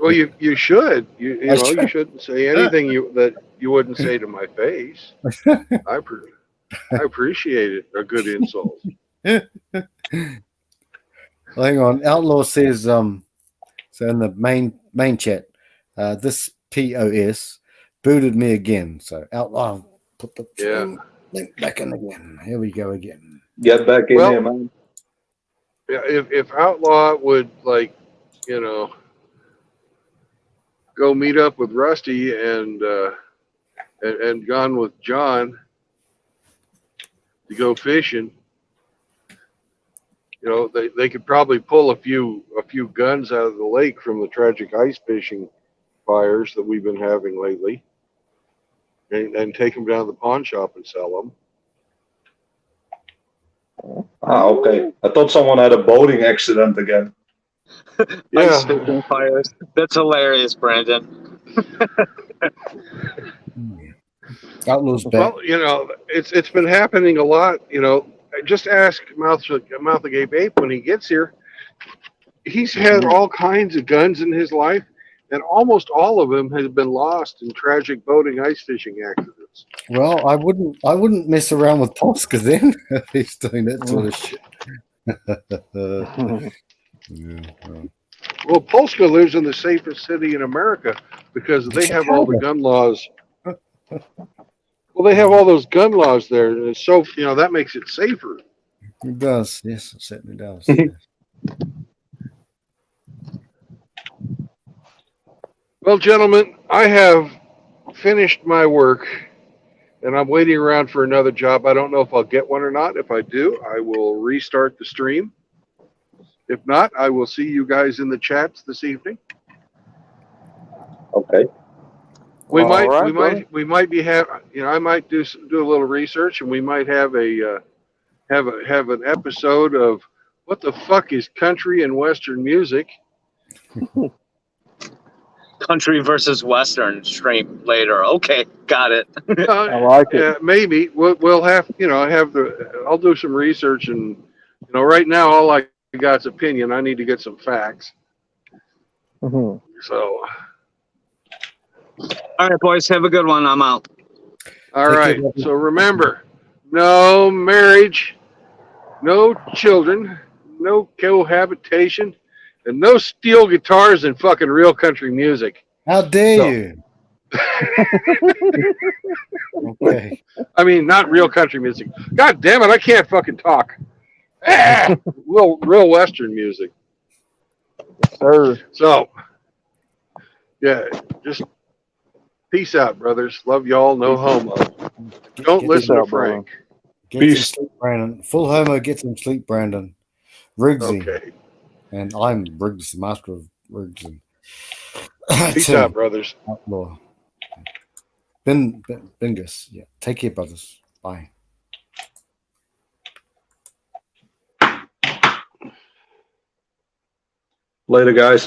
Well, you should. You shouldn't say anything that you wouldn't say to my face. I appreciate it. A good insult. Well, hang on. Outlaw says so in the main chat, this POS booted me again. So Outlaw put the link back in again. Here we go again. Get back in there, man. Yeah, if Outlaw would go meet up with Rusty and gone with John to go fishing, they could probably pull a few guns out of the lake from the tragic ice fishing fires that we've been having lately, and take them down to the pawn shop and sell them. Okay. I thought someone had a boating accident again. Ice fishing fires. That's hilarious, Brandon. Outlaw's back. Well, it's been happening a lot. Just ask Mouth Agape Ape when he gets here. He's had all kinds of guns in his life, and almost all of them have been lost in tragic boating ice fishing accidents. Well, I wouldn't mess around with Polska then if he's doing that sort of shit. Well, Polska lives in the safest city in America because they have all the gun laws. Well, they have all those gun laws there, and so that makes it safer. It does, yes, it certainly does. Well, gentlemen, I have finished my work, and I'm waiting around for another job. I don't know if I'll get one or not. If I do, I will restart the stream. If not, I will see you guys in the chats this evening. Okay. We might be I might do a little research, and we might have have an episode of what the fuck is country and western music. Country versus Western stream later. Okay, got it. I like it. Maybe we'll have I'll do some research, and right now all I got is opinion. I need to get some facts. So. All right, boys, have a good one. I'm out. All right. So remember, no marriage, no children, no cohabitation, and no steel guitars in fucking real country music. How dare you? Okay. I mean, not real country music. God damn it, I can't fucking talk. Real Western music. Sir. So, yeah, just peace out, brothers. Love y'all. No homo. Don't listen to Frank. Get some sleep, Brandon. Full homo, get some sleep, Brandon. Riggsy. Okay. And I'm Briggs, master of Riggsy. Peace Tim, out, brothers. Outlaw. Bingus. Yeah. Take care, brothers. Bye. Later, guys.